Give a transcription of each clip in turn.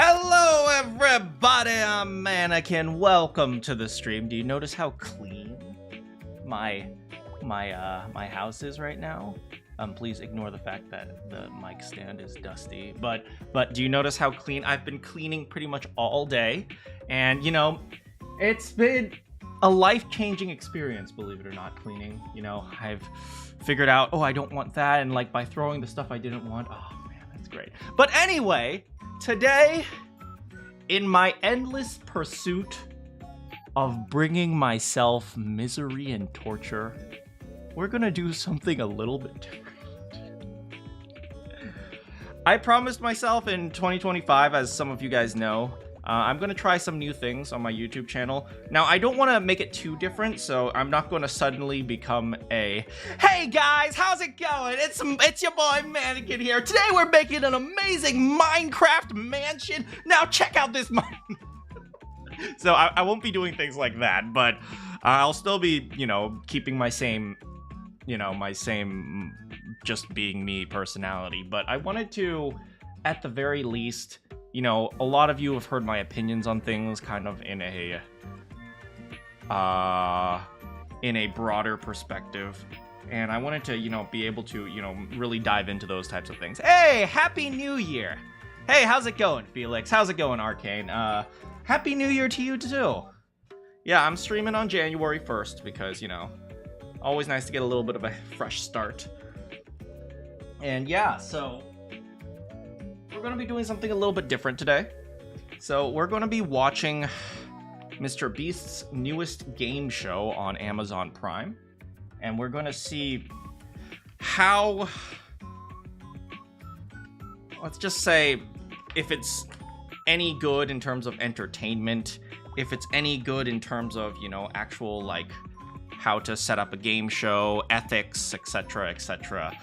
Hello everybody, I'm Manakyn. Welcome to the stream. Do you notice how clean my house is right now? Please ignore the fact that the mic stand is dusty. But do you notice how clean? I've been cleaning pretty much all day, and you know, it's been a life-changing experience, believe it or not, cleaning. You know, I've figured out, oh, I don't want that, and like by throwing the stuff I didn't want, oh man, that's great. But anyway, today, in my endless pursuit of bringing myself misery and torture, we're gonna do something a little bit different. I promised myself in 2025, as some of you guys know, I'm gonna try some new things on my YouTube channel. Now, I don't want to make it too different, so I'm not going to suddenly become a, hey guys, how's it going? It's your boy Manakyn here. Today we're making an amazing Minecraft mansion. Now check out this So I won't be doing things like that, but I'll still be, you know, keeping my same just being me personality. But I wanted to, at the very least, you know, a lot of you have heard my opinions on things kind of in a broader perspective. And I wanted to, you know, be able to, you know, really dive into those types of things. Hey, Happy New Year! Hey, how's it going, Felix? How's it going, Arcane? Happy New Year to you, too. Yeah, I'm streaming on January 1st because, you know, always nice to get a little bit of a fresh start. And yeah, so we're going to be doing something a little bit different today. So we're going to be watching MrBeast's newest game show on Amazon Prime. And we're going to see how, let's just say, if it's any good in terms of entertainment, if it's any good in terms of, you know, actual, like, how to set up a game show, ethics, etc., etc.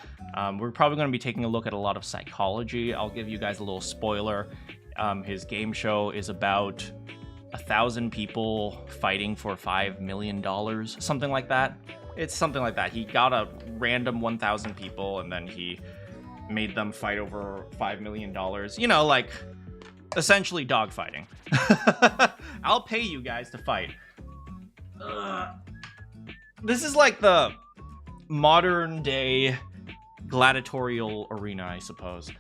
We're probably going to be taking a look at a lot of psychology. I'll give you guys a little spoiler. His game show is about 1,000 people fighting for $5 million, something like that. It's something like that. He got a random 1,000 people, and then he made them fight over $5 million. You know, like, essentially dogfighting. I'll pay you guys to fight. This is like the modern day gladiatorial arena, I suppose.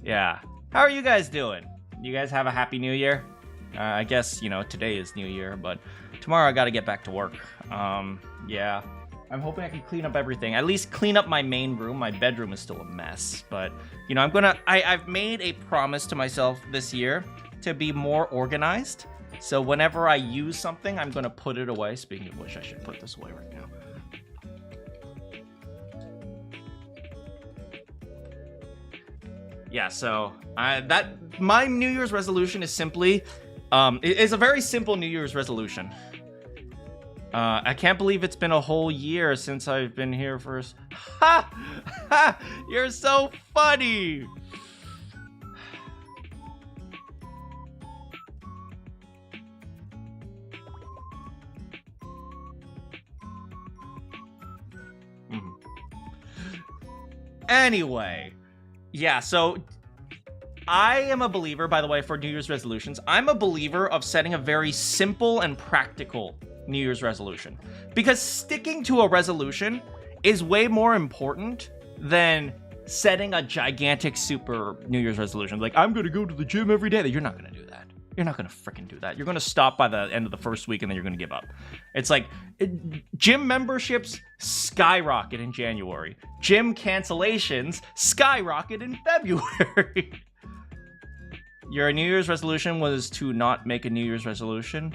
Yeah. How are you guys doing? You guys have a happy new year? I guess, you know, today is New Year, but tomorrow I gotta get back to work. Yeah. I'm hoping I can clean up everything. At least clean up my main room. My bedroom is still a mess, but, you know, I've made a promise to myself this year to be more organized. So whenever I use something, I'm gonna put it away. Speaking of which, I should put this away right now. Yeah, so my New Year's resolution is simply, it's a very simple New Year's resolution. I can't believe it's been a whole year since I've been here first. Ha! Ha! You're so funny! Anyway, yeah, so I am a believer, by the way, for New Year's resolutions. I'm a believer of setting a very simple and practical New Year's resolution. Because sticking to a resolution is way more important than setting a gigantic super New Year's resolution. Like, I'm going to go to the gym every day. You're not going to do that. You're not going to freaking do that. You're going to stop by the end of the first week and then you're going to give up. It's like, gym memberships skyrocket in January. Gym cancellations skyrocket in February. Your New Year's resolution was to not make a New Year's resolution?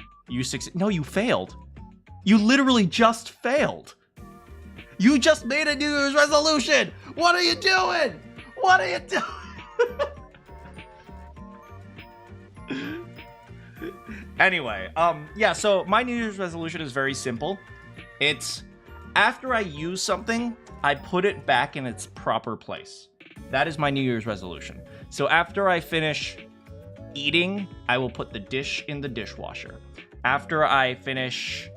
No, you failed. You literally just failed. You just made a New Year's resolution. What are you doing? What are you doing? Anyway, yeah, so my New Year's resolution is very simple. It's after I use something, I put it back in its proper place. That is my New Year's resolution. So after I finish eating, I will put the dish in the dishwasher. After I finish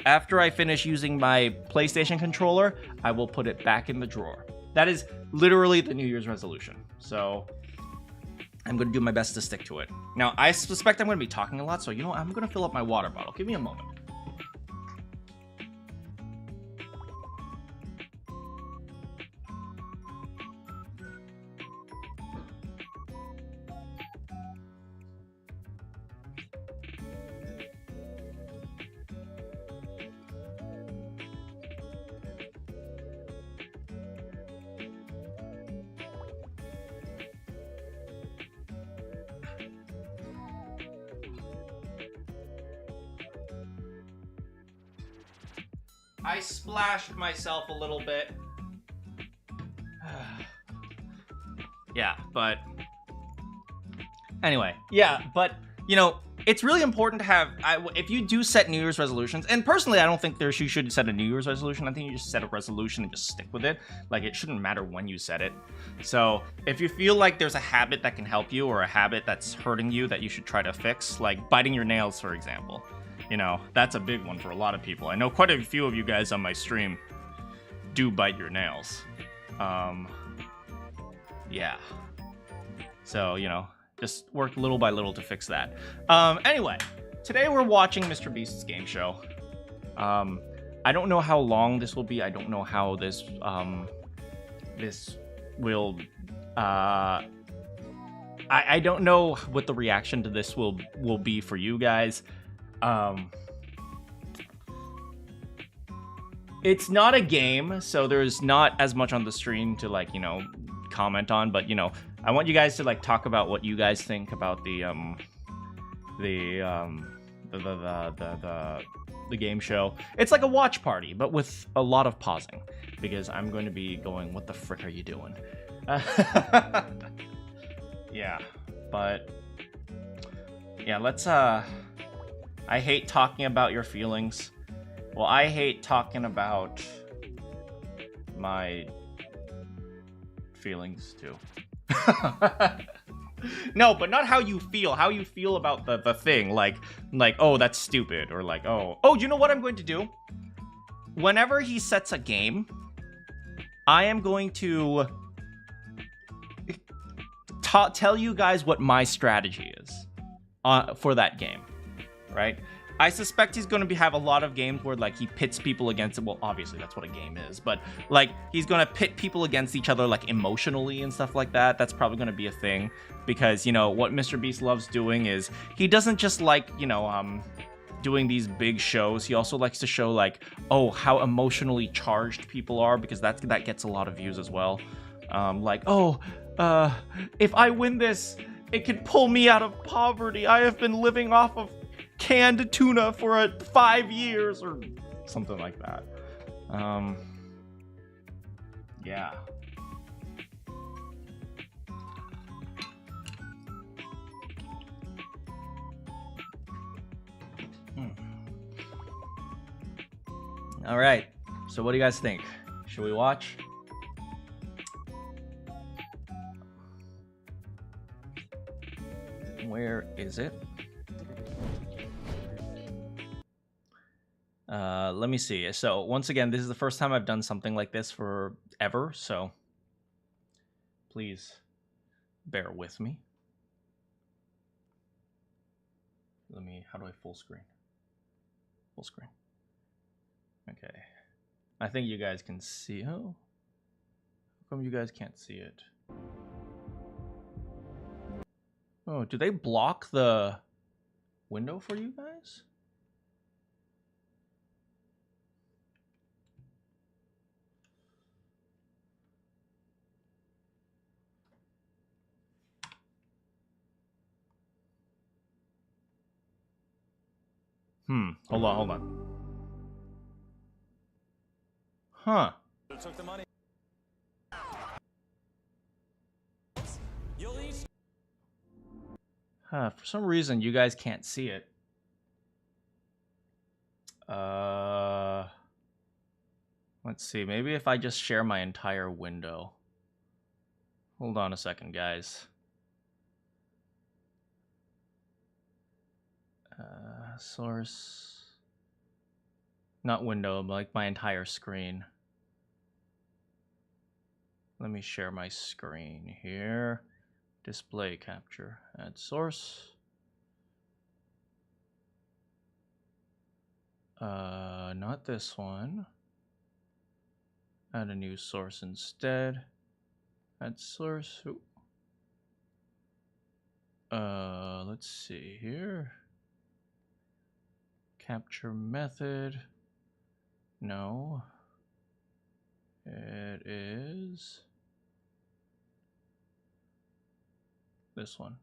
After I finish using my PlayStation controller, I will put it back in the drawer. That is literally the New Year's resolution. So I'm going to do my best to stick to it. Now, I suspect I'm going to be talking a lot, so you know what? I'm going to fill up my water bottle. Give me a moment. I splashed myself a little bit. Yeah, but anyway, yeah, but you know, it's really important to have, if you do set New Year's resolutions, and personally, I don't think you should set a New Year's resolution. I think you just set a resolution and just stick with it. Like, it shouldn't matter when you set it. So if you feel like there's a habit that can help you or a habit that's hurting you that you should try to fix, like biting your nails, for example. You know, that's a big one for a lot of people. I know quite a few of you guys on my stream do bite your nails. Yeah. So, you know, just work little by little to fix that. Anyway, today we're watching MrBeast's game show. I don't know how long this will be. I don't know how this will I don't know what the reaction to this will be for you guys. It's not a game, so there's not as much on the stream to, like, you know, comment on, but, you know, I want you guys to, like, talk about what you guys think about the game show. It's like a watch party, but with a lot of pausing, because I'm going to be going, what the frick are you doing? Yeah, but yeah, let's I hate talking about your feelings. Well, I hate talking about my feelings too. No, but not how you feel. How you feel about the thing. Like, oh, that's stupid. Or like, oh, you know what I'm going to do? Whenever he sets a game, I am going to tell you guys what my strategy is for that game. Right? I suspect he's going to have a lot of games where, like, he pits people against it. Well, obviously that's what a game is, but like, he's going to pit people against each other, like, emotionally and stuff like that. That's probably going to be a thing, because, you know, what MrBeast loves doing is he doesn't just like, you know, doing these big shows. He also likes to show, like, oh, how emotionally charged people are, because that gets a lot of views as well. Like, oh, if I win this, it could pull me out of poverty. I have been living off of canned tuna for 5 years, or something like that. Yeah. All right. So what do you guys think? Should we watch? Where is it? Let me see. So once again, this is the first time I've done something like this forever, so please bear with me. How do I full screen? Full screen. Okay. I think you guys can see. Oh, how come you guys can't see it? Oh, do they block the window for you guys? Hold on. Huh. Took the money. Huh, for some reason you guys can't see it. Let's see, maybe if I just share my entire window. Hold on a second, guys. Source. Not window, but like my entire screen. Let me share my screen here. Display capture. Add source. Not this one. Add a new source instead. Add source. Let's see here. Capture method. No. It is this one.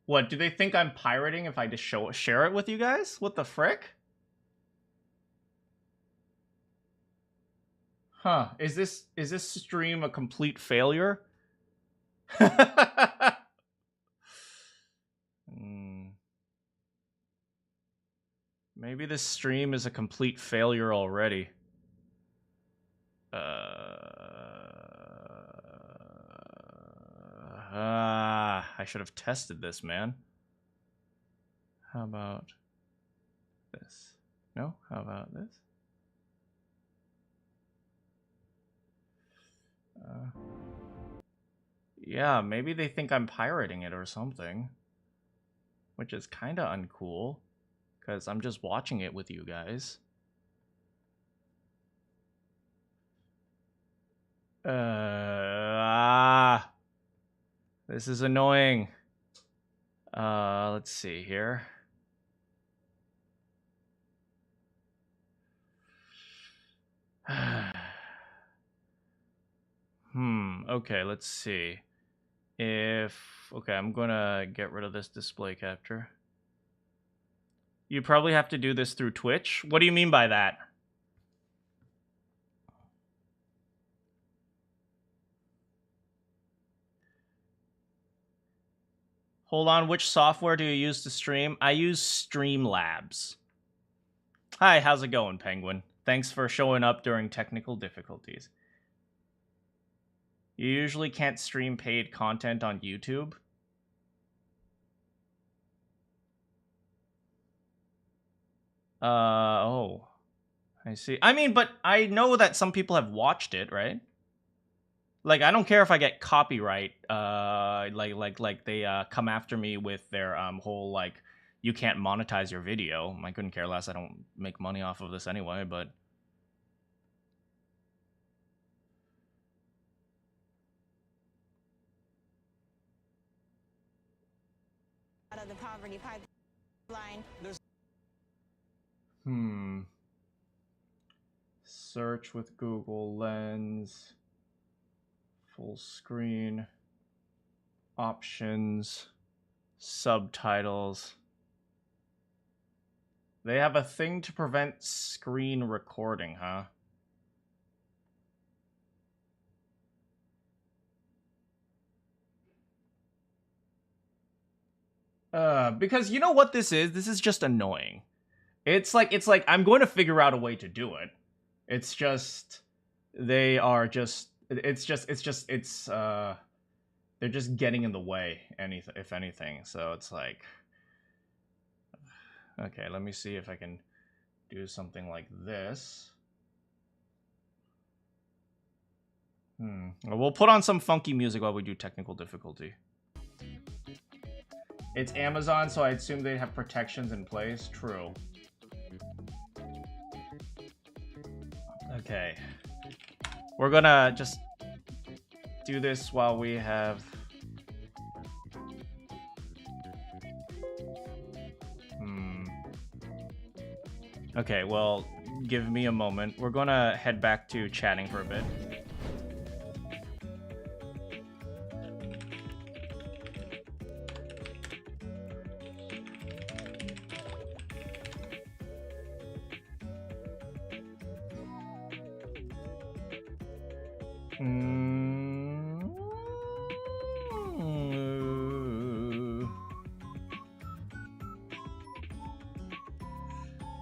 What, do they think I'm pirating if I just share it with you guys? What the frick? Huh, is this stream a complete failure? Maybe this stream is a complete failure already. I should have tested this, man. How about this? No? How about this? Yeah, maybe they think I'm pirating it or something. Which is kind of uncool. Because I'm just watching it with you guys. This is annoying. Let's see here. Okay, let's see. Okay, I'm gonna get rid of this display capture. You probably have to do this through Twitch. What do you mean by that? Hold on, which software do you use to stream? I use Streamlabs. Hi, how's it going, Penguin? Thanks for showing up during technical difficulties. You usually can't stream paid content on YouTube? Oh. I see. I mean, but I know that some people have watched it, right? Like, I don't care if I get copyright, like they come after me with their whole, like, you can't monetize your video. I couldn't care less. I don't make money off of this anyway, but... Out of the poverty pipeline. Search with Google Lens. Full screen. Options. Subtitles. They have a thing to prevent screen recording, huh? Because you know what this is? This is just annoying. It's like I'm going to figure out a way to do it. It's just they are just they're just getting in the way, if anything. So it's like, okay, let me see if I can do something like this. We'll put on some funky music while we do technical difficulty. It's Amazon, so I assume they have protections in place. True. Okay. We're gonna just do this while we have... Okay, well, give me a moment. We're gonna head back to chatting for a bit.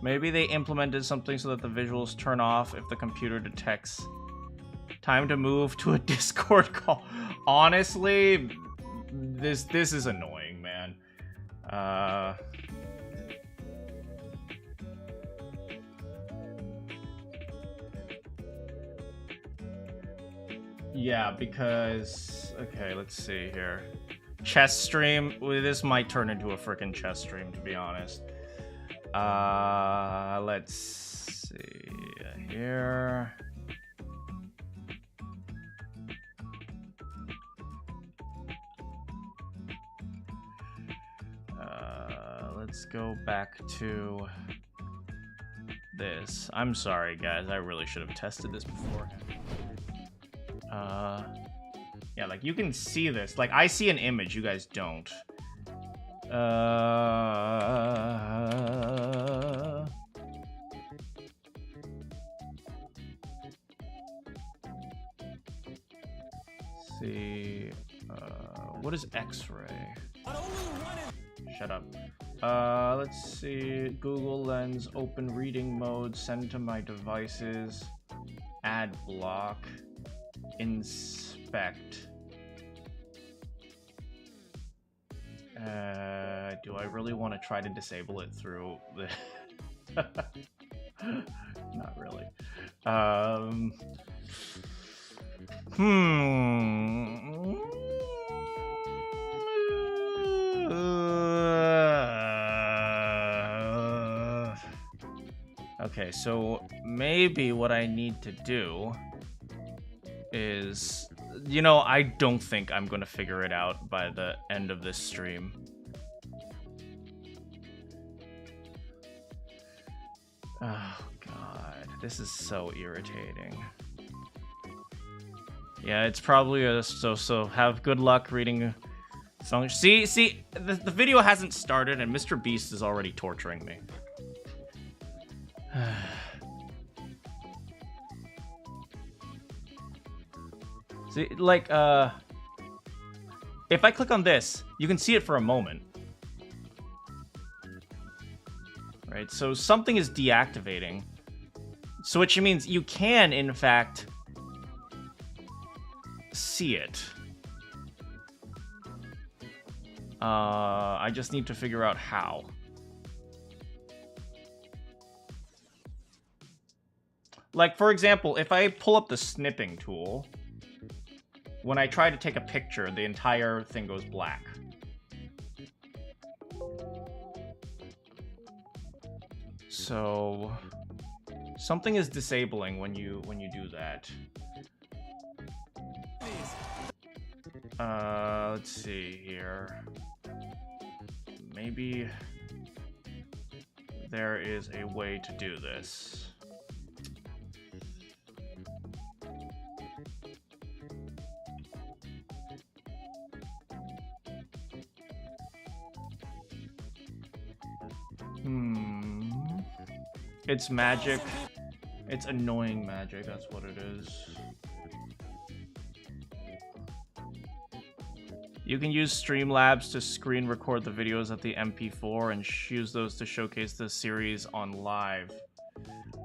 Maybe they implemented something so that the visuals turn off if the computer detects Time to move to a Discord call. Honestly, this is annoying, man. Yeah, because okay, let's see here. Chess stream. Well, this might turn into a freaking chess stream, to be honest. Let's see here. Let's go back to this. I'm sorry, guys. I really should have tested this beforehand. Yeah, like you can see this. Like I see an image, you guys don't. See, what is X-ray? Shut up. Let's see. Google Lens, open reading mode, send to my devices, ad block, inspect. Do I really want to try to disable it through the... Not really. Okay, so maybe what I need to do is, you know, I don't think I'm going to figure it out by the end of this stream. Oh, God. This is so irritating. Yeah, it's probably a so have good luck reading songs. See, the video hasn't started and MrBeast is already torturing me. See, like, if I click on this, you can see it for a moment. Right, so something is deactivating. So which means you can, in fact, see it. I just need to figure out how. Like, for example, if I pull up the snipping tool, when I try to take a picture, the entire thing goes black. So something is disabling when you do that. Let's see here. Maybe there is a way to do this. It's magic. It's annoying magic, that's what it is. You can use Streamlabs to screen record the videos at the MP4 and use those to showcase the series on live.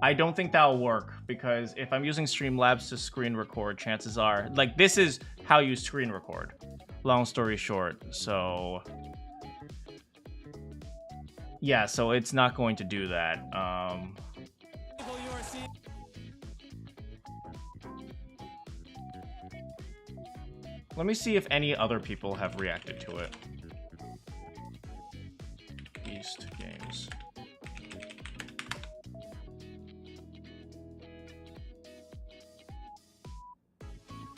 I don't think that'll work, because if I'm using Streamlabs to screen record, chances are... Like, this is how you screen record. Long story short, so... Yeah, so it's not going to do that. Let me see if any other people have reacted to it. Beast Games.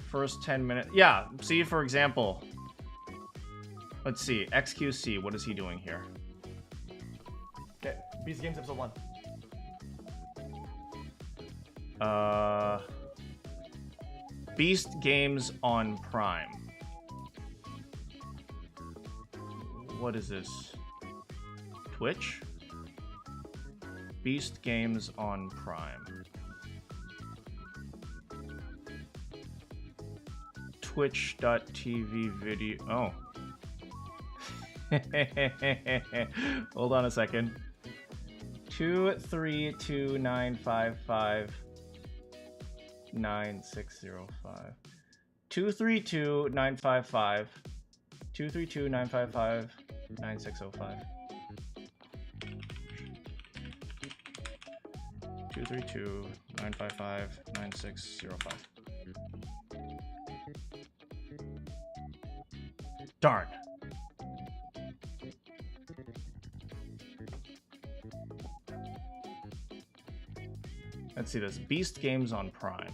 First 10 minutes. Yeah, see, for example. Let's see. XQC, what is he doing here? Okay, Beast Games episode 1. Beast Games on Prime. What is this? Twitch? Beast Games on Prime. Twitch.tv video. Oh. Hold on a second. 2329559. 9605. 232-955. 232-955. 9605. 232-955-9605. Darn. Let's see this. Beast Games on Prime.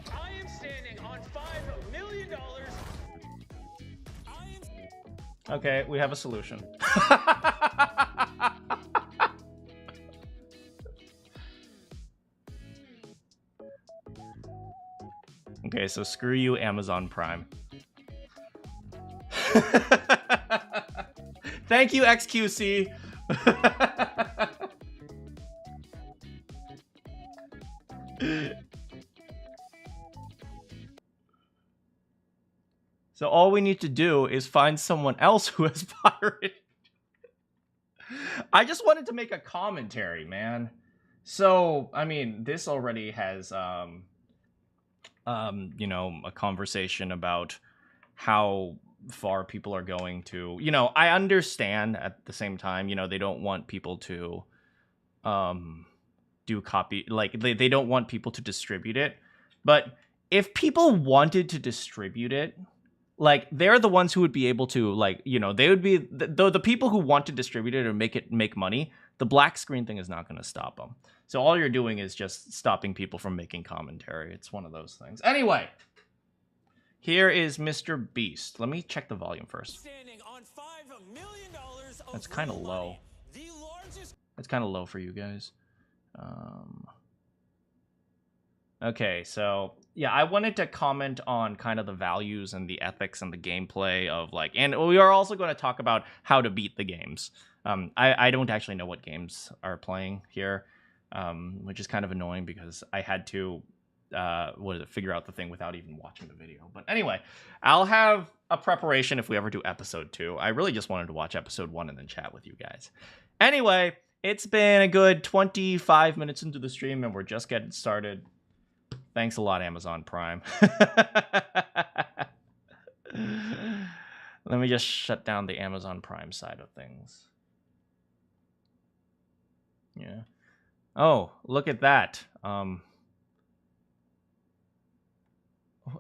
I am standing on $5 million. Okay, we have a solution. Okay, so screw you, Amazon Prime. Thank you, XQC. So all we need to do is find someone else who has pirated. I just wanted to make a commentary, man. So, I mean, this already has, you know, a conversation about how far people are going to, you know, I understand at the same time, you know, they don't want people to, do copy, like, they don't want people to distribute it. But if people wanted to distribute it, like, they're the ones who would be able to, like, you know, they would be the people who want to distribute it or make money. The black screen thing is not going to stop them. So all you're doing is just stopping people from making commentary. It's one of those things. Anyway, here is MrBeast. Let me check the volume first. That's kind of low. That's kind of low for you guys. Okay, so yeah, I wanted to comment on kind of the values and the ethics and the gameplay of, like, and we are also going to talk about how to beat the games. I don't actually know what games are playing here, which is kind of annoying because I had to figure out the thing without even watching the video. But anyway, I'll have a preparation if we ever do episode 2. I really just wanted to watch episode 1 and then chat with you guys. Anyway, it's been a good 25 minutes into the stream and we're just getting started. Thanks a lot, Amazon Prime. Let me just shut down the Amazon Prime side of things. Yeah. Oh, look at that.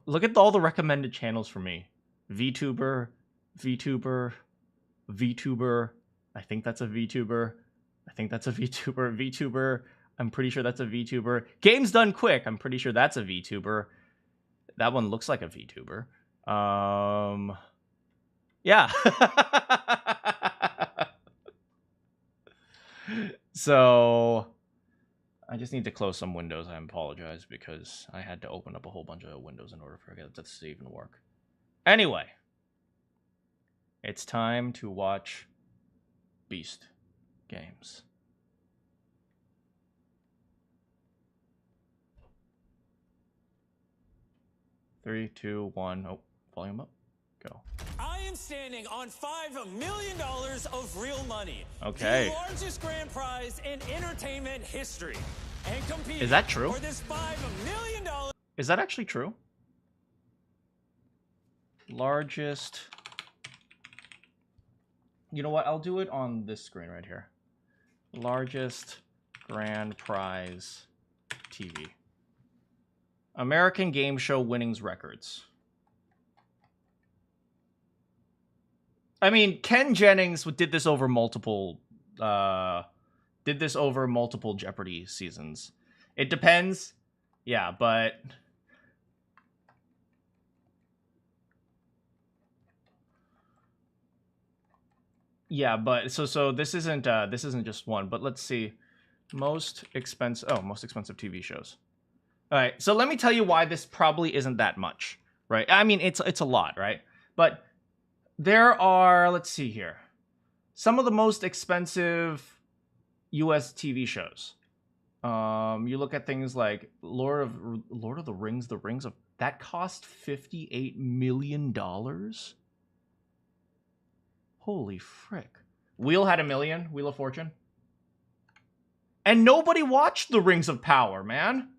Look at all the recommended channels for me. VTuber, VTuber, VTuber. I think that's a VTuber. I think that's a VTuber. VTuber. I'm pretty sure that's a VTuber. Games Done Quick. I'm pretty sure that's a VTuber. That one looks like a VTuber. Yeah. So I just need to close some windows. I apologize because I had to open up a whole bunch of windows in order for this to even work. Anyway, it's time to watch Beast Games. 3, 2, 1. Oh, volume up. Go. I am standing on $5 million of real money. Okay. The largest grand prize in entertainment history. And competing Is that true? for this $5 million. Is that actually true? Largest. You know what? I'll do it on this screen right here. Largest grand prize TV. American Game Show winnings records. I mean, Ken Jennings did this over multiple Jeopardy seasons. It depends. Yeah, but yeah, but so this isn't just one, but let's see. Most expensive TV shows. All right, so let me tell you why this probably isn't that much, right? I mean, it's a lot, right? But there are, let's see here, some of the most expensive US TV shows. You look at things like Lord of the Rings, that cost $58 million. Holy frick! Wheel had $1 million. Wheel of Fortune. And nobody watched the Rings of Power, man.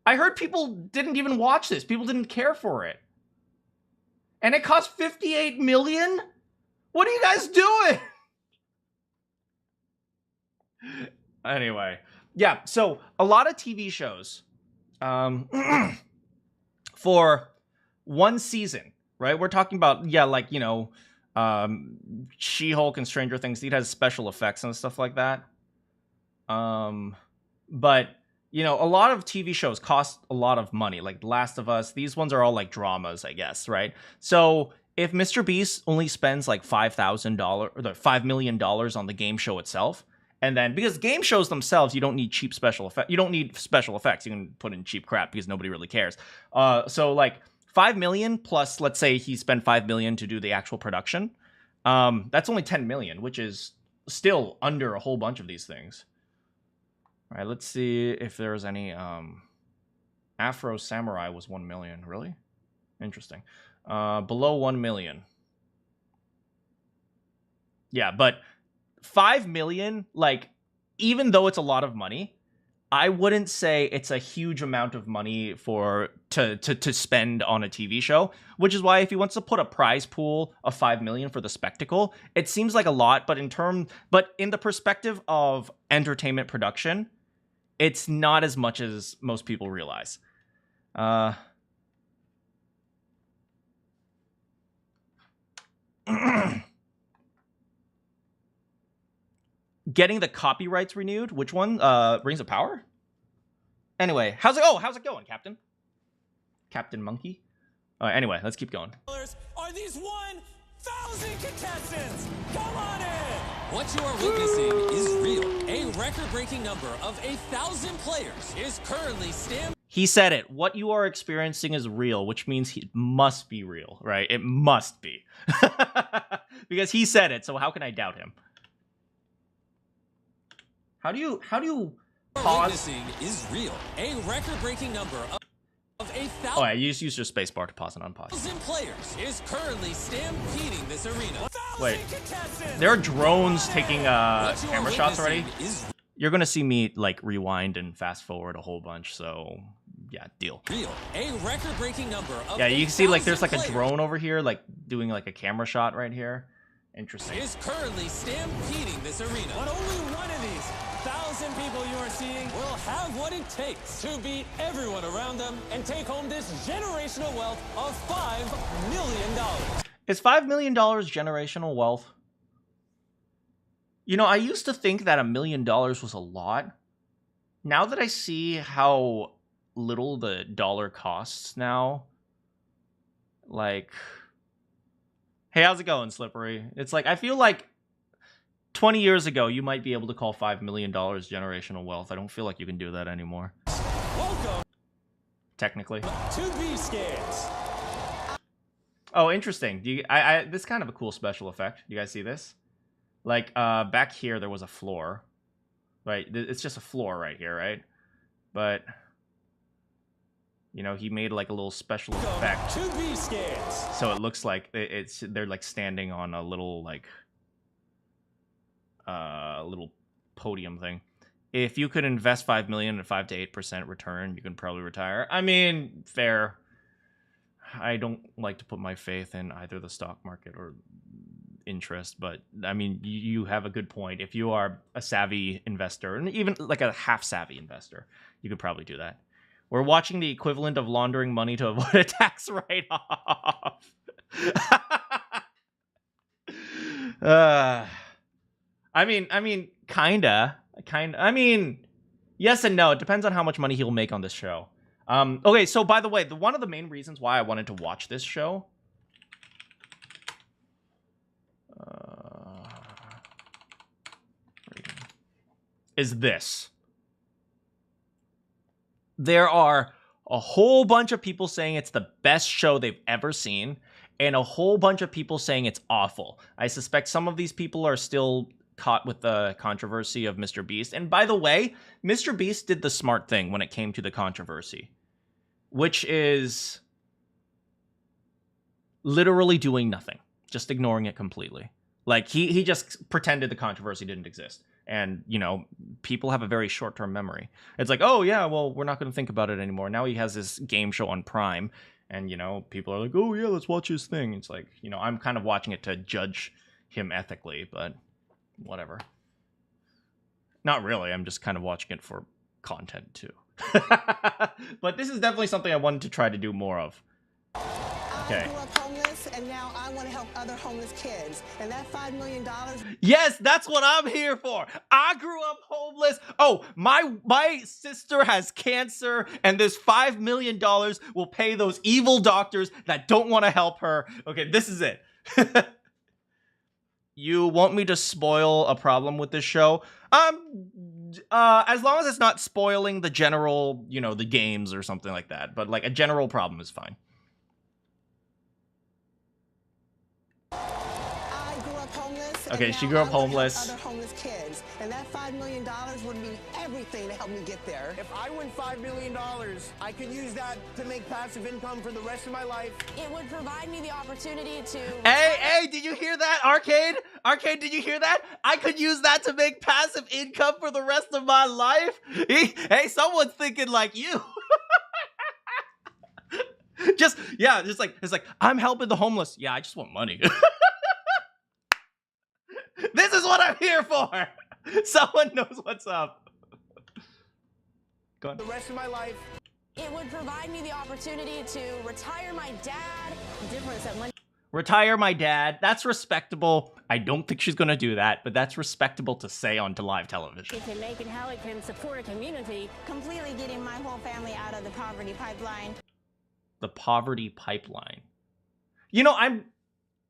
I heard people didn't even watch this. People didn't care for it. And it cost $58 million? What are you guys doing? Anyway. Yeah, so a lot of TV shows for one season, right? We're talking about, yeah, like, you know, She-Hulk and Stranger Things. It has special effects and stuff like that. But, you know, a lot of TV shows cost a lot of money, like The Last of Us. These ones are all like dramas, I guess, right? So if MrBeast only spends like $5,000 or $5 million on the game show itself, and then because game shows themselves, you don't need cheap special effects. You don't need special effects. You can put in cheap crap because nobody really cares. So like $5 million plus, let's say he spent $5 million to do the actual production. That's only $10 million, which is still under a whole bunch of these things. All right, let's see if there's any. Afro Samurai was 1 million. Really? Interesting. Below 1 million. Yeah, but 5 million, like, even though it's a lot of money, I wouldn't say it's a huge amount of money to spend on a TV show, which is why if he wants to put a prize pool of 5 million for the spectacle, it seems like a lot, but in the perspective of entertainment production, it's not as much as most people realize. Getting the copyrights renewed. Which one? Rings of Power? Anyway, how's it going, Captain? Captain Monkey? Anyway, let's keep going. Are these 1,000 contestants? Come on in! What you are witnessing is real. A record-breaking number of 1,000 players is currently He said it. What you are experiencing is real, which means it must be real, right? It must be. Because he said it, so how can I doubt him? How do you pause? Witnessing is real. A record-breaking number of 1,000 Oh, yeah, you just use your spacebar to pause and unpause. players is currently stampeding this arena. Wait, there are drones taking camera shots already? You're gonna see me like rewind and fast forward a whole bunch, so yeah, deal. Real. A record-breaking number of Yeah, you can see like there's like a players drone over here, like doing like a camera shot right here. Interesting. is currently stampeding this arena. But only one of these 1,000 people you are seeing will have what it takes to beat everyone around them and take home this generational wealth of $5 million. Is $5 million generational wealth? You know, I used to think that $1 million was a lot. Now that I see how little the dollar costs now, like, hey, how's it going, Slippery? It's like, I feel like 20 years ago, you might be able to call $5 million generational wealth. I don't feel like you can do that anymore. Welcome Technically. to Beast Games. Oh, interesting. This is kind of a cool special effect. You guys see this? Like, back here, there was a floor. Right? It's just a floor right here, right? But, you know, he made like a little special effect. To Beast Games. So it looks like they're like standing on a little like little podium thing. If you could invest 5 million at 5 to 8% return, you can probably retire. I mean, fair. I don't like to put my faith in either the stock market or interest, but I mean, you have a good point. If you are a savvy investor, and even like a half savvy investor, you could probably do that. We're watching the equivalent of laundering money to avoid a tax write-off. I mean, kinda. I mean, yes and no. It depends on how much money he'll make on this show. Okay, so by the way, one of the main reasons why I wanted to watch this show is this. There are a whole bunch of people saying it's the best show they've ever seen, and a whole bunch of people saying it's awful. I suspect some of these people are still caught with the controversy of MrBeast. And by the way, MrBeast did the smart thing when it came to the controversy, which is literally doing nothing, just ignoring it completely. Like, he just pretended the controversy didn't exist. And, you know, people have a very short-term memory. It's like, oh, yeah, well, we're not going to think about it anymore. Now he has this game show on Prime, and, you know, people are like, oh, yeah, let's watch his thing. It's like, you know, I'm kind of watching it to judge him ethically, but whatever. Not really. I'm just kind of watching it for content, too. But this is definitely something I wanted to try to do more of. Okay. I grew up homeless, and now I want to help other homeless kids. And that $5 million... Yes, that's what I'm here for. I grew up homeless. Oh, my sister has cancer, and this $5 million will pay those evil doctors that don't want to help her. Okay, this is it. You want me to spoil a problem with this show? As long as it's not spoiling the general, you know, the games or something like that. But, like, a general problem is fine. Okay, she grew up homeless. Other homeless kids, and that $5 million would mean everything to help me get there. If I win $5 million, I could use that to make passive income for the rest of my life. It would provide me the opportunity to... Hey, did you hear that, Arcade? Arcade, did you hear that? I could use that to make passive income for the rest of my life? Hey, someone's thinking like you. Just like, I'm helping the homeless. Yeah, I just want money. This is what I'm here for. Someone knows what's up. Go on. The rest of my life. It would provide me the opportunity to retire my dad. Difference that money. Retire my dad. That's respectable. I don't think she's going to do that, but that's respectable to say on live television. It can make and how it can support a community. Completely getting my whole family out of the poverty pipeline. The poverty pipeline. You know,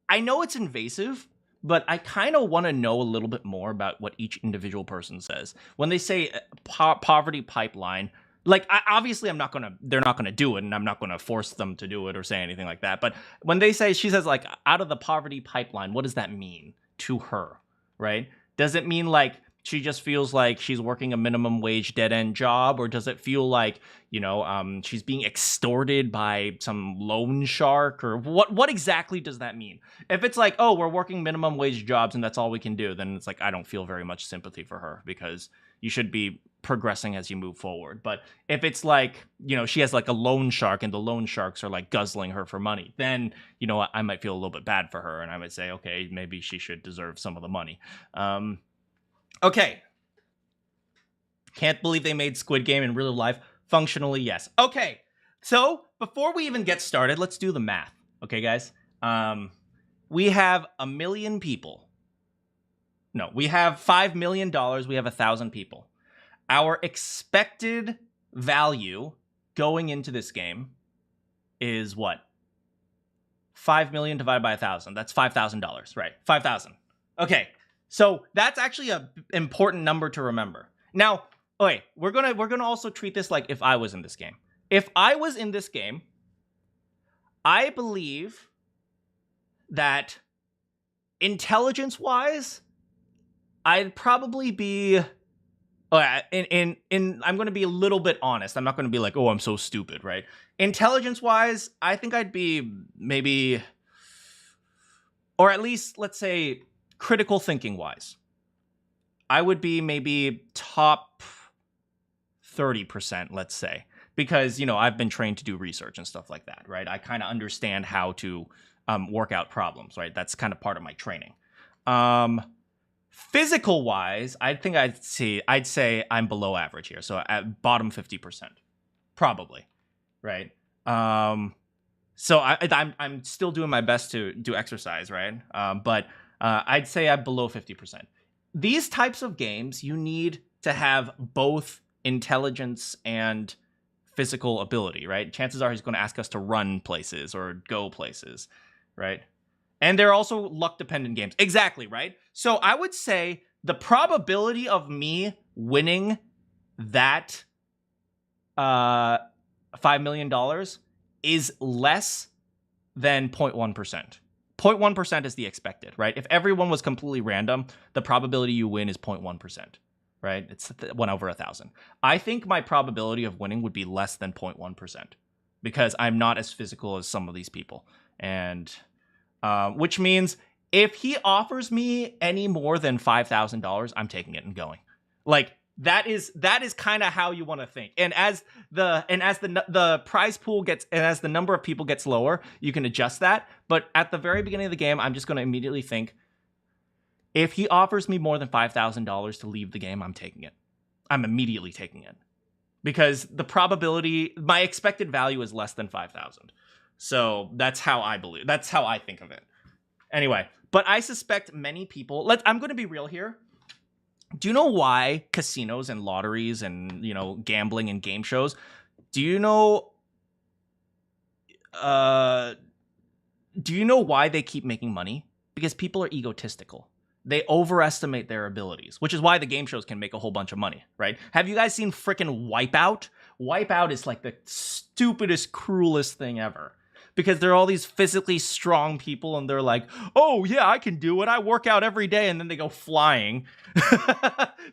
I know it's invasive, but I kind of want to know a little bit more about what each individual person says. When they say poverty pipeline, like, obviously they're not gonna do it, and I'm not gonna force them to do it or say anything like that. But when she says, like, out of the poverty pipeline, what does that mean to her, right? Does it mean, like, she just feels like she's working a minimum wage dead-end job, or does it feel like, you know, she's being extorted by some loan shark, or what exactly does that mean? If it's like, oh, we're working minimum wage jobs and that's all we can do, then it's like, I don't feel very much sympathy for her, because you should be progressing as you move forward. But if it's like, you know, she has like a loan shark and the loan sharks are like guzzling her for money, then, you know, I might feel a little bit bad for her, and I might say, okay, maybe she should deserve some of the money. Okay. Can't believe they made Squid Game in real life. Functionally, yes. Okay. So, before we even get started, let's do the math. Okay, guys? We have 1 million people. No, we have $5 million. We have 1,000 people. Our expected value going into this game is what? 5 million divided by 1,000. That's $5,000, right? 5,000. Okay. So that's actually an important number to remember. Now, okay, we're gonna also treat this like if I was in this game. If I was in this game, I believe that intelligence-wise, I'd probably be. I'm gonna be a little bit honest. I'm not gonna be like, oh, I'm so stupid, right? Intelligence-wise, I think I'd be maybe, or at least let's say, critical thinking wise, I would be maybe top 30%, let's say, because, you know, I've been trained to do research and stuff like that, right? I kind of understand how to work out problems, right? That's kind of part of my training. Physical wise, I think I'd say I'm below average here. So at bottom 50%, probably, right? So I'm still doing my best to do exercise, right? But I'd say I'm below 50%. These types of games, you need to have both intelligence and physical ability, right? Chances are he's going to ask us to run places or go places, right? And they're also luck-dependent games. Exactly, right? So I would say the probability of me winning that $5 million is less than 0.1%. 0.1% is the expected, right? If everyone was completely random, the probability you win is 0.1%, right? It's 1 over 1,000. I think my probability of winning would be less than 0.1% because I'm not as physical as some of these people. And which means if he offers me any more than $5,000, I'm taking it and going. Like, that is kind of how you want to think. And as the prize pool gets, and as the number of people gets lower, you can adjust that. But at the very beginning of the game, I'm just going to immediately think, if he offers me more than $5,000 to leave the game, I'm taking it. I'm immediately taking it. Because the probability, my expected value is less than 5,000. So that's how I believe. That's how I think of it. Anyway, but I suspect many people, I'm going to be real here. Do you know why casinos and lotteries and, you know, gambling and game shows, do you know why they keep making money? Because people are egotistical. They overestimate their abilities, which is why the game shows can make a whole bunch of money, right? Have you guys seen frickin' Wipeout? Wipeout is like the stupidest, cruelest thing ever. Because there are all these physically strong people and they're like, oh yeah, I can do it. I work out every day. And then they go flying.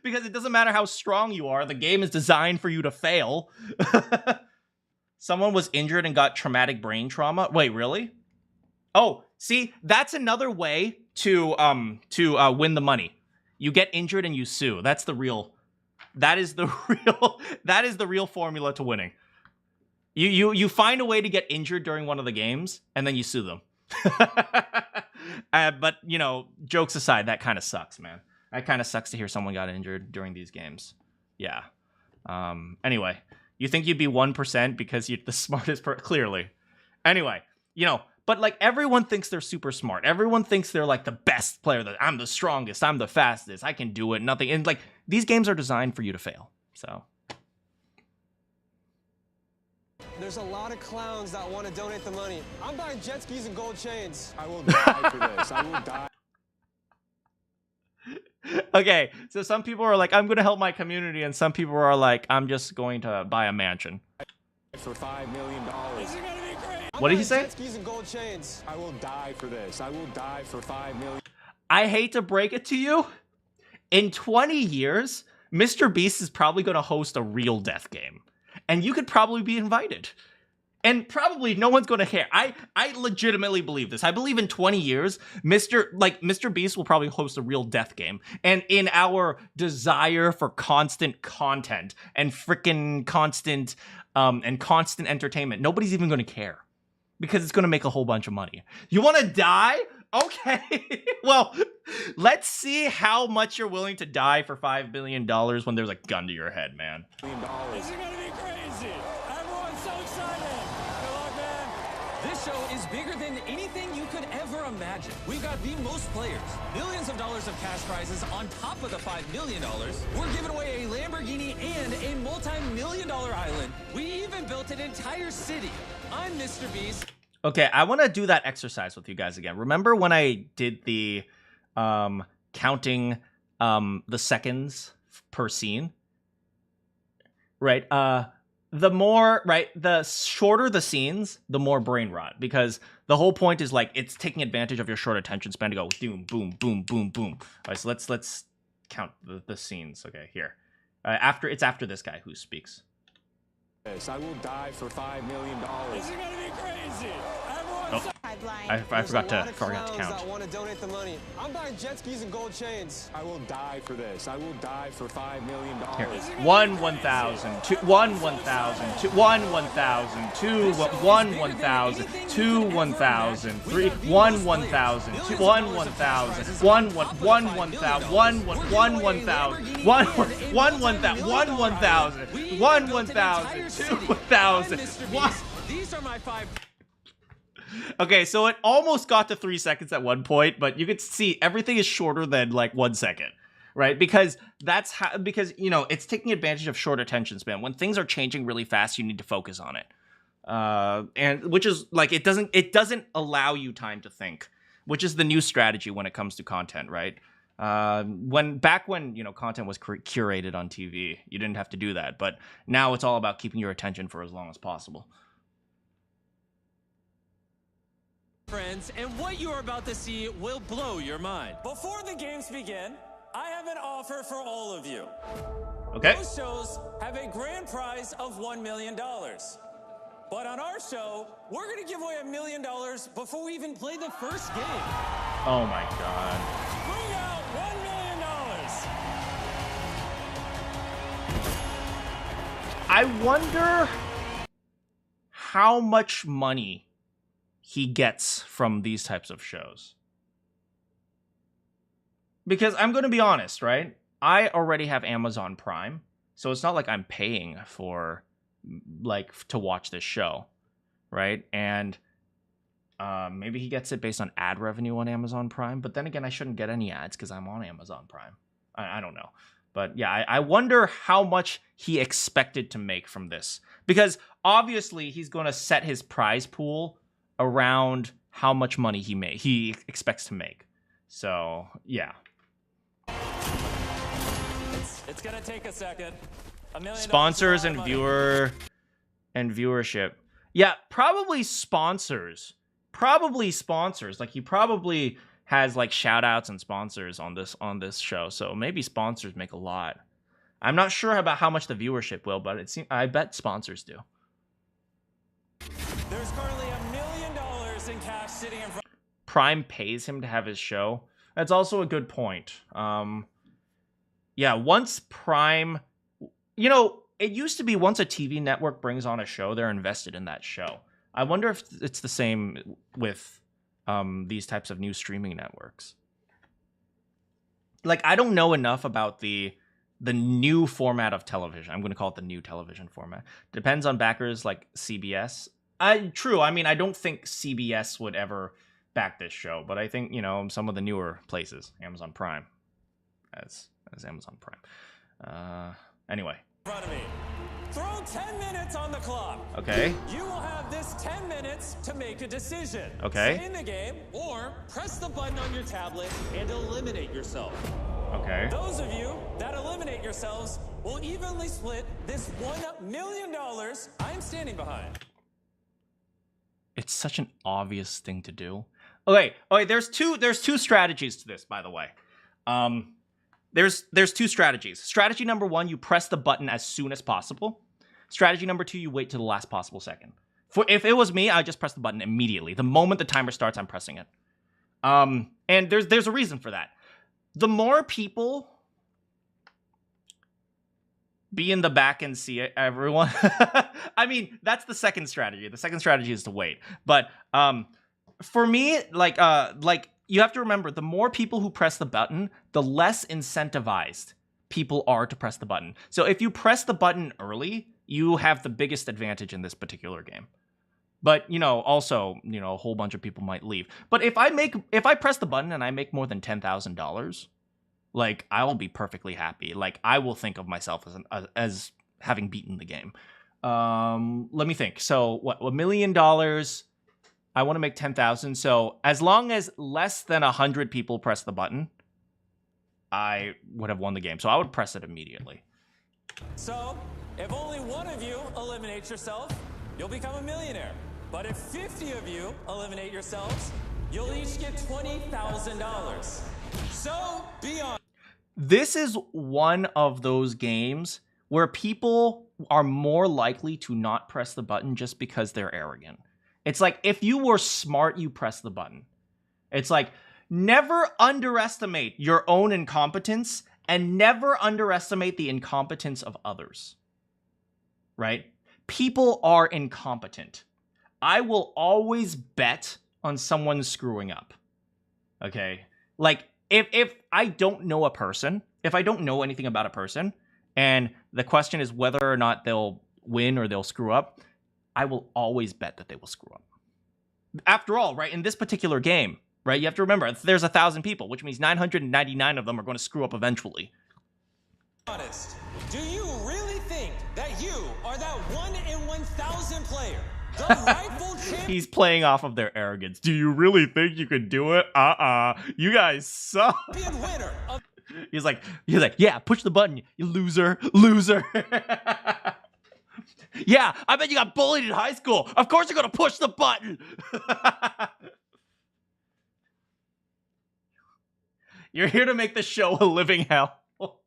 Because it doesn't matter how strong you are. The game is designed for you to fail. Someone was injured and got traumatic brain trauma. Wait, really? Oh, see, that's another way to win the money. You get injured and you sue. That is the real formula to winning. You find a way to get injured during one of the games, and then you sue them. But, you know, jokes aside, that kind of sucks, man. That kind of sucks to hear someone got injured during these games. Yeah. Anyway, you think you'd be 1% because you're the smartest person? Clearly. Anyway, you know, but, like, everyone thinks they're super smart. Everyone thinks they're, like, the best player. That I'm the strongest. I'm the fastest. I can do it. Nothing. And, like, these games are designed for you to fail. So... There's a lot of clowns that want to donate the money. I'm buying jet skis and gold chains. I will die for this. I will die. Okay, so some people are like, I'm going to help my community, and some people are like, I'm just going to buy a mansion. For $5 million. This is gonna be great. What did he say? Jet skis and gold chains. I will die for this. I will die for $5 million. I hate to break it to you. In 20 years, MrBeast is probably going to host a real death game. And you could probably be invited. And probably no one's going to care. I legitimately believe this. I believe in 20 years, MrBeast will probably host a real death game. And in our desire for constant content and freaking constant entertainment, nobody's even going to care. Because it's going to make a whole bunch of money. You want to die? Okay. Well, let's see how much you're willing to die for $5 billion when there's a gun to your head, man. This is gonna be crazy. Everyone's so excited. Good luck, man. This show is bigger than anything you could ever imagine. We've got the most players, millions of dollars of cash prizes on top of the $5 million. We're giving away a Lamborghini and a multi-million-dollar island. We even built an entire city. I'm MrBeast. Okay, I want to do that exercise with you guys again. Remember when I did the counting the seconds per scene? Right? The shorter the scenes, the more brain rot. Because the whole point is, like, it's taking advantage of your short attention span to go boom, boom, boom, boom, boom. All right, so let's count the scenes. Okay, here. After this guy who speaks. I will die for $5 million. This is gonna be crazy. Everyone's I forgot to count. That want to donate the money. I'm buying jet skis and gold chains. I will die for this. I will die for $5 million. Here. 1 1,000, 2 1 1,000, 2 1 1,000, 2 1 1,000, 2 1,000, 3 1 1,000, 2 1 1,000, 1 1 1,000, 1 1 1,000, 1 1 1,000, 1 1,000, 1 1,000, 2 1,000. These are my 5. Okay, so it almost got to 3 seconds at one point, but you could see everything is shorter than like 1 second, right? Because you know, it's taking advantage of short attention span. When things are changing really fast, you need to focus on it. And which is like, it doesn't allow you time to think, which is the new strategy when it comes to content, right? Back when, you know, content was curated on TV, you didn't have to do that, but now it's all about keeping your attention for as long as possible. friends, and what you are about to see will blow your mind. Before the games begin, I have an offer for all of you. Okay. Those shows have a grand prize of $1 million. But on our show, we're going to give away $1 million before we even play the first game. Oh my god. Bring out $1 million. I wonder how much money he gets from these types of shows. Because I'm going to be honest, right? I already have Amazon Prime, so it's not like I'm paying for, like, to watch this show, right? And maybe he gets it based on ad revenue on Amazon Prime, but then again, I shouldn't get any ads because I'm on Amazon Prime. I don't know. But yeah, I wonder how much he expected to make from this. Because obviously, he's going to set his prize pool around how much money he expects to make. So, yeah. It's gonna take a second. $1 million. Sponsors and viewership. Yeah, probably sponsors. Probably sponsors. Like, he probably has like shout outs and sponsors on this show. So maybe sponsors make a lot. I'm not sure about how much the viewership will, but I bet sponsors do. There's currently $1 million in cash sitting in front. Prime pays him to have his show. That's also a good point. Yeah, once Prime, you know, it used to be once a TV network brings on a show, they're invested in that show. I wonder if it's the same with these types of new streaming networks. Like, I don't know enough about the new format of television. I'm going to call it the new television format. Depends on backers like CBS. True. I mean, I don't think CBS would ever back this show, but I think, you know, some of the newer places, Amazon Prime, as Amazon Prime. Anyway. In front of me. Throw 10 minutes on the clock. Okay. You will have this 10 minutes to make a decision. Okay. Stay in the game or press the button on your tablet and eliminate yourself. Okay. Those of you that eliminate yourselves will evenly split this $1 million I am standing behind. It's such an obvious thing to do. Okay, there's two strategies to this, by the way. There's two strategies. Strategy number one, you press the button as soon as possible. Strategy number two, you wait till the last possible second. If it was me, I'd just press the button immediately. The moment the timer starts, I'm pressing it. And there's a reason for that. The more people be in the back and see it, everyone. I mean, that's the second strategy. The second strategy is to wait. But for me, like you have to remember, the more people who press the button, the less incentivized people are to press the button. So if you press the button early, you have the biggest advantage in this particular game. But, you know, also, you know, a whole bunch of people might leave. But if I press the button and I make more than $10,000, like, I will be perfectly happy. Like, I will think of myself as having beaten the game. Let me think. So, what, $1 million? I want to make 10,000. So, as long as less than 100 people press the button, I would have won the game. So, I would press it immediately. So, if only one of you eliminates yourself, you'll become a millionaire. But if 50 of you eliminate yourselves, you'll each get $20,000. So, be on. This is one of those games where people are more likely to not press the button just because they're arrogant. It's like, if you were smart, you press the button. It's like, never underestimate your own incompetence and never underestimate the incompetence of others. Right? People are incompetent. I will always bet on someone screwing up. Okay? Like, if I don't know a person, if I don't know anything about a person, and the question is whether or not they'll win or they'll screw up, I will always bet that they will screw up. After all, right, in this particular game, right, you have to remember, there's 1,000 people, which means 999 of them are going to screw up eventually. Honest, do you really think that you are that 1 in 1,000 player? The rightful champion. He's playing off of their arrogance. Do you really think you can do it? You guys suck. Winner of He's like, yeah, push the button, you loser. Yeah, I bet you got bullied in high school. Of course you're gonna push the button. You're here to make the show a living hell. Of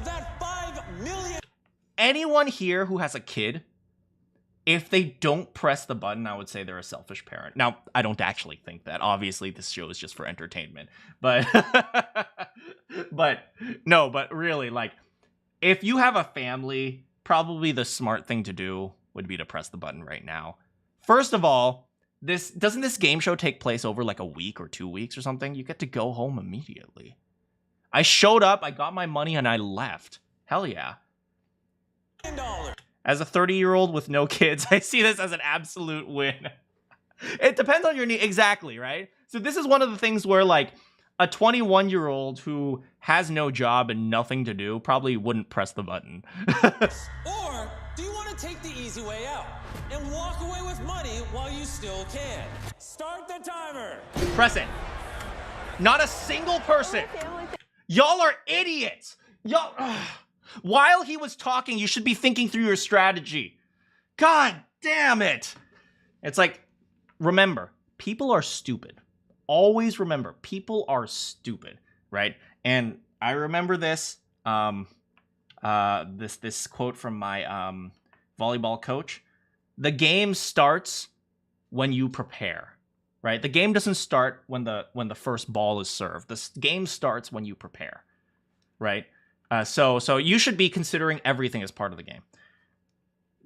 that 5 million. Anyone here who has a kid, if they don't press the button, I would say they're a selfish parent. Now, I don't actually think that. Obviously, this show is just for entertainment. But, but really, like, if you have a family, probably the smart thing to do would be to press the button right now. First of all, doesn't this game show take place over like a week or 2 weeks or something? You get to go home immediately. I showed up, I got my money, and I left. Hell yeah. As a 30-year-old with no kids, I see this as an absolute win. It depends on your need. Exactly, right? So this is one of the things where, like, a 21-year-old who has no job and nothing to do probably wouldn't press the button. Or do you want to take the easy way out and walk away with money while you still can? Start the timer. Press it. Not a single person. Y'all are idiots. Y'all. While he was talking, you should be thinking through your strategy. God damn it. It's like, remember, people are stupid. Always remember, people are stupid, right? And I remember this, this quote from my volleyball coach. The game starts when you prepare, right? The game doesn't start when the first ball is served. The game starts when you prepare, right? So you should be considering everything as part of the game.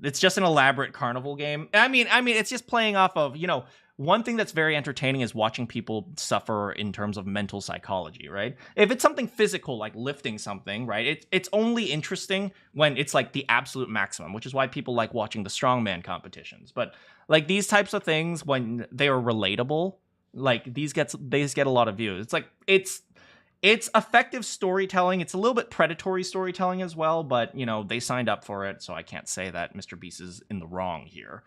It's just an elaborate carnival game. I mean, it's just playing off of, you know, one thing that's very entertaining is watching people suffer in terms of mental psychology, right? If it's something physical, like lifting something, right? It's only interesting when it's like the absolute maximum, which is why people like watching the strongman competitions. But like these types of things, when they are relatable, like these get a lot of views. It's like, it's effective storytelling. It's a little bit predatory storytelling as well, but, you know, they signed up for it, so I can't say that MrBeast is in the wrong here.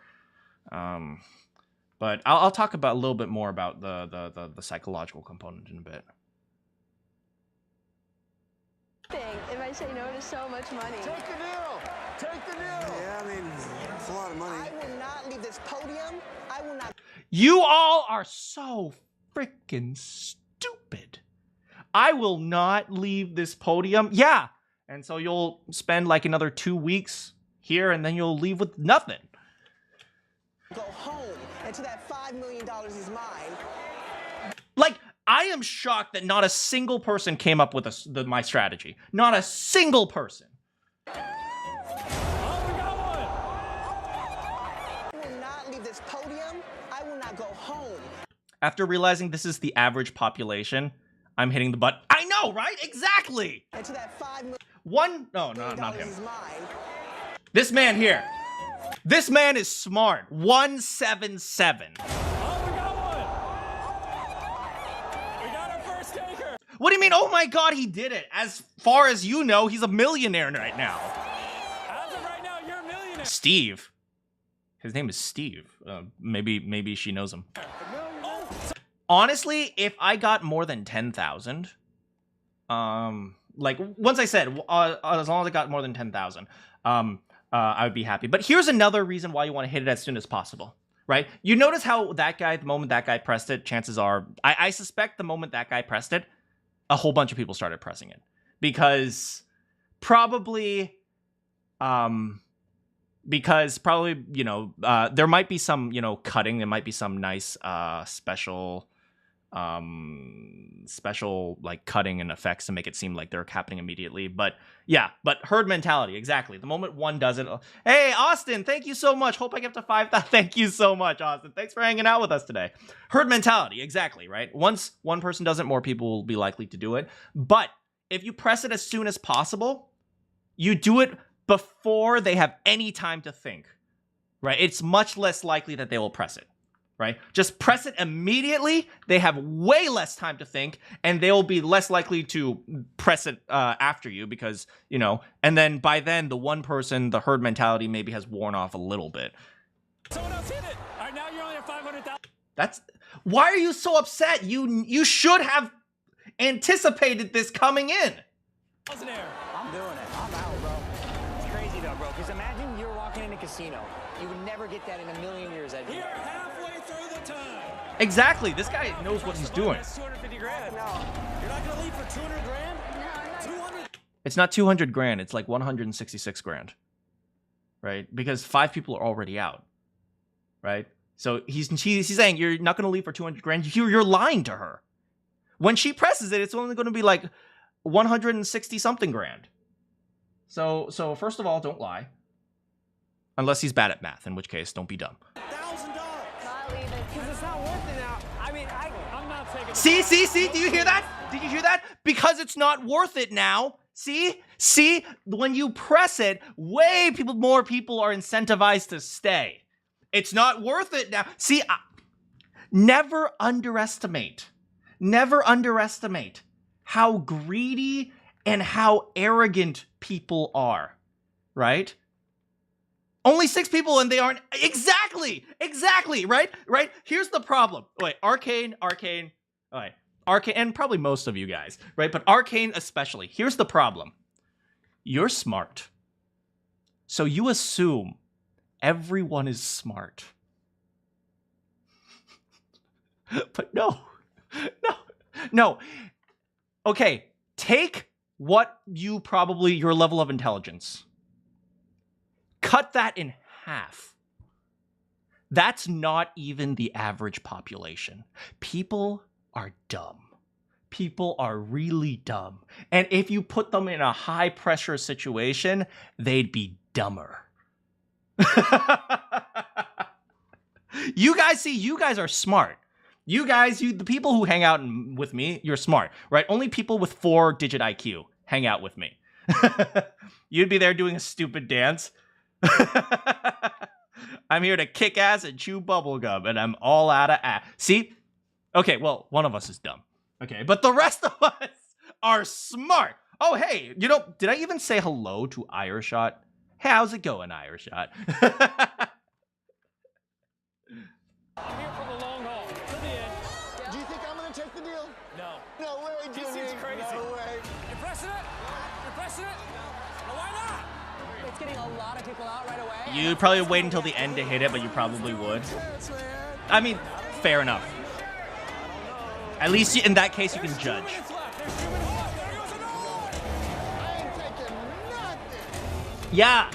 But I'll talk about a little bit more about the psychological component in a bit. If I say no to so much money. Take the deal. Take the deal. Yeah, I mean, it's a lot of money. I will not leave this podium. I will not. You all are so freaking stupid. I will not leave this podium. Yeah. And so you'll spend like another 2 weeks here and then you'll leave with nothing. Go home until that $5 million is mine. Like, I am shocked that not a single person came up with my strategy. Not a single person. Oh, we got one. I will not leave this podium. I will not go home. After realizing this is the average population, I'm hitting the button. I know, right? Exactly. Until that $5 million No, not him. is mine. This man here. This man is smart. 177. Oh, we got one. We got our first taker. What do you mean? Oh my God, he did it. As far as you know, he's a millionaire right now. As of right now, you're a millionaire. Steve. His name is Steve. Maybe she knows him. Honestly, if I got more than 10,000, like once I said, as long as I got more than 10,000, I would be happy. But here's another reason why you want to hit it as soon as possible, right? You notice how that guy, the moment that guy pressed it, chances are, I suspect the moment that guy pressed it, a whole bunch of people started pressing it. Because probably, you know, there might be some, you know, cutting. There might be some nice special like cutting and effects to make it seem like they're happening immediately. But yeah, but herd mentality, exactly. The moment one does it, hey Austin, thank you so much, hope I get up to 5,000. Thank you so much, Austin, thanks for hanging out with us today. Herd mentality, exactly, right? Once one person does it, more people will be likely to do it. But if you press it as soon as possible, you do it before they have any time to think, right? It's much less likely that they will press it. Right? Just press it immediately. They have way less time to think, and they will be less likely to press it after you because, you know, and then by then, the one person, the herd mentality maybe has worn off a little bit. Someone else hit it. All right, now you're only at 500,000. That's... Why are you so upset? You should have anticipated this coming in. I'm doing it. I'm out, bro. It's crazy though, bro. Because imagine you're walking in a casino. You would never get that in a million years. We are halfway through the time. Exactly. This guy knows what he's doing. That's 250 grand. No. You're not gonna leave for 200 grand? No, 200. It's not 200 grand. It's like 166 grand. Right? Because 5 people are already out. Right? So he's saying you're not going to leave for 200 grand. You're lying to her. When she presses it, it's only going to be like 160 something grand. So first of all, don't lie. Unless he's bad at math, in which case, don't be dumb. $1,000. Not leaving. Because it's not worth it now. I mean, I'm not taking. See? Do you hear that? Did you hear that? Because it's not worth it now. See? When you press it, more people are incentivized to stay. It's not worth it now. See, never underestimate how greedy and how arrogant people are, right? Only 6 people and they aren't exactly, right? Here's the problem. Wait, Arcane. All right. Arcane, and probably most of you guys, right? But Arcane especially. Here's the problem. You're smart. So you assume everyone is smart. But no. Okay, take your level of intelligence. Cut that in half. That's not even the average population. People are dumb. People are really dumb. And if you put them in a high pressure situation, they'd be dumber. You guys are smart. The people who hang out with me, you're smart, right? Only people with 4-digit IQ hang out with me. You'd be there doing a stupid dance. I'm here to kick ass and chew bubblegum, and I'm all out of ass. See? Okay, well, one of us is dumb. Okay, but the rest of us are smart. Oh, hey, did I even say hello to Ireshot? Hey, how's it going, Ireshot? I'm here for the long haul. To the end. do you think I'm going to take the deal? No. No way, He Jimmy. seems crazy. No way. You're pressing it? You're pressing it? Well, why not? It's getting a lot of people out right away. You'd probably wait until the end to hit it, but you probably would. I mean, fair enough. At least in that case, you can judge. There's 2 minutes left. There goes another. I ain't taking nothing. Yeah.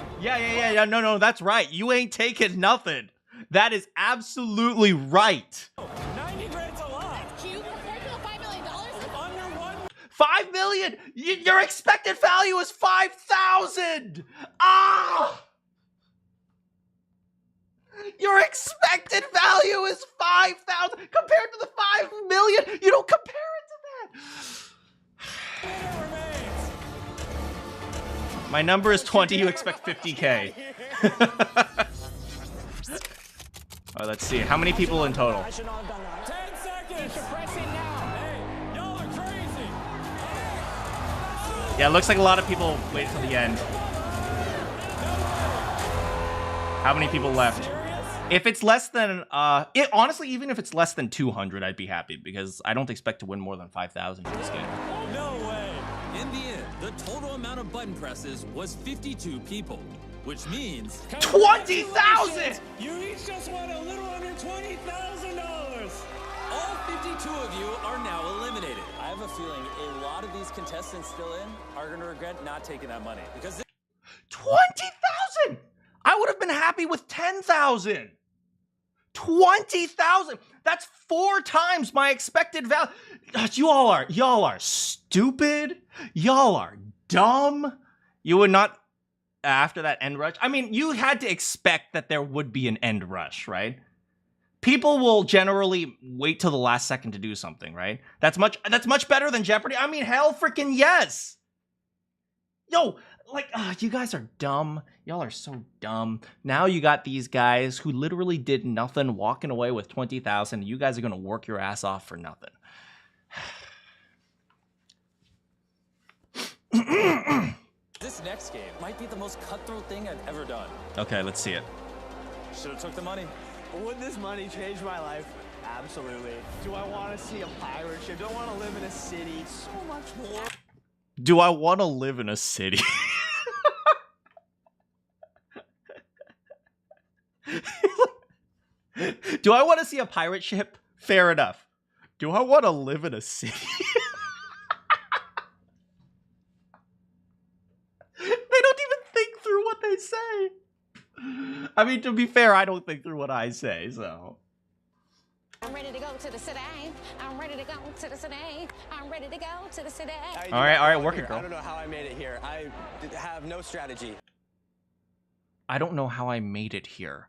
No, that's right. You ain't taking nothing. That is absolutely right. 90 grand's a lot. That's cute. Compared to the $5 million. Under one. 5 million. Your expected value is 5,000. Ah! Your expected value is 5,000 compared to the 5 million. You don't compare it to that. My number is 20. You expect 50K. All right, let's see. How many people in total? I should not have done that. 10 seconds. Press it now. Hey, y'all are crazy. Yeah, it looks like a lot of people wait till the end. How many people left? If it's less than, honestly, even if it's less than 200, I'd be happy because I don't expect to win more than 5,000 in this game. No way. In the end, the total amount of button presses was 52 people, which means 20,000! You each just won a little under $20,000. all 52 of you are now eliminated. I have a feeling a lot of these contestants still in are going to regret not taking that money because 20,000! I would have been happy with 10,000. 20,000. That's 4 times my expected value. Y'all are stupid. Y'all are dumb. You would not after that end rush. I mean, you had to expect that there would be an end rush, right? People will generally wait till the last second to do something, right? That's much better than Jeopardy. I mean, hell freaking yes. Yo, like, you guys are dumb. Y'all are so dumb. Now you got these guys who literally did nothing walking away with 20,000. You guys are going to work your ass off for nothing. this next game might be the most cutthroat thing I've ever done. Okay, let's see it. Should have took the money. Would this money change my life? Absolutely. Do I want to see a pirate ship? Do I want to live in a city? So much more. Do I want to live in a city? Do I want to see a pirate ship? Fair enough. Do I want to live in a city? They don't even think through what they say. I mean, to be fair, I don't think through what I say, so. I'm ready to go to the city. I'm ready to go to the city. I'm ready to go to the city. All right, work it, girl. I don't know how I made it here. I have no strategy. I don't know how I made it here.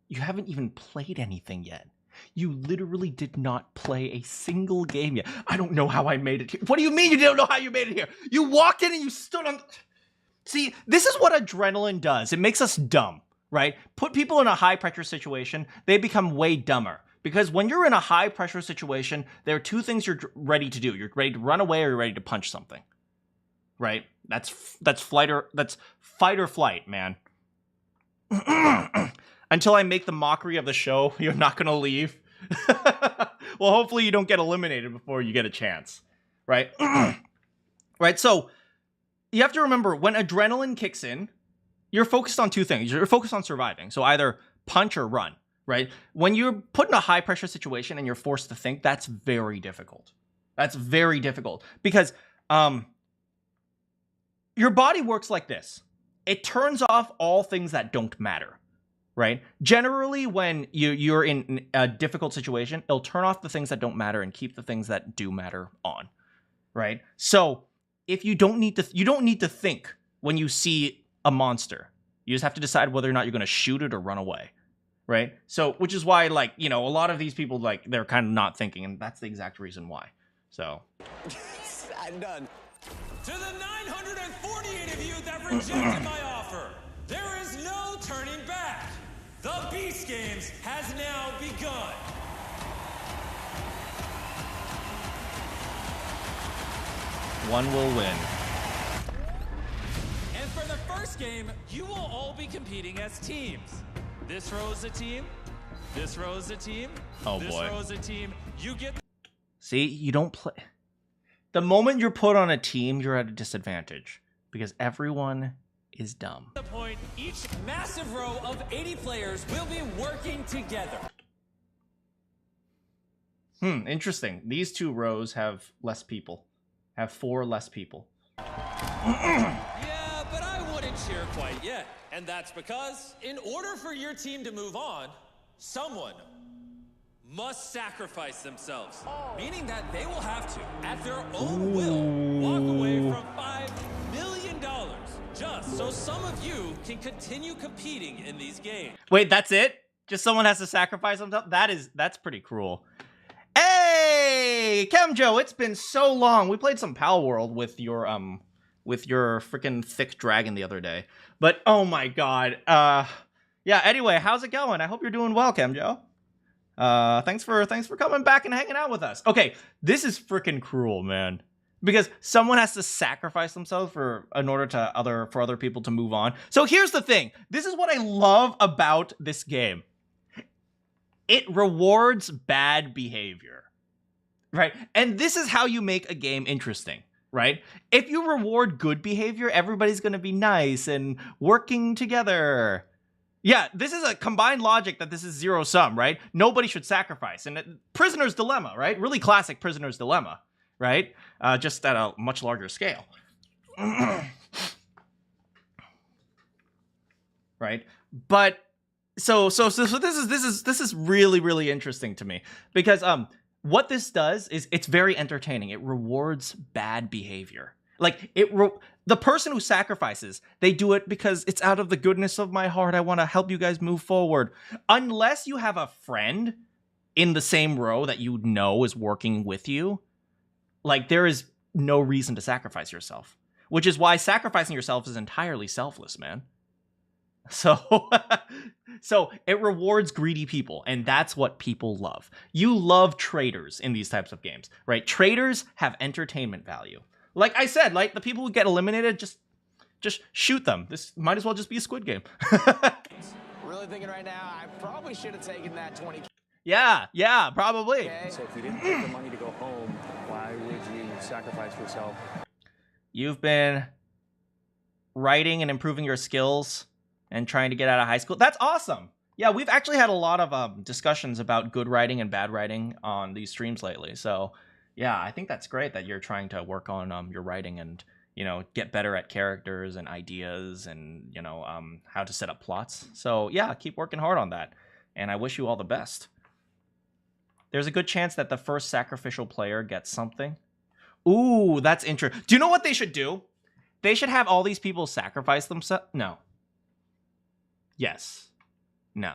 You haven't even played anything yet. You literally did not play a single game yet. I don't know how I made it here. What do you mean you don't know how you made it here? You walked in and you stood on... See, this is what adrenaline does. It makes us dumb, right? Put people in a high-pressure situation, they become way dumber. Because when you're in a high-pressure situation, there are two things you're ready to do. You're ready to run away or you're ready to punch something, right? That's fight or flight, man. Until I make the mockery of the show, you're not going to leave. Well, hopefully you don't get eliminated before you get a chance, right? Right, so you have to remember, when adrenaline kicks in, you're focused on two things. You're focused on surviving, so either punch or run, right? When you're put in a high-pressure situation and you're forced to think, that's very difficult. That's very difficult, because your body works like this. It turns off all things that don't matter. Right? Generally, when you're in a difficult situation, it'll turn off the things that don't matter and keep the things that do matter on. Right? So if you don't need to think when you see a monster. You just have to decide whether or not you're going to shoot it or run away. Right? So, which is why, like, you know, a lot of these people, like, they're kind of not thinking, and that's the exact reason why. So. I'm done. To the 948 of you that rejected my offer, there is no turning back. The Beast Games has now begun. One will win. And for the first game, you will all be competing as teams. This row is a team. This row is a team. Oh, this boy. This row is a team. You get... See, you don't play... The moment you're put on a team, you're at a disadvantage. Because everyone is dumb. The point, each massive row of 80 players will be working together. Interesting. These two rows have less people. Have 4 less people. Yeah, but I wouldn't cheer quite yet. And that's because, in order for your team to move on, someone must sacrifice themselves. Meaning that they will have to, at their own will, walk away from $5 million just so some of you can continue competing in these games. Wait, that's it? Just someone has to sacrifice themselves? That's pretty cruel. Hey, Kemjo, it's been so long. We played some Pal World with your freaking thick dragon the other day. But oh my god. Yeah, anyway, how's it going? I hope you're doing well, Kemjo. Thanks for coming back and hanging out with us. Okay, this is freaking cruel, man. Because someone has to sacrifice themselves for other people to move on. So here's the thing. This is what I love about this game. It rewards bad behavior, right? And this is how you make a game interesting, right? If you reward good behavior, everybody's going to be nice and working together. Yeah, this is a combined logic that this is zero sum, right? Nobody should sacrifice. And prisoner's dilemma, right? Really classic prisoner's dilemma, right? Just at a much larger scale. Right? But so this is really, really interesting to me because what this does is it's very entertaining. It rewards bad behavior. Like the person who sacrifices, they do it because it's out of the goodness of my heart. I want to help you guys move forward. Unless you have a friend in the same row that you know is working with you, like there is no reason to sacrifice yourself, which is why sacrificing yourself is entirely selfless, man. So, so it rewards greedy people, and that's what people love. You love traitors in these types of games, right? Traitors have entertainment value. Like I said, like the people who get eliminated, just shoot them. This might as well just be a Squid Game. Really thinking right now, I probably should have taken that 20. Yeah, probably. Okay. So if you didn't take the money to go home, why would you sacrifice yourself? You've been writing and improving your skills and trying to get out of high school. That's awesome. Yeah, we've actually had a lot of discussions about good writing and bad writing on these streams lately. So, yeah, I think that's great that you're trying to work on your writing and, you know, get better at characters and ideas and, you know, how to set up plots. So, yeah, keep working hard on that. And I wish you all the best. There's a good chance that the first sacrificial player gets something. Ooh, that's interesting. Do you know what they should do? They should have all these people sacrifice themselves. No. Yes. No.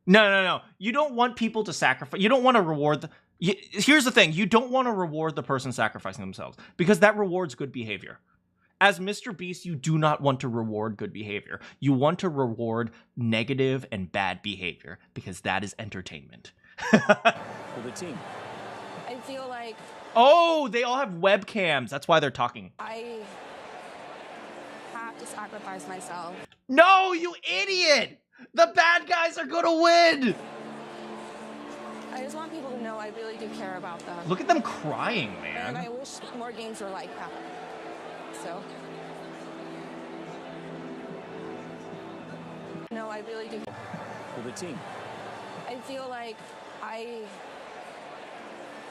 No. You don't want people to sacrifice. You don't want to reward. Here's the thing. You don't want to reward the person sacrificing themselves because that rewards good behavior. As MrBeast, you do not want to reward good behavior. You want to reward negative and bad behavior because that is entertainment. For the team. I feel like Oh, they all have webcams. That's why they're talking. I have to sacrifice myself. No, you idiot! The bad guys are gonna win! I just want people to know I really do care about them. Look at them crying, And I man. wish more games were like that. So. No, I really do. For the team. I feel like I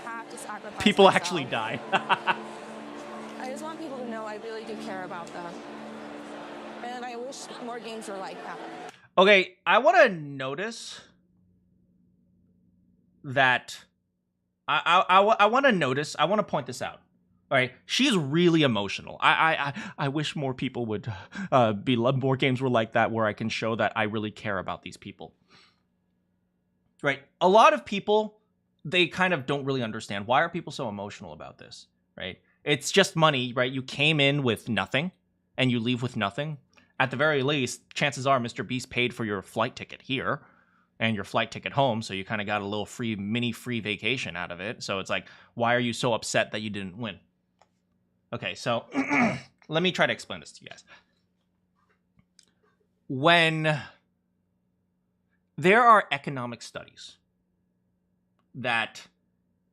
have to sacrifice People myself. actually die. I just want people to know I really do care about them. And I wish more games were like that. Okay, I want to notice that I want to notice. I want to point this out. All right, she's really emotional. I wish more people would more games were like that where I can show that I really care about these people. Right, a lot of people, they kind of don't really understand why are people so emotional about this. Right, it's just money. Right, you came in with nothing, and you leave with nothing. At the very least, chances are MrBeast paid for your flight ticket here and your flight ticket home, so you kind of got a little mini free vacation out of it. So it's like, why are you so upset that you didn't win? Okay, so let me try to explain this to you guys. When there are economic studies that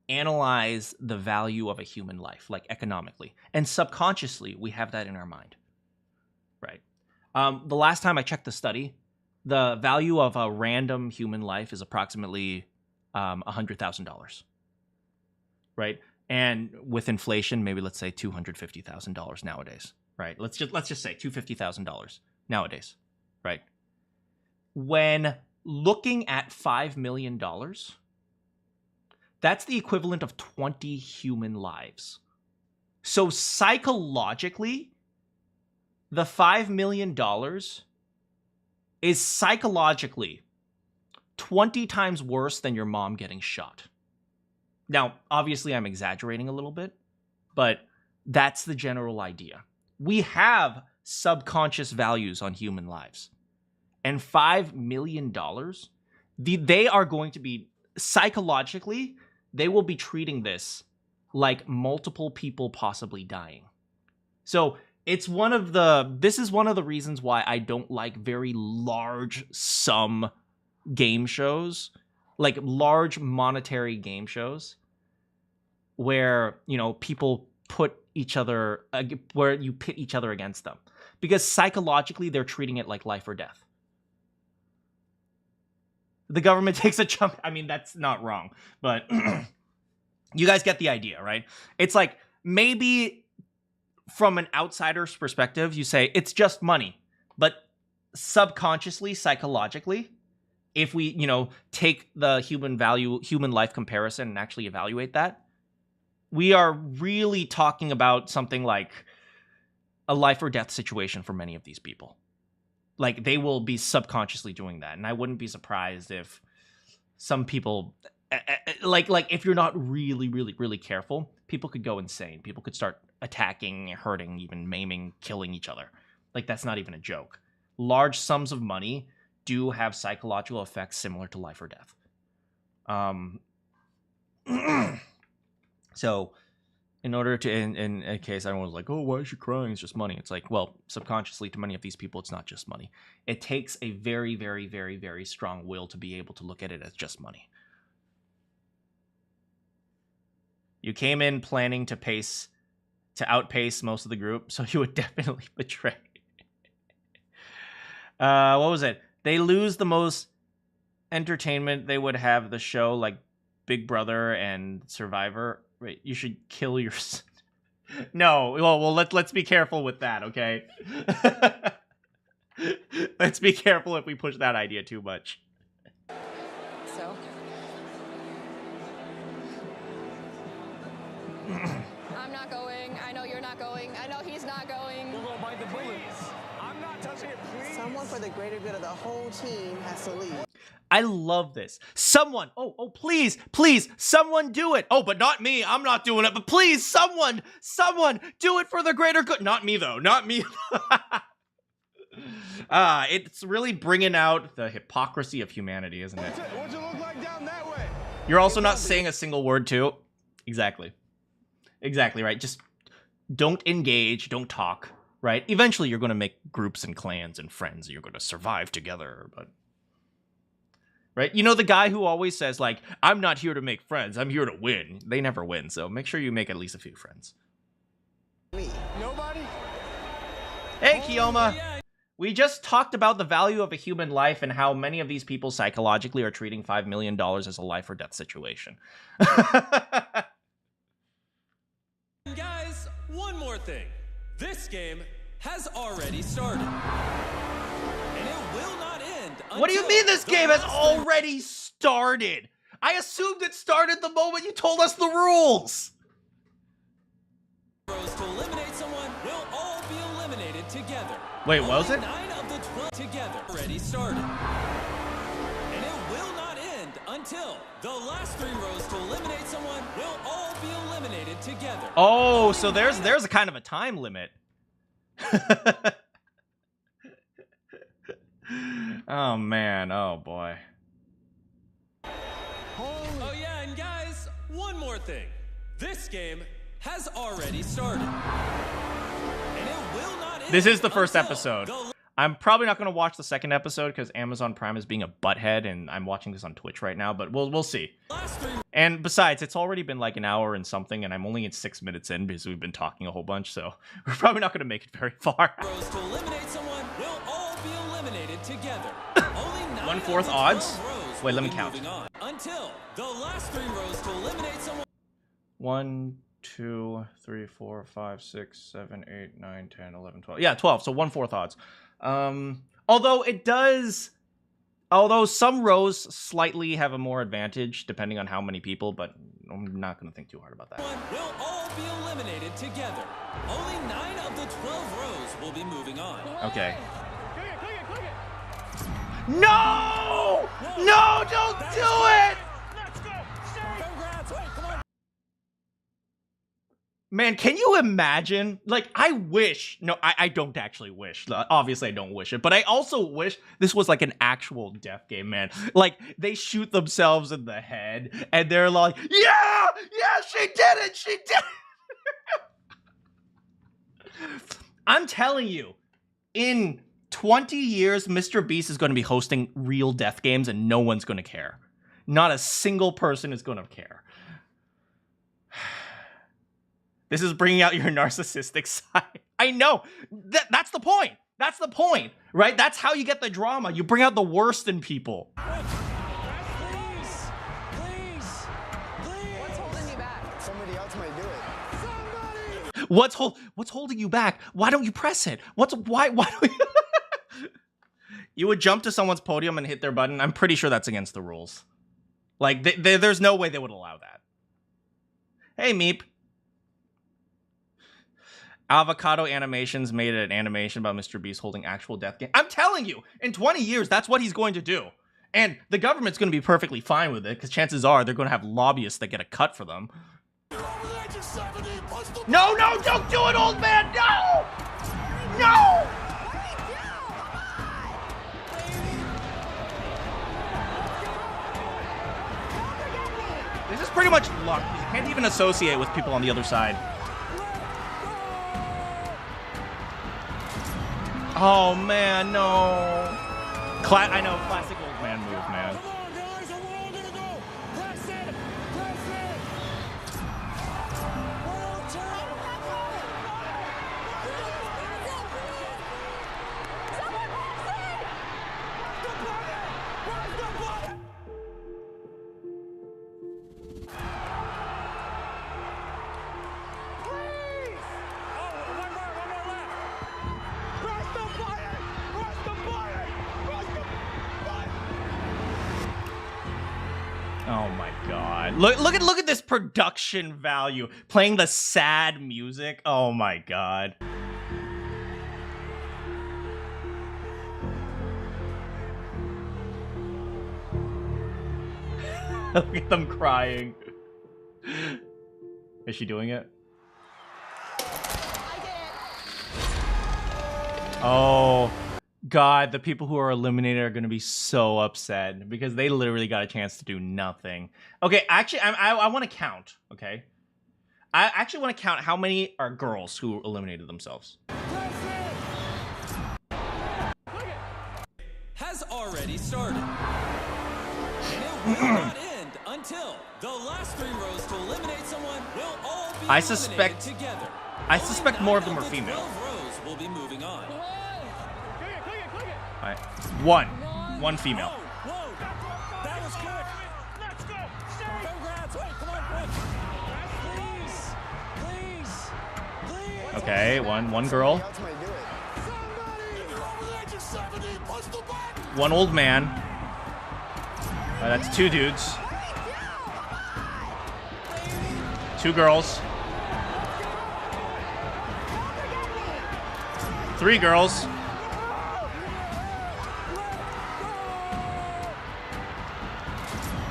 analyze the value of a human life, like economically, and subconsciously, we have that in our mind, right? The last time I checked the study, the value of a random human life is approximately $100,000, right? And with inflation, maybe let's say $250,000 nowadays, right? Let's just say $250,000 nowadays, right? When looking at $5 million, that's the equivalent of 20 human lives. So psychologically, the $5 million is psychologically 20 times worse than your mom getting shot. Now, obviously, I'm exaggerating a little bit, but that's the general idea. We have subconscious values on human lives. And $5 million, they are going to be, psychologically, they will be treating this like multiple people possibly dying. So this is one of the reasons why I don't like very large sum game shows, like large monetary game shows where, you know, people put each other, where you pit each other against them. Because psychologically, they're treating it like life or death. The government takes a chunk. I mean, that's not wrong, but you guys get the idea, right? It's like, maybe from an outsider's perspective, you say it's just money, but subconsciously, psychologically, if we, you know, take the human life comparison and actually evaluate that, we are really talking about something like a life or death situation for many of these people. Like, they will be subconsciously doing that. And I wouldn't be surprised if some people, like if you're not really careful, people could go insane. People could start attacking, hurting, even maiming, killing each other. Like, that's not even a joke. Large sums of money do have psychological effects similar to life or death. So, in order to, in a case, everyone's like, oh, why is she crying? It's just money. It's like, well, subconsciously, to many of these people, it's not just money. It takes a very, very, very, very strong will to be able to look at it as just money. You came in planning to outpace most of the group, so you would definitely betray. What was it? They lose the most entertainment, they would have the show like Big Brother and Survivor. Wait, you should kill your... No, well, let's be careful with that, okay? Let's be careful if we push that idea too much. So? I'm not going. I know you're not going. I know he's not going. We'll go bite the bullets. I'm not touching it, please. Someone for the greater good of the whole team has to leave. I love this. Someone, oh, please, someone do it. Oh, but not me. I'm not doing it. But please, someone do it for the greater good. Not me, though. Not me. It's really bringing out the hypocrisy of humanity, isn't it? What's it look like down that way? You're also not saying a single word, too. Exactly, right? Just don't engage, don't talk, right? Eventually, you're going to make groups and clans and friends. You're going to survive together, but... Right? You know the guy who always says, like, I'm not here to make friends, I'm here to win. They never win, so make sure you make at least a few friends. Nobody? Hey, Kiyoma! We just talked about the value of a human life and how many of these people psychologically are treating $5 million as a life or death situation. Guys, one more thing. This game has already started. And it will not end. What do you mean this game has already started? I assumed it started the moment you told us the rules. To eliminate someone, will all be eliminated together. Wait, what was it? 9 of the 12 together already started. And it will not end until the last 3 rows to eliminate someone will all be eliminated together. Oh, so there's a kind of a time limit. Oh man, oh boy. Oh yeah, and guys, one more thing. This game has already started. And it will not end. This is the first until episode. I'm probably not going to watch the second episode because Amazon Prime is being a butthead and I'm watching this on Twitch right now, but we'll see. And besides, it's already been like an hour and something and I'm only at 6 minutes in because we've been talking a whole bunch, so we're probably not going to make it very far. To eliminate someone will all be eliminated together. Only 1/4 odds? Wait, let me count. Until the last 3 rows to eliminate someone. 1, 2, 3, 4, 5, 6, 7, 8, 9, 10, 11, 12. Yeah, 12, so 1/4 odds. Although some rows slightly have a more advantage depending on how many people, but I'm not going to think too hard about that. Will all be eliminated together. Only 9 of the 12 rows will be moving on. Okay. Click it. No! No, don't do it! Let's go. Congrats. Wait, come on. Man, can you imagine? Like, I wish... No, I don't actually wish. Obviously, I don't wish it. But I also wish this was like an actual death game, man. Like, they shoot themselves in the head, and they're like, yeah, she did it, she did it. I'm telling you, in 20 years, MrBeast is going to be hosting real death games, and no one's going to care. Not a single person is going to care. This is bringing out your narcissistic side. I know. That's the point. That's the point, right? That's how you get the drama. You bring out the worst in people. Please. What's holding you back? Somebody else might do it. What's holding you back? Why don't you press it? Why do we... You would jump to someone's podium and hit their button. I'm pretty sure that's against the rules. Like, there's no way they would allow that. Hey, Meep. Avocado Animations made an animation about MrBeast holding actual death game. I'm telling you, in 20 years, that's what he's going to do. And the government's going to be perfectly fine with it, because chances are they're going to have lobbyists that get a cut for them. No, don't do it, old man! No! No! This is pretty much luck. You can't even associate with people on the other side. Oh man, no. I know, classic old man move, man. Come on, guys, and we're all gonna go. Press it. my god. Look at this production value. Playing the sad music. Oh my god. Look at them crying. Is she doing it? Oh god, the people who are eliminated are gonna be so upset because they literally got a chance to do nothing. Okay, actually, I want to count. Okay, I actually want to count how many are girls who eliminated themselves. Has already started. And it will not end until the last 3 rows to eliminate someone will all be eliminated together. I suspect more of them are female. 12 rows will be moving on. All right. One female. Whoa! That was good! Let's go! Congrats! Wait, come on, quick! Please! Okay, one girl. One old man. That's 2 dudes. 2 girls. 3 girls.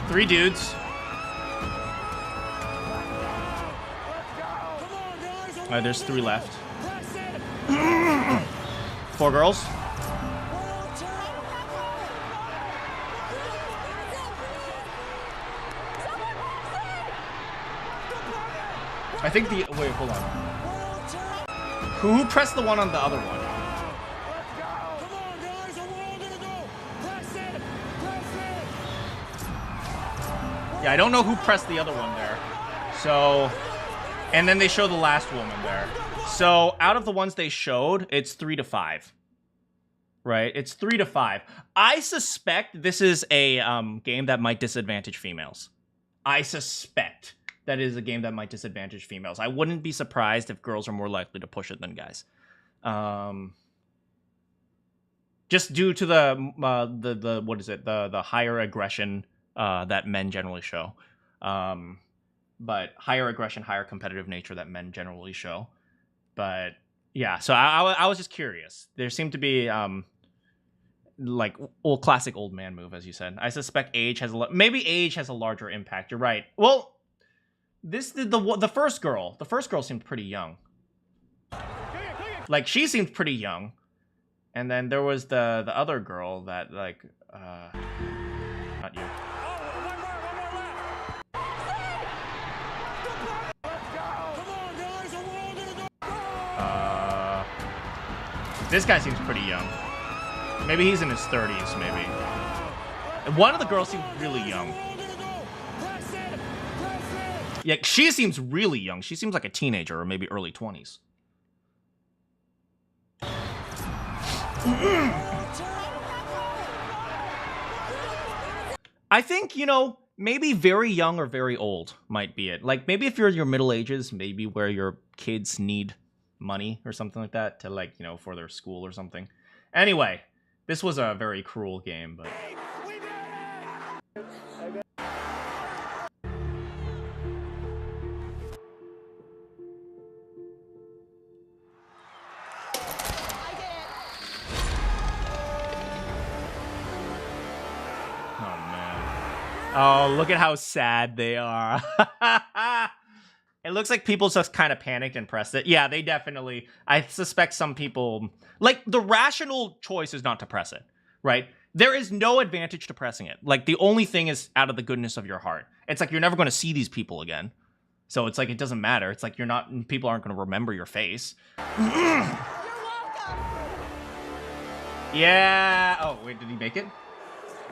3 dudes. There's 3 left. 4 girls. I think wait, hold on. Who pressed the one on the other one? Yeah, I don't know who pressed the other one there. So, and then they show the last woman there. So, out of the ones they showed, it's 3 to 5. Right? It's 3 to 5. I suspect this is a game that might disadvantage females. I suspect that is a game that might disadvantage females. I wouldn't be surprised if girls are more likely to push it than guys. Just due to the what is it? The higher aggression that men generally show. But higher aggression, higher competitive nature that men generally show. But yeah, so I was just curious. There seemed to be like classic old man move, as you said. I suspect age has maybe age has a larger impact. You're right. Well, the first girl. The first girl seemed pretty young. Like she seemed pretty young, and then there was the other girl that like not you. This guy seems pretty young. Maybe he's in his 30s, maybe. One of the girls seems really young. Yeah, she seems really young. She seems like a teenager or maybe early 20s. I think, you know, maybe very young or very old might be it. Like, maybe if you're in your middle ages, maybe where your kids need money or something like that to, like, you know, for their school or something. Anyway, this was a very cruel game, but... Oh, look at how sad they are. It looks like people just kind of panicked and pressed it. Yeah, they definitely... I suspect some people... Like, the rational choice is not to press it, right? There is no advantage to pressing it. Like, the only thing is out of the goodness of your heart. It's like you're never going to see these people again. So it's like it doesn't matter. It's like you're not... People aren't going to remember your face. You're welcome! Yeah! Oh, wait, did he make it?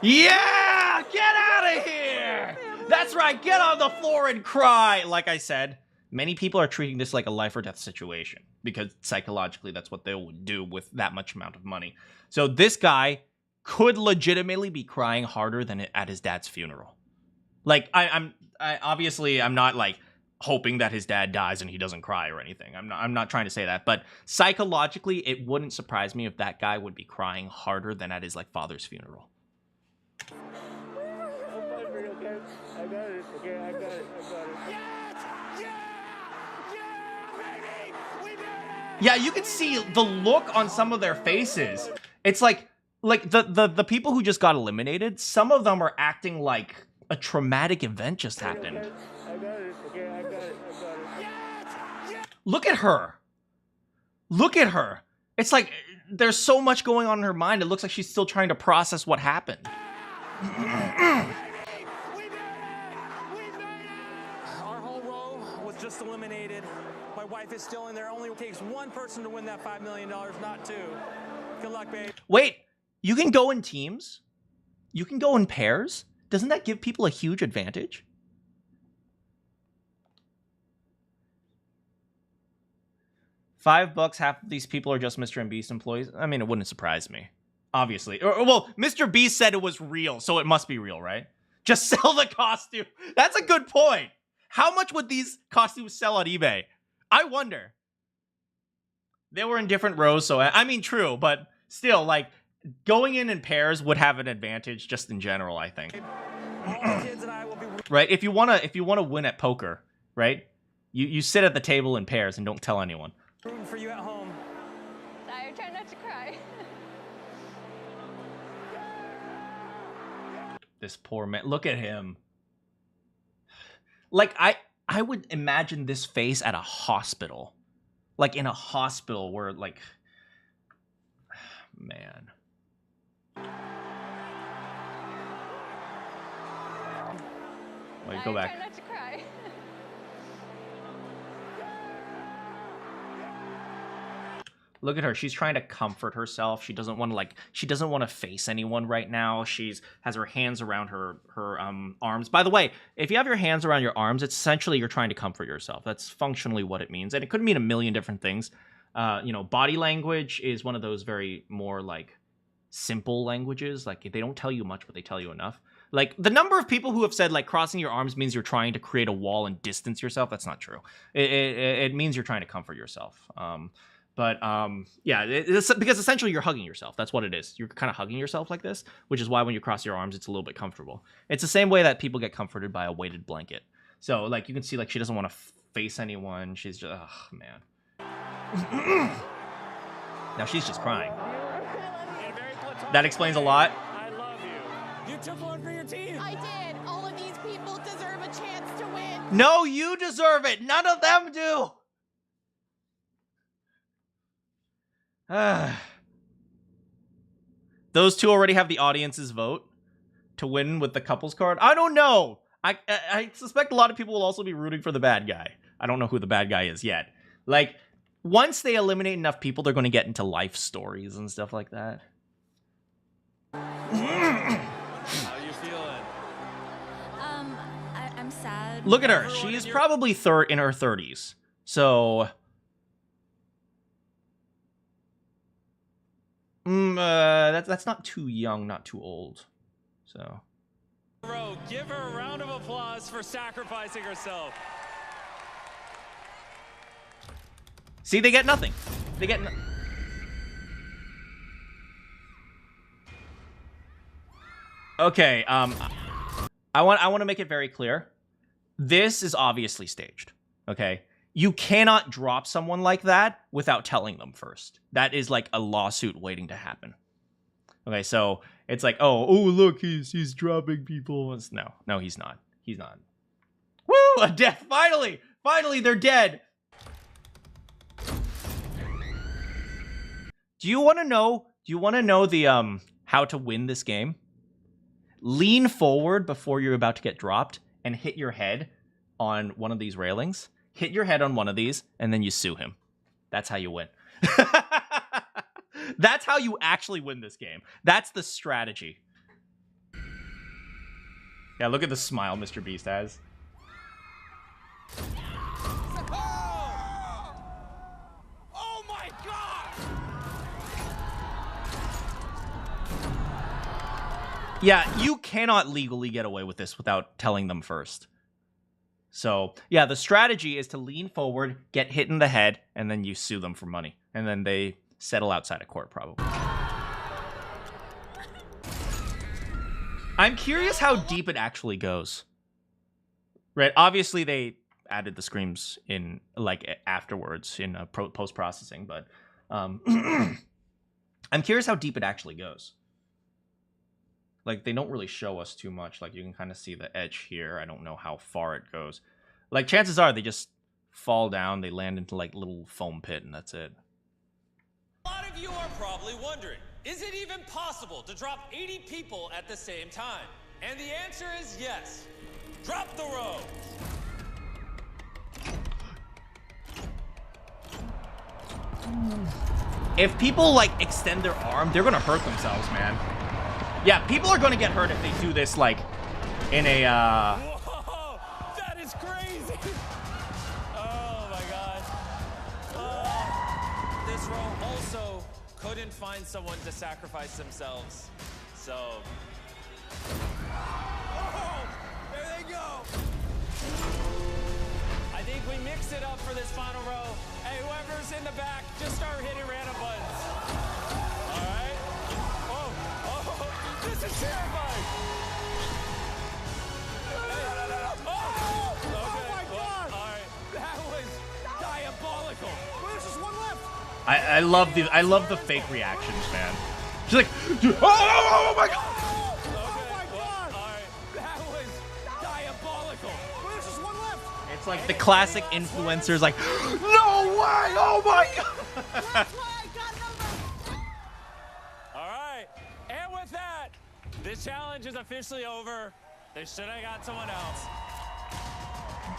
Yeah! Get out of here! That's right, get on the floor and cry! Like I said, many people are treating this like a life or death situation because psychologically that's what they would do with that much amount of money. So this guy could legitimately be crying harder than at his dad's funeral. Like, I'm obviously not like hoping that his dad dies and he doesn't cry or anything. I'm not trying to say that, but psychologically it wouldn't surprise me if that guy would be crying harder than at his like father's funeral. I got it. Yeah, you can see the look on some of their faces. It's like the people who just got eliminated, some of them are acting like a traumatic event just happened. I got it. Okay, I got it. Look at her. Look at her. It's like there's so much going on in her mind. It looks like she's still trying to process what happened. Our whole row was just eliminated. My wife is still in there. Only takes one person to win that $5 million, not two. Good luck, babe. Wait, you can go in teams? You can go in pairs? Doesn't that give people a huge advantage? $5, half of these people are just MrBeast employees. I mean, it wouldn't surprise me. Obviously. Well, MrBeast said it was real, so it must be real, right? Just sell the costume. That's a good point. How much would these costumes sell on eBay? I wonder. They were in different rows, so I mean, true, but still, like, going in pairs would have an advantage just in general, I think. Right? If you wanna win at poker, right? You sit at the table in pairs and don't tell anyone. Rooting for you at home. I try not to cry. This poor man. Look at him. Like, I would imagine this face at a hospital. Like, in a hospital where, like... Man. Wait, go back. I try not to cry. Look at her. She's trying to comfort herself. She doesn't want to she doesn't want to face anyone right now. She's has her hands around her arms. By the way, if you have your hands around your arms, it's essentially you're trying to comfort yourself. That's functionally what it means. And it could mean a million different things. You know, body language is one of those very more like simple languages. Like they don't tell you much, but they tell you enough. Like the number of people who have said like crossing your arms means you're trying to create a wall and distance yourself. That's not true. It means you're trying to comfort yourself. Yeah, it's because essentially you're hugging yourself. That's what it is. You're kind of hugging yourself like this, which is why when you cross your arms, it's a little bit comfortable. It's the same way that people get comforted by a weighted blanket. So, like, you can see, like, she doesn't want to face anyone. She's just, oh, man. Now she's just crying. That explains a lot. I love you. You took one for your team. I did. All of these people deserve a chance to win. No, you deserve it. None of them do. Those two already have the audience's vote to win with the couples card. I don't know. I suspect a lot of people will also be rooting for the bad guy. I don't know who the bad guy is yet. Like, once they eliminate enough people, they're going to get into life stories and stuff like that. How you feeling? I'm sad. Look at her. She is probably in her 30s. So... that's not too young, not too old. So. Give her a round of applause for sacrificing herself. See, they get nothing. They get Okay, I want to make it very clear. This is obviously staged. Okay? You cannot drop someone like that without telling them first. That is like a lawsuit waiting to happen. Okay, so it's like, oh, look, he's dropping people. No, he's not. He's not. Woo! A death! Finally, they're dead. Do you want to know? Do you want to know the how to win this game? Lean forward before you're about to get dropped and hit your head on one of these railings. Hit your head on one of these, and then you sue him. That's how you win. That's how you actually win this game. That's the strategy. Yeah, look at the smile MrBeast has. Oh my God! Yeah, you cannot legally get away with this without telling them first. So, yeah, the strategy is to lean forward, get hit in the head, and then you sue them for money. And then they settle outside of court, probably. I'm curious how deep it actually goes. Right, obviously they added the screams in like afterwards in post processing, but I'm curious how deep it actually goes. Like, they don't really show us too much. Like, you can kind of see the edge here. I don't know how far it goes. Like, chances are they just fall down, they land into like little foam pit, and that's it. A lot of you are probably wondering, is it even possible to drop 80 people at the same time? And the answer is yes. Drop the row. If people like extend their arm, they're gonna hurt themselves, man. Yeah, people are gonna get hurt if they do this like in a Whoa, that is crazy. Oh my god. This row also couldn't find someone to sacrifice themselves. So there they go. I think we mix it up for this final row. Hey, whoever's in the back, just start hitting random buttons. All right? Oh, this is terrifying. Oh my God! All right, that was diabolical. Well, there's just one left. I love the fake reactions, man. She's like, oh my god! It's like the classic influencers, like, no way! Oh my god! All right, and with that, this challenge is officially over. They should have got someone else.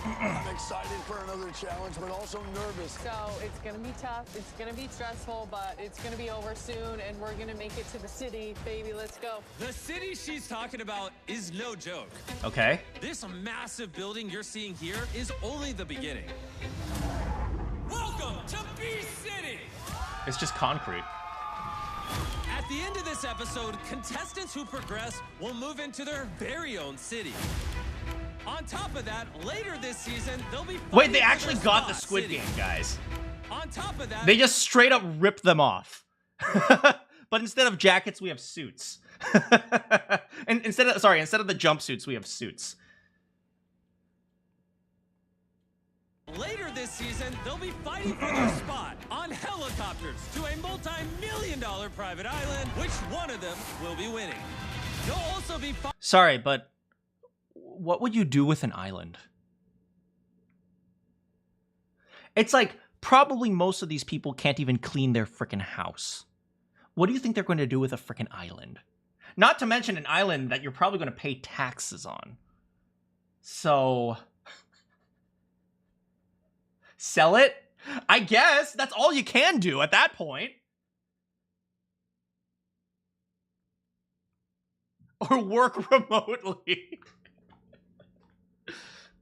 I'm excited for another challenge, but also nervous. So it's gonna be tough, it's gonna be stressful, but it's gonna be over soon, and we're gonna make it to the city, baby. Let's go. The city she's talking about is no joke. Okay. This massive building you're seeing here is only the beginning. Welcome to Beast City. It's just concrete. At the end of this episode, contestants who progress will move into their very own city. On top of that, later this season, they'll be Wait, they actually got the Squid Game, guys. On top of that, They just straight up ripped them off. But instead of jackets, we have suits. And instead of the jumpsuits, we have suits. later this season, they'll be fighting for their spot on helicopters to a multi-million-dollar private island, which one of them will be winning. They'll also be Sorry, but what would you do with an island? It's like, probably most of these people can't even clean their frickin' house. What do you think they're going to do with a frickin' island? Not to mention an island that you're probably going to pay taxes on. So... sell it? I guess. That's all you can do at that point. Or work remotely.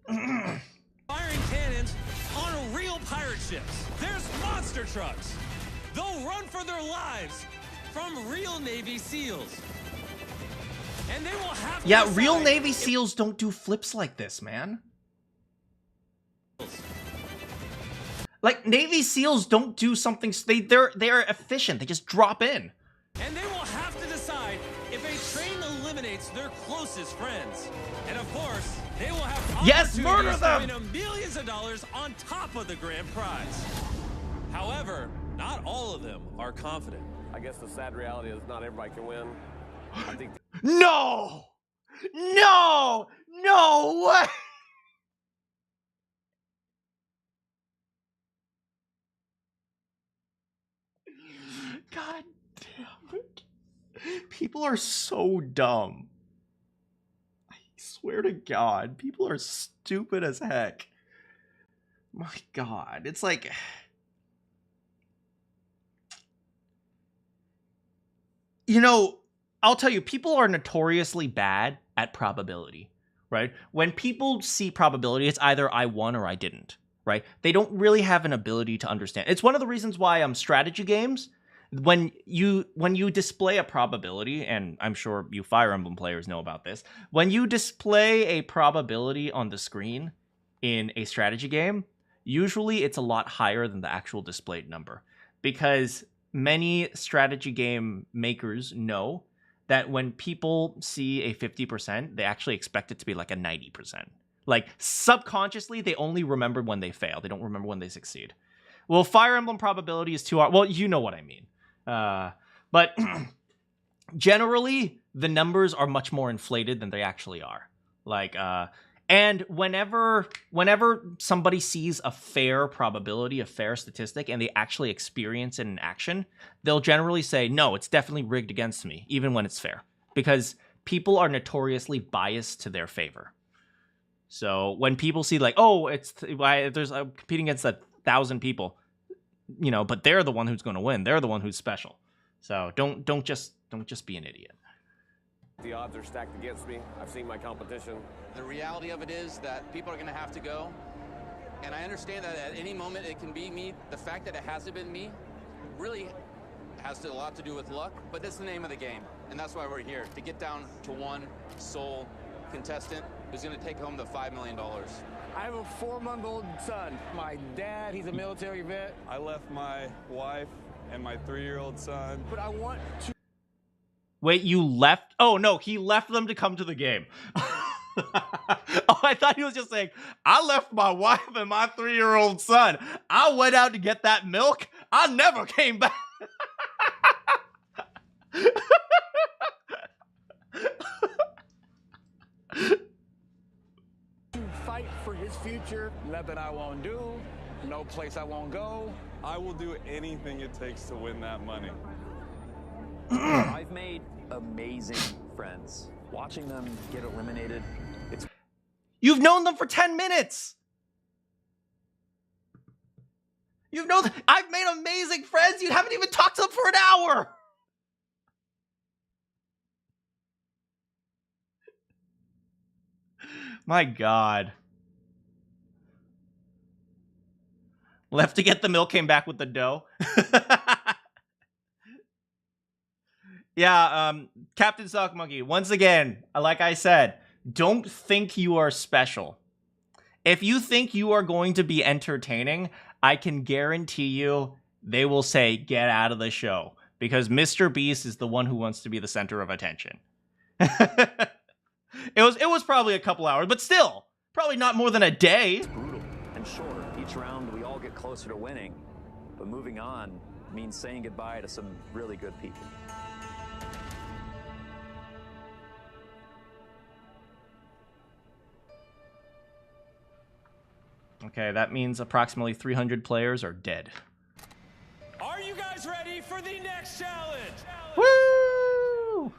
firing cannons on real pirate ships. There's monster trucks. They'll run for their lives from real Navy SEALs. And they will have to yeah, real Navy SEALs don't do flips like this, man. Like, Navy SEALs don't do something... They're efficient. They just drop in. And they will have to decide if a train eliminates their closest friends. And of course, they will have yes, murder them! to win millions of dollars on top of the grand prize. However, not all of them are confident. I guess the sad reality is not everybody can win. I think No! No! No way! God damn it. People are so dumb. I swear to God, people are stupid as heck. My God, it's like... You know, I'll tell you, people are notoriously bad at probability, right? When people see probability, it's either I won or I didn't, right? They don't really have an ability to understand. It's one of the reasons why strategy games, when you display a probability, and I'm sure you Fire Emblem players know about this, when you display a probability on the screen in a strategy game, usually it's a lot higher than the actual displayed number, because many strategy game makers know that when people see a 50%, they actually expect it to be like a 90%. Like, subconsciously, they only remember when they fail. They don't remember when they succeed. Well, Fire Emblem probability is 2 hours. Well, you know what I mean. But generally, the numbers are much more inflated than they actually are. Like, and whenever somebody sees a fair probability, a fair statistic, and they actually experience it in action, they'll generally say, no, it's definitely rigged against me, even when it's fair. Because people are notoriously biased to their favor. So when people see like, oh, there's competing against 1,000 people, you know, but they're the one who's going to win. They're the one who's special. So don't just be an idiot. The odds are stacked against me. I've seen my competition. The reality of it is that people are going to have to go. And I understand that at any moment it can be me. The fact that it hasn't been me really has a lot to do with luck, but that's the name of the game. And that's why we're here, to get down to one sole contestant who's going to take home the $5 million. I have a 4-month-old son. My dad, he's a military vet. I left my wife and my 3-year-old son. But I want to... Wait, you left? Oh, no, he left them to come to the game. Oh, I thought he was just saying, I left my wife and my 3-year-old son. I went out to get that milk. I never came back. To fight for his future. Nothing I won't do. No place I won't go. I will do anything it takes to win that money. I've made amazing friends. Watching them get eliminated, it's... You've known them for 10 minutes. You've known I've made amazing friends. You haven't even talked to them for an hour. My God. Left to get the milk, came back with the dough. Yeah, Captain Sock Monkey, once again, like I said, don't think you are special. If you think you are going to be entertaining, I can guarantee you they will say, get out of the show. Because MrBeast is the one who wants to be the center of attention. It was probably a couple hours, but still, probably not more than a day. It's brutal and short. Each round, we all get closer to winning. But moving on means saying goodbye to some really good people. Okay, that means approximately 300 players are dead. Are you guys ready for the next challenge? Woo! All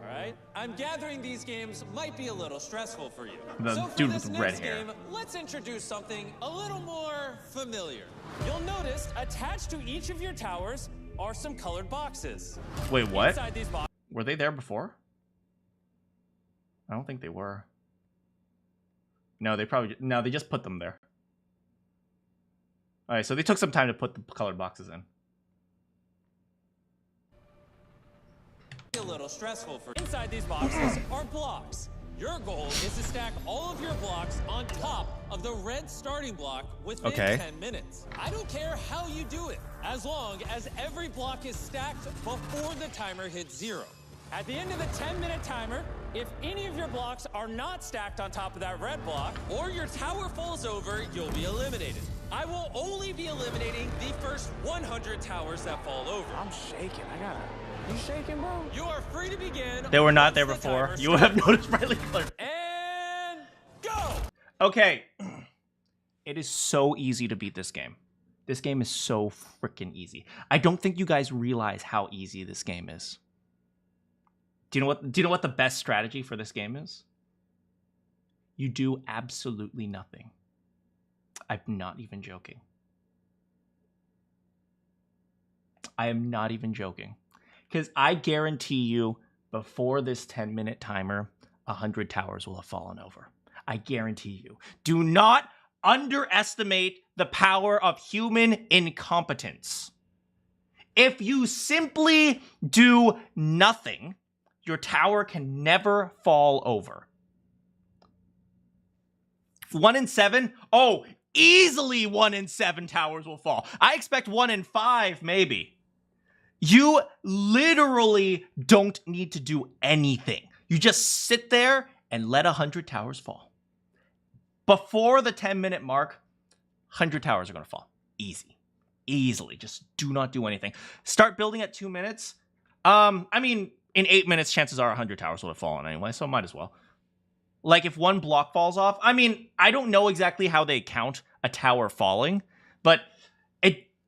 right, I'm gathering these games might be a little stressful for you. The so for dude this with next red hair. game, let's introduce something a little more familiar. You'll notice attached to each of your towers are some colored boxes. Wait, what? Inside these boxes, Were they there before? I don't think they were. No, they just put them there. All right, so they took some time to put the colored boxes in. a little stressful for inside these boxes are blocks. Your goal is to stack all of your blocks on top of the red starting block within 10 minutes. I don't care how you do it, as long as every block is stacked before the timer hits 0. At the end of the 10-minute timer, if any of your blocks are not stacked on top of that red block, or your tower falls over, you'll be eliminated. I will only be eliminating the first 100 towers that fall over. I'm shaking. You shaking, bro? You are free to begin. They were not there before. You would have noticed brightly colored. And go! Okay. It is so easy to beat this game. This game is so freaking easy. I don't think you guys realize how easy this game is. Do you know what the best strategy for this game is? You do absolutely nothing. I'm not even joking. I am not even joking. Because I guarantee you, before this 10-minute timer, 100 towers will have fallen over. I guarantee you. Do not underestimate the power of human incompetence. If you simply do nothing, your tower can never fall over. 1 in 7? Oh, easily 1 in 7 towers will fall. I expect 1 in 5, maybe. You literally don't need to do anything. You just sit there and let 100 towers fall. Before the 10-minute mark, 100 towers are going to fall. Easy. Easily. Just do not do anything. Start building at 2 minutes. I mean, in 8 minutes, chances are 100 towers would have fallen anyway, so might as well. Like, if one block falls off, I mean, I don't know exactly how they count a tower falling, but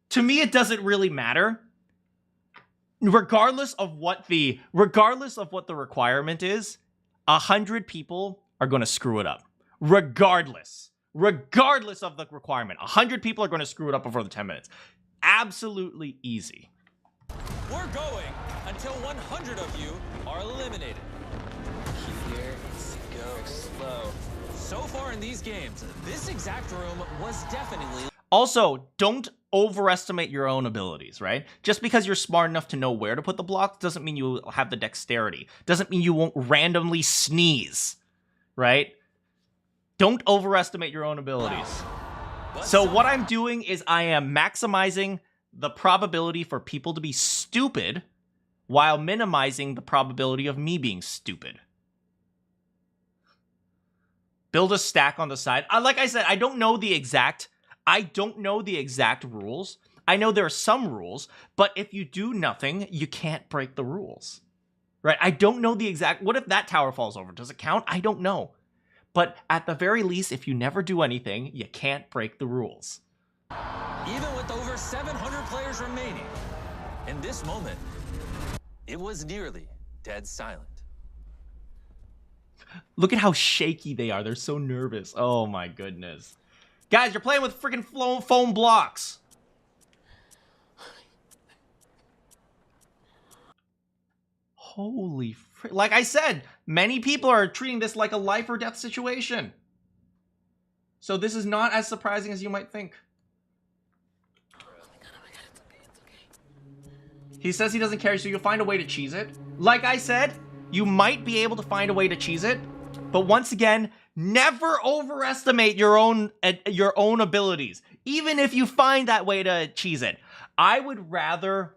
to me, it doesn't really matter. Regardless of what the requirement is, 100 people are going to screw it up. Regardless of the requirement, 100 people are going to screw it up before the 10 minutes. Absolutely easy. We're going until 100 of you are eliminated. Here it goes slow. So far in these games, this exact room was definitely... Also, don't overestimate your own abilities, right? Just because you're smart enough to know where to put the blocks doesn't mean you have the dexterity. Doesn't mean you won't randomly sneeze, right? Don't overestimate your own abilities. So what I'm doing is I am maximizing the probability for people to be stupid while minimizing the probability of me being stupid. Build a stack on the side. Like I said, I don't know the exact rules. I know there are some rules, but if you do nothing, you can't break the rules. Right? I don't know the exact... What if that tower falls over? Does it count? I don't know. But at the very least, if you never do anything, you can't break the rules. Even with over 700 players remaining, in this moment, it was nearly dead silent. Look at how shaky they are. They're so nervous. Oh my goodness. Guys, you're playing with freaking foam blocks. Holy frick. Like I said, many people are treating this like a life or death situation. So this is not as surprising as you might think. He says he doesn't care, so you'll find a way to cheese it. Like I said, you might be able to find a way to cheese it. But once again, never overestimate your own abilities. Even if you find that way to cheese it. I would rather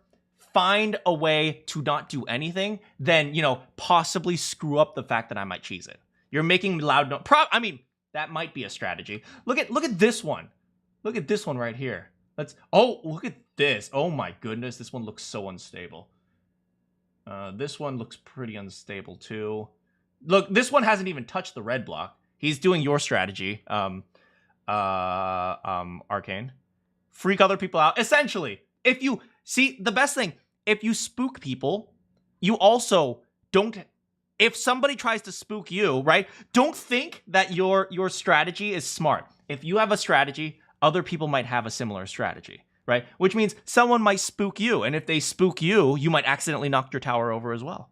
find a way to not do anything than, you know, possibly screw up the fact that I might cheese it. You're making loud noise. I mean, that might be a strategy. Look at this one. Look at this one right here. Look at this. Oh my goodness, this one looks so unstable. This one looks pretty unstable too. Look, this one hasn't even touched the red block. He's doing your strategy, Arcane. Freak other people out. Essentially, if you see the best thing, if you spook people, you also don't. If somebody tries to spook you, right? Don't think that your strategy is smart. If you have a strategy, other people might have a similar strategy, right? Which means someone might spook you, and if they spook you, you might accidentally knock your tower over as well.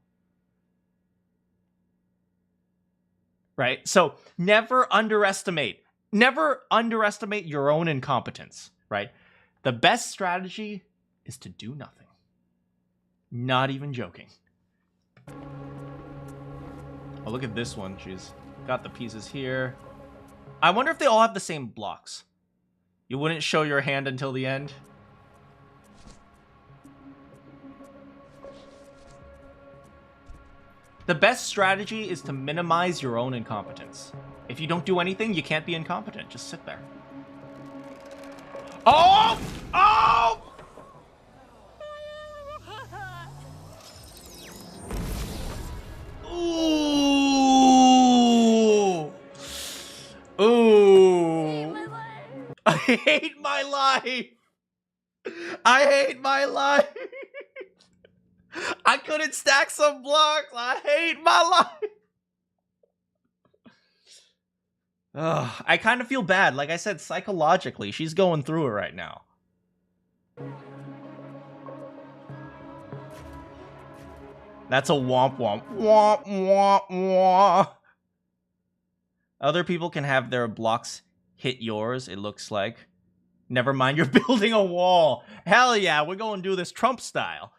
Right? So never underestimate your own incompetence, right? The best strategy is to do nothing. Not even joking. Oh, look at this one. She's got the pieces here. I wonder if they all have the same blocks. You wouldn't show your hand until the end? The best strategy is to minimize your own incompetence. If you don't do anything, you can't be incompetent. Just sit there. Oh! Oh! Ooh! Ooh! I hate my life! I hate my life! I couldn't stack some blocks. I hate my life. Ugh, I kind of feel bad. Like I said, psychologically, she's going through it right now. That's a womp womp. Womp womp womp. Other people can have their blocks hit yours, it looks like. Never mind, you're building a wall. Hell yeah, we're going to do this Trump style.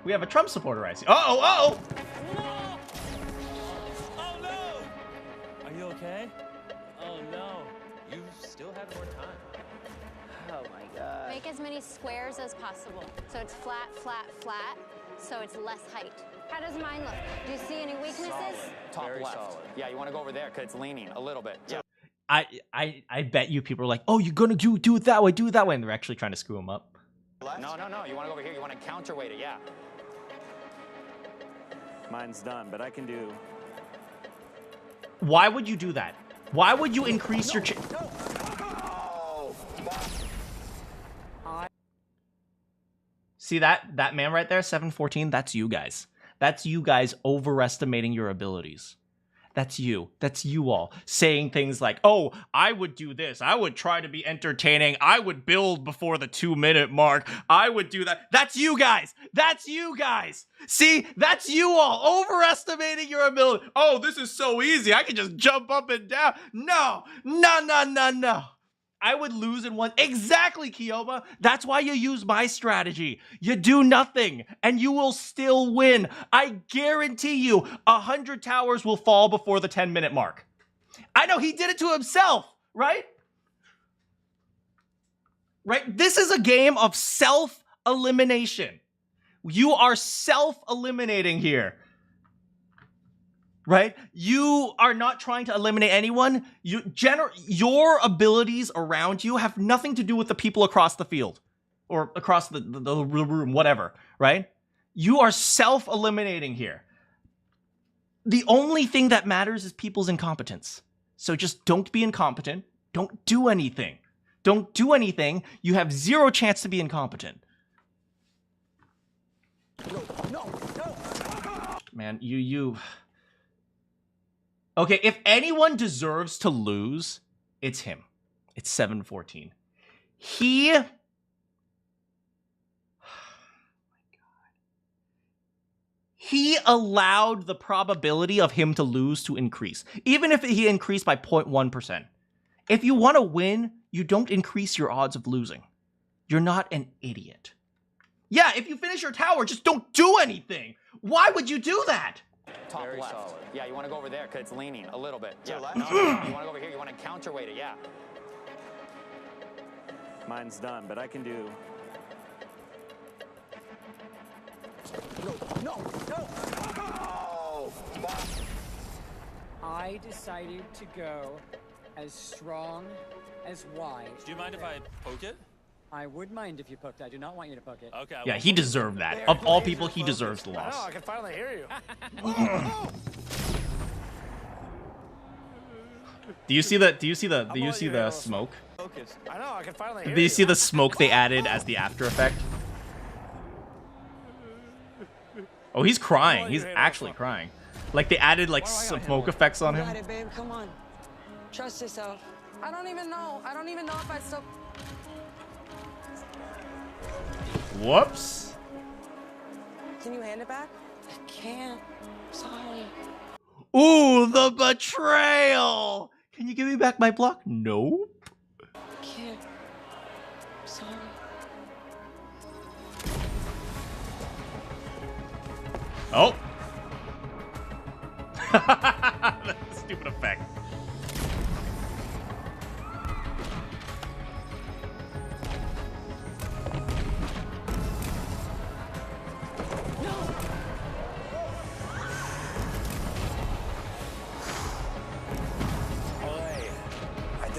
We have a Trump supporter, I see. Uh-oh, uh-oh! Oh no! Are you okay? Oh no. You still have more time. Oh my god. Make as many squares as possible. So it's flat, flat, flat, so it's less height. How does mine look? Do you see any weaknesses? Top Very left. Solid. Yeah, you want to go over there because it's leaning a little bit. Yeah. I bet you people are like, oh, you're gonna do it that way, and they're actually trying to screw him up. No. You want to go over here. You want to counterweight it. Yeah. Mine's done, but I can do. Why would you do that? Why would you increase your See that man right there, 714? That's you guys. That's you guys overestimating your abilities. That's you. That's you all saying things like, oh, I would do this. I would try to be entertaining. I would build before the 2-minute mark. I would do that. That's you guys. That's you guys. See, that's you all overestimating your ability. Oh, this is so easy. I can just jump up and down. No. I would lose in one. Exactly, Kiyoma. That's why you use my strategy. You do nothing, and you will still win. I guarantee you 100 towers will fall before the 10-minute mark. I know, he did it to himself, right? Right? This is a game of self-elimination. You are self-eliminating here. Right? You are not trying to eliminate anyone. Your abilities around you have nothing to do with the people across the field or across the room, whatever, right? You are self-eliminating here. The only thing that matters is people's incompetence. So just don't be incompetent. Don't do anything. Don't do anything. You have zero chance to be incompetent. No. Man, you... Okay, if anyone deserves to lose, it's him. It's 714. He allowed the probability of him to lose to increase, even if he increased by 0.1%. If you want to win, you don't increase your odds of losing. You're not an idiot. Yeah, if you finish your tower, just don't do anything. Why would you do that? Top Very left. Solid. Yeah, you want to go over there because it's leaning a little bit. Yeah. No, you want to go over here. You want to counterweight it. Yeah. Mine's done, but I can do. No. I decided to go as strong as wide. Do you mind if I poke it? I would mind if you poked. I do not want you to poke it. Okay. Yeah, he deserved that. Of all people, he deserves the loss. I know, I can finally hear you. Do you see the smoke? I know, I can finally hear you. Do you see the smoke they added as the after effect? Oh, he's crying. He's actually crying. Like they added like smoke effects on him. You got it, babe. Come on. Trust yourself. I don't even know if I still... Whoops. Can you hand it back? I can't. Sorry. Ooh, the betrayal. Can you give me back my block? Nope. I can't. Sorry. Oh. That's a stupid effect.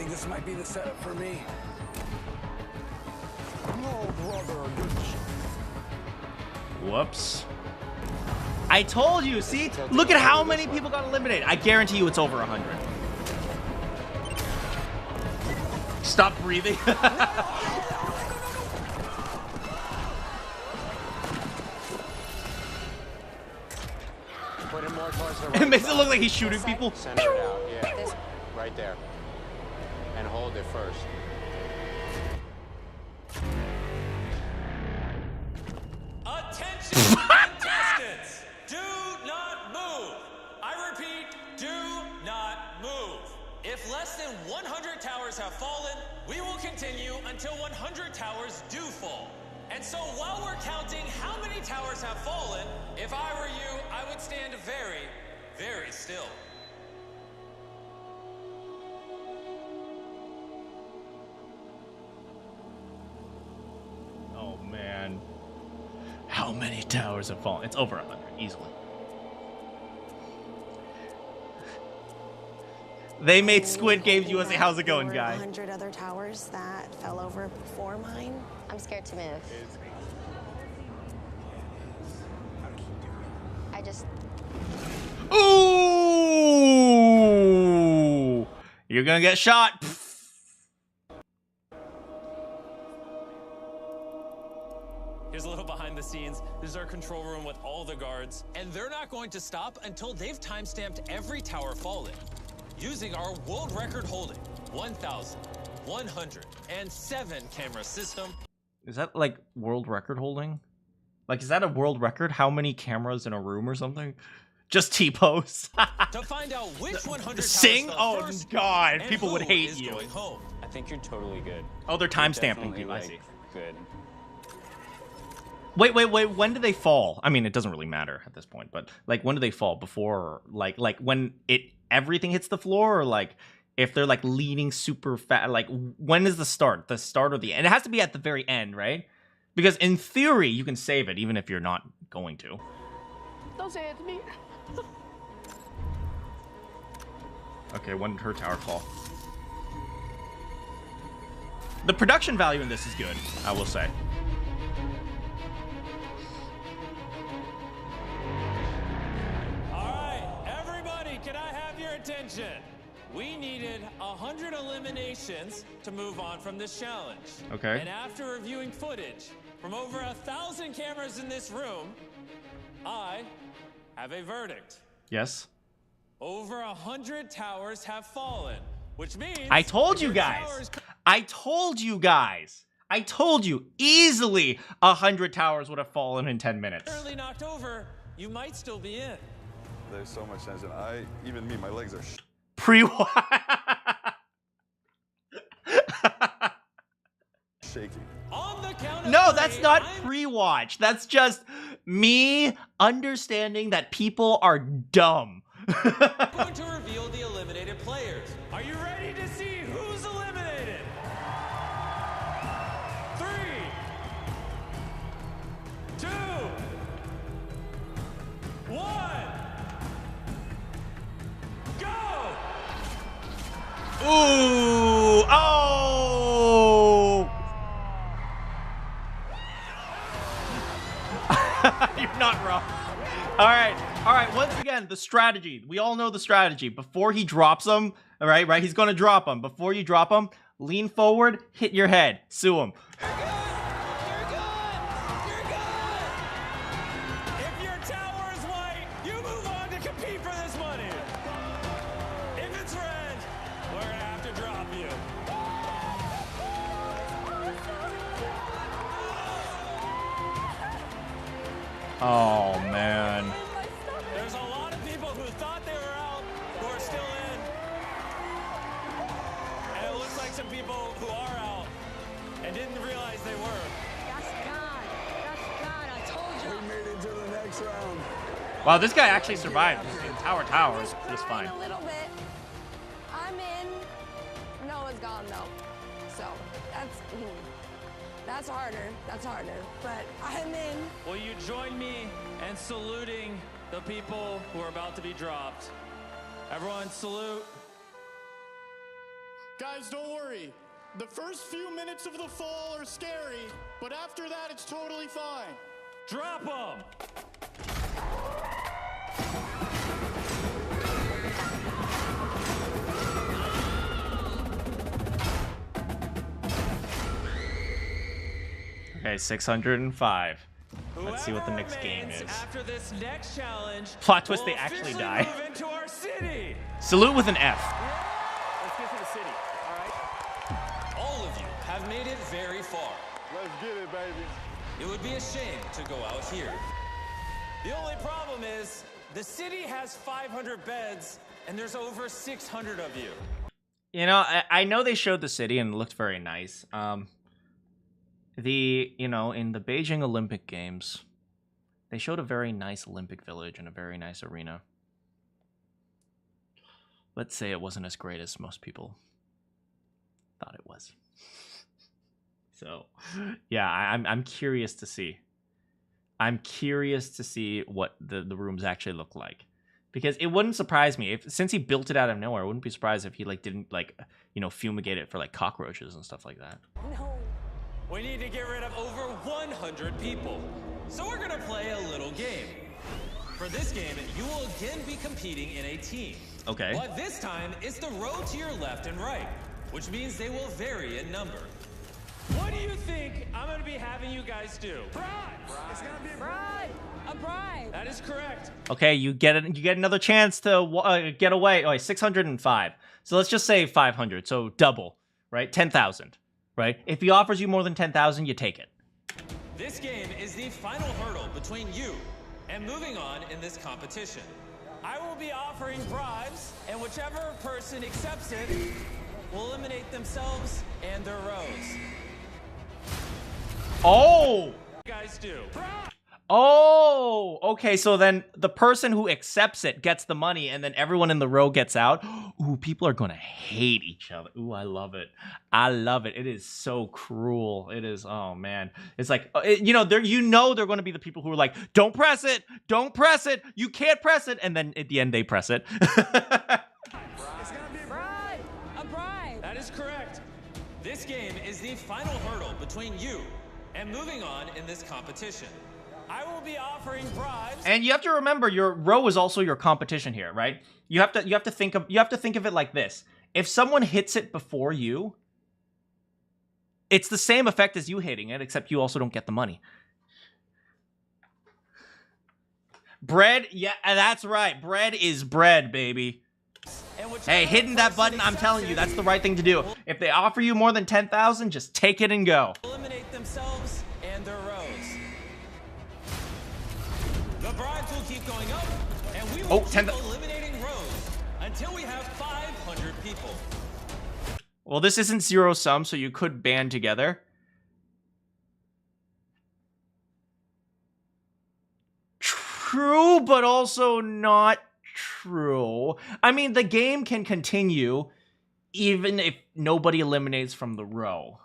This might be the setup for me. No, brother. Whoops. I told you, see? Look at how many people got eliminated. I guarantee you it's over 100. Stop breathing. Put him more towards the right. It makes it look like he's shooting people. Center it out, yeah. Right there. And hold it first. Attention, contestants! Do not move. I repeat, do not move. If less than 100 towers have fallen, we will continue until 100 towers do fall. And so while we're counting how many towers have fallen, if I were you, I would stand very, very still. How many towers have fallen? It's over 100, easily. They made Squid Games USA. How's it going, guy? 100 other towers that fell over before mine. I'm scared to move. I just... Ooh! You're gonna get shot. Here's a little behind the scenes. This is our control room with all the guards. And they're not going to stop until they've timestamped every tower fallen using our world record holding 1,107 camera system. Is that like world record holding? Like, is that a world record? How many cameras in a room or something? Just T-pose. To find out which 100 Sing? towers Oh, fell first God. and People would who hate is you. going home. I think you're totally good. Oh, they're You're time-stamping definitely, people. I like, see. Good. Wait. When do they fall? I mean, it doesn't really matter at this point, but like, when do they fall? Before, like when everything hits the floor, or like if they're like leaning super fast? Like, when is the start? The start or the end? It has to be at the very end, right? Because in theory, you can save it even if you're not going to. Don't say it to me. Okay, when did her tower fall? The production value in this is good, I will say. All right, everybody, can I have your attention? We needed 100 eliminations to move on from this challenge. Okay. And after reviewing footage from over 1,000 cameras in this room, I have a verdict. Yes. Over 100 towers have fallen, which means... I told you your guys. towers- I told you guys. I told you. Easily 100 towers would have fallen in 10 minutes. Currently knocked over, you might still be in. There's so much tension. Even me, my legs are shaking. On the count of No, three, that's not pre-watch. That's just me understanding that people are dumb. I'm going to reveal the eliminated players. Are you ready to see who's eliminated? 3, 2, 1, go! Ooh! Oh! You're not wrong. All right. Once again, the strategy. We all know the strategy. Before he drops them, all right? He's going to drop them. Before you drop them, lean forward, hit your head, sue him. If your tower is white, you move on to compete for this money. If it's red, we're gonna have to drop you. Oh, man. There's a lot of people who thought they were out who are still in. And it looks like some people who are out and didn't realize they were. That's God. That's God. I told you. We made it to the next round. Wow, this guy actually survived. In Tower is just fine. A little bit. I'm in. Noah's gone though, so that's harder. That's harder. But I'm in. Will you join me in saluting the people who are about to be dropped? Everyone salute. Guys, don't worry. The first few minutes of the fall are scary, but after that, it's totally fine. Drop them! Okay, 605. Let's see what the next game is. After this next challenge, Plot twist, they will actually officially die. Move into our city. Salute with an F. Let's get to the city, all right? All of you have made it very far. Let's get it, baby. It would be a shame to go out here. The only problem is the city has 500 beds and there's over 600 of you. You know, I know they showed the city and it looked very nice. In the Beijing Olympic Games, they showed a very nice Olympic village and a very nice arena. Let's say it wasn't as great as most people thought it was. So, yeah, I'm curious to see. I'm curious to see what the rooms actually look like. Because it wouldn't surprise me if, since he built it out of nowhere, I wouldn't be surprised if he like didn't like, you know, fumigate it for like cockroaches and stuff like that. No. We need to get rid of over 100 people. So we're gonna play a little game. For this game, you will again be competing in a team. Okay. But this time, it's the row to your left and right, which means they will vary in number. What do you think I'm gonna be having you guys do? Bribe! It's gonna be a Bribe! A bribe! That is correct. Okay, you get it. You get another chance to get away. Oh, wait, 605. So let's just say 500. So double, right? 10,000, right? If he offers you more than 10,000, you take it. This game is the final hurdle between you and moving on in this competition. I will be offering bribes, and whichever person accepts it will eliminate themselves and their rows. Oh! What do you guys do? Oh, okay. So then the person who accepts it gets the money, and then everyone in the row gets out. Ooh, people are gonna hate each other. Ooh, I love it. I love it. It is so cruel. It is. Oh man, it's like you know, they're going to be the people who are like, don't press it, don't press it, you can't press it, and then at the end they press it. It's gonna be a Bribe! A bribe! That is correct. This game is the final hurdle between you and moving on in this competition. I will be offering bribes. And you have to remember, your row is also your competition here, right? You have to think of it like this. If someone hits it before you, it's the same effect as you hitting it, except you also don't get the money. Bread, yeah, that's right. Bread is bread, baby. Hey, hitting that button, I'm telling you, that's the right thing to do. If they offer you more than 10,000, just take it and go. Eliminate themselves and their rows. The bribes will keep going up, and we will keep eliminating rows until we have 500 people. Well, this isn't zero sum, so you could band together. True, but also not true. I mean, the game can continue even if nobody eliminates from the row.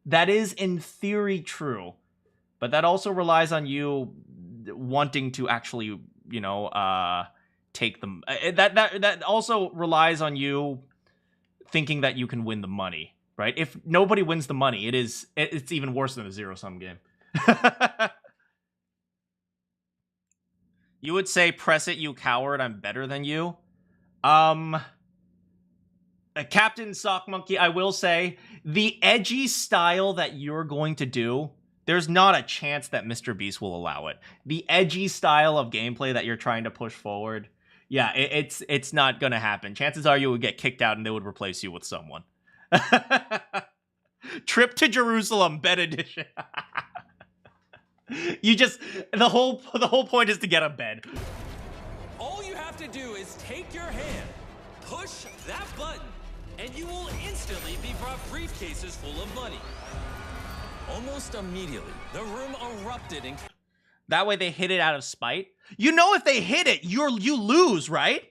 That is, in theory, true. But that also relies on you wanting to actually, you know, take them. That also relies on you thinking that you can win the money, right? If nobody wins the money, it's even worse than a zero-sum game. You would say, press it, you coward, I'm better than you. Captain Sock Monkey, I will say, the edgy style that you're going to do, there's not a chance that MrBeast will allow it. The edgy style of gameplay that you're trying to push forward, yeah, it's not gonna happen. Chances are you would get kicked out and they would replace you with someone. Trip to Jerusalem, bed edition. You just, the whole point is to get a bed. All you have to do is take your hand, push that button, and you will instantly be brought briefcases full of money. Almost immediately, the room erupted in... That way they hit it out of spite. You know, if they hit it, you lose, right?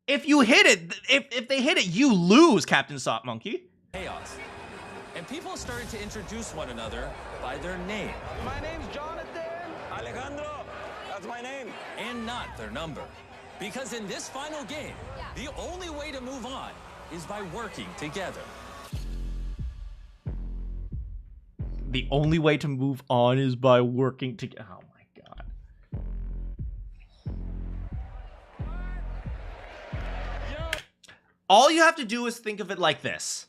If you hit it, if they hit it, you lose, Captain Sock Monkey. Chaos. And people started to introduce one another by their name. My name's Jonathan. Alejandro, that's my name. And not their number. Because in this final game, the only way to move on is by working together. The only way to move on is by working together. Oh my god. All you have to do is think of it like this.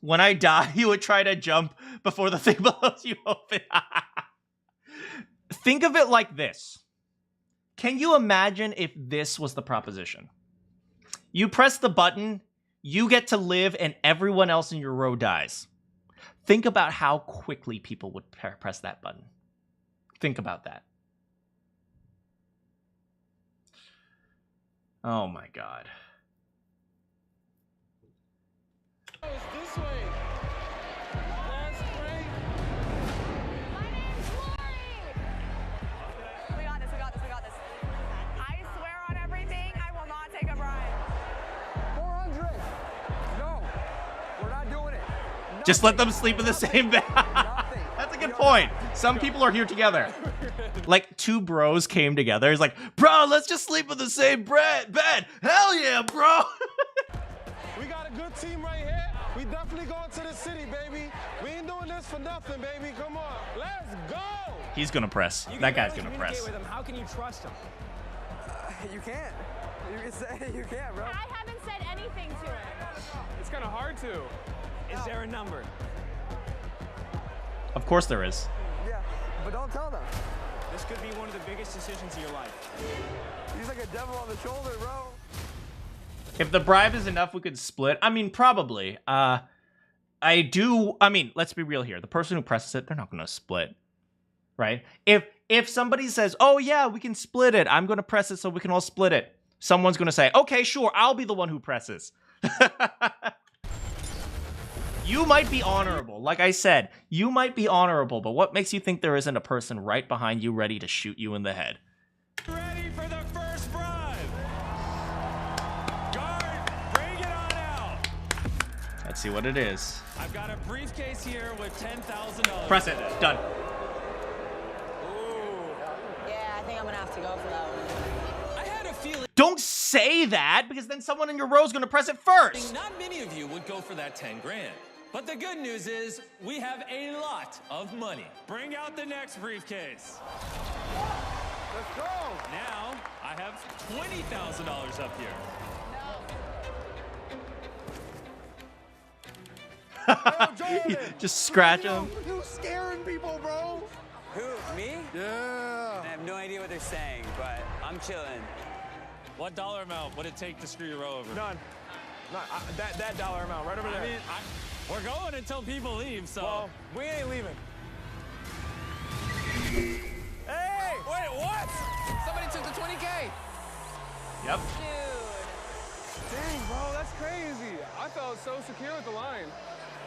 When I die, you would try to jump before the thing blows you open. Think of it like this. Can you imagine if this was the proposition? You press the button, you get to live, and everyone else in your row dies. Think about how quickly people would press that button. Think about that. Oh my god. This way. Last break. My name's Lori! We got this, we got this, we got this. I swear on everything, I will not take a bribe. 400. No, we're not doing it. Just let them sleep in the same bed. That's a good point. Some people are here together. Like, two bros came together. He's like, bro, let's just sleep in the same bed. Hell yeah, bro. We got a good team right here. We definitely going to the city, baby. We ain't doing this for nothing, baby. Come on. Let's go. He's gonna press. That guy's gonna press. With him. How can you trust him? You can't. You can say you can't, bro. I haven't said anything to him. It's kind of hard to. Is there a number? Of course there is. Yeah, but don't tell them. This could be one of the biggest decisions of your life. He's like a devil on the shoulder, bro. If the bribe is enough, we could split. I mean, probably. I mean, let's be real here. The person who presses it, they're not gonna split. Right? If somebody says, oh yeah, we can split it, I'm gonna press it so we can all split it. Someone's gonna say, okay, sure, I'll be the one who presses. You might be honorable. Like I said, you might be honorable, but what makes you think there isn't a person right behind you ready to shoot you in the head? Ready for the first bribe. Guard, bring it on out. Let's see what it is. I've got a briefcase here with $10,000. Press it. Done. Yeah, I think I'm gonna have to go for that one. I had a feeling Don't say that, because then someone in your row is going to press it first. not many of you would go for that 10 grand. But the good news is we have a lot of money. Bring out the next briefcase. Let's go. Now I have $20,000 up here. Just scratch them. You scaring people, bro. Who, me? Yeah. I have no idea what they're saying, but I'm chilling. What dollar amount would it take to screw your row over? None. That dollar amount right over there. I mean, we're going until people leave, so. Well, we ain't leaving. Hey! Wait, what? Somebody took the 20K. Yep. Dang, bro, that's crazy. I felt so secure with the line.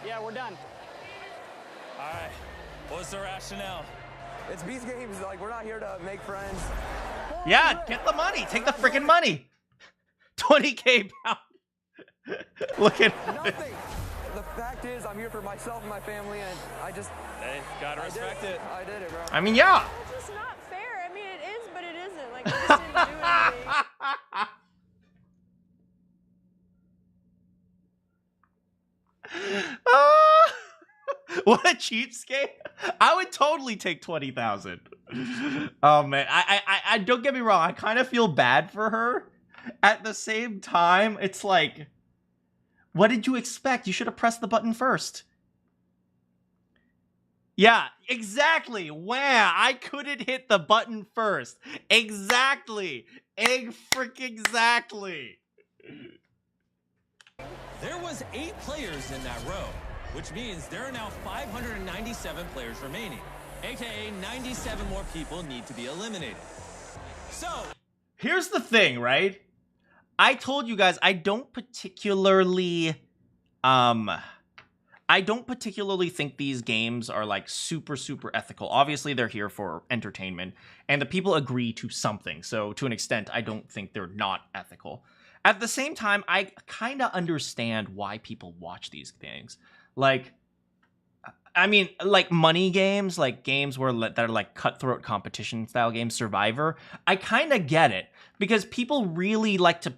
Yeah, we're done. All right. What's the rationale? It's Beast Games. Like, we're not here to make friends. Yeah, get the money. Take the freaking money. 20K pound. Look at Nothing. The fact is, I'm here for myself and my family, and I just... Hey, gotta respect it. I did it, bro. I mean, yeah. It's just not fair. I mean, it is, but it isn't. Like, I just didn't do anything. What a cheapskate. I would totally take 20,000. Oh man, I don't get me wrong, I kind of feel bad for her. At the same time, it's like, what did you expect? You should have pressed the button first. Yeah, exactly. Wow, I couldn't hit the button first. Exactly. Exactly. There was 8 players in that row, which means there are now 597 players remaining, aka 97 more people need to be eliminated. So, here's the thing, right? I told you guys I don't particularly think these games are like super ethical. Obviously, they're here for entertainment, and the people agree to something. So to an extent, I don't think they're not ethical. At the same time, I kind of understand why people watch these things. Like, I mean, like money games, like games where that are like cutthroat competition style games, Survivor. I kind of get it because people really like to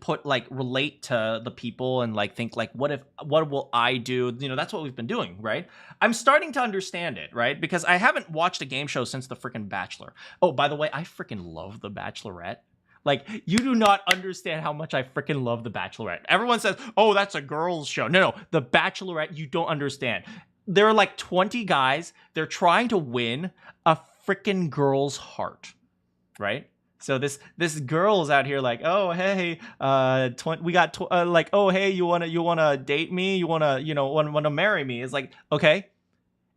relate to the people and like think like, what will I do? You know, that's what we've been doing, right? I'm starting to understand it, right? Because I haven't watched a game show since The freaking Bachelor. Oh, by the way, I freaking love The Bachelorette. Like, you do not understand how much I freaking love The Bachelorette. Everyone says, oh, that's a girls' show. No, The Bachelorette, you don't understand. There are like 20 guys. They're trying to win a freaking girl's heart, right? So this girl's out here like, oh, hey, we got like, oh, hey, you wanna date me? You wanna marry me? It's like, okay.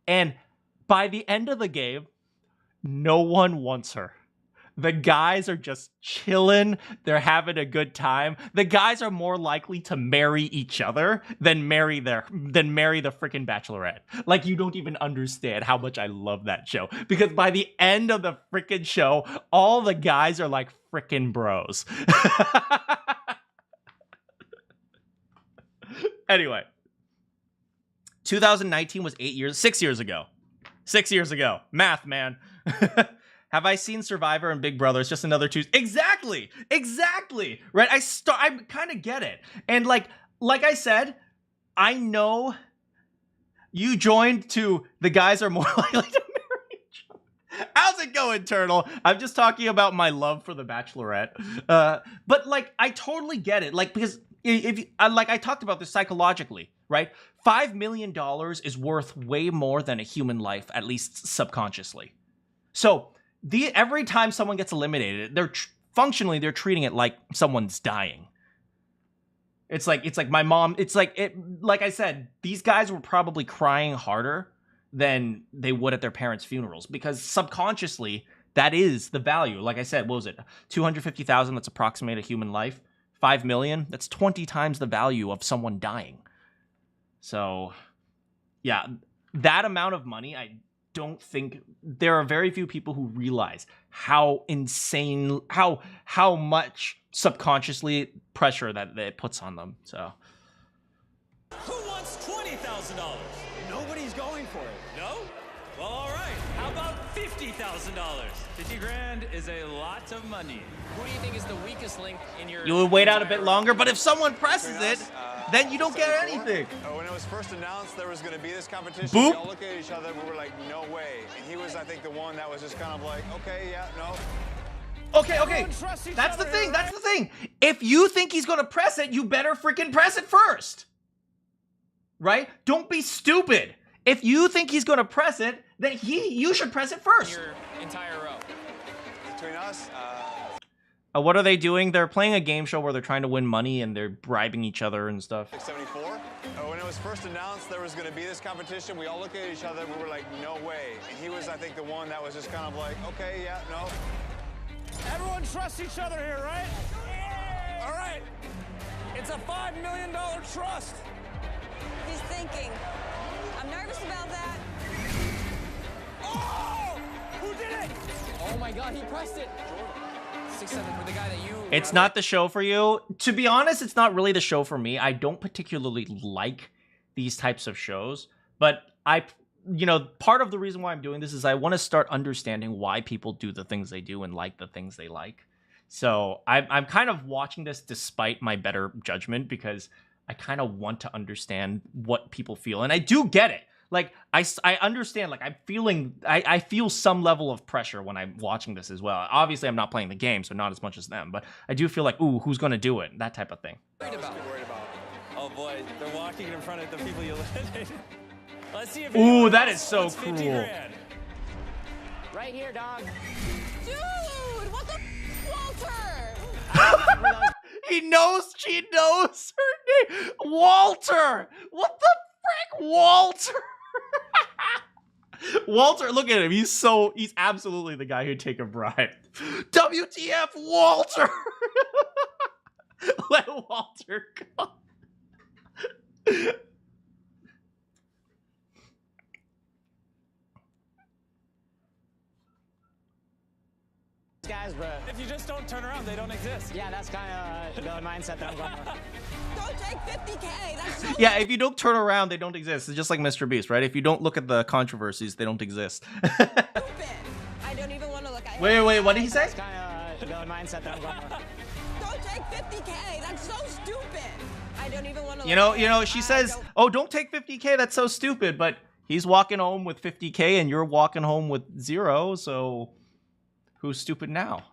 And by the end of the game, no one wants her. The guys are just chilling. They're having a good time. The guys are more likely to marry each other than marry the freaking Bachelorette. Like, you don't even understand how much I love that show. Because by the end of the freaking show, all the guys are like freaking bros. Anyway, 2019 was 6 years ago. 6 years ago. Math, man. Have I seen Survivor and Big Brother? It's just another Tuesday. Exactly. Exactly. Right? I kind of get it. And like I said, I know you joined to the guys are more likely to marry each other. How's it going, Turtle? I'm just talking about my love for The Bachelorette. But like, I totally get it. Like, because if like I talked about this psychologically, right? $5 million is worth way more than a human life, at least subconsciously. So every time someone gets eliminated, they're functionally treating it like someone's dying. It's like my mom. It's like I said, these guys were probably crying harder than they would at their parents' funerals because subconsciously that is the value. Like I said, what was it? 250,000. That's approximate a human life. 5 million. That's 20 times the value of someone dying. So, yeah, that amount of money, I don't think there are very few people who realize how insane, how much subconsciously pressure that it puts on them. So, Who wants $20,000? Nobody's going for it. No? Well, all right. How about $50,000? 50 grand is a lot of money. Who do you think is the weakest link in your... you would wait out a bit longer, but if someone presses it, then you don't get anything. When it was first announced there was going to be this competition, Boop. we all looked at each other and we were like, no way. And he was, I think, the one that was just kind of like, okay, yeah, no. Okay. That's the thing. That's the thing. If you think he's going to press it, you better freaking press it first. Right? Don't be stupid. If you think he's going to press it, then you should press it first. Your entire row. Between us, what are they doing? They're playing a game show where they're trying to win money and they're bribing each other and stuff. 74. When it was first announced there was going to be this competition, we all looked at each other and we were like, no way. And he was, I think, the one that was just kind of like, okay, yeah, no. Everyone trusts each other here, right? All right. It's a $5 million trust. He's thinking. I'm nervous about that. Oh! Who did it? Oh my God, he pressed it. 6-7 for the guy that you... It's not the show for you. To be honest, it's not really the show for me. I don't particularly like these types of shows, but part of the reason why I'm doing this is I want to start understanding why people do the things they do and like the things they like. So I'm kind of watching this despite my better judgment because I kind of want to understand what people feel. And I do get it. Like, I understand, like, I feel some level of pressure when I'm watching this as well. Obviously, I'm not playing the game, so not as much as them. But I do feel like, ooh, who's going to do it? That type of thing. Worried about. Oh, boy. They're walking in front of the people you eliminated. Let's see if ooh, that is so cool. Right here, dog. Dude, what the Walter? She knows her name. Walter. What the frick, Walter? Walter, look at him. He's absolutely the guy who'd take a bribe. WTF, Walter. Let Walter go. Guys, but if you just don't turn around, they don't exist. Yeah, that's kind of the mindset that I'm going for. Don't take 50K. That's so Yeah, if you don't turn around, they don't exist. It's just like MrBeast, right? If you don't look at the controversies, they don't exist. stupid. I don't even want to look at it. Wait, what did he say? That's kind of the mindset that I'm going for. Don't take 50K. That's so stupid. I don't even want to You know, she says, "Oh, don't take 50K. That's so stupid." But he's walking home with 50K, and you're walking home with 0. So, who's stupid now?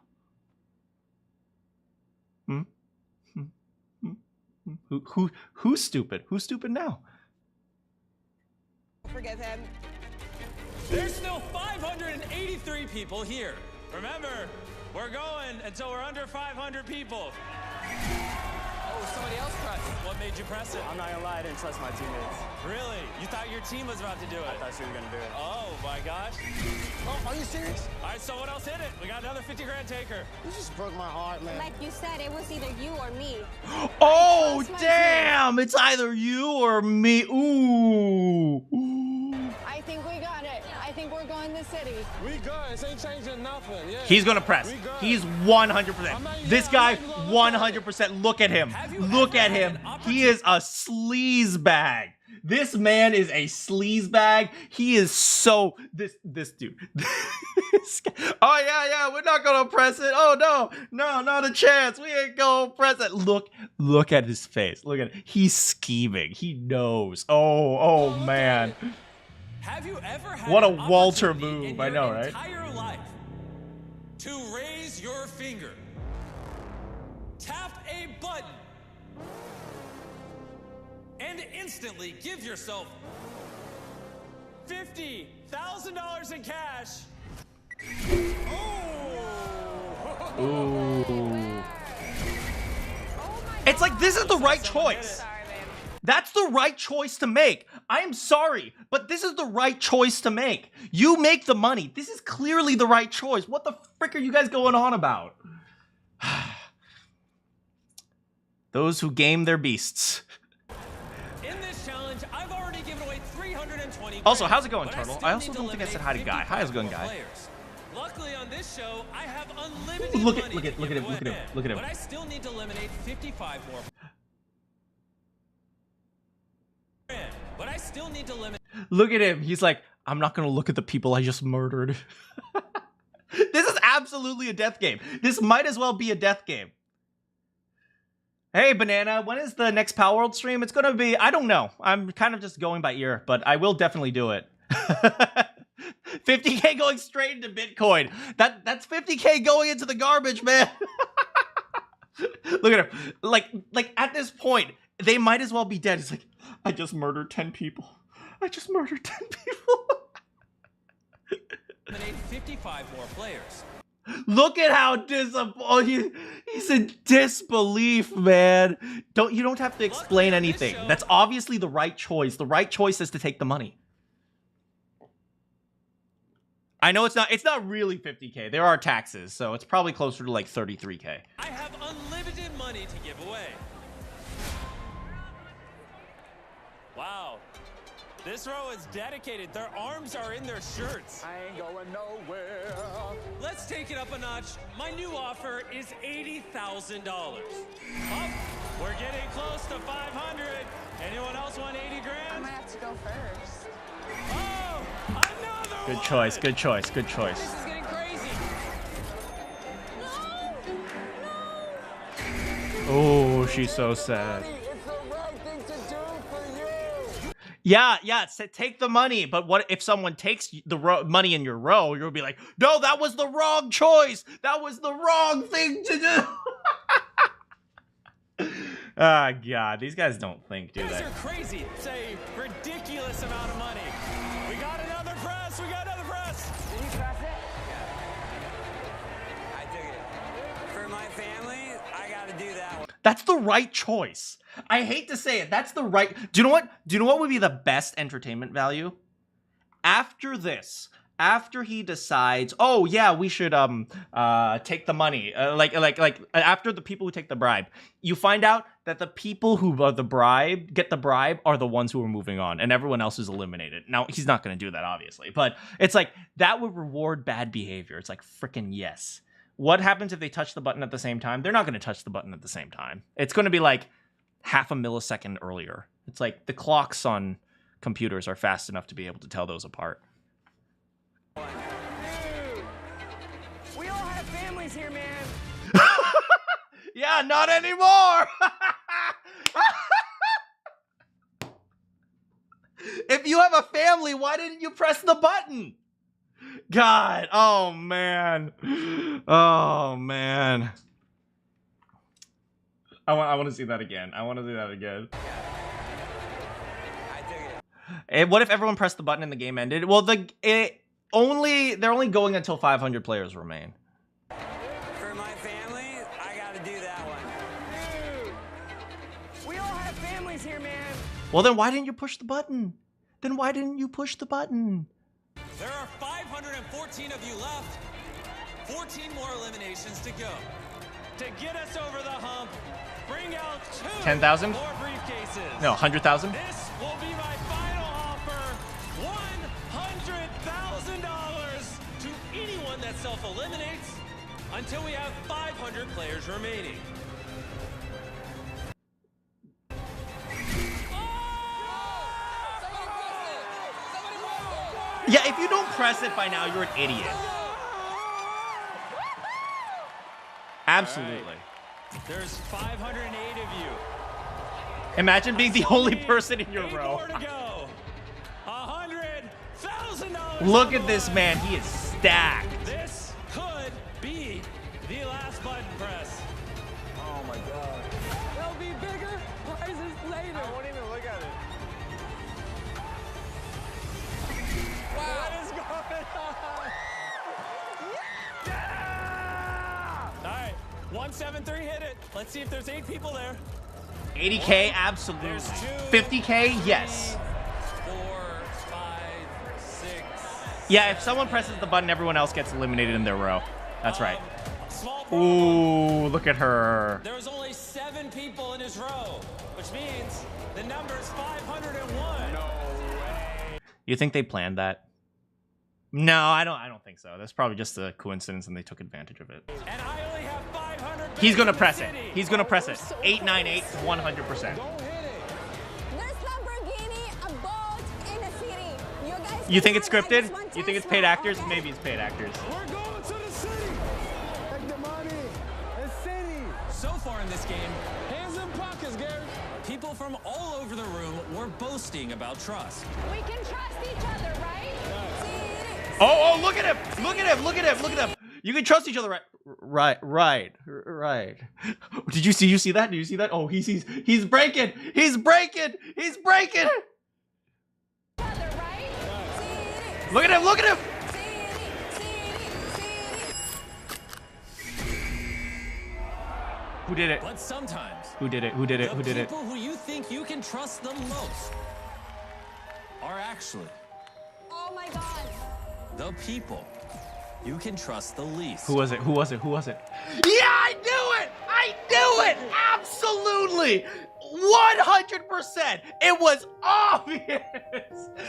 Who's stupid? Who's stupid now? Forgive him. There's still 583 people here. Remember, we're going until we're under 500 people. Oh, somebody else pressed. What made you press it? I'm not gonna lie, I didn't trust my teammates. Really? You thought your team was about to do it? I thought she was gonna do it. Oh my gosh. Oh, are you serious? All right, so what else hit it? We got another 50 grand taker. You just broke my heart, man. Like you said, it was either you or me. Oh, damn! It's either you or me. Ooh. I think we got it. I think we're going to the city. We good. This ain't changing nothing. Yeah. He's gonna press. He's 100%. This guy, 100%. Look at him. Look at him. He is a sleaze bag. This man is a sleazebag. He is so this dude. Oh yeah, we're not gonna press it. Oh no, not a chance. We ain't gonna press it. Look at his face. Look at it. He's scheming. He knows. Oh man. Have you ever had what a an Walter opportunity move. in I know, your right? entire life to raise your finger, tap a button, and instantly give yourself $50,000 in cash? Ooh. It's like this is the right choice. That's the right choice to make. I am sorry, but this is the right choice to make. You make the money. This is clearly the right choice. What the frick are you guys going on about? Those who game their beasts. In this challenge, I've already given away 320. Also, how's it going, Turtle? I also don't think I said hi to Guy. Hi, how's it going, Guy? Luckily on this show, I have unlimited Ooh, look at money him, look at him. But I still need to eliminate 55 more. But I still need to eliminate. Look at him. He's like, I'm not gonna look at the people I just murdered. This is absolutely a death game. This might as well be a death game. Hey, Banana, when is the next Power World stream? It's gonna be, I don't know. I'm kind of just going by ear, but I will definitely do it. 50K going straight into Bitcoin. That's 50K going into the garbage, man. Look at him. Like at this point, they might as well be dead. It's like, I just murdered 10 people. I just murdered 10 people. Eliminate 55 more players. Look at how he's in disbelief, man. You don't have to explain anything. That's obviously the right choice. The right choice is to take the money. I know it's not really 50K. There are taxes, so it's probably closer to like 33K. I have unlimited money to give away. Wow. This row is dedicated. Their arms are in their shirts. I ain't going nowhere. Let's take it up a notch. My new offer is $80,000. Oh, we're getting close to 500. Anyone else want 80 grand? I might have to go first. Oh, another Good one. choice, good choice, good choice. This is getting crazy. Oh, she's so sad. Yeah, take the money. But what if someone takes the money in your row? You'll be like, no, that was the wrong choice. That was the wrong thing to do. Ah, God, these guys don't think, do You guys they? are crazy. It's a ridiculous amount of money. We got another press. We got another press. Did you press it? Yeah. I took it. For my family, I got to do that one. That's the right choice. I hate to say it. That's the right. Do you know what? Do you know what would be the best entertainment value? After this, after he decides, oh yeah, we should take the money. Like after the people who take the bribe, you find out that the people who get the bribe are the ones who are moving on, and everyone else is eliminated. Now he's not going to do that, obviously, but it's like that would reward bad behavior. It's like freaking yes. What happens if they touch the button at the same time? They're not going to touch the button at the same time. It's going to be like half a millisecond earlier. It's like the clocks on computers are fast enough to be able to tell those apart. Dude, we all have families here, man. Yeah, not anymore. If you have a family, why didn't you press the button? God, oh man. Oh man. I want to see that again. I want to do that again. And what if everyone pressed the button and the game ended? Well, they're only going until 500 players remain. For my family, I got to do that one. Dude, we all have families here, man. Well, then why didn't you push the button? Then why didn't you push the button? There are 514 of you left. 14 more eliminations to go. To get us over the hump, bring out 10,000? more briefcases. No, 100,000? This will be my final offer. $100,000 to anyone that self-eliminates until we have 500 players remaining. Yeah, if you don't press it by now, you're an idiot. Absolutely. Right. There's 508 of you. Imagine being the only person in your row. More to go. $100,000. Look at this man. He is stacked. This could be the last button press. Oh my God. There'll be bigger prizes later. I won't even look at it. Wow. What is going on? Yeah! All right, 173 hit it. Let's see if there's 8 people there. 80K, absolutely. 50K, yes. 4, 5, 6. Yeah, if someone presses the button, everyone else gets eliminated in their row. That's right. Ooh, look at her. There was only 7 people in his row, which means the number's 501. No way. You think they planned that? No, I don't think so. That's probably just a coincidence and they took advantage of it. And I only have 500. He's gonna press it. He's gonna press it. 898, 100%. There's Lamborghini, a boat, in a city. You guys You think it's can have scripted? this one You think it's Tesla, paid actors? okay? Maybe it's paid actors. We're going to the city. Take the money. The city. So far in this game, Hands in pockets, Gary. people from all over the room were boasting about trust. We can trust each other, right? Oh, look at him! Look at him! Look at him! Look at him! You can trust each other, right? Right. Did you see that? Did you see that? Oh, he's breaking! He's breaking! He's breaking! Look at him! Look at him! Who did it? But sometimes, Who did it? Who did it? Who did the it? people who you think you can trust the most are actually Oh my God. the people you can trust the least. Who was it? Who was it? Who was it? Yeah, I knew it! I knew it! Absolutely! 100%! It was obvious!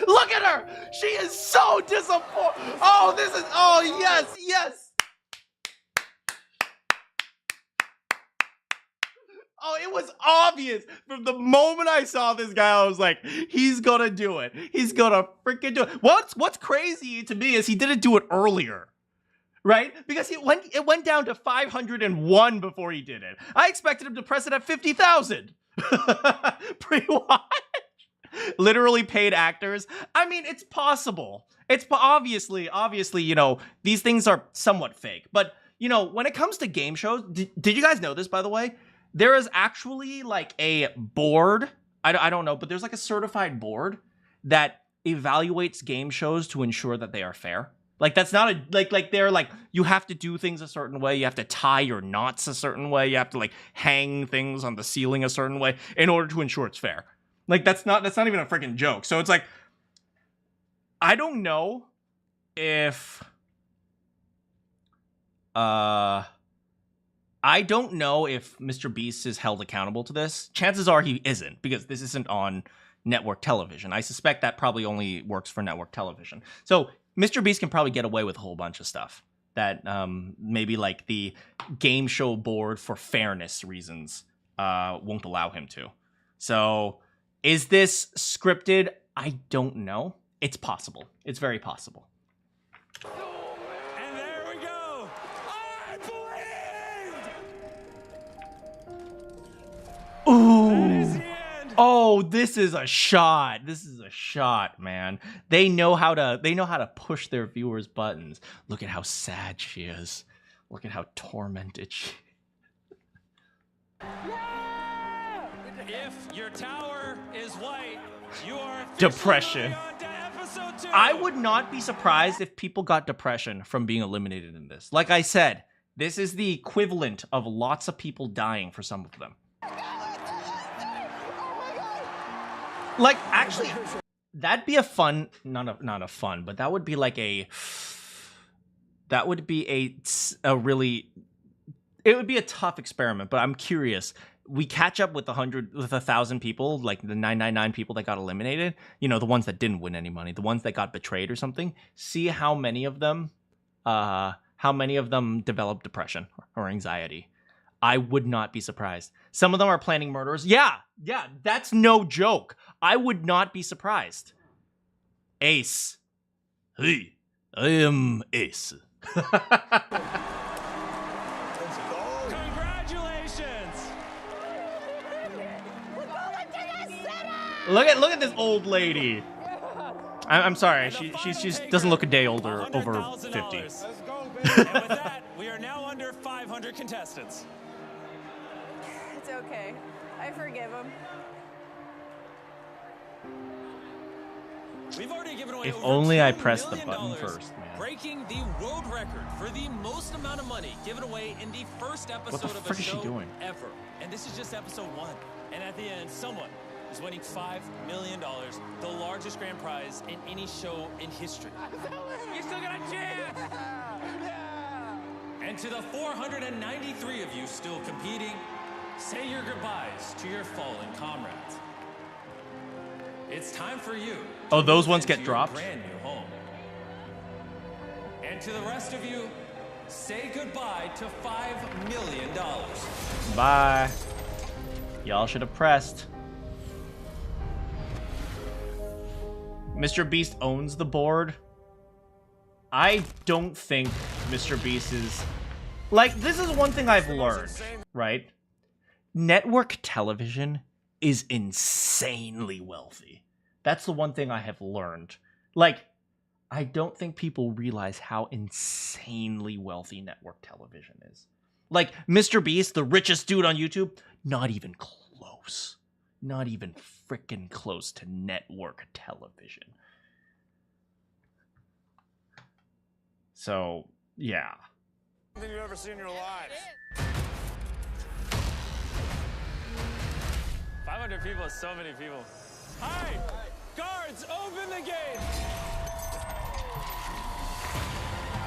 Look at her! She is so disappointed! Oh, this is... Oh, yes, yes! Oh, it was obvious. From the moment I saw this guy, I was like, he's gonna do it. He's gonna freaking do it. What's crazy to me is he didn't do it earlier. Right? Because it went down to 501 before he did it. I expected him to press it at 50,000. Pre-watch. Literally paid actors. I mean, it's possible. It's obviously, you know, these things are somewhat fake. But, you know, when it comes to game shows, did you guys know this, by the way? There is actually like a board. I don't know, but there's like a certified board that evaluates game shows to ensure that they are fair. Like that's not a like they're like you have to do things a certain way, you have to tie your knots a certain way, you have to like hang things on the ceiling a certain way in order to ensure it's fair. Like that's not even a freaking joke. So it's like I don't know if MrBeast is held accountable to this. Chances are he isn't, because this isn't on network television. I suspect that probably only works for network television. So MrBeast can probably get away with a whole bunch of stuff that maybe like the game show board for fairness reasons won't allow him to. So is this scripted? I don't know. It's possible. It's very possible. And there we go. I believed. Ooh. Oh, this is a shot. This is a shot, man. They know how to push their viewers' buttons. Look at how sad she is. Look at how tormented she is. If your tower is white, you are Depression. on to episode 2. I would not be surprised if people got depression from being eliminated in this. Like I said, this is the equivalent of lots of people dying for some of them. Like, actually, that'd be a fun, not a fun, but that would be like a really, it would be a tough experiment, but I'm curious. We catch up with 1,000 people, like the 999 people that got eliminated, you know, the ones that didn't win any money, the ones that got betrayed or something. See how many of them develop depression or anxiety. I would not be surprised. Some of them are planning murders. Yeah, that's no joke. I would not be surprised. Ace. Hey, I am Ace. Congratulations! Look at this old lady. I'm sorry. She doesn't look a day older, over 50. And with that, we are now under 500 contestants. It's okay. I forgive him. We've already given away If over only I $2 pressed the million, button first, man. breaking the world record for the most amount of money given away in the first episode of a frick is she show doing? ever. And this is just episode 1. And at the end, someone is winning $5 million, the largest grand prize in any show in history. You still got a chance! And to the 493 of you still competing, say your goodbyes to your fallen comrades. It's time for you. Oh, those to ones move get into your dropped? Brand new home. And to the rest of you, say goodbye to $5 million. Bye. Y'all should have pressed. MrBeast owns the board. I don't think MrBeast is... Like, this is one thing I've learned, right? Network television is insanely wealthy. That's the one thing I have learned. Like, I don't think people realize how insanely wealthy network television is. Like, MrBeast, the richest dude on YouTube, not even close. Not even freaking close to network television. So, yeah. Than you've ever seen in your lives. 500 people is so many people. Hi! Guards, open the gate!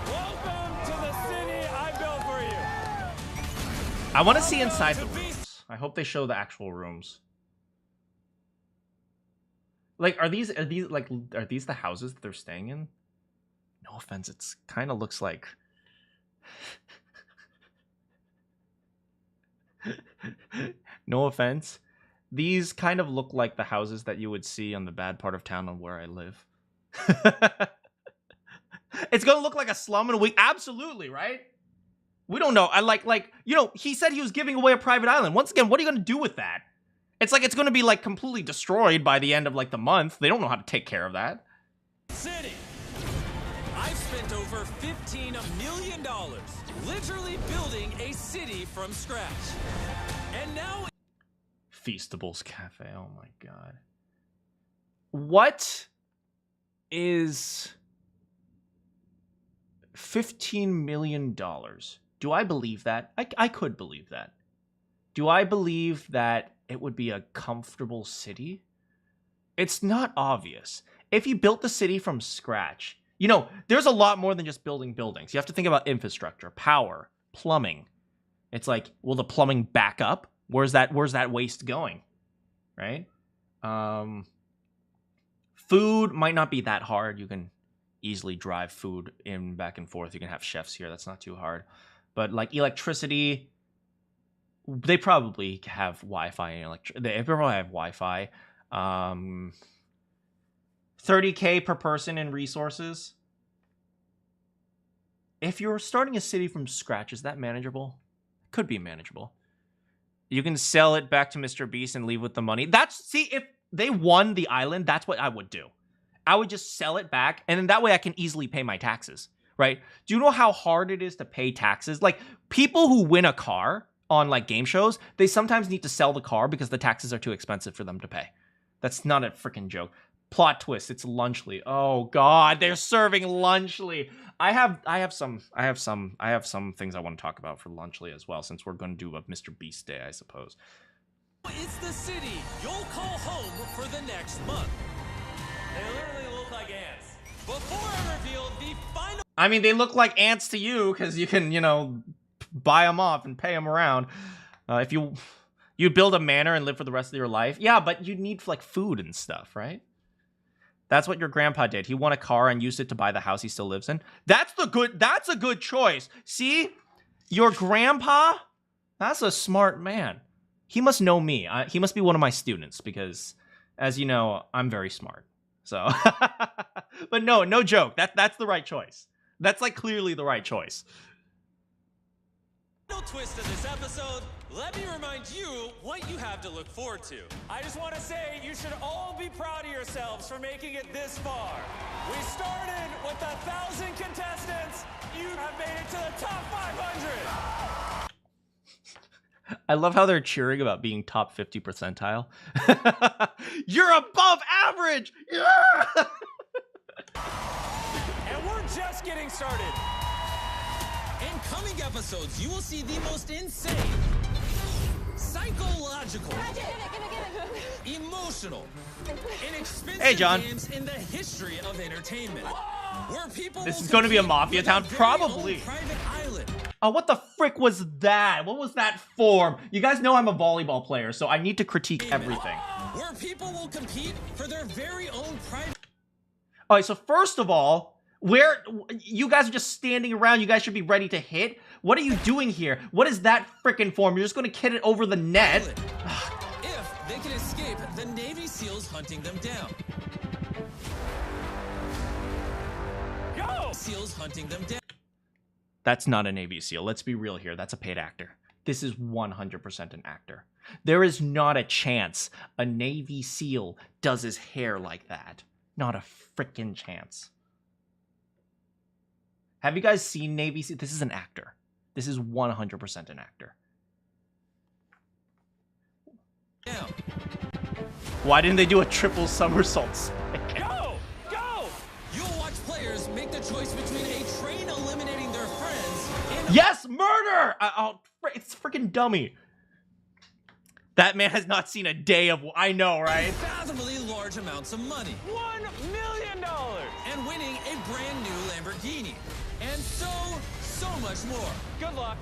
Welcome to the city I built for you! I want to see inside the rooms. I hope they show the actual rooms. Like, are these the houses that they're staying in? No offense, it's kind of looks like... No offense. These kind of look like the houses that you would see on the bad part of town on where I live. It's gonna look like a slum in a week. Absolutely, right? We don't know. I like, you know, he said he was giving away a private island. Once again, what are you gonna do with that? It's like it's gonna be like completely destroyed by the end of like the month. They don't know how to take care of that. City. I've spent over $15 million literally building a city from scratch. And now Feastables Cafe. Oh my god. What is $15 million? Do I believe that? I could believe that. Do I believe that it would be a comfortable city? It's not obvious. If you built the city from scratch, you know, there's a lot more than just building buildings. You have to think about infrastructure, power, plumbing. It's like, will the plumbing back up? Where's that waste going? Right? Food might not be that hard. You can easily drive food in back and forth. You can have chefs here. That's not too hard. But like electricity, they probably have Wi-Fi and they probably have Wi-Fi. 30K per person in resources. If you're starting a city from scratch, is that manageable? Could be manageable. You can sell it back to MrBeast and leave with the money. See, if they won the island, that's what I would do. I would just sell it back, and then that way I can easily pay my taxes, right? Do you know how hard it is to pay taxes? Like, people who win a car on, like, game shows, they sometimes need to sell the car because the taxes are too expensive for them to pay. That's not a freaking joke. Plot twist, it's Lunchly. Oh god, they're serving Lunchly. I have some things I want to talk about for Lunchly as well, since we're going to do a MrBeast day, I suppose. it's the city you'll call home for the next month. They literally look like ants. Before I reveal the final... I mean, they look like ants to you, because you can, you know, buy them off and pay them around. If you build a manor and live for the rest of your life. Yeah, but you need, like, food and stuff, right? That's what your grandpa did. He won a car and used it to buy the house he still lives in. That's a good choice. See? Your grandpa? That's a smart man. He must know me. He must be one of my students because, as you know, I'm very smart. So, but no joke. That's the right choice. That's like clearly the right choice. Final twist of this episode, let me remind you what you have to look forward to. I just want to say you should all be proud of yourselves for making it this far. We started with 1,000 contestants. You have made it to the top 500. I love how they're cheering about being top 50 percentile. You're above average! Yeah! And we're just getting started. In coming episodes, you will see the most insane, psychological, emotional, and expensive games in the history of entertainment. Where people this is going to be a mafia town? Probably. Private island. Oh, what the frick was that? What was that form? You guys know I'm a volleyball player, so I need to critique everything. Where people will compete for their very own private... All right, so first of all, where you guys are just standing around, you guys should be ready to hit. What are you doing here? What is that frickin' form? You're just gonna hit it over the net. If they can escape the Navy SEALs hunting them down. Go! SEALs hunting them down. That's not a Navy SEAL. Let's be real here. That's a paid actor. This is 100% an actor. There is not a chance a Navy SEAL does his hair like that. Not a frickin' chance. Have you guys seen Navy SEAL? This is an actor. This is 100% an actor. Yeah. Why didn't they do a triple somersault? Go! Go! You'll watch players make the choice between a train eliminating their friends and... Yes! Murder! It's freaking dummy. That man has not seen a day of... I know, right? Unfathomably large amounts of money. $1 million! And winning a brand new Lamborghini. And so much more. Good luck.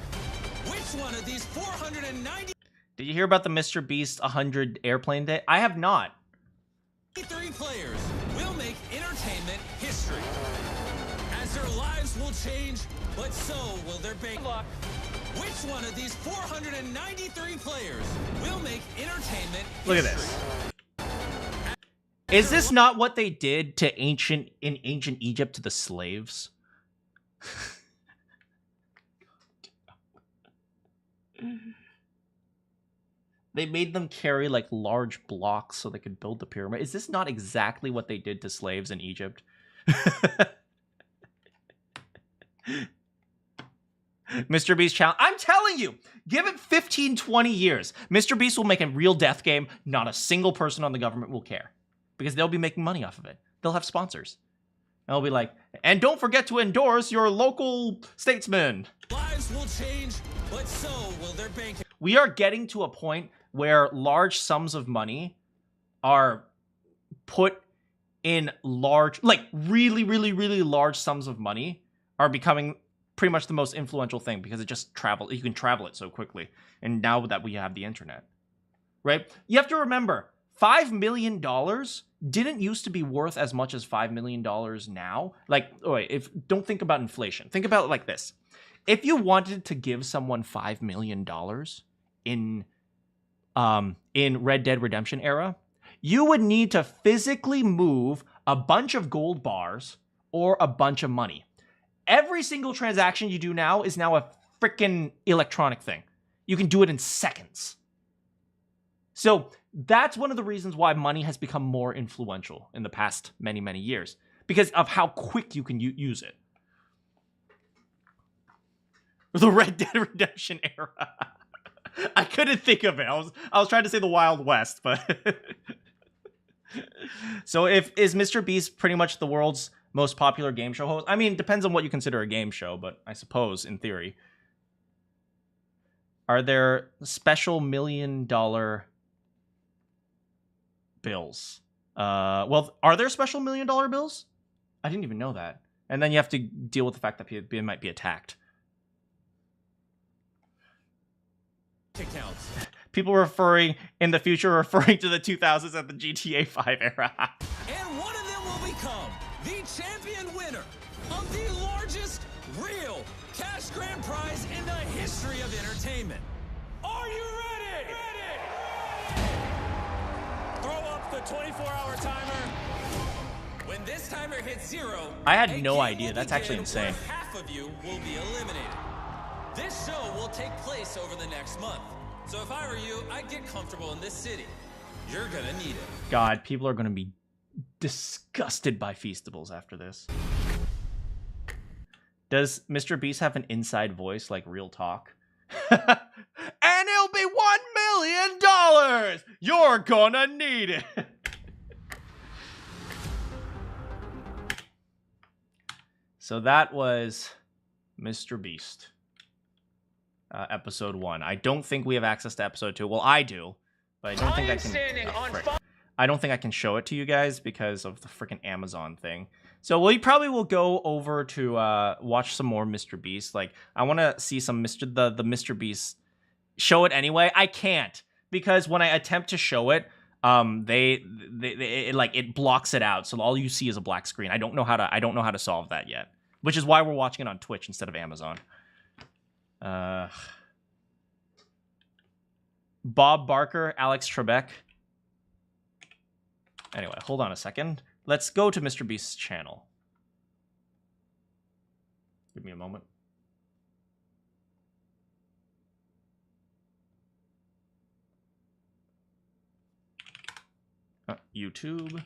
Which one of these 490... Did you hear about the MrBeast 100 airplane day? I have not. 3 players will make entertainment history. As their lives will change, but so will their bank. Good luck. Which one of these 493 players will make entertainment history? Look at this. Is this not what they did to ancient Egypt to the slaves? They made them carry like large blocks so they could build the pyramid. Is this not exactly what they did to slaves in Egypt? MrBeast challenge. I'm telling you, give it 15, 20 years. MrBeast will make a real death game. Not a single person on the government will care because they'll be making money off of it. They'll have sponsors. And they'll be like, and don't forget to endorse your local statesman. Lives will change, but so will their bank. We are getting to a point where large sums of money are put in large, like really, really, really large sums of money are becoming pretty much the most influential thing because it just you can travel it so quickly. And now that we have the internet, right? You have to remember, $5 million didn't used to be worth as much as $5 million now. Like, don't think about inflation. Think about it like this. If you wanted to give someone $5 million in Red Dead Redemption era, you would need to physically move a bunch of gold bars or a bunch of money. Every single transaction you do now is now a freaking electronic thing. You can do it in seconds. So that's one of the reasons why money has become more influential in the past many, many years, because of how quick you can use it. The Red Dead Redemption era. I couldn't think of it. I was trying to say the Wild West, but so is MrBeast pretty much the world's most popular game show host? I mean, it depends on what you consider a game show, but I suppose in theory. Are there special $1 million bills? Well, are there special $1 million bills? I didn't even know that. And then you have to deal with the fact that people might be attacked. Accounts. People in the future referring to the 2000s at the GTA 5 era. And one of them will become the champion winner of the largest real cash grand prize in the history of entertainment. Are you ready? Ready! Throw up the 24-hour timer. When this timer hits 0, I had no idea. That's actually insane. Half of you will be eliminated. This show will take place over the next month. So if I were you, I'd get comfortable in this city. You're gonna need it. God, people are gonna be disgusted by Feastables after this. Does MrBeast have an inside voice like real talk? And it'll be $1 million! You're gonna need it! So that was MrBeast. Episode 1. I don't think we have access to episode 2. Well, I do, but I don't think I can. I don't think I can show it to you guys because of the freaking Amazon thing. So we probably will go over to watch some more MrBeast. Like, I want to see some the MrBeast. Show it anyway. I can't because when I attempt to show it, it blocks it out. So all you see is a black screen. I don't know how to solve that yet. Which is why we're watching it on Twitch instead of Amazon. Bob Barker, Alex Trebek. Anyway, hold on a second. Let's go to MrBeast's channel. Give me a moment. YouTube.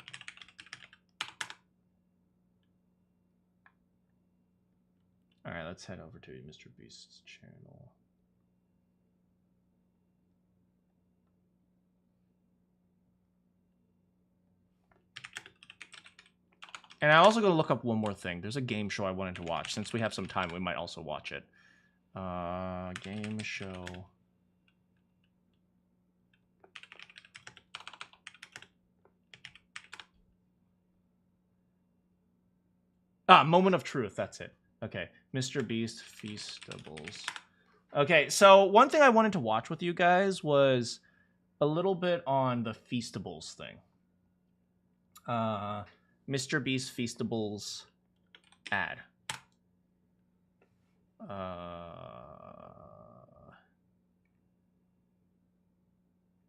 All right, let's head over to MrBeast's channel. And I also gotta look up one more thing. There's a game show I wanted to watch. Since we have some time, we might also watch it. Game show. Moment of Truth, that's it. Okay, MrBeast Feastables. Okay, so one thing I wanted to watch with you guys was a little bit on the Feastables thing. MrBeast Feastables ad.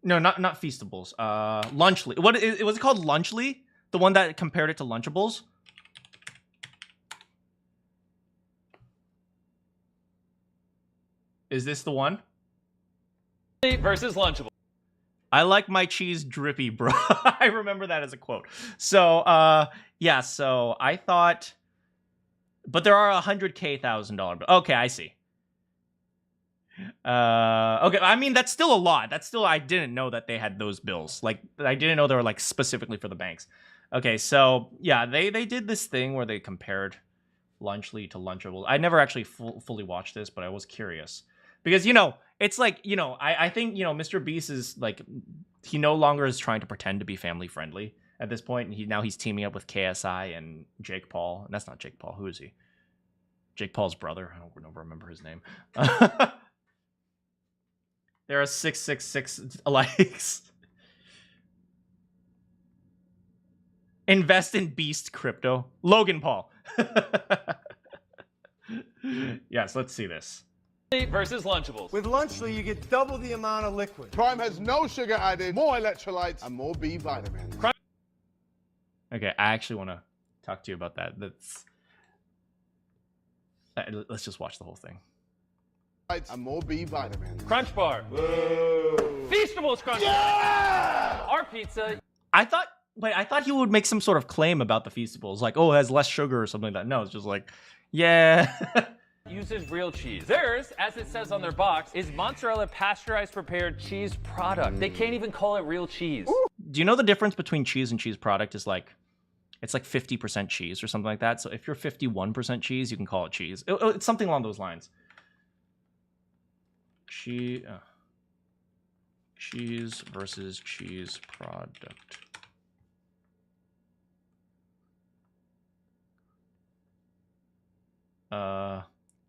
No, not Feastables. Lunchly. Was it called Lunchly? The one that compared it to Lunchables? Is this the one? Versus Lunchable. I like my cheese drippy, bro. I remember that as a quote. So, yeah, so I thought... But there are $100,000. Okay, I see. Okay, I mean, that's still a lot. That's still... I didn't know that they had those bills. Like, I didn't know they were, like, specifically for the banks. Okay, so, yeah, they did this thing where they compared Lunchly to Lunchables. I never actually fully watched this, but I was curious. Because, you know, it's like, you know, I think, you know, MrBeast is like, he no longer is trying to pretend to be family friendly at this point. And now he's teaming up with KSI and Jake Paul. And that's not Jake Paul. Who is he? Jake Paul's brother. I don't remember his name. There are 666 likes. Invest in Beast crypto. Logan Paul. Yes, let's see this. Versus Lunchables. With Lunchly, you get double the amount of liquid. Prime has no sugar added, more electrolytes, and more B vitamins. Okay, I actually want to talk to you about that. Let's just watch the whole thing. And more B vitamins. Crunch Bar. Whoa. Feastables Crunch Yeah! Bar. Our pizza. I thought he would make some sort of claim about the Feastables, like, oh, it has less sugar or something like that. No, it's just like, yeah. Uses real cheese. Theirs, as it says on their box, is mozzarella pasteurized prepared cheese product. They can't even call it real cheese. Do you know the difference between cheese and cheese product is like, it's like 50% cheese or something like that. So if you're 51% cheese, you can call it cheese. It's something along those lines. Cheese versus cheese product.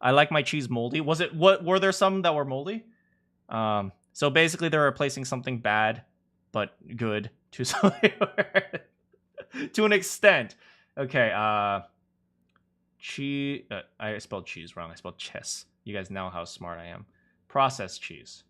I like my cheese moldy. Were there some that were moldy? So basically they're replacing something bad but good to to an extent. Okay, cheese. I spelled cheese wrong. I spelled chess. You guys know how smart I am. Processed cheese.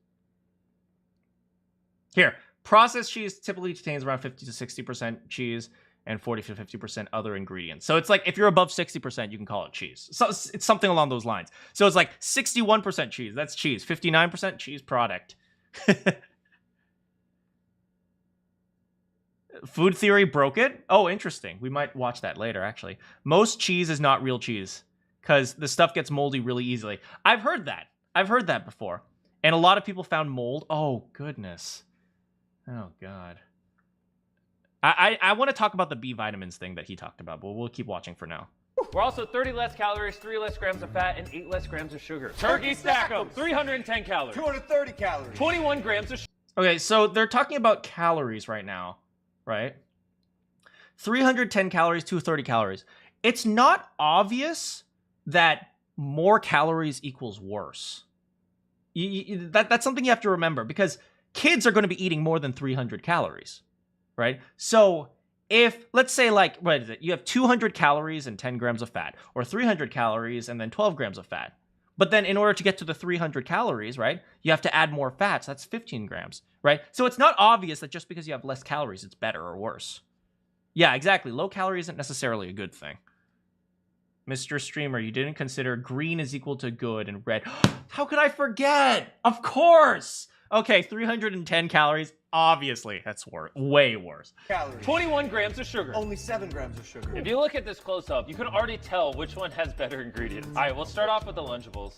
Here, processed cheese typically contains around 50 to 60% cheese, and 40 to 50% other ingredients. So it's like if you're above 60%, you can call it cheese. So it's something along those lines. So it's like 61% cheese, that's cheese. 59% cheese product. Food Theory broke it? Oh, interesting. We might watch that later, actually. Most cheese is not real cheese because the stuff gets moldy really easily. I've heard that. I've heard that before. And a lot of people found mold. Oh, goodness. Oh, God. I want to talk about the B vitamins thing that he talked about, but we'll keep watching for now. We're also 30 less calories, 3 less grams of fat, and 8 less grams of sugar. Turkey stack 'em. 310 calories. 230 calories. 21 grams of sugar. Okay, so they're talking about calories right now, right? 310 calories, 230 calories. It's not obvious that more calories equals worse. That's something you have to remember because kids are going to be eating more than 300 calories. Right? So if, let's say like, what is it? You have 200 calories and 10 grams of fat, or 300 calories and then 12 grams of fat. But then in order to get to the 300 calories, right, you have to add more fats. That's 15 grams, right? So it's not obvious that just because you have less calories, it's better or worse. Yeah, exactly. Low calorie isn't necessarily a good thing. Mr. Streamer, you didn't consider green is equal to good and red. How could I forget? Of course! Okay, 310 calories. Obviously, that's way worse. Calories. 21 grams of sugar. Only 7 grams of sugar. If you look at this close up, you can already tell which one has better ingredients. All right, we'll start off with the Lunchables.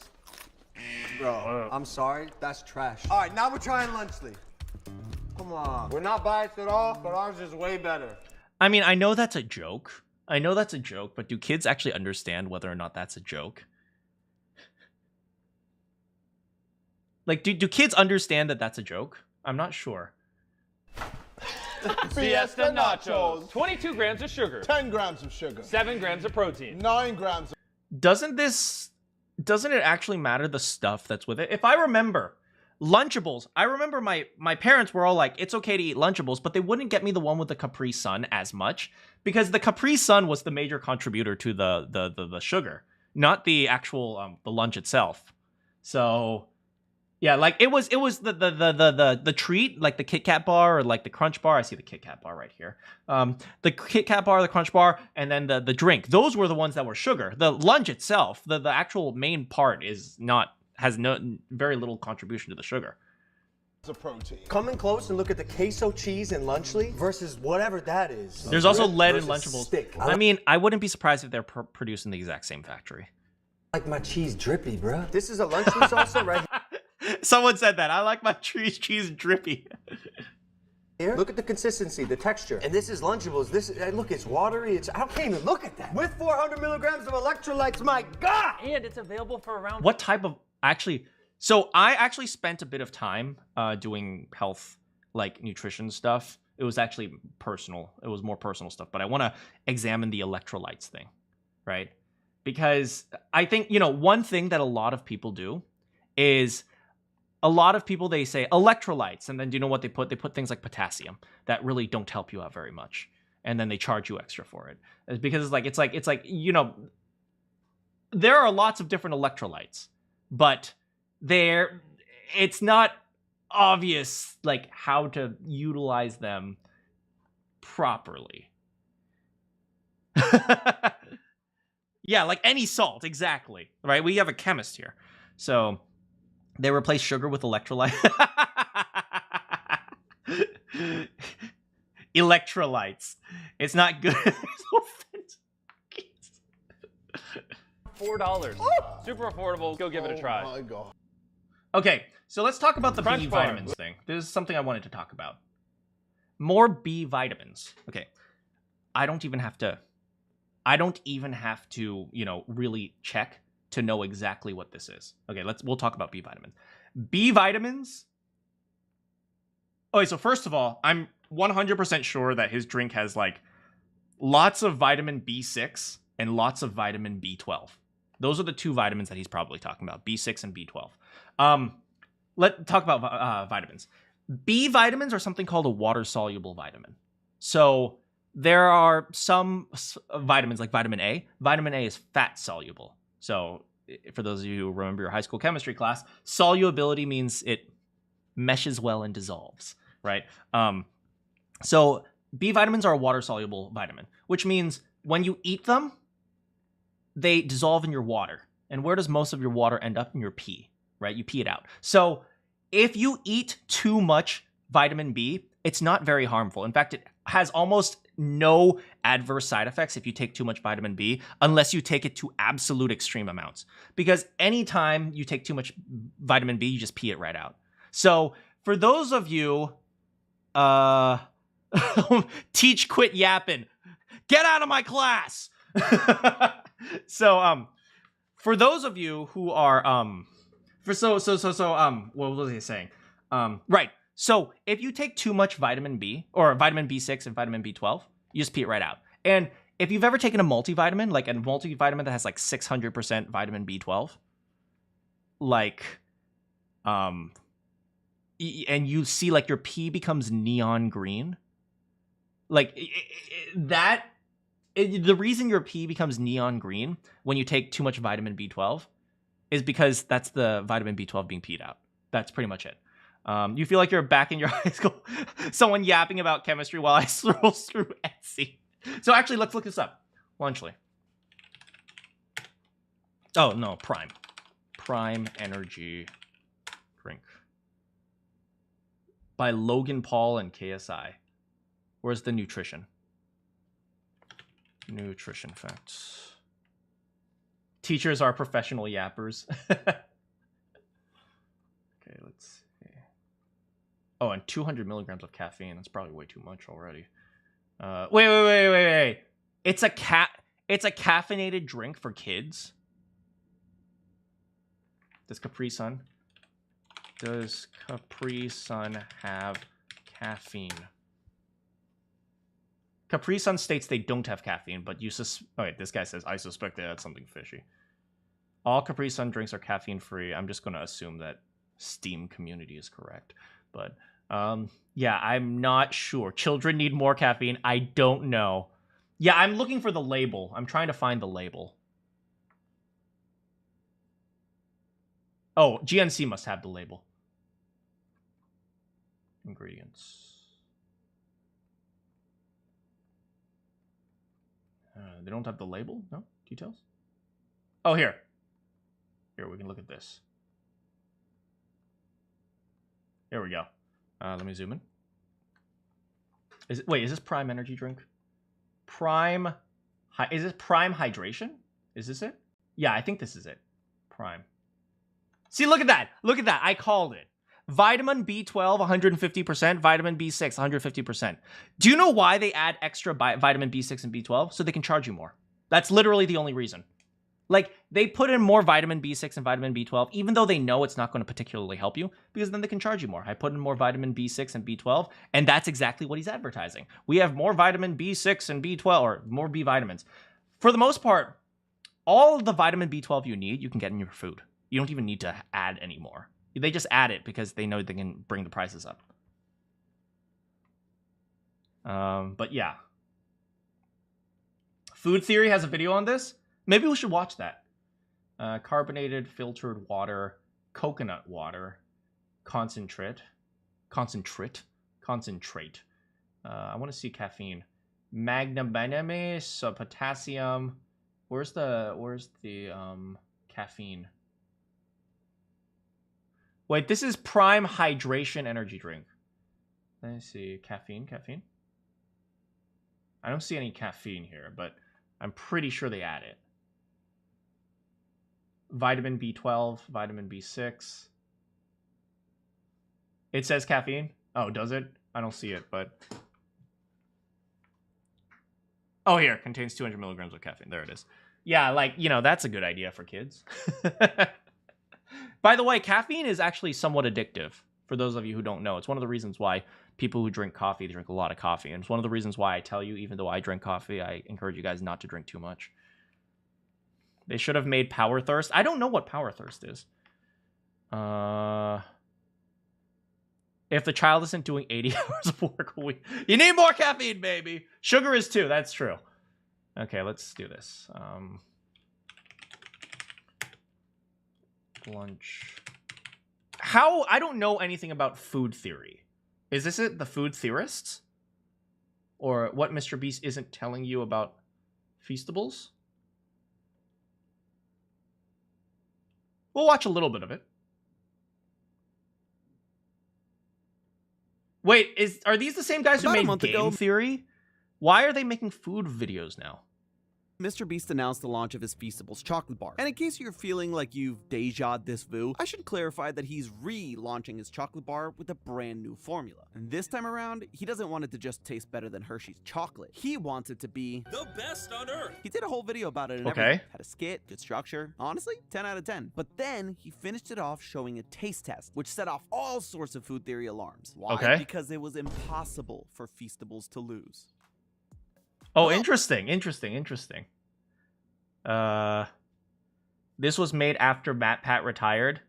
Bro, I'm sorry, that's trash. All right, now we're trying Lunchly. Come on. We're not biased at all, but ours is way better. I mean, I know that's a joke. I know that's a joke, but do kids actually understand whether or not that's a joke? Like, do kids understand that that's a joke? I'm not sure. Fiesta Nachos. 22 grams of sugar. 10 grams of sugar. 7 grams of protein. 9 grams of... Doesn't it actually matter the stuff that's with it? If I remember, Lunchables, I remember my parents were all like, it's okay to eat Lunchables, but they wouldn't get me the one with the Capri Sun as much because the Capri Sun was the major contributor to the sugar, not the actual the lunch itself. So yeah, like it was the treat, like the Kit Kat bar or like the Crunch bar. I see the Kit Kat bar right here. The Kit Kat bar, the Crunch bar, and then the drink. Those were the ones that were sugar. The lunch itself, the actual main part has very little contribution to the sugar. It's a protein. Come in close and look at the queso cheese in Lunchly versus whatever that is. There's also lead in Lunchables. Stick. I mean, I wouldn't be surprised if they're produced in the exact same factory. I like my cheese drippy, bro. This is a Lunchly salsa right Someone said that. I like my cheese drippy. here. Look at the consistency, the texture. And this is Lunchables. Look, it's watery. I can't even look at that. With 400 milligrams of electrolytes, my God! And it's available for around... What type of... Actually... So I actually spent a bit of time doing health, like nutrition stuff. It was actually personal. It was more personal stuff. But I want to examine the electrolytes thing, right? Because I think, one thing that a lot of people do is... A lot of people, they say electrolytes, and then do you know what they put? They put things like potassium that really don't help you out very much, and then they charge you extra for it. It's because it's like there are lots of different electrolytes, but it's not obvious like how to utilize them properly. Yeah, like any salt, exactly. Right? We have a chemist here, so. They replace sugar with electrolyte. Electrolytes. It's not good. $4. Super affordable. Go give it a try. Oh my God. Okay, so let's talk about the Crunch B bar. vitamins thing. This is something I wanted to talk about. More B vitamins. Okay. I don't even have to, really check to know exactly what this is. Okay, we'll talk about B vitamins. B vitamins. Okay, so first of all, I'm 100% sure that his drink has like lots of vitamin B6 and lots of vitamin B12. Those are the two vitamins that he's probably talking about, B6 and B12. Let's talk about vitamins. B vitamins are something called a water-soluble vitamin. So there are some vitamins like vitamin A. Vitamin A is fat-soluble. So for those of you who remember your high school chemistry class, solubility means it meshes well and dissolves, right? So B vitamins are a water-soluble vitamin, which means when you eat them, they dissolve in your water. And where does most of your water end up? In your pee, right? You pee it out. So if you eat too much vitamin B, it's not very harmful. In fact, it has almost no adverse side effects if you take too much vitamin B, unless you take it to absolute extreme amounts. Because anytime you take too much vitamin B, you just pee it right out. So for those of you, teach, quit yapping. Get out of my class. So, for those of you who are, what was I saying? Right. So if you take too much vitamin B or vitamin B6 and vitamin B12, you just pee it right out. And if you've ever taken a multivitamin, like a multivitamin that has like 600% vitamin B12, like, and you see like your pee becomes neon green, like the reason your pee becomes neon green when you take too much vitamin B12 is because that's the vitamin B12 being peed out. That's pretty much it. You feel like you're back in your high school, someone yapping about chemistry while I scroll through Etsy. So actually, let's look this up. Lunchly. Oh, no, Prime. Prime Energy Drink. By Logan Paul and KSI. Where's the nutrition? Nutrition facts. Teachers are professional yappers. Okay, let's see. Oh, and 200 milligrams of caffeine. That's probably way too much already. Wait. It's a caffeinated drink for kids. Does Capri Sun have caffeine? Capri Sun states they don't have caffeine, but you okay, this guy says, I suspect they had something fishy. All Capri Sun drinks are caffeine-free. I'm just going to assume that Steam community is correct. But, yeah, I'm not sure. Children need more caffeine. I don't know. Yeah, I'm looking for the label. I'm trying to find the label. Oh, GNC must have the label. Ingredients. They don't have the label? No? Details? Oh, here. Here, we can look at this. Here we go. Let me zoom in. Wait, is this Prime Energy Drink? Is this Prime Hydration? Is this it? Yeah, I think this is it. Prime. See, look at that. Look at that. I called it. Vitamin B12, 150%. Vitamin B6, 150%. Do you know why they add extra vitamin B6 and B12? So they can charge you more. That's literally the only reason. Like, they put in more vitamin B6 and vitamin B12, even though they know it's not going to particularly help you, because then they can charge you more. I put in more vitamin B6 and B12, and that's exactly what he's advertising. We have more vitamin B6 and B12, or more B vitamins. For the most part, all of the vitamin B12 you need, you can get in your food. You don't even need to add any more. They just add it because they know they can bring the prices up. But yeah. Food Theory has a video on this. Maybe we should watch that. Carbonated filtered water, coconut water, concentrate. I want to see caffeine. Magnesium, potassium. Where's the caffeine? Wait, this is Prime Hydration Energy Drink. Let me see. Caffeine. I don't see any caffeine here, but I'm pretty sure they add it. Vitamin B12, vitamin B6. It says caffeine. Oh, does it? I don't see it, but... Oh, here. Contains 200 milligrams of caffeine. There it is. Yeah, like, you know, that's a good idea for kids. By the way, caffeine is actually somewhat addictive, for those of you who don't know. It's one of the reasons why people who drink coffee drink a lot of coffee. And it's one of the reasons why I tell you, even though I drink coffee, I encourage you guys not to drink too much. They should have made Power Thirst. I don't know what Power Thirst is. If the child isn't doing 80 hours of work a week, you need more caffeine, baby. Sugar is too. That's true. Okay, let's do this. Lunch. How? I don't know anything about Food Theory. Is this it? The Food Theorists? or what MrBeast isn't telling you about Feastables. We'll watch a little bit of it. Wait, are these the same guys who made Game Theory? Why are they making food videos now? MrBeast announced the launch of his Feastables chocolate bar. And in case you're feeling like you've dejaed this VU, I should clarify that he's relaunching his chocolate bar with a brand new formula. And this time around, he doesn't want it to just taste better than Hershey's chocolate. He wants it to be the best on earth. He did a whole video about it and everything. Had a skit, good structure. Honestly, 10 out of 10. But then he finished it off showing a taste test, which set off all sorts of food theory alarms. Why? Because it was impossible for Feastables to lose. Oh, interesting. This was made after MatPat retired.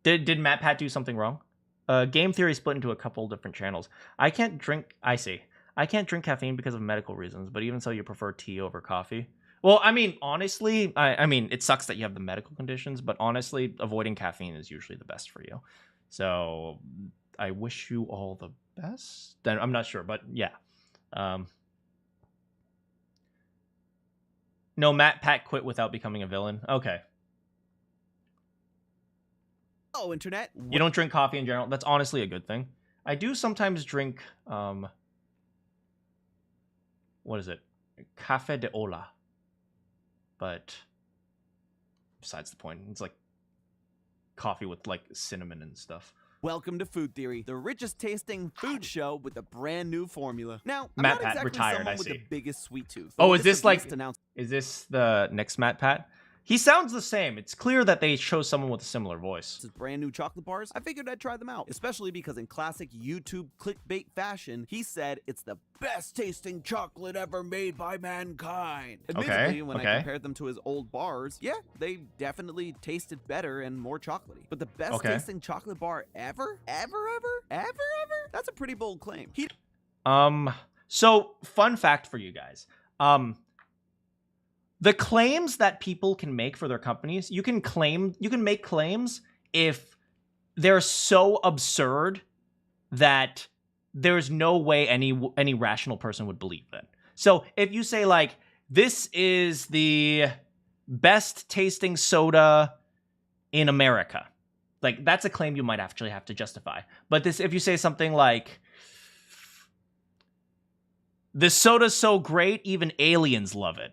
Did MatPat do something wrong? Game Theory split into a couple different channels. I can't drink caffeine because of medical reasons, but even so, you prefer tea over coffee. Well, I mean, honestly, I mean, it sucks that you have the medical conditions, but honestly, avoiding caffeine is usually the best for you. So I wish you all the best. Then I'm not sure, but yeah. No, MatPat quit without becoming a villain. Okay. Oh, internet. You don't drink coffee in general. That's honestly a good thing. I do sometimes drink, what is it? Café de Ola. But besides the point, it's like coffee with like cinnamon and stuff. Welcome to Food Theory, the richest tasting food show with a brand new formula. Now, I'm MatPat not exactly retired, someone I with see. the biggest sweet tooth. Oh, is this like, is this the next MatPat? He sounds the same. It's clear that they chose someone with a similar voice. His brand new chocolate bars, I figured I'd try them out, especially because in classic YouTube clickbait fashion, he said it's the best tasting chocolate ever made by mankind. Admittedly, when I compared them to his old bars, yeah, they definitely tasted better and more chocolatey. But the best tasting chocolate bar ever? That's a pretty bold claim. So fun fact for you guys. The claims that people can make for their companies, you can make claims if they're so absurd that there's no way any rational person would believe it. So if you say like, this is the best tasting soda in America, like that's a claim you might actually have to justify. But if you say something like, this soda's so great, even aliens love it,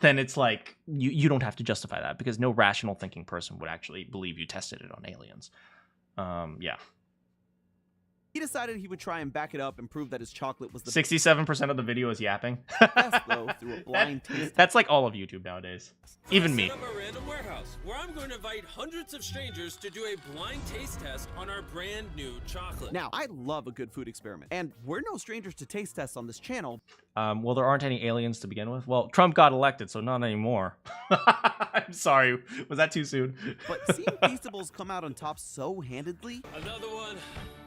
then it's like, you don't have to justify that because no rational thinking person would actually believe you tested it on aliens. Yeah. He decided he would try and back it up and prove that his chocolate was the 67% of the video is yapping. best, though, through a blind taste. That's like all of YouTube nowadays. Even me. Set up a random warehouse where I'm going to invite hundreds of strangers to do a blind taste test on our brand new chocolate. Now, I love a good food experiment, and we're no strangers to taste tests on this channel. Well, there aren't any aliens to begin with. Well, Trump got elected, so not anymore. I'm sorry. Was that too soon? But seeing Feastables come out on top so handedly... Another one.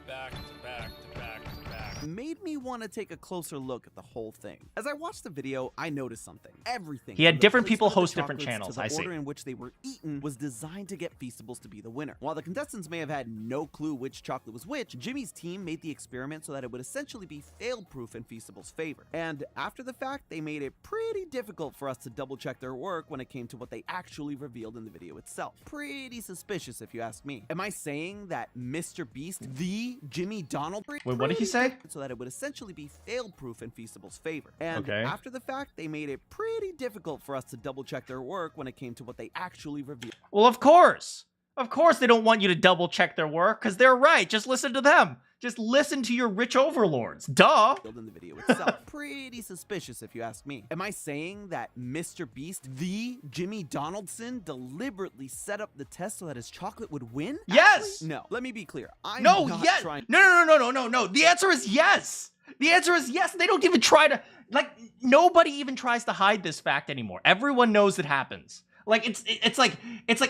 Back to back to back to back. Made me want to take a closer look at the whole thing. As I watched the video, I noticed something. Everything. He had different people host different channels, I see. The order in which they were eaten was designed to get Feastables to be the winner. While the contestants may have had no clue which chocolate was which, Jimmy's team made the experiment so that it would essentially be fail-proof in Feastables' favor. And after the fact, they made it pretty difficult for us to double-check their work when it came to what they actually revealed in the video itself. Pretty suspicious, if you ask me. Am I saying that MrBeast, the Jimmy Donald... Wait, what did he say? So that it would essentially be fail-proof in Feastables' favor. And after the fact, they made it pretty difficult for us to double-check their work when it came to what they actually revealed. Well, of course. Of course they don't want you to double-check their work, because they're right. Just listen to them. Just listen to your rich overlords. Duh. In the video itself. Pretty suspicious, if you ask me. Am I saying that MrBeast, the Jimmy Donaldson, deliberately set up the test so that his chocolate would win? Yes. Actually, no. Let me be clear. I'm no, not yes. trying. No. The answer is yes. The answer is yes. They don't even try to, like, nobody even tries to hide this fact anymore. Everyone knows it happens. Like, it's like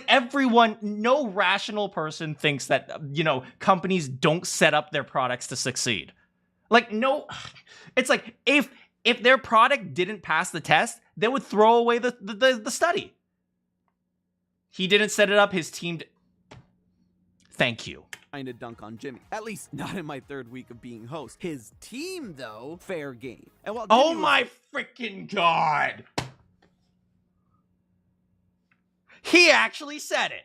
everyone, no rational person thinks that, you know, companies don't set up their products to succeed. Like, no, it's like, if their product didn't pass the test, they would throw away the study. He didn't set it up, his team Thank you. Trying to dunk on Jimmy. At least not in my 3rd week of being host. His team, though, fair game. And while Oh my freaking god! He actually said it.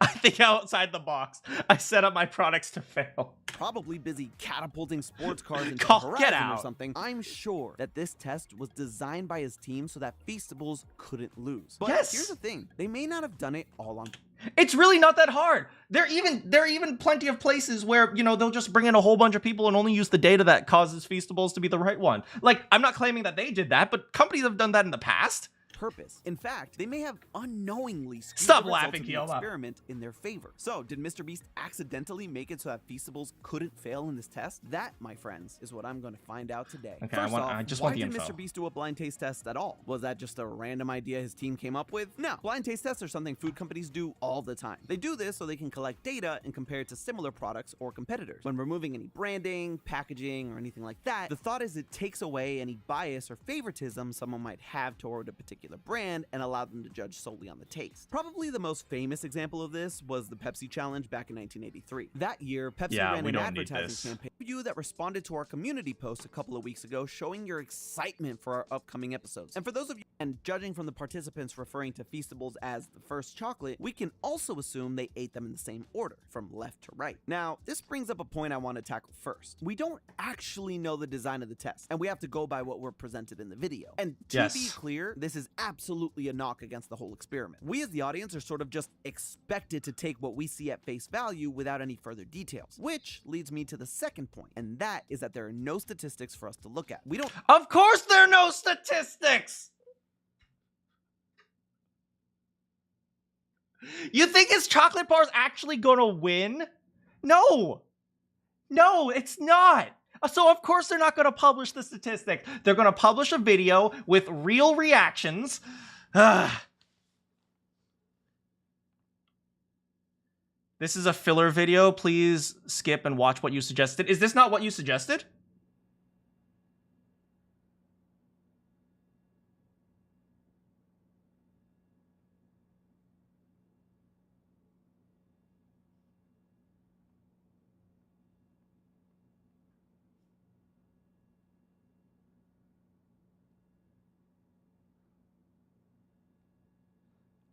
I think outside the box, I set up my products to fail. Probably busy catapulting sports cars into the Get horizon out. or something, I'm sure that this test was designed by his team so that Feastables couldn't lose. But Yes. here's the thing, they may not have done it all on. It's really not that hard. There are even plenty of places where, you know, they'll just bring in a whole bunch of people and only use the data that causes Feastables to be the right one. Like, I'm not claiming that they did that, but companies have done that in the past. Purpose. In fact, they may have unknowingly skewed Stop the results laughing, of the Kioma. experiment in their favor. So, did MrBeast accidentally make it so that Feastables couldn't fail in this test? That, my friends, is what I'm going to find out today. Okay, First off, I just why want the did info. MrBeast do a blind taste test at all? Was that just a random idea his team came up with? No. Blind taste tests are something food companies do all the time. They do this so they can collect data and compare it to similar products or competitors. When removing any branding, packaging, or anything like that, the thought is it takes away any bias or favoritism someone might have toward a particular brand and allow them to judge solely on the taste. Probably the most famous example of this was the Pepsi Challenge back in 1983. That year, Pepsi ran an advertising campaign for you that responded to our community post a couple of weeks ago showing your excitement for our upcoming episodes. And for those of you, and judging from the participants referring to Feastables as the first chocolate, we can also assume they ate them in the same order, from left to right. Now, this brings up a point I want to tackle first. We don't actually know the design of the test, and we have to go by what we're presented in the video. And to be clear, this is absolutely a knock against the whole experiment. We as the audience are sort of just expected to take what we see at face value without any further details, which leads me to the second point, and that is that there are no statistics for us to look at. We don't— Of course there are no statistics! You think his chocolate bar is actually gonna win? No! No, it's not! So of course they're not gonna publish the statistics. They're gonna publish a video with real reactions. This is a filler video. Please skip and watch what you suggested. Is this not what you suggested?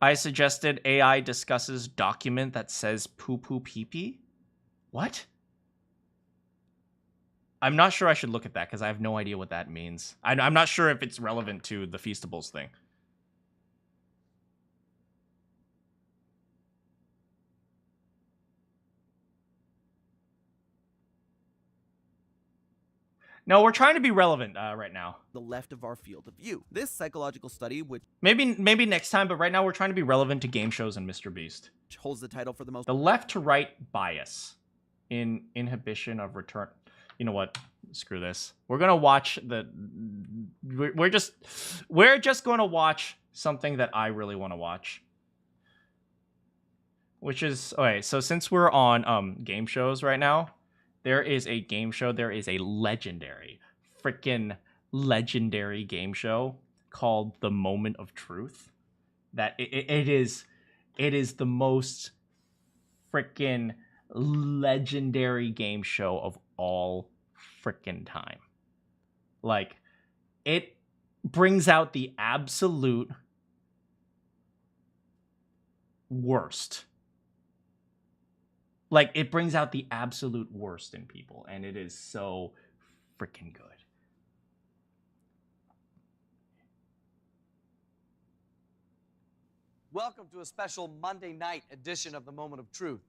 I suggested AI discusses document that says poo poo pee pee. What? I'm not sure I should look at that because I have no idea what that means. I'm not sure if it's relevant to the Feastables thing. No, we're trying to be relevant right now. The left of our field of view. This psychological study, which maybe next time, but right now we're trying to be relevant to game shows and MrBeast. Holds the title for the most— The left to right bias in inhibition of return. You know what? Screw this. We're gonna watch the. We're just going to watch something that I really want to watch. Which is okay. So since we're on game shows right now. There is a game show. There is a legendary, freaking legendary game show called The Moment of Truth. That it is the most freaking legendary game show of all freaking time. Like, it brings out the absolute worst. Like, it brings out the absolute worst in people, and it is so freaking good. Welcome to a special Monday night edition of The Moment of Truth.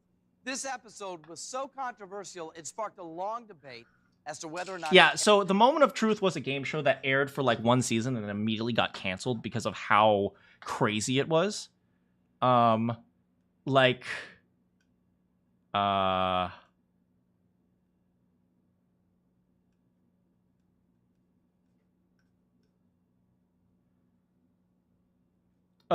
This episode was so controversial, it sparked a long debate as to whether or not... Yeah, so The Moment of Truth was a game show that aired for like one season and then immediately got canceled because of how crazy it was. All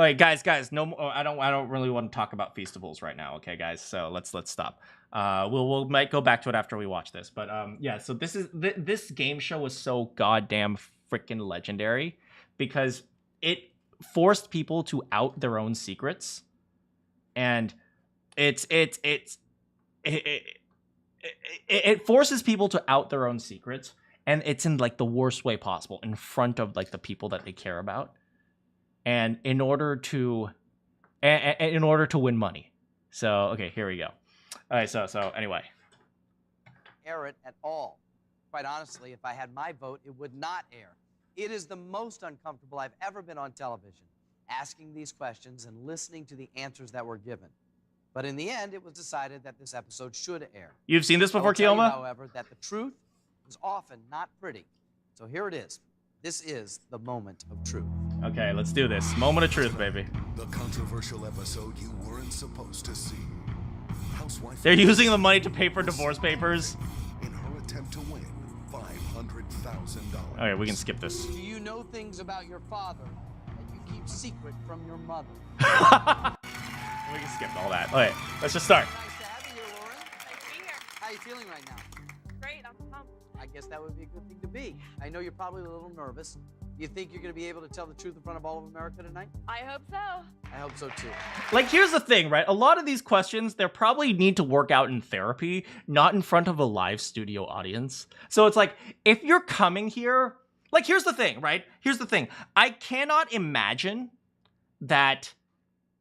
right, guys, no more. I don't really want to talk about Feastables right now, okay, guys? So let's stop. We'll might go back to it after we watch this, but yeah. So this game show was so goddamn freaking legendary because it forced people to out their own secrets, and it forces people to out their own secrets, and it's in like the worst way possible in front of like the people that they care about, and in order to win money. So okay, here we go. All right, so anyway, air it at all. Quite honestly, if I had my vote, it would not air. It is the most uncomfortable I've ever been on television, asking these questions and listening to the answers that were given. But in the end, it was decided that this episode should air. You've seen this before, I will tell you, Keoma? however, that the truth is often not pretty. So here it is. This is the moment of truth. Okay, let's do this. Moment of truth, baby. The controversial episode you weren't supposed to see. Housewife They're using the money to pay for divorce papers. in her attempt to win $500,000. Okay, we can skip this. Do you know things about your father that you keep secret from your mother? We can skip all that. Okay, let's just start. Nice to have you here, Lauren. Nice to be here. How are you feeling right now? Great, I'm pumped. I guess that would be a good thing to be. I know you're probably a little nervous. Do you think you're going to be able to tell the truth in front of all of America tonight? I hope so. I hope so too. Like, here's the thing, right? A lot of these questions, they probably need to work out in therapy, not in front of a live studio audience. So it's like, if you're coming here, like, here's the thing, right? Here's the thing. I cannot imagine that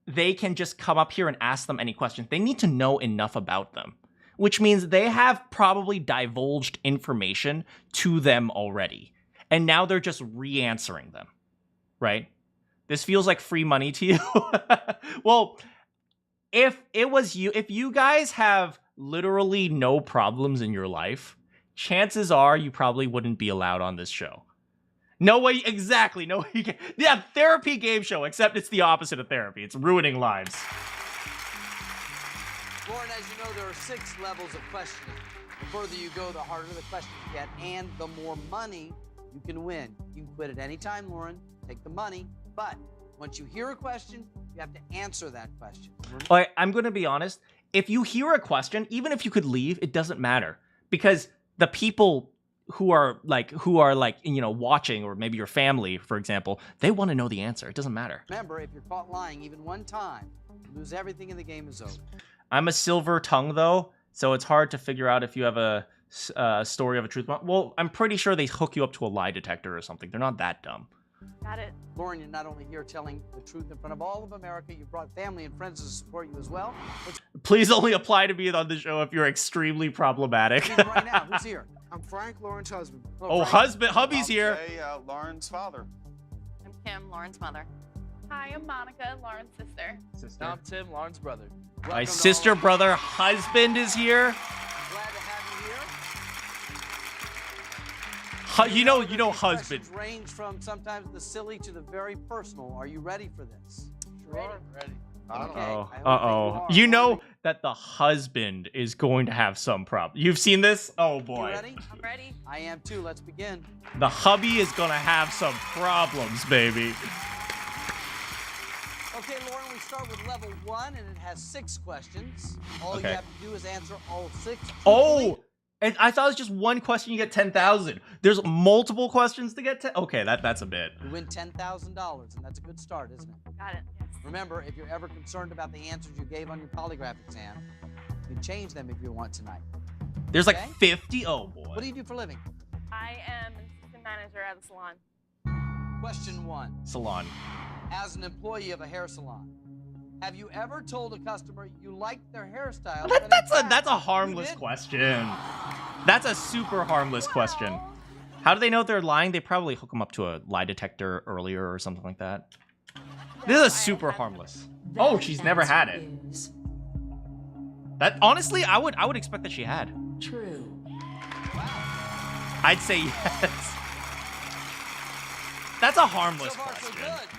they can just come up here and ask them any questions. They need to know enough about them, which means they have probably divulged information to them already. And now they're just re-answering them, right? This feels like free money to you. Well, if it was you, if you guys have literally no problems in your life, chances are you probably wouldn't be allowed on this show. No way, exactly, no way you can. Yeah, therapy game show, except it's the opposite of therapy. It's ruining lives. Lauren, as you know, there are 6 levels of questioning. The further you go, the harder the questions get, and the more money you can win. You can quit at any time, Lauren. Take the money. But once you hear a question, you have to answer that question. All right, I'm going to be honest. If you hear a question, even if you could leave, it doesn't matter. Because the people who are like, you know, watching, or maybe your family, for example, they want to know the answer. It doesn't matter. Remember, if you're caught lying even one time, you lose everything and the game is over. I'm a silver tongue, though, so it's hard to figure out if you have a story of a truth. Well, I'm pretty sure they hook you up to a lie detector or something. They're not that dumb. Got it. Lauren, you're not only here telling the truth in front of all of America, you brought family and friends to support you as well. Please only apply to be on the show if you're extremely problematic. Right now, who's here? I'm Frank, Lauren's husband. Oh, husband, hubby's here. Hey, Lauren's father. I'm Kim, Lauren's mother. Hi, I'm Monica, Lauren's sister. I'm Tim, Lauren's brother. My sister, brother, husband is here. Glad to have you here. You know, husband. Questions range from sometimes the silly to the very personal. Are you ready for this? Sure. Ready. Uh-oh. You know that the husband is going to have some problem. You've seen this? Oh, boy. You ready? I'm ready. I am too. Let's begin. The hubby is going to have some problems, baby. Okay, Lauren, we start with level 1, and it has 6 questions. All you have to do is answer all 6. Oh! And I thought it was just one question, you get 10,000. There's multiple questions to get 10. Okay, that's a bit. You win $10,000, and that's a good start, isn't it? Got it. Yes. Remember, if you're ever concerned about the answers you gave on your polygraph exam, you can change them if you want tonight. There's like 50. Oh, boy. What do you do for a living? I am an assistant manager at a salon. Question 1. Salon. As an employee of a hair salon, have you ever told a customer you liked their hairstyle? That's a harmless question. That's a super harmless question. How do they know if they're lying? They probably hook them up to a lie detector earlier or something like that. This is super harmless. Oh, she's never had it. That honestly, I would expect that she had. True. I'd say yes. That's a harmless So far, so question. good.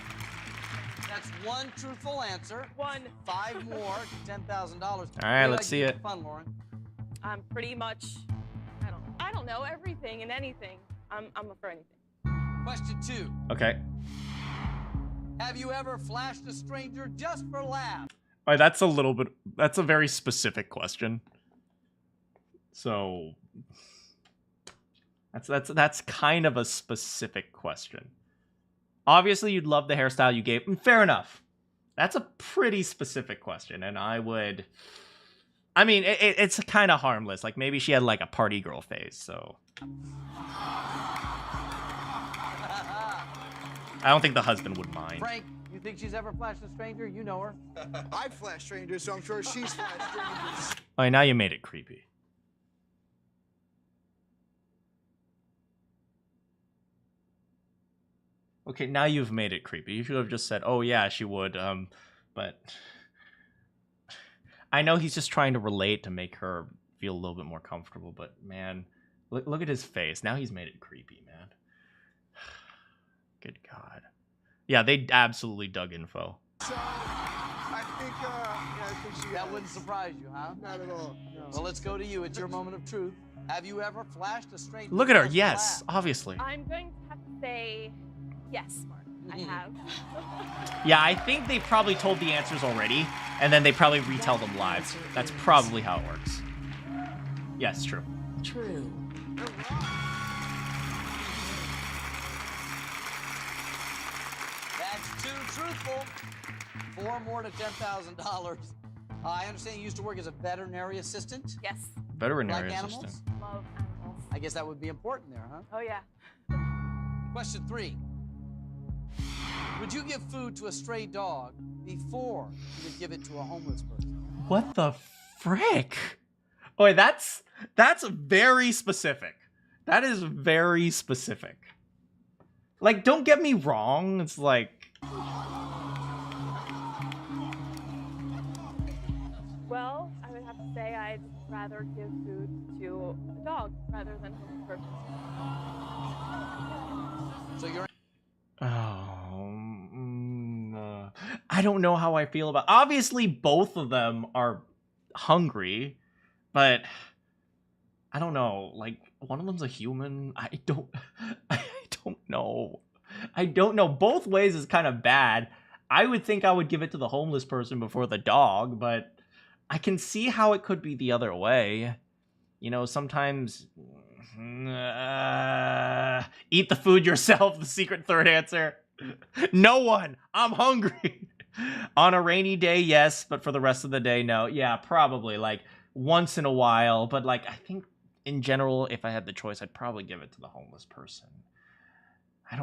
That's 1 truthful answer. 5 more to $10,000. All right, let's see it. Fun, Lauren. I'm pretty much, I don't know everything and anything. I'm up for anything. Question 2. Okay. Have you ever flashed a stranger just for laughs? All right, that's a very specific question. So that's kind of a specific question. Obviously, you'd love the hairstyle you gave. Fair enough. That's a pretty specific question, and I mean, it's kind of harmless. Like, maybe she had, like, a party girl phase, so... I don't think the husband would mind. Frank, you think she's ever flashed a stranger? You know her. I've flashed strangers, so I'm sure she's flashed strangers. All right, now you made it creepy. Okay, now you've made it creepy. You should have just said, oh yeah, she would, but... I know he's just trying to relate to make her feel a little bit more comfortable, but man, look at his face. Now he's made it creepy, man. Good God. Yeah, they absolutely dug info. So, I think she That wouldn't surprise you, huh? Not at all. No. Well, let's go to you. It's your moment of truth. Have you ever flashed a stranger? Look at her. Yes, obviously. I'm going to have to say yes, Mark. I have. Yeah, I think they probably told the answers already, and then they probably retell them live. That's probably how it works. Yes, true. True. That's too truthful. 4 more to $10,000. I understand you used to work as a veterinary assistant? Yes. Veterinary Like assistant. animals? Love animals. I guess that would be important there, huh? Oh, yeah. Question 3. Would you give food to a stray dog before you would give it to a homeless person? What the frick? Oh, that's very specific. That is very specific. Like, don't get me wrong. It's like... Well, I would have to say I'd rather give food to a dog rather than a homeless person. So you're... I don't know how I feel about... Obviously, both of them are hungry, but I don't know. Like, one of them's a human. I don't know. I don't know. Both ways is kind of bad. I would think I would give it to the homeless person before the dog, but I can see how it could be the other way. You know, sometimes... eat the food yourself, the secret third answer. No one. I'm hungry. On a rainy day, yes, but for the rest of the day, no. Yeah, probably, like, once in a while, but, like, I think, in general, if I had the choice, I'd probably give it to the homeless person.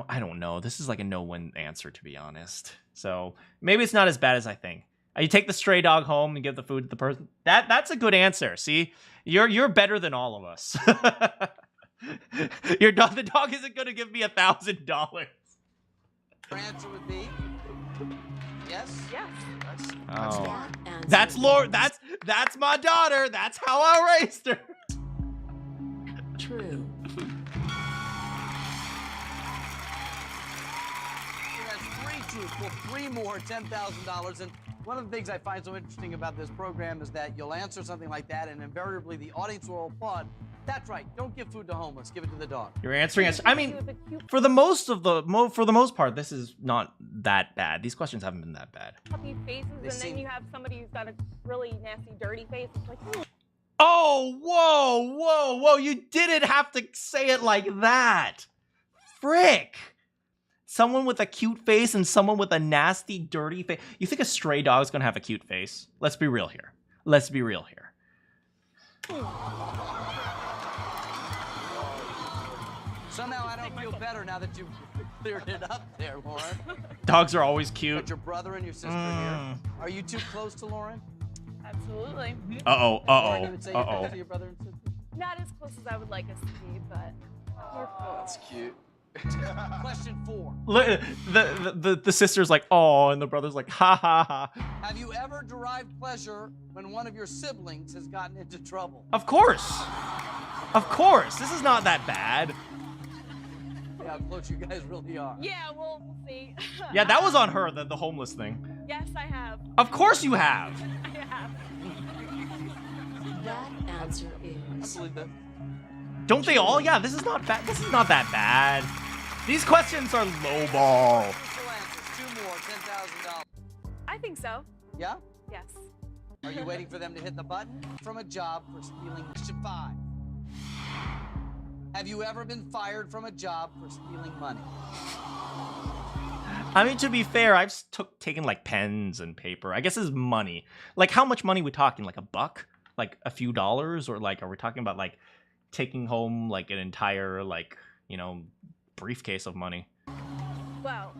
I don't know. This is, like, a no-win answer, to be honest. So, maybe it's not as bad as I think. You take the stray dog home and give the food to the person. That's a good answer, see? You're better than all of us. The dog isn't going to give me $1,000. Your answer would be... Yes? Yes. Oh. That's Lord. That's my daughter. That's how I raised her. True. That's 3 truthful, 3 more, $10,000. And one of the things I find so interesting about this program is that you'll answer something like that, and invariably the audience will applaud. That's right. Don't give food to homeless. Give it to the dog. You're answering us. I mean, for the most part, this is not that bad. These questions haven't been that bad. Puppy faces, and then you have somebody who's got a really nasty, dirty face. It's like, oh, whoa! You didn't have to say it like that. Frick! Someone with a cute face and someone with a nasty, dirty face. You think a stray dog's gonna have a cute face? Let's be real here. Somehow I don't feel better now that you've cleared it up there, Lauren. Dogs are always cute. But your brother and your sister here. Are you too close to Lauren? absolutely. Lauren, you would say you're close to your brother and sister? Not as close as I would like us to be, but more close. That's cute. Question 4. The sister's like, oh, and the brother's like, ha ha ha. Have you ever derived pleasure when one of your siblings has gotten into trouble? Of course. This is not that bad. Yeah, how close you guys really are. Yeah, we'll see. Yeah, that was on her, the homeless thing. Yes, I have. Of course you have. I have. That answer is... I believe that. Don't they all? Yeah, this is not bad. This is not that bad. These questions are lowball. 2 more, $10,000. I think so. Yeah? Yes. Are you waiting for them to hit the button? From a job for stealing. Question 5. Have you ever been fired from a job for stealing money? I mean, to be fair, I've taken like pens and paper. I guess it's money. Like, how much money we talking? Like $1? Like a few dollars? Or like, are we talking about like taking home like an entire like, you know, briefcase of money? Well.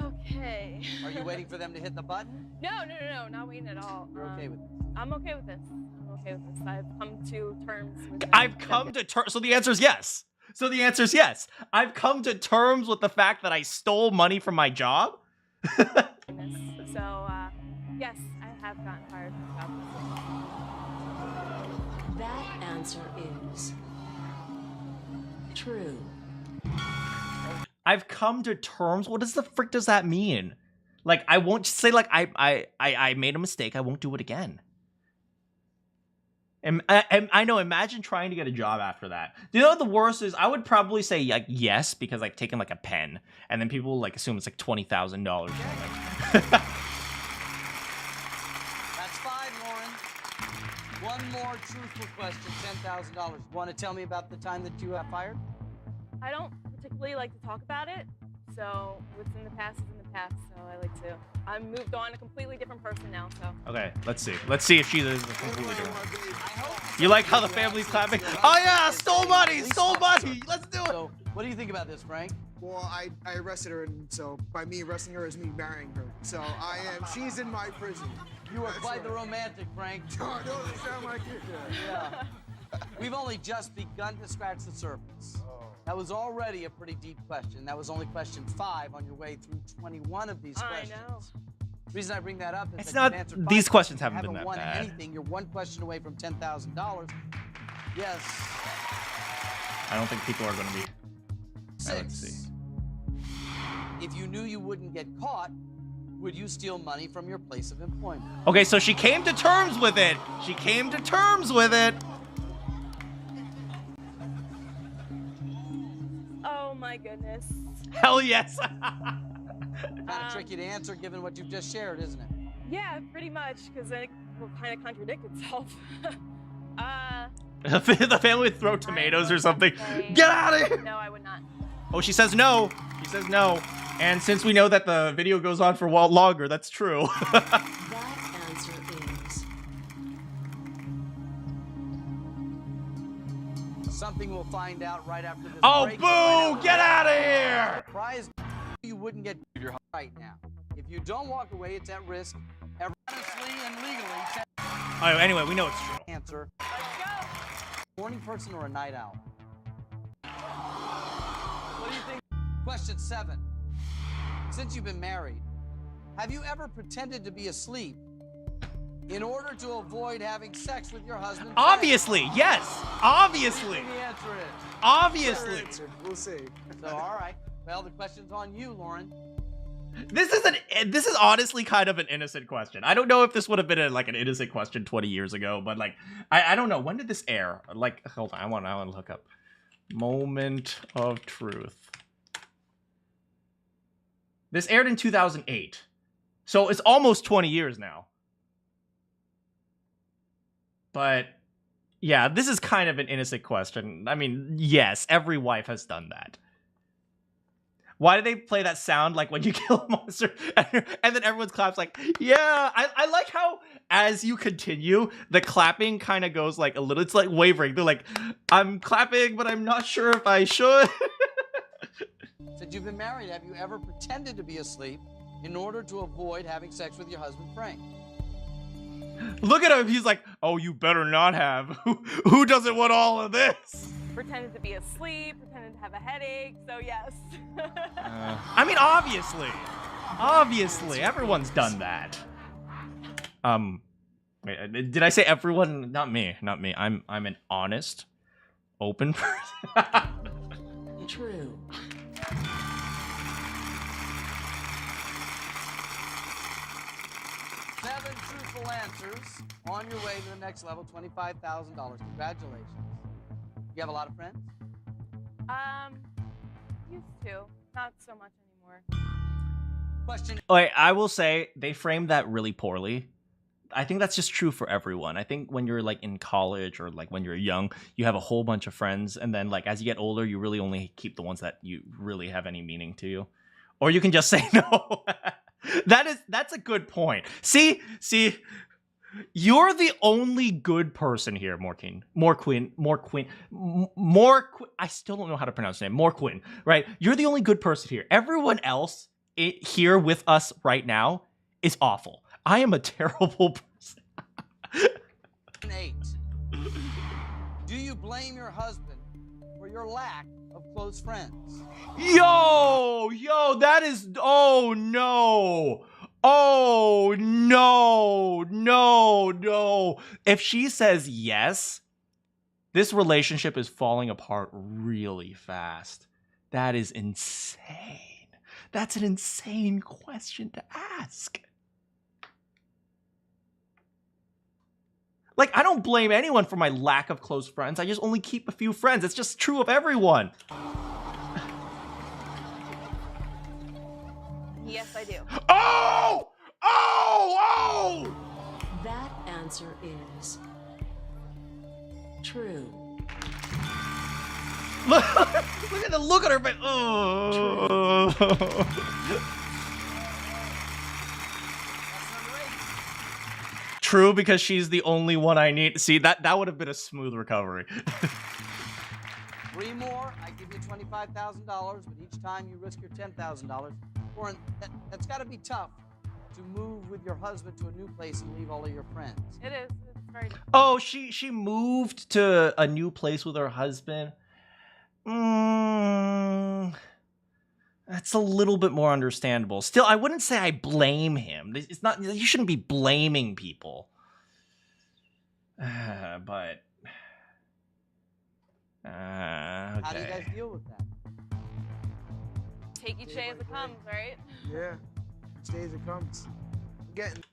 Okay. Are you waiting for them to hit the button? No, not waiting at all. You're okay with this? I'm okay with this. I've come to terms with So the answer is yes. I've come to terms with the fact that I stole money from my job. So, yes, I have gotten fired from the job. That answer is true. I've come to terms. What does the frick does that mean? Like, I won't say like I made a mistake. I won't do it again. And I know. Imagine trying to get a job after that. You know what the worst is? I would probably say like yes because I've taken like a pen, and then people like assume it's like $20,000. That's 5, Lauren. One more truthful question, $10,000. Want to tell me about the time that you got fired? I don't particularly like to talk about it, so what's in the past is in the past, so I like to. I'm moved on, a completely different person now, so. Okay, let's see. Let's see if she's a completely different. You like how the family's clapping? Oh yeah, stole money! Let's do it! So, what do you think about this, Frank? Well, I arrested her, and so by me arresting her is me marrying her. So she's in my prison. You are quite the romantic, Frank. Oh, no, they sound like it. Yeah. We've only just begun to scratch the surface. That was already a pretty deep question. That was only question 5 on your way through 21 of these questions. I know. The reason I bring that up is It's that not. you've answered 5 These questions haven't been haven't that won bad. anything. You're 1 question away from $10,000. Yes. I don't think people are going to be. 6. Let's see. If you knew you wouldn't get caught, would you steal money from your place of employment? Okay, so she came to terms with it. Oh my goodness. Hell yes. Kind of tricky to answer given what you've just shared, isn't it? Yeah, pretty much, because it will kind of contradict itself. The family would throw tomatoes or something. Get out of here! No, I would not. Oh, she says no. And since we know that the video goes on for longer, that's true. That answer is something we'll find out right after this break. Boo! Get out of here! Surprise! You wouldn't get your right now. If you don't walk away, it's at risk. Honestly and legally. Oh, anyway, we know it's true. Answer. Let's go. Morning person or a night owl? What do you think? Question 7. Since you've been married, have you ever pretended to be asleep in order to avoid having sex with your husband? Obviously, yes. Obviously. The answer is. Obviously. We'll see. So, all right. Well, the question's on you, Lauren. This is honestly kind of an innocent question. I don't know if this would have been an innocent question 20 years ago, but like I don't know, when did this air? Like, hold on, I want to look up. Moment of truth. This aired in 2008. So it's almost 20 years now. But yeah, this is kind of an innocent question. I mean, yes, every wife has done that. Why do they play that sound like when you kill a monster and then everyone claps like, yeah. I like how as you continue, the clapping kind of goes like a little, it's like wavering. They're like, I'm clapping, but I'm not sure if I should. Since you've been married, have you ever pretended to be asleep in order to avoid having sex with your husband, Frank? Look at him. He's like, oh, you better not have. Who doesn't want all of this? Pretended to be asleep, pretended to have a headache, so yes. I mean, obviously, everyone's done that. Wait, did I say everyone? Not me. I'm an honest, open person. true. Seven truthful answers on your way to the next level, $25,000. Congratulations. You have a lot of friends? Used to. Not so much anymore. Question. Okay, I will say they framed that really poorly. I think that's just true for everyone. I think when you're like in college or like when you're young, you have a whole bunch of friends, and then like as you get older, you really only keep the ones that you really have any meaning to you. Or you can just say no. That's a good point. See, you're the only good person here, Morquin. I still don't know how to pronounce his name. Morquin, right? You're the only good person here. Everyone else here with us right now is awful. I am a terrible person. 8. Do you blame your husband for your lack of close friends? Yo, that is, oh no. Oh, no. If she says yes, this relationship is falling apart really fast. That is insane. That's an insane question to ask. Like, I don't blame anyone for my lack of close friends. I just only keep a few friends. It's just true of everyone. Yes, I do. Oh! That answer is true. Look at the look on her face. Oh. True, because she's the only one I need. See, that would have been a smooth recovery. 3 more, I give you $25,000, but each time you risk your $10,000. Warren, that's got to be tough to move with your husband to a new place and leave all of your friends. It is. It's very difficult. Oh, she moved to a new place with her husband. That's a little bit more understandable. Still, I wouldn't say I blame him. It's not. You shouldn't be blaming people. But okay. How do you guys deal with that? Take each day as it comes, right? Yeah. Each day as it comes.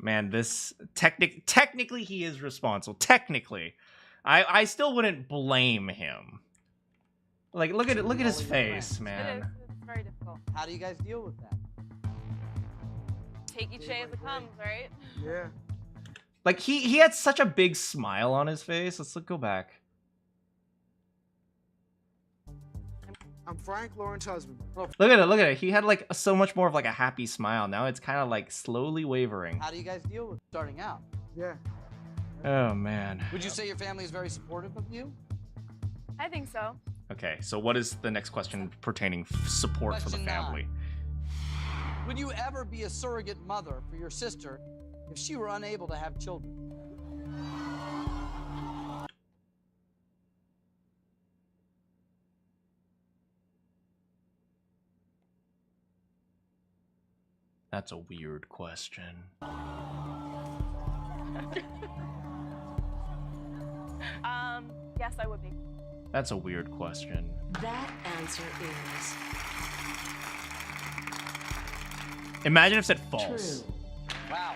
Man, this technically he is responsible. Technically, I still wouldn't blame him. Like, look at his face, man. It is. It's very difficult. How do you guys deal with that? Take each day as it comes, right? Yeah. Like, he had such a big smile on his face. Let's go back. I'm Frank Lauren's husband. Look at it. He had like so much more of like a happy smile. Now it's kind of like slowly wavering. How do you guys deal with starting out? Yeah. Oh man. Would you say your family is very supportive of you? I think so. Okay, so what is the next question pertaining support for the family? 9. Would you ever be a surrogate mother for your sister if she were unable to have children? That's a weird question. Yes, I would be. That's a weird question. That answer is imagine if it said false. true. Wow.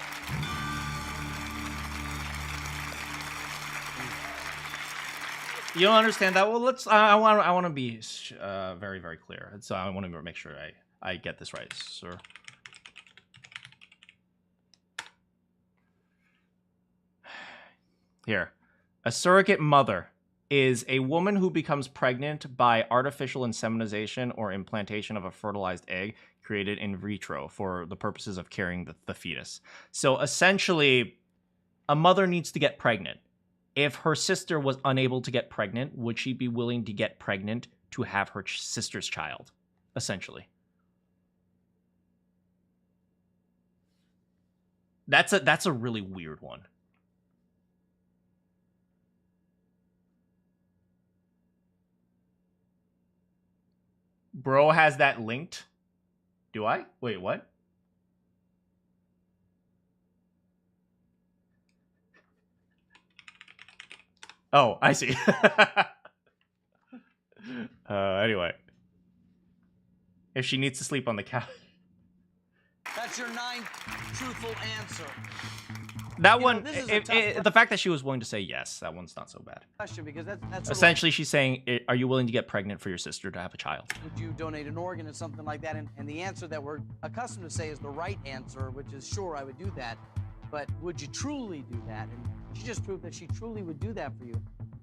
You don't understand that? Well, let's. I want to be very, very clear. So I want to make sure I get this right, sir. Here, a surrogate mother is a woman who becomes pregnant by artificial insemination or implantation of a fertilized egg created in vitro for the purposes of carrying the fetus. So essentially, a mother needs to get pregnant. If her sister was unable to get pregnant, would she be willing to get pregnant to have her sister's child? Essentially. That's a really weird one. Bro has that linked. Do I? Wait, what? Oh, I see. Anyway. If she needs to sleep on the couch. That's your 9th truthful answer. That one, the fact that she was willing to say yes, that one's not so bad. Question, because that's essentially she's saying, are you willing to get pregnant for your sister to have a child? Would you donate an organ or something like that? And the answer that we're accustomed to say is the right answer, which is sure, I would do that. But would you truly do that? And she just proved that she truly would do that for you.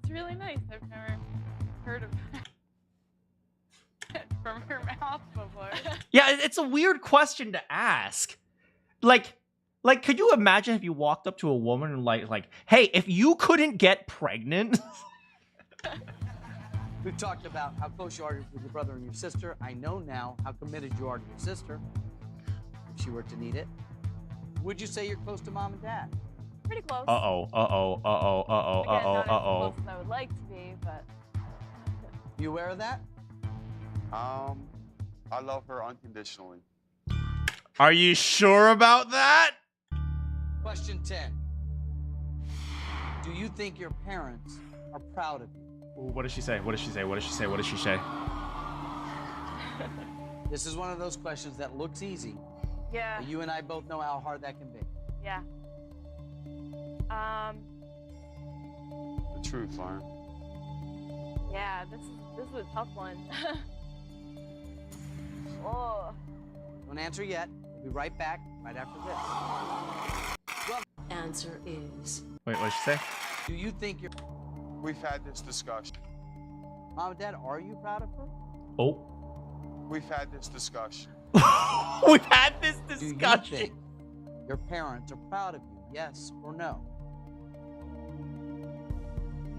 It's really nice. I've never heard of that from your mouth before. Yeah, it's a weird question to ask. Like, could you imagine if you walked up to a woman and like, hey, if you couldn't get pregnant? We've talked about how close you are with your brother and your sister. I know now how committed you are to your sister, if she were to need it. Would you say you're close to mom and dad? Pretty close. Uh-oh. Again, not as close as I would like to be, but... You aware of that? I love her unconditionally. Are you sure about that? Question 10. Do you think your parents are proud of you? Ooh, what does she say? What does she say? What does she say? What does she say? This is one of those questions that looks easy. Yeah. But you and I both know how hard that can be. Yeah. The truth, Lauren. Yeah, this is a tough one. Oh. Don't answer yet. We'll be right back right after this. Well, Answer is. Wait, what did she say? do you think you're... We've had this discussion. Mom and Dad, are you proud of her? Oh. We've had this discussion. We've had this Do you discussion. think your parents are proud of you? Yes or no?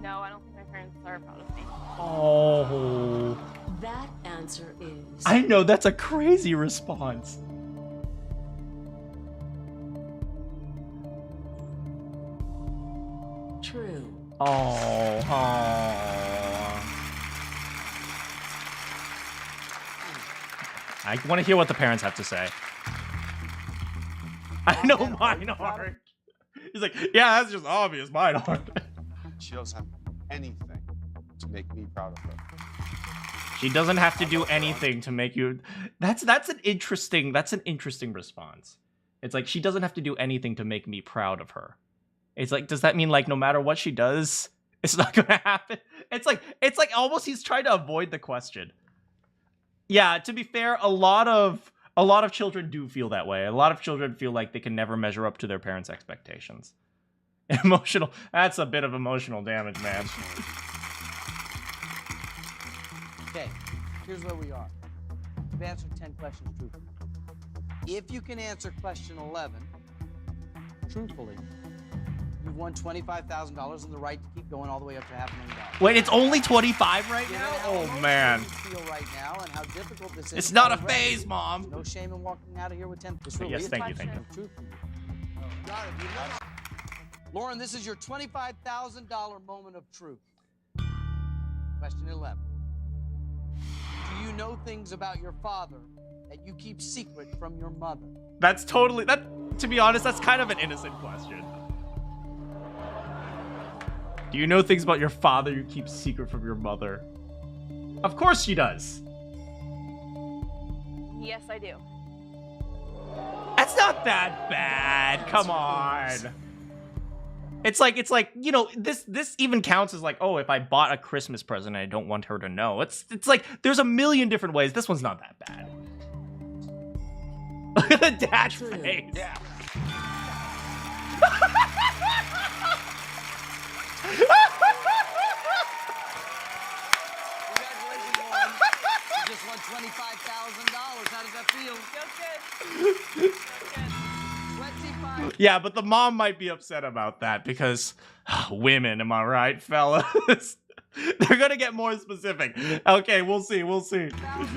No, I don't think my parents are proud of me. Oh. That answer is. I know, that's a crazy response. True. Oh. I want to hear what the parents have to say. I know mine aren't. He's like, yeah, that's just obvious. Mine aren't. She doesn't have anything to make me proud of her. She doesn't have to do anything to make you. That's an interesting response. It's like she doesn't have to do anything to make me proud of her. It's like, does that mean like no matter what she does, it's not gonna happen? It's like almost he's trying to avoid the question. Yeah, to be fair, a lot of children do feel that way. A lot of children feel like they can never measure up to their parents' expectations. Emotional. That's a bit of emotional damage, man. Okay, here's where we are. You've answered 10 questions truthfully. If you can answer question 11 truthfully, you've won $25,000 and the right to keep going all the way up to $500,000. Wait, it's only 25 right now? Oh, man. You feel right now and how difficult this is. It's not a already. phase, Mom. No shame in walking out of here with 10. This really Yes, is thank you, question thank you. of truth. Got it. Lauren, this is your $25,000 moment of truth. Question 11. Do you know things about your father that you keep secret from your mother? That's totally, to be honest, that's kind of an innocent question. Do you know things about your father you keep secret from your mother? Of course she does. Yes, I do. That's not that bad. Come on. It's like, you know, this even counts as like, oh, if I bought a Christmas present and I don't want her to know. It's like there's a million different ways. This one's not that bad. Look at the dash face. Yeah. Congratulations, Lauren. You just won $25,000. How does that feel? Feels good. Feels good. 25. Yeah, but the mom might be upset about that because women, am I right, fellas? They're gonna get more specific. Okay, we'll see. We'll see. $1,000 is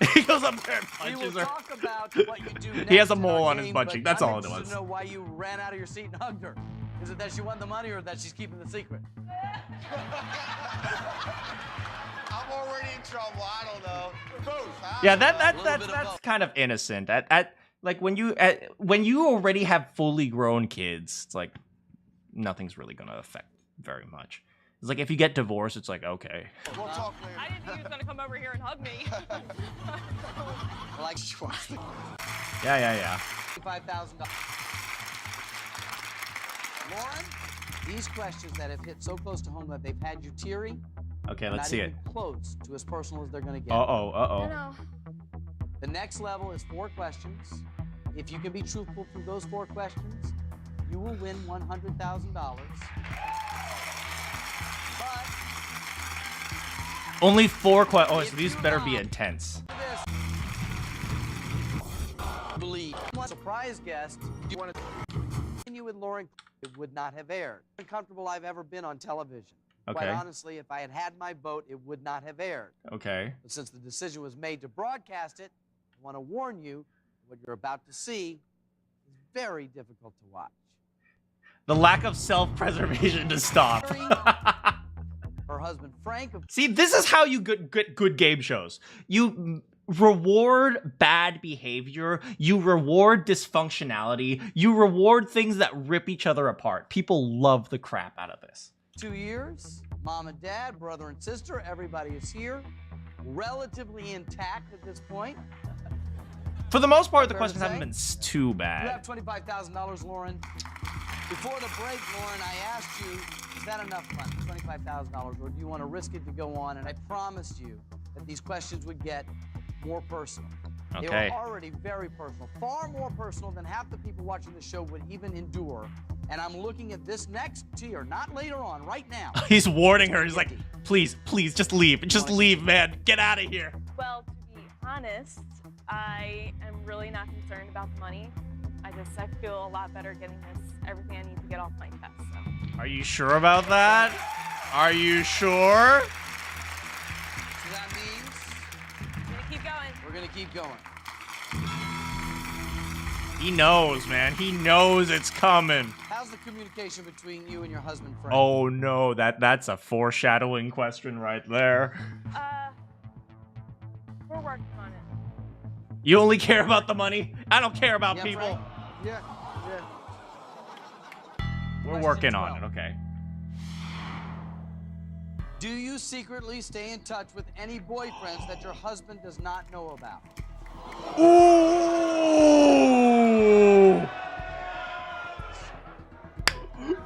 yours. He goes up there and We will punches her. talk about what you do next He has a in mole our on his game, butt but cheek. That's I'm all it interested was. to know why you ran out of your seat and hugged her. Is it that she won the money or that she's keeping the secret? I'm already in trouble. I don't know. Both. Yeah, that's kind of innocent. Like when you already have fully grown kids, it's like nothing's really gonna affect very much. It's like if you get divorced, it's like okay. We'll talk later. I didn't think he was gonna come over here and hug me. Like she wants to. Yeah. $5,000. Lauren, these questions that have hit so close to home that they've had you teary. Okay, are let's not see even it. Close to as personal as they're gonna get. Uh-oh. The next level is 4 questions. If you can be truthful through those 4 questions, you will win $100,000. But Only 4 questions. Oh, so these better be intense. Believe. Surprise guest. Do you want to continue with Lauren? It would not have aired. Uncomfortable I've ever been on television. Quite Okay. honestly, if I had had my vote, it would not have aired. Okay. But since the decision was made to broadcast it, I want to warn you, what you're about to see is very difficult to watch. The lack of self-preservation to stop. Her husband Frank. See, this is how you get good game shows. You reward bad behavior. You reward dysfunctionality. You reward things that rip each other apart. People love the crap out of this. 2 years, mom and dad, brother and sister, everybody is here, relatively intact at this point. For the most part, the Fair to questions haven't say? been too You bad. have $25,000, Lauren. Before the break, Lauren, I asked you, is that enough money, $25,000, or do you want to risk it to go on? And I promised you that these questions would get more personal. They Okay. were already very personal, far more personal than half the people watching the show would even endure. And I'm looking at this next tier, not later on, right now. He's warning her. He's like, please, please, just leave. Just leave, man. Get out of here. Well, to be honest, I am really not concerned about the money. I feel a lot better getting everything I need to get off my chest. So. Are you sure about that? Are you sure? So that means I'm gonna keep going. we're gonna keep going. He knows, man. He knows it's coming. How's the communication between you and your husband, Frank? Oh no, that's a foreshadowing question right there. We're working on it. You only care about the money? I don't care about Yeah, people. Frank? Yeah. We're working on it, okay. Do you secretly stay in touch with any boyfriends that your husband does not know about? Ooh!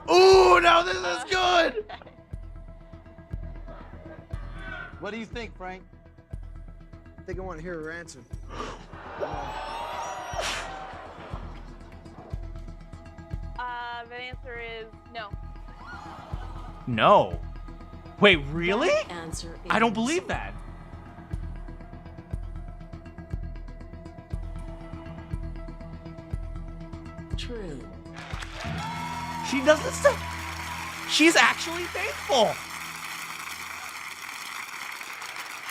Ooh, now this is good! What do you think, Frank? I think I want to hear her answer. The answer is no. No. Wait, really? That answer is I don't believe that. true. She doesn't say. She's actually faithful.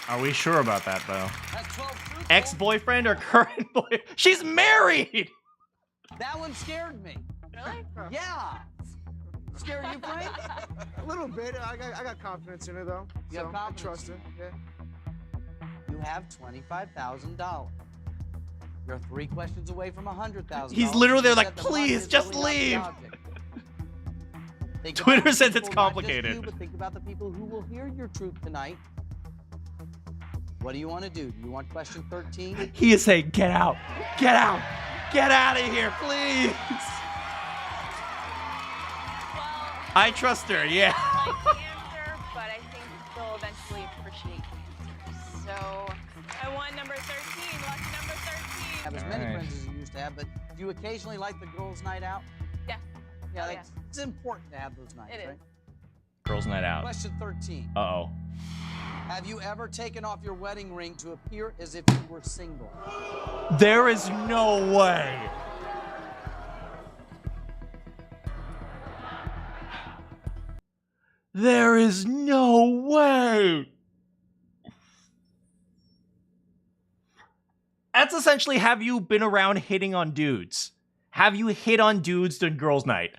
Are we sure about that, though? That's 12 truthful. Ex-boyfriend or current boy? She's married! That one scared me. Really? Yeah. Scared you, Frank? A little bit. I got confidence in her though. You have So confidence? I trust her. Yeah. You have $25,000. You're 3 questions away from $100,000. He's literally there You like, said the money please, is just really not the leave. object. Think Twitter about the says it's people, not just complicated. You, but think about the people who will hear your truth tonight. What do you want to do? Do you want question 13? He is saying, get out. Get out. Get out of here, please. I trust her, yeah. I like the answer, but I think they'll eventually appreciate the answer. So I want number 13. Lucky number 13. Have as many friends as you used to have, but do you occasionally like the girls' night out? Yeah. Yeah, Oh, that's, it's important to have those nights, It is. right? Girls' night out. Question 13. Uh-oh. Have you ever taken off your wedding ring to appear as if you were single? There is no way. There is no way. That's essentially, have you been around hitting on dudes? Have you hit on dudes during girls' night?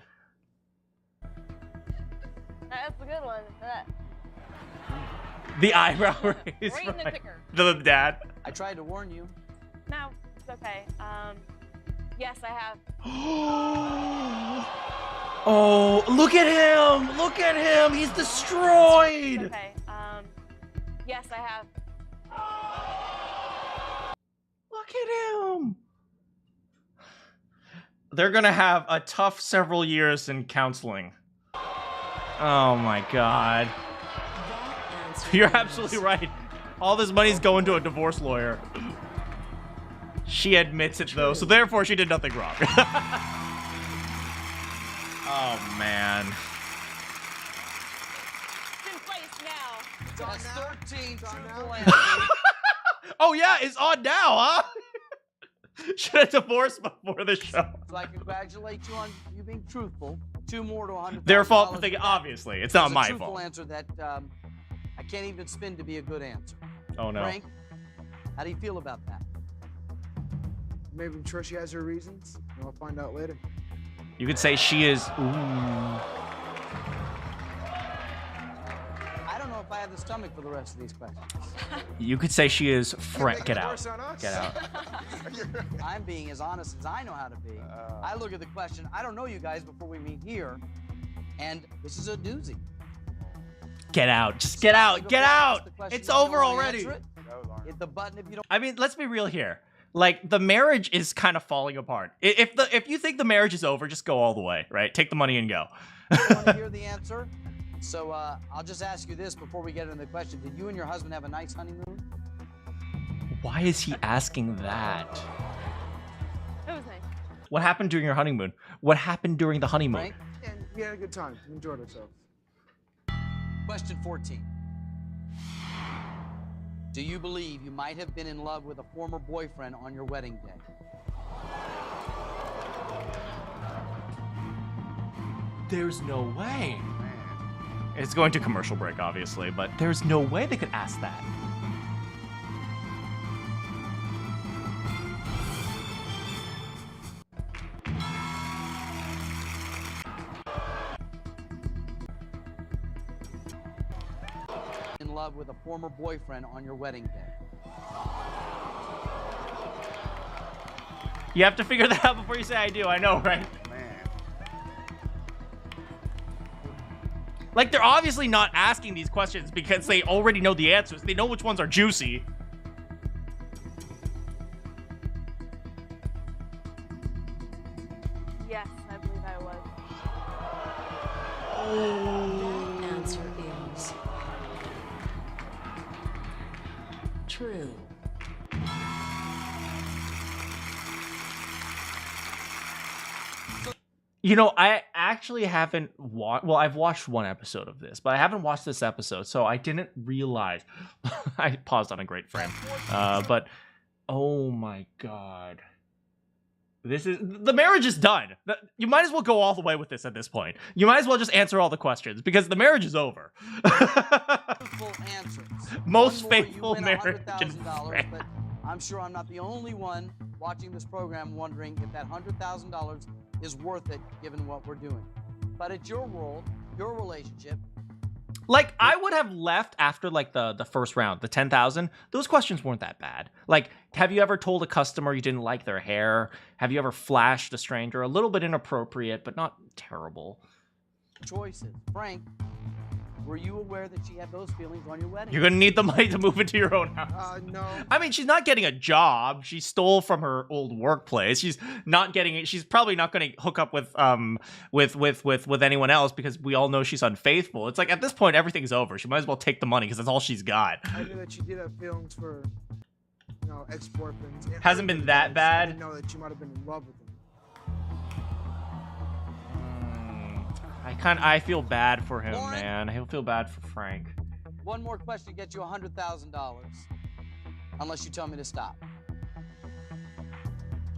That's a good one. That. The eyebrow raise. Right in the ticker. The dad. I tried to warn you. No, it's okay. Yes, I have. Oh, look at him! Look at him! He's destroyed! Okay. Yes, I have. Look at him! They're gonna have a tough several years in counseling. Oh my god. You're absolutely right. All this money's going to a divorce lawyer. She admits it though, so therefore she did nothing wrong. Oh man. It's in place now. That's 13 It's on truthful now. answers. Oh yeah, it's on now, huh? Should have divorced before the show. So I congratulate you on you being truthful. 2 more to $100,000. Their fault for thinking. Obviously, it's not a my truthful fault. answer that I can't even spin to be a good answer. Oh no. Frank, how do you feel about that? Maybe I'm sure she has her reasons. And I'll find out later. You could say she is. Ooh. I don't know if I have the stomach for the rest of these questions. You could say she is. Get out. Worse on us. Get out. I'm being as honest as I know how to be. I look at the question. I don't know you guys before we meet here, and this is a doozy. Get out. Just get out. Get out. It's over already. Hit the button if you don't. I mean, let's be real here. Like, the marriage is kind of falling apart. If you think the marriage is over, just go all the way, right? Take the money and go. I want to hear the answer. So I'll just ask you this before we get into the question. Did you and your husband have a nice honeymoon? Why is he asking that? It was nice. What happened during your honeymoon? What happened during the honeymoon? Frank? And we had a good time. We enjoyed ourselves. Question 14. Do you believe you might have been in love with a former boyfriend on your wedding day? There's no way. It's going to commercial break, obviously, but there's no way they could ask that. In love with a former boyfriend on your wedding day? You have to figure that out before you say I do. I know, right? Like, they're obviously not asking these questions because they already know the answers. They know which ones are juicy. Yes, I believe I was. That answer is true. You know, I actually haven't watched... Well, I've watched one episode of this, but I haven't watched this episode, so I didn't realize... I paused on a great frame. But, oh my god. This is... The marriage is done. You might as well go all the way with this at this point. You might as well just answer all the questions, because the marriage is over. Full answers. Most One more, faithful you win marriage in $100,000, but I'm sure I'm not the only one watching this program wondering if that $100,000 is worth it given what we're doing. But it's your world, your relationship. Like, I would have left after, like, the first round, the 10,000. Those questions weren't that bad. Like, have you ever told a customer you didn't like their hair? Have you ever flashed a stranger? A little bit inappropriate, but not terrible. Choices. Frank, were you aware that she had those feelings on your wedding? You're gonna need the money to move into your own house. No. I mean, she's not getting a job. She stole from her old workplace. She's not getting it. She's probably not gonna hook up with anyone else because we all know she's unfaithful. It's like, at this point, everything's over. She might as well take the money because that's all she's got. I knew that she did have feelings for, you know, ex-boyfriends. Hasn't been that bad. I didn't know that she might have been in love with him. I feel bad for him, man. I feel bad for Frank. One more question gets you $100,000. Unless you tell me to stop.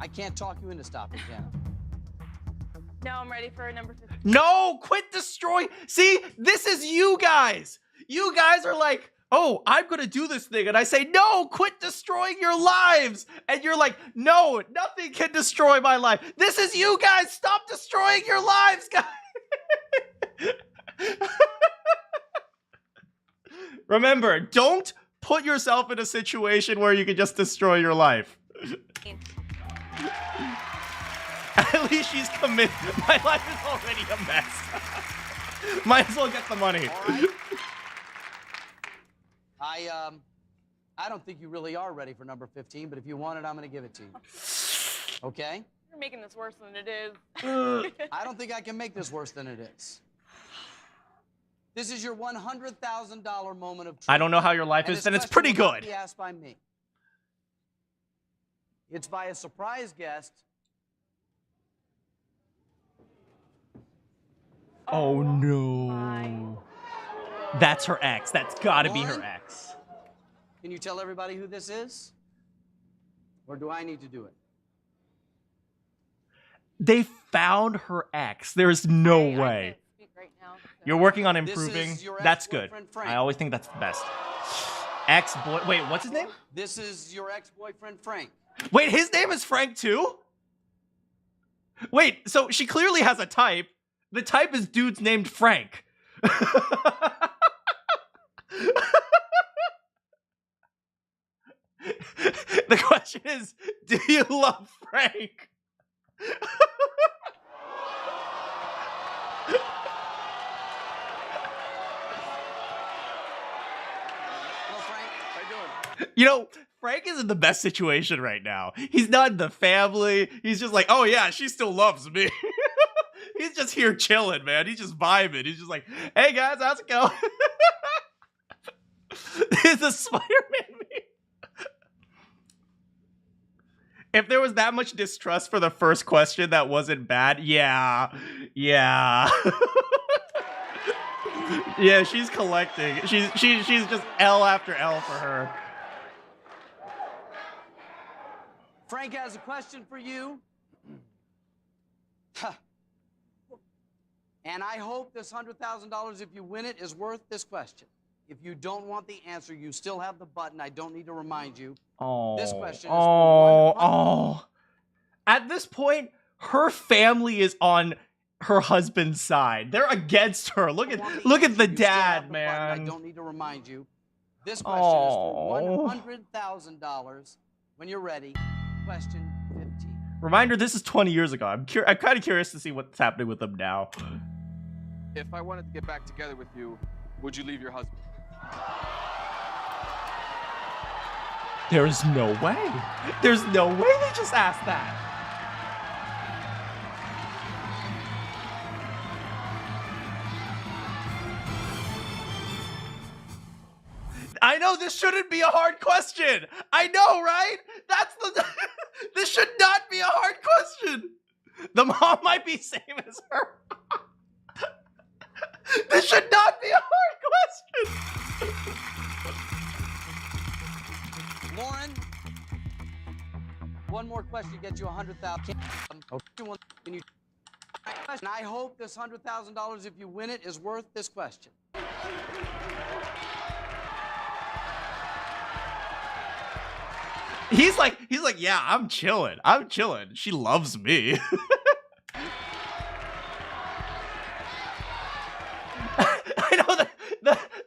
I can't talk you into stopping, can I? No, I'm ready for number 15. No, quit destroying. See, this is you guys. You guys are like, oh, I'm going to do this thing. And I say, no, quit destroying your lives. And you're like, no, nothing can destroy my life. This is you guys. Stop destroying your lives, guys. Remember, don't put yourself in a situation where you can just destroy your life. At least she's committed. My life is already a mess. Might as well get the money. I don't think you really are ready for number 15, but if you want it, I'm going to give it to you. Okay? You're making this worse than it is. I don't think I can make this worse than it is. This is your $100,000 moment of truth. I don't know how your life is, and it's pretty good. Be asked by me. It's by a surprise guest. Oh no. That's her ex. That's gotta be her ex. Can you tell everybody who this is? Or do I need to do it? They found her ex. There's no way. You're working on improving. That's good. I always think that's the best. Ex-boy. Wait, what's his name? This is your ex-boyfriend, Frank. Wait, his name is Frank too? Wait, so she clearly has a type. The type is dudes named Frank. The question is, do you love Frank? You know, Frank is in the best situation right now. He's not in the family. He's just like, oh yeah, she still loves me. He's just here chilling, man. He's just vibing. He's just like, hey guys, how's it going? It's a Spider-Man meme. If there was that much distrust for the first question that wasn't bad, yeah. Yeah, she's collecting. She's just L after L for her. Frank has a question for you. And I hope this $100,000, if you win it, is worth this question. If you don't want the answer, you still have the button. I don't need to remind you. Oh, this question is for oh. At this point, her family is on her husband's side. They're against her. Look at the dad, man. I don't need to remind you. This question is for $100,000. When you're ready, question 15. Reminder, this is 20 years ago. I'm kind of curious to see what's happening with them now. If I wanted to get back together with you, would you leave your husband? There is no way. There's no way they just asked that. I know this shouldn't be a hard question. I know, right? That's the. This should not be a hard question. The mom might be same as her. This should not be a hard question. Lauren, one more question to get you $100,000. Can you? And I hope this $100,000, if you win it, is worth this question. He's like, yeah, I'm chilling. She loves me. I know that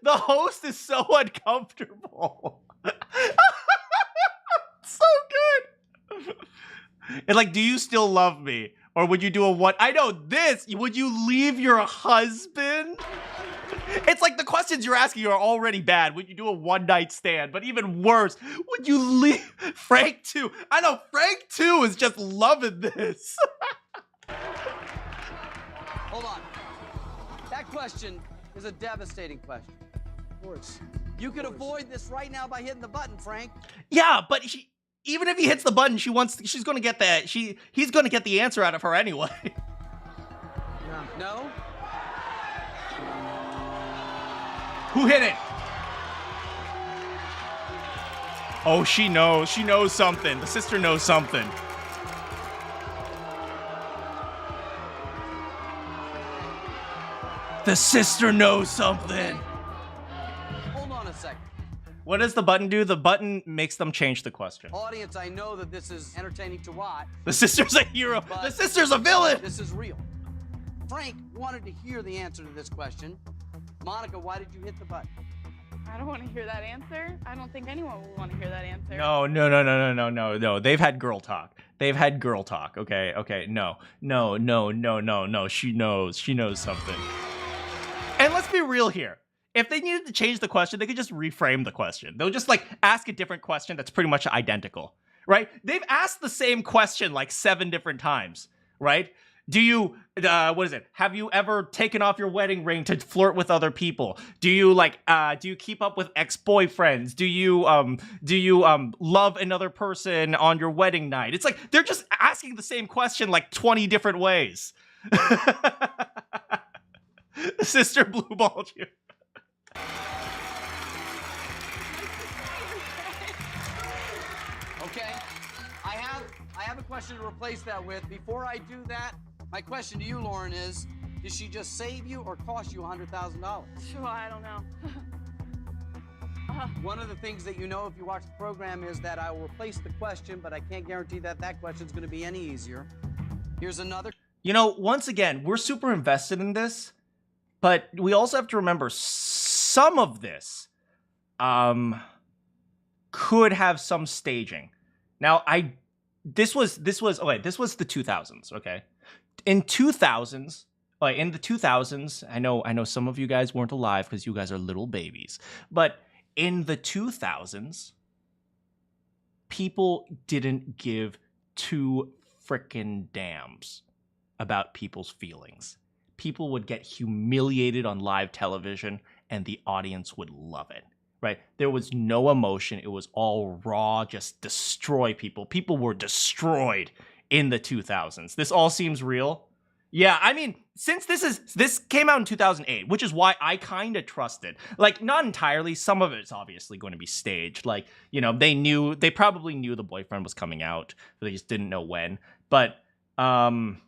the host is so uncomfortable. So good. And like, do you still love me? Or would you do a what? I know this. Would you leave your husband? It's like the questions you're asking are already bad. Would you do a one-night stand? But even worse, would you leave Frank too? I know Frank too is just loving this. Hold on. That question is a devastating question. Of course. You could avoid this right now by hitting the button, Frank. Yeah, but even if he hits the button, she's gonna get that. He's gonna get the answer out of her anyway. No? Who hit it? Oh, she knows. She knows something. The sister knows something. The sister knows something. Hold on a second. What does the button do? The button makes them change the question. Audience, I know that this is entertaining to watch. The sister's a hero. The sister's a villain. This is real. Frank wanted to hear the answer to this question. Monica, why did you hit the button? I don't want to hear that answer. I don't think anyone will want to hear that answer. No. They've had girl talk. Okay. No. She knows something. And let's be real here. If they needed to change the question, they could just reframe the question. They'll just like ask a different question that's pretty much identical, right? They've asked the same question like 7 different times, right? Do you, have you ever taken off your wedding ring to flirt with other people? Do you keep up with ex-boyfriends? Do you love another person on your wedding night? It's like, they're just asking the same question like 20 different ways. Sister blue balled you. Okay, I have a question to replace that with. Before I do that, my question to you, Lauren, is: did she just save you or cost you $100,000? Sure, I don't know. One of the things that you know if you watch the program is that I will replace the question, but I can't guarantee that that question is going to be any easier. Here's another. You know, once again, we're super invested in this, but we also have to remember some of this could have some staging. Now, this was the 2000s, okay? In the 2000s, I know some of you guys weren't alive because you guys are little babies, but in the 2000s, people didn't give two frickin' damns about people's feelings. People would get humiliated on live television and the audience would love it, right? There was no emotion. It was all raw, just destroy people. People were destroyed in the 2000s. This all seems real. Yeah, I mean, since this came out in 2008, which is why I kind of trust it. Like, not entirely. Some of it's obviously going to be staged. Like, you know, they probably knew the boyfriend was coming out, but they just didn't know when. But in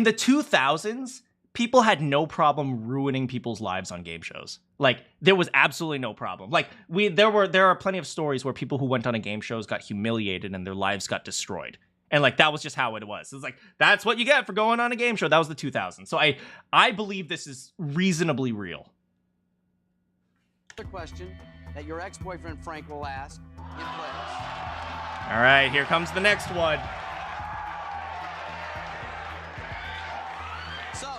the 2000s, people had no problem ruining people's lives on game shows. Like, there was absolutely no problem. Like, there are plenty of stories where people who went on a game shows got humiliated and their lives got destroyed. And like, that was just how it was. It was like, that's what you get for going on a game show. That was the 2000s. So I believe this is reasonably real. Another question that your ex-boyfriend Frank will ask in place. All right, here comes the next one. So,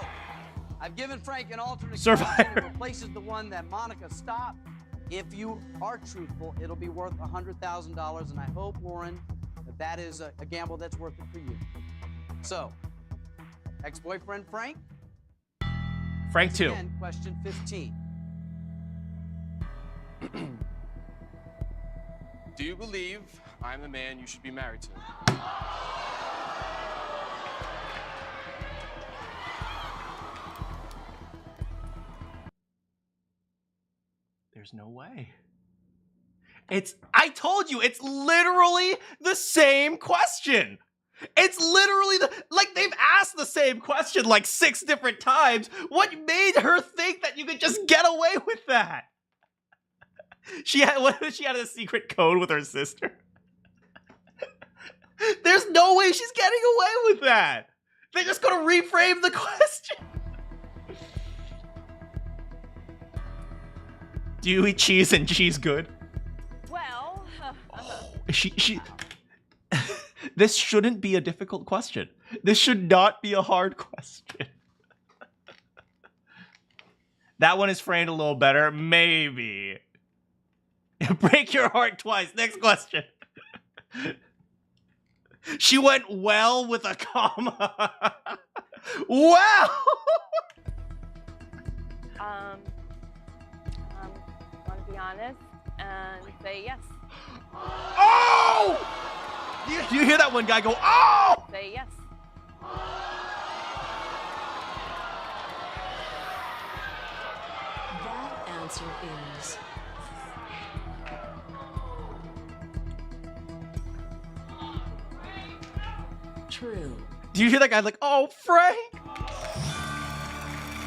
I've given Frank an alternate Survivor. question that replaces the one that Monica stopped. If you are truthful, it'll be worth $100,000, and I hope, Lauren, that is a gamble that's worth it for you. So, ex-boyfriend Frank? Frank 2. Again, question 15. Do you believe I'm the man you should be married to? There's no way. I told you, it's literally the same question. It's literally they've asked the same question like 6 different times. What made her think that you could just get away with that? She had a secret code with her sister. There's no way she's getting away with that. They're just gonna reframe the question. Do you eat cheese and cheese good? Well, She This shouldn't be a difficult question. This should not be a hard question. That one is framed a little better. Maybe. Break your heart twice. Next question. She went well with a comma. Wow. Want to be honest and say yes. Oh! You hear that one guy go, oh! Say yes. That answer is true. Do you hear that guy like, oh, Frank?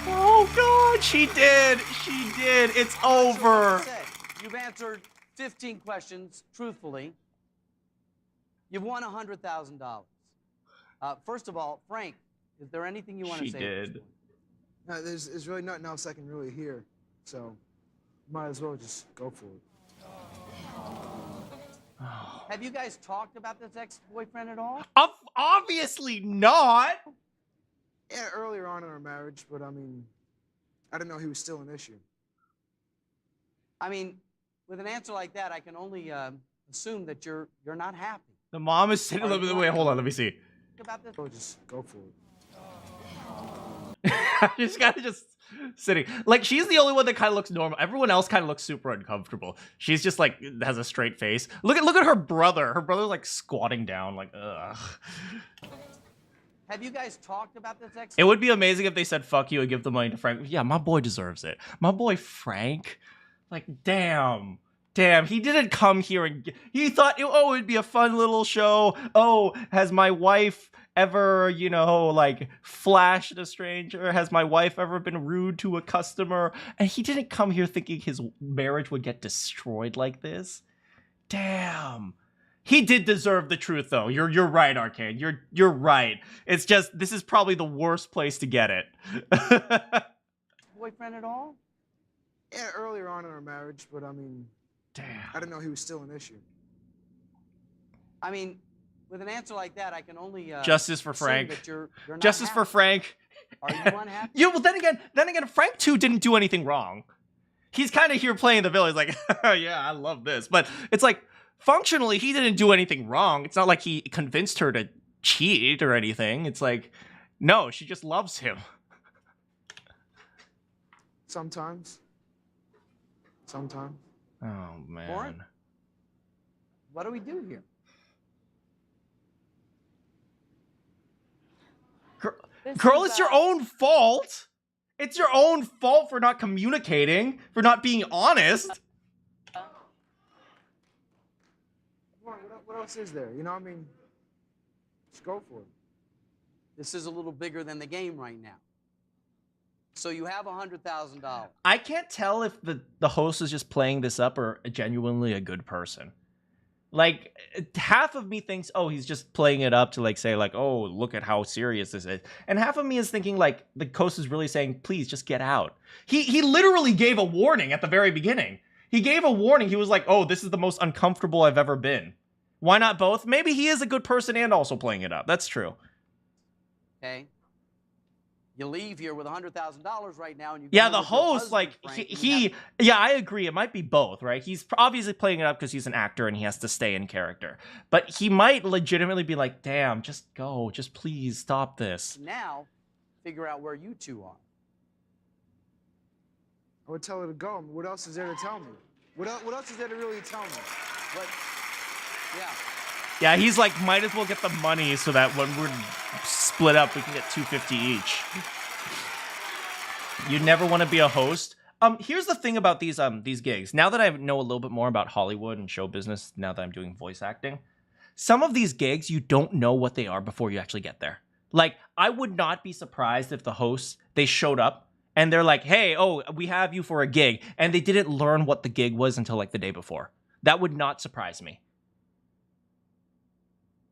Oh, God, she did. She did. It's over. You've answered 15 questions truthfully. You've won $100,000. First of all, Frank, is there anything you want to say? She did. No, there's really nothing else I can really hear, so might as well just go for it. Have you guys talked about this ex-boyfriend at all? Obviously not. Yeah, earlier on in our marriage, but I mean, I didn't know he was still an issue. I mean, with an answer like that, I can only assume that you're not happy. The mom is sitting. Wait, hold on. Let me see. About this? Oh, just go for it. She's kind of just sitting. Like, she's the only one that kind of looks normal. Everyone else kind of looks super uncomfortable. She's just like has a straight face. Look at her brother. Her brother's like squatting down. Like, ugh. Have you guys talked about this It would be amazing if they said fuck you and give the money to Frank. Yeah, my boy deserves it. My boy Frank. Like, damn. Damn, he didn't come here and he thought, oh, it'd be a fun little show. Oh, has my wife ever, you know, like flashed a stranger? Has my wife ever been rude to a customer? And he didn't come here thinking his marriage would get destroyed like this. Damn. He did deserve the truth, though. You're right, Arcane. You're right. It's just this is probably the worst place to get it. Boyfriend at all? Yeah, earlier on in our marriage, but I mean, damn, I didn't know he was still an issue. I mean, with an answer like that, I can only justice for assume Frank. that you're not Justice happy. for Frank. Are you unhappy? Yeah, well, then again, Frank too didn't do anything wrong. He's kind of here playing the villain. He's like, yeah, I love this, but it's like functionally he didn't do anything wrong. It's not like he convinced her to cheat or anything. It's like, no, she just loves him. Sometimes. Oh man. Lauren? What do we do here? Girl, it's your own fault. It's your own fault for not communicating, for not being honest. What else is there? You know, I mean, just go for it. This is a little bigger than the game right now. So you have $100,000. I can't tell if the host is just playing this up or genuinely a good person. Like, half of me thinks, oh, he's just playing it up to, like, say, like, oh, look at how serious this is. And half of me is thinking, like, the host is really saying, please, just get out. He literally gave a warning at the very beginning. He gave a warning. He was like, oh, this is the most uncomfortable I've ever been. Why not both? Maybe he is a good person and also playing it up. That's true. Okay. You leave here with $100,000 right now, and you yeah, the host, like yeah, I agree. It might be both, right? He's obviously playing it up because he's an actor and he has to stay in character. But he might legitimately be like, "Damn, just go, just please stop this." Now, figure out where you two are. I would tell her to go. I mean, what else is there to tell me? What else is there to really tell me? But yeah. Yeah, he's like, might as well get the money so that when we're split up, we can get $250 each. You never want to be a host. Here's the thing about these gigs. Now that I know a little bit more about Hollywood and show business, now that I'm doing voice acting, some of these gigs, you don't know what they are before you actually get there. Like, I would not be surprised if the hosts, they showed up and they're like, hey, oh, we have you for a gig. And they didn't learn what the gig was until like the day before. That would not surprise me.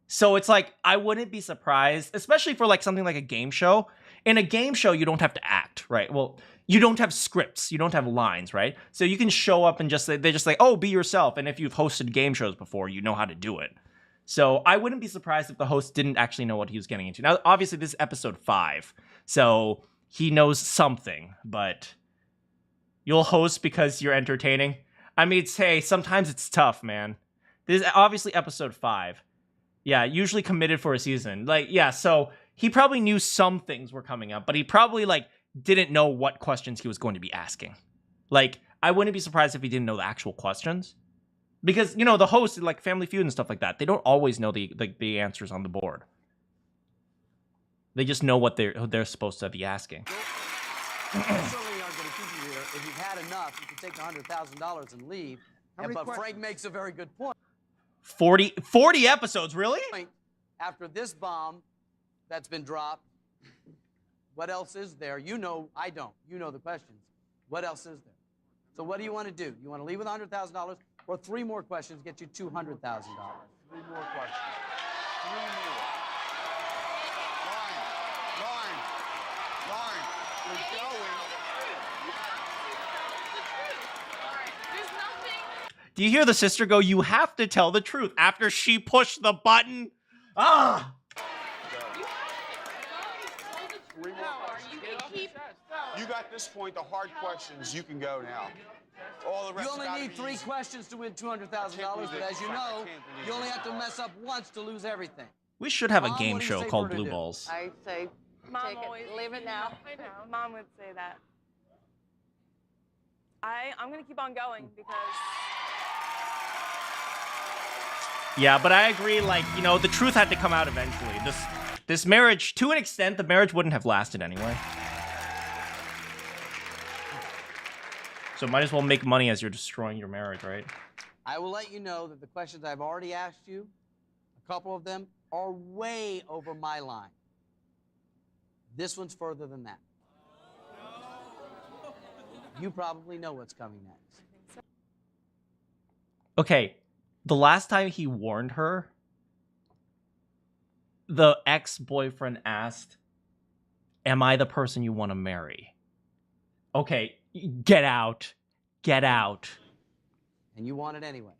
So it's like, I wouldn't be surprised, especially for like something like a game show. In a game show, you don't have to act, right? Well, you don't have scripts. You don't have lines, right? So you can show up and just say, they're just like, oh, be yourself. And if you've hosted game shows before, you know how to do it. So I wouldn't be surprised if the host didn't actually know what he was getting into. Now, obviously, this is episode 5. So he knows something, but you'll host because you're entertaining. I mean, hey, sometimes it's tough, man. This is obviously episode 5. Yeah, usually committed for a season. Like, yeah, so he probably knew some things were coming up, but he probably, like, didn't know what questions he was going to be asking. Like, I wouldn't be surprised if he didn't know the actual questions. Because, you know, the host, like Family Feud and stuff like that, they don't always know the answers on the board. They just know what they're supposed to be asking. Certainly aren't going to keep you here. If you've had enough, you can take the $100,000 and leave. But Frank makes a very good point. 40 episodes, really? After this bomb that's been dropped, what else is there? You know, I don't. You know the questions. What else is there? So what do you want to do? You want to leave with $100,000 or 3 more questions get you $200,000? 3 more questions. 3 more. Lauren, we're going. Do you hear the sister go, you have to tell the truth after she pushed the button? Ah! You got this point, the hard questions. You can go now. All the rest You only need 3 questions to win $200,000, but as you know, you only have to mess up once to lose everything. We should have a game show called Blue Balls. I say, Mom take always it, leave it now. I know. Mom would say that. I'm gonna keep on going because. Yeah, but I agree, like, you know, the truth had to come out eventually. This marriage, to an extent, the marriage wouldn't have lasted anyway. So might as well make money as you're destroying your marriage, right? I will let you know that the questions I've already asked you, a couple of them are way over my line. This one's further than that. You probably know what's coming next. Okay, the last time he warned her, the ex-boyfriend asked, "Am I the person you want to marry?" Okay, get out. Get out. And you want it anyway.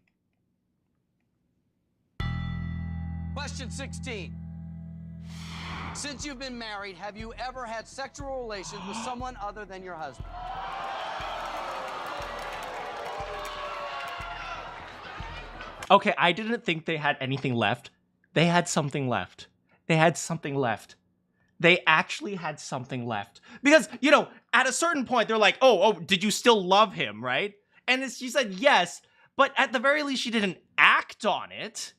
Question 16. Since you've been married, have you ever had sexual relations with someone other than your husband? Okay, I didn't think they had anything left. They had something left. They had something left. They actually had something left. Because, you know, at a certain point, they're like, oh, did you still love him, right? And she said yes, but at the very least, she didn't act on it.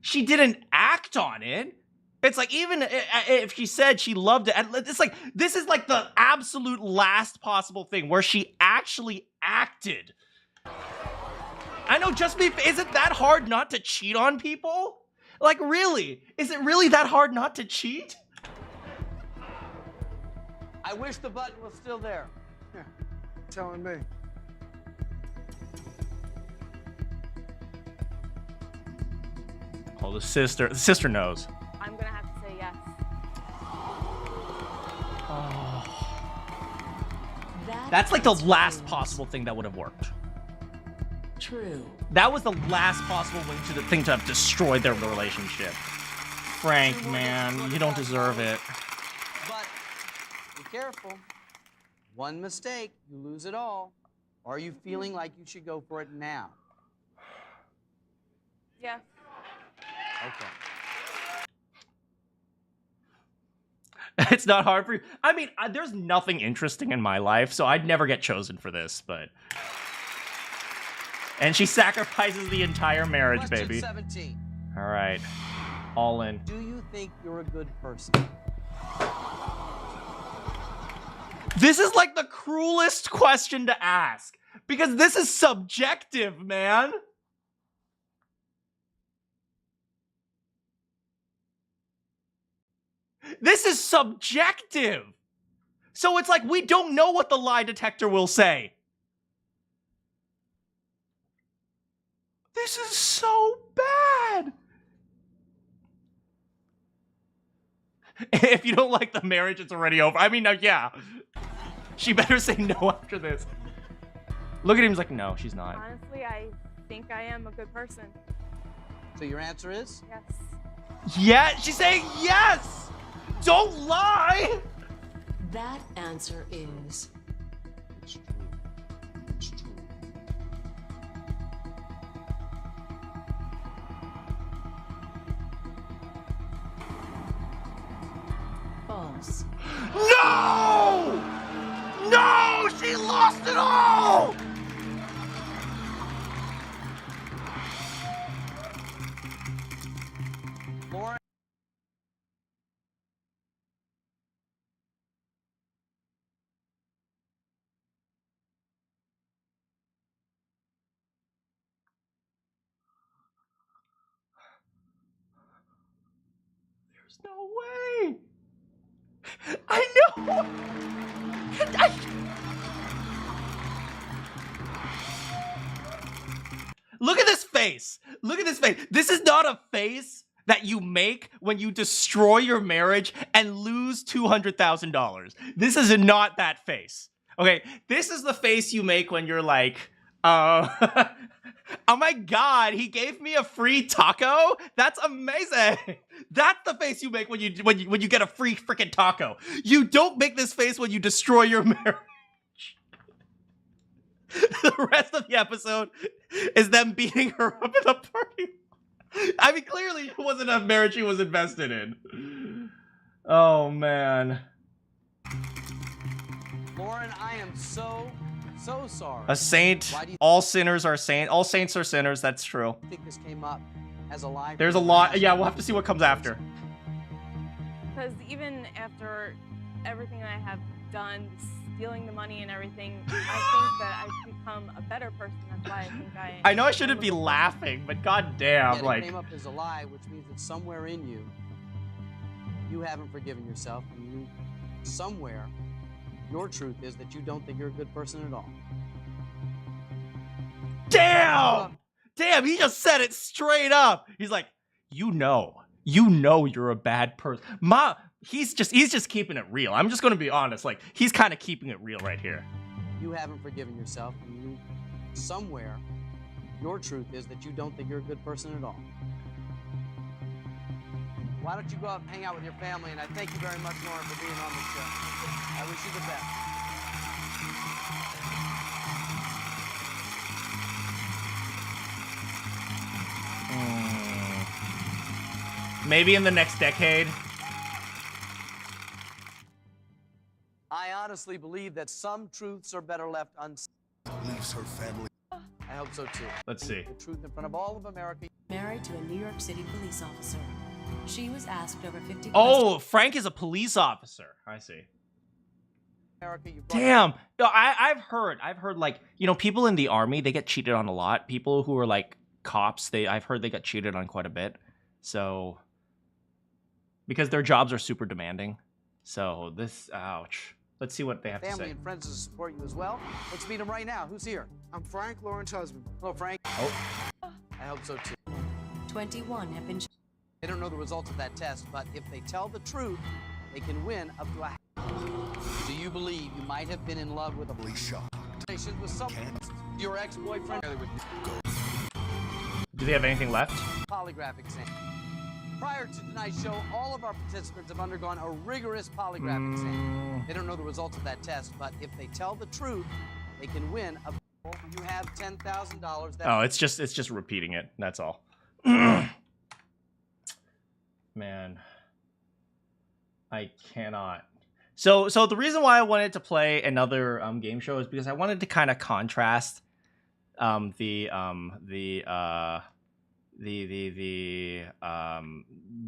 She didn't act on it. It's like, even if she said she loved it, it's like, this is like the absolute last possible thing where she actually acted. I know, just be, is it that hard not to cheat on people? Like, really? Is it really that hard not to cheat? I wish the button was still there. Here, telling me. Oh, the sister knows. I'm gonna have to say yes. That's like the last possible thing that would have worked. True. That was the last possible thing to have destroyed their relationship. Frank, man, you don't deserve it. But be careful. One mistake, you lose it all. Are you feeling like you should go for it now? Yes. Okay. It's not hard for you. I mean, there's nothing interesting in my life, so I'd never get chosen for this, but... And she sacrifices the entire marriage, Question baby. 17. All right. All in. Do you think you're a good person? This is like the cruelest question to ask. Because this is subjective, man. This is subjective. So it's like we don't know what the lie detector will say. This is so bad. If you don't like the marriage, it's already over. I mean, yeah. She better say no after this. Look at him, he's like, no, she's not. Honestly, I think I am a good person. So your answer is? Yes. Yeah, she's saying yes! Don't lie! That answer is... It's true. It's true. false. No! No! She lost it all! Lauren. There's no way. I know. Look at this face. Look at this face. This is not a face that you make when you destroy your marriage and lose $200,000. This is not that face. Okay, this is the face you make when you're like, oh my God, he gave me a free taco? That's amazing. That's the face you make when you get a free freaking taco. You don't make this face when you destroy your marriage. The rest of the episode is them beating her up at a party. I mean, clearly it wasn't a marriage she was invested in. Oh, man. Lauren, I am so sorry. A saint. All sinners are saints. All saints are sinners. That's true. I think this came up as a lie. There's a lot. Yeah, we'll have to see what comes after. Because even after everything I have done, stealing the money and everything, I think that I've become a better person. That's why I think I know I shouldn't be laughing, but goddamn, Yet like. it came up as a lie, which means that somewhere in you, you haven't forgiven yourself, and you, somewhere, your truth is that you don't think you're a good person at all. Damn! Damn, he just said it straight up. He's like, you know you're a bad person. He's just keeping it real. I'm just gonna be honest. Like, he's kind of keeping it real right here. You haven't forgiven yourself, and you, somewhere, your truth is that you don't think you're a good person at all. Why don't you go out and hang out with your family? And I thank you very much, Lauren, for being on the show. I wish you the best. Maybe in the next decade. I honestly believe that some truths are better left unsaid. Leaves her family. I hope so too. Let's see. The truth in front of all of America. Married to a New York City police officer. She was asked over 50 Oh, Frank is a police officer. I see. Damn. No, I've heard like, you know, people in the army, they get cheated on a lot. People who are like cops, I've heard they get cheated on quite a bit. So, because their jobs are super demanding. So this, ouch. Let's see what they have to say. Family and friends to support you as well. Let's meet them right now. Who's here? I'm Frank, Lauren's husband. Hello, Frank. Oh. I hope so too. 21 have been. They don't know the results of that test, but if they tell the truth, they can win up to a. Do you believe you might have been in love with a relationship with someone? Your ex-boyfriend? Do they have anything left? Polygraph exam. Prior to tonight's show, all of our participants have undergone a rigorous polygraph exam. They don't know the results of that test, but if they tell the truth, they can win. You have $10,000. Oh, it's just repeating it. That's all. Man, I cannot. So the reason why I wanted to play another game show is because I wanted to kind of contrast the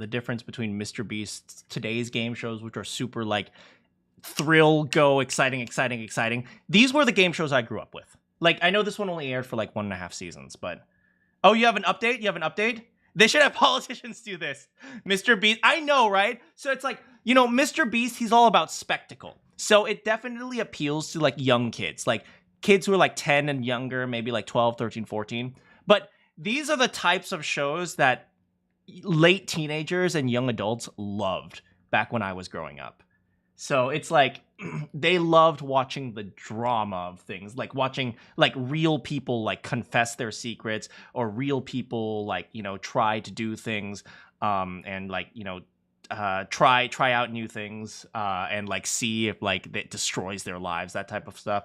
difference between MrBeast's today's game shows, which are super like thrill, go, exciting. These were the game shows I grew up with. Like, I know this one only aired for like 1.5 seasons, but oh, you have an update? You have an update? They should have politicians do this. MrBeast, I know, right? So it's like, you know, MrBeast, he's all about spectacle. So it definitely appeals to like young kids, like kids who are like 10 and younger, maybe like 12, 13, 14. But these are the types of shows that late teenagers and young adults loved back when I was growing up. So it's like they loved watching the drama of things, like watching like real people like confess their secrets, or real people like, you know, try to do things and like, you know, try out new things and like see if like it destroys their lives, that type of stuff.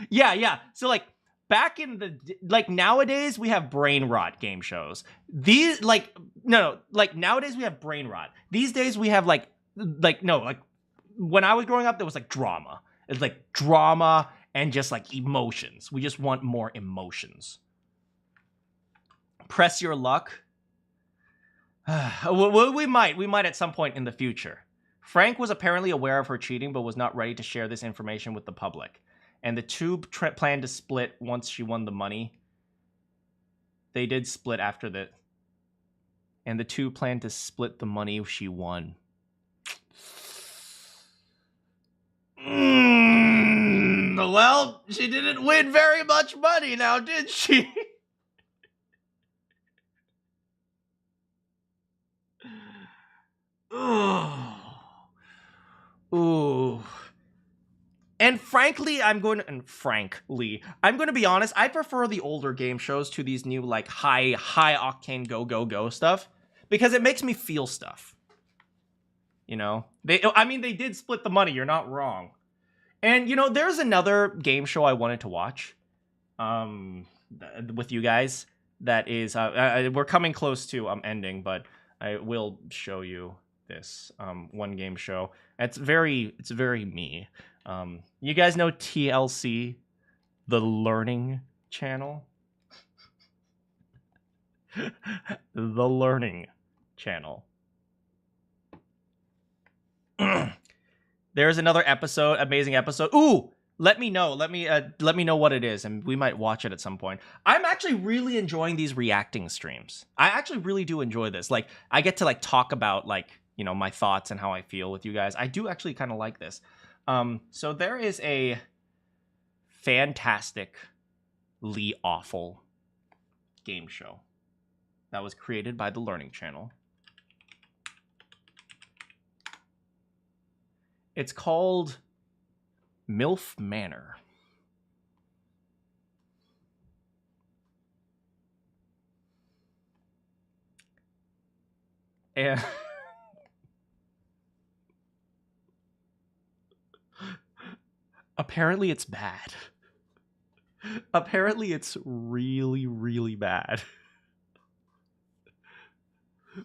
Yeah. So like back in the like nowadays we have brain rot game shows. These like no like nowadays we have brain rot. These days we have like when I was growing up there was like drama. It's like drama and just like emotions. We just want more emotions. Press your luck. We might at some point in the future. Frank was apparently aware of her cheating but was not ready to share this information with the public. And the two planned to split once she won the money. They did split after that. And the two planned to split the money she won. Well, she didn't win very much money now, did she? Ooh. And frankly, I'm going to be honest, I prefer the older game shows to these new like high octane go stuff because it makes me feel stuff. You know? They did split the money, you're not wrong. And you know, there's another game show I wanted to watch with you guys that is we're coming close to ending, but I will show you this one game show. It's very me. You guys know TLC, the Learning Channel? The Learning Channel. There's another episode, amazing episode. Ooh, let me know. Let me know what it is, and we might watch it at some point. I'm actually really enjoying these reacting streams. I actually really do enjoy this. Like, I get to like talk about like, you know, my thoughts and how I feel with you guys. I do actually kind of like this. So there is a fantastically awful game show that was created by the Learning Channel. It's called MILF Manor. And apparently it's bad. Apparently it's really, really bad.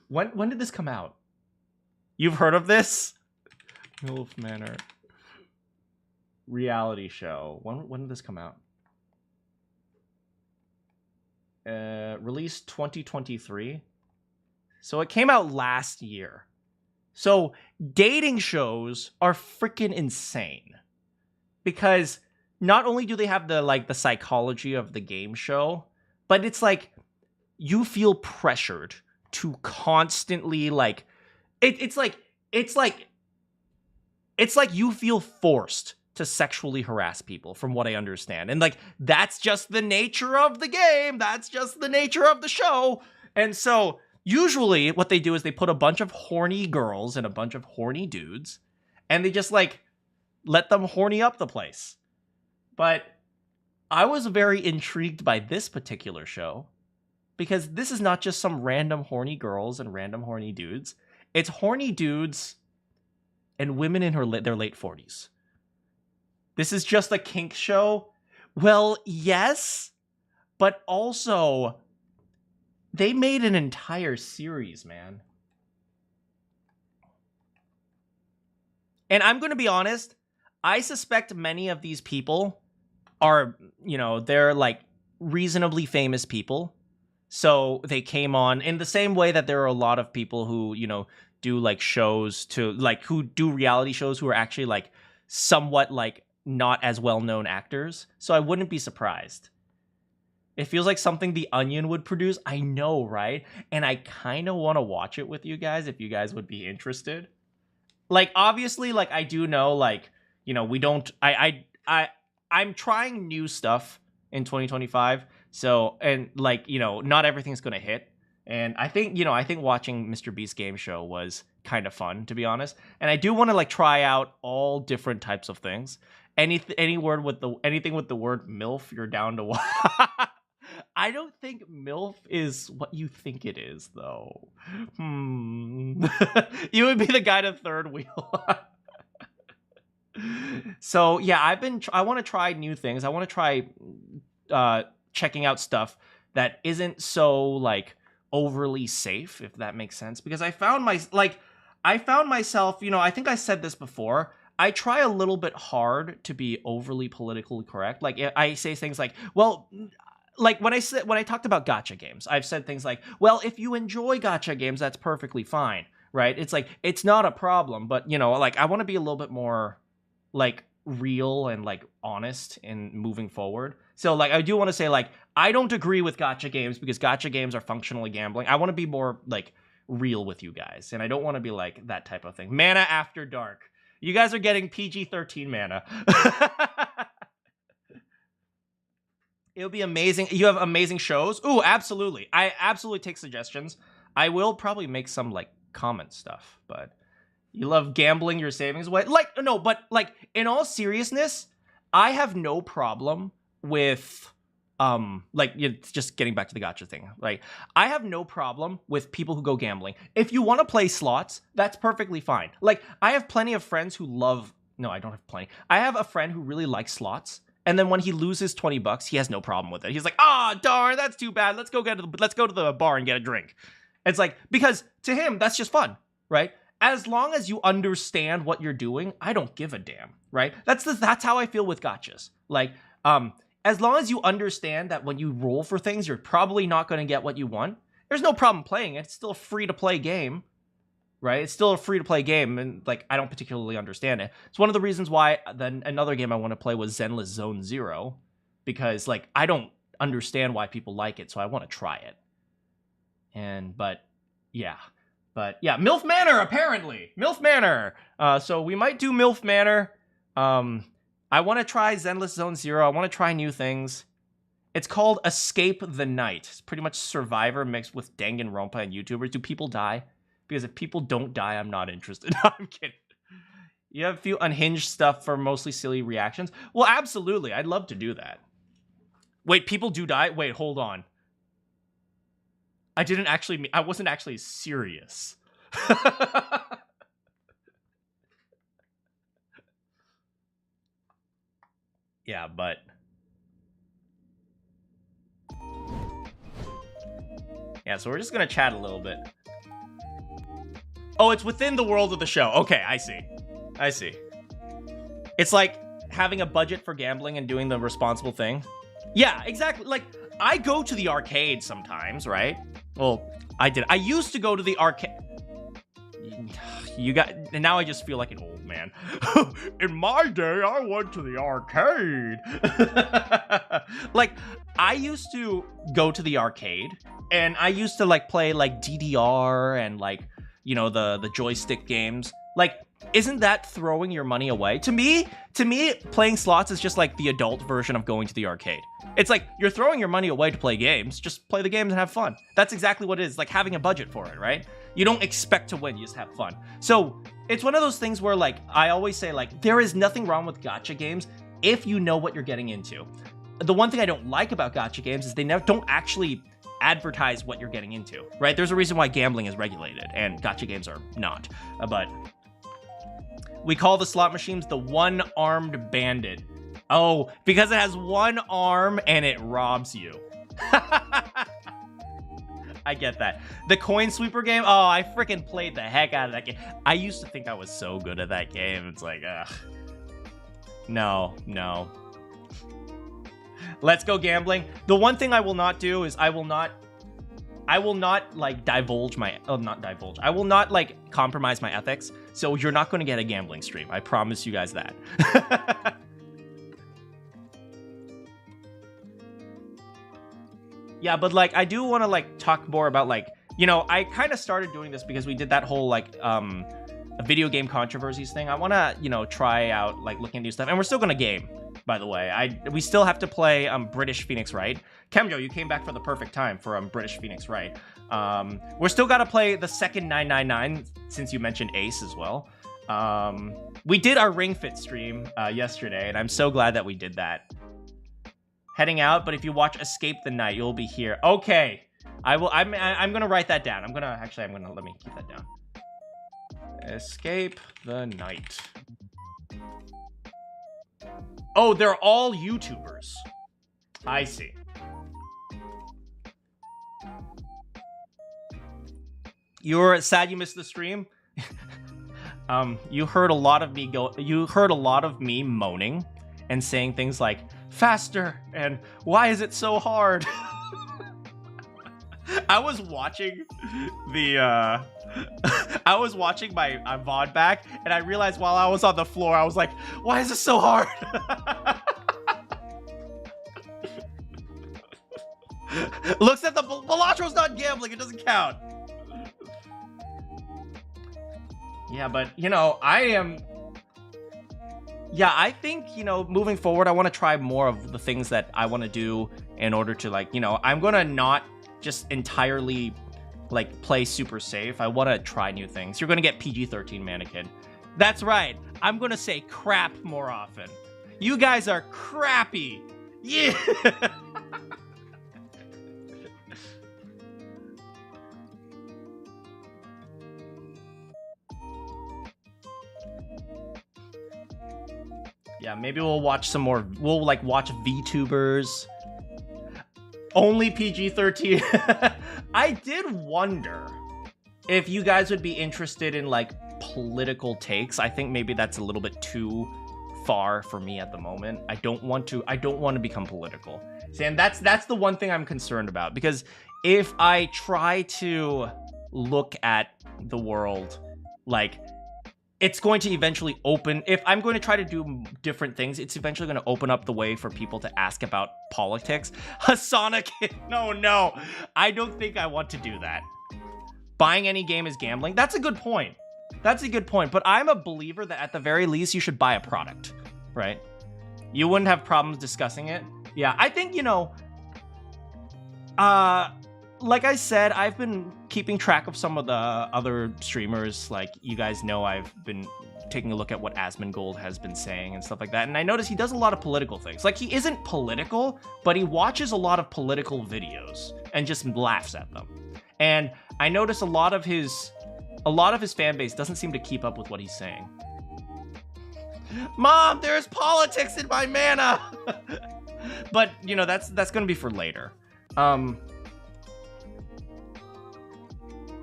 When did this come out? You've heard of this? MILF Manor reality show. When did this come out? Released 2023. So it came out last year. So dating shows are freaking insane. Because not only do they have the psychology of the game show, but it's like you feel pressured to constantly like it's like you feel forced to sexually harass people, from what I understand. And like, that's just the nature of the game. That's just the nature of the show. And so usually what they do is they put a bunch of horny girls and a bunch of horny dudes, and they just like let them horny up the place. But I was very intrigued by this particular show because this is not just some random horny girls and random horny dudes. It's horny dudes and women in their late 40s. This is just a kink show? Well, yes, but also they made an entire series, man. And I'm going to be honest, I suspect many of these people are, you know, they're like reasonably famous people. So they came on in the same way that there are a lot of people who, you know, do like shows to like who do reality shows who are actually like somewhat like not as well-known actors. So I wouldn't be surprised. It feels like something The Onion would produce. I know, right? And I kind of want to watch it with you guys if you guys would be interested. Like, obviously, like, I do know, like, you know, we don't... I'm trying new stuff in 2025. So, and, like, you know, not everything's going to hit. And I think, you know, I think watching MrBeast game show was kind of fun, to be honest. And I do want to, like, try out all different types of things. Anything with the word MILF, you're down to watch. I don't think MILF is what you think it is, though. You would be the guy to third wheel. So, yeah, I want to try new things. I want to try checking out stuff that isn't so, like, overly safe, if that makes sense. Because I found myself, you know, I think I said this before, I try a little bit hard to be overly politically correct. Like, I say things like, well... Like, when I talked about gacha games, I've said things like, well, if you enjoy gacha games, that's perfectly fine, right? It's like, it's not a problem, but, you know, like, I want to be a little bit more, like, real and, like, honest in moving forward. So, like, I do want to say, like, I don't agree with gacha games because gacha games are functionally gambling. I want to be more, like, real with you guys, and I don't want to be, like, that type of thing. Mana After Dark. You guys are getting PG-13 mana. It'll be amazing. You have amazing shows. Ooh, absolutely. I absolutely take suggestions. I will probably make some, like, comment stuff, but you love gambling your savings away. Like, no, but, like, in all seriousness, I have no problem with, like, just getting back to the gacha thing. Like, I have no problem with people who go gambling. If you want to play slots, that's perfectly fine. Like, I have plenty of friends who love... No, I don't have plenty. I have a friend who really likes slots. And then when he loses $20, he has no problem with it. He's like, darn, that's too bad. Let's go to the bar and get a drink. It's like, because to him, that's just fun, right? As long as you understand what you're doing, I don't give a damn, right? That's how I feel with gachas. Like, as long as you understand that when you roll for things, you're probably not going to get what you want, there's no problem playing it. It's still a free-to-play game. right? It's still a free-to-play game, and like I don't particularly understand it. It's one of the reasons why then another game I want to play was Zenless Zone Zero, because like I don't understand why people like it, so I want to try it. But yeah, MILF Manor apparently, MILF Manor. So we might do MILF Manor. I want to try Zenless Zone Zero. I want to try new things. It's called Escape the Night. It's pretty much Survivor mixed with Danganronpa and YouTubers. Do people die? Because if people don't die, I'm not interested. No, I'm kidding. You have a few unhinged stuff for mostly silly reactions? Well, absolutely. I'd love to do that. Wait, people do die? Wait, hold on. I wasn't actually serious. Yeah, but... yeah, so we're just gonna chat a little bit. Oh, it's within the world of the show. Okay, I see. It's like having a budget for gambling and doing the responsible thing. Yeah, exactly. Like, I go to the arcade sometimes, right? Well, I did. I used to go to the arcade. And now I just feel like an old man. In my day, I went to the arcade. Like, I used to go to the arcade, and I used to like play like DDR and like, you know, the joystick games. Like, isn't that throwing your money away? To me, playing slots is just like the adult version of going to the arcade. It's like, you're throwing your money away to play games. Just play the games and have fun. That's exactly what it is, like having a budget for it, right? You don't expect to win, you just have fun. So, it's one of those things where, like, I always say, like, there is nothing wrong with gacha games if you know what you're getting into. The one thing I don't like about gacha games is they don't actually advertise what you're getting into, right? There's a reason why gambling is regulated, and gacha games are not. But we call the slot machines the one-armed bandit. Oh, because it has one arm and it robs you. I get that. The coin sweeper game? Oh, I freaking played the heck out of that game. I used to think I was so good at that game. It's like, ugh. No. Let's go gambling. The one thing I will not do is I will not like divulge my, not divulge. I will not like compromise my ethics. So you're not going to get a gambling stream. I promise you guys that. Yeah, but like I do want to like talk more about like, you know, I kind of started doing this because we did that whole like video game controversies thing. I want to, you know, try out like looking at new stuff, and we're still going to game, by the way. We still have to play British Phoenix Wright. Kemjo, you came back for the perfect time for British Phoenix Wright. We're still got to play the second 999 since you mentioned Ace as well. We did our Ring Fit stream yesterday, and I'm so glad that we did that. Heading out, but if you watch Escape the Night, you'll be here. Okay, I'm gonna write that down. Let me keep that down. Escape the Night. Oh, they're all YouTubers. I see. You're sad you missed the stream. You heard a lot of me moaning and saying things like faster and why is it so hard? I was watching my VOD back, and I realized while I was on the floor, I was like, why is this so hard? Looks at the Balatro's not gambling, it doesn't count. Yeah, but you know, I think, you know, moving forward, I want to try more of the things that I want to do in order to, like, you know, I'm going to not just entirely, like, play super safe. I want to try new things. You're going to get PG-13 Manakyn. That's right. I'm going to say crap more often. You guys are crappy. Yeah. Yeah, maybe we'll watch some more. We'll like watch VTubers. Only PG-13. I did wonder if you guys would be interested in like political takes. I think maybe that's a little bit too far for me at the moment. I don't want to become political. See, and that's the one thing I'm concerned about, because if I try to look at the world like, it's going to eventually open, if I'm going to try to do different things, it's eventually going to open up the way for people to ask about politics. Sonic, no, I don't think I want to do that. Buying any game is gambling. That's a good point. That's a good point. But I'm a believer that at the very least, you should buy a product, right? You wouldn't have problems discussing it. Yeah, I think, you know, like I said, I've been keeping track of some of the other streamers. Like, you guys know, I've been taking a look at what Asmongold has been saying and stuff like that. And I noticed he does a lot of political things. Like, he isn't political, but he watches a lot of political videos and just laughs at them. And I notice a lot of his fan base doesn't seem to keep up with what he's saying. Mom, there's politics in my mana. But, you know, that's going to be for later.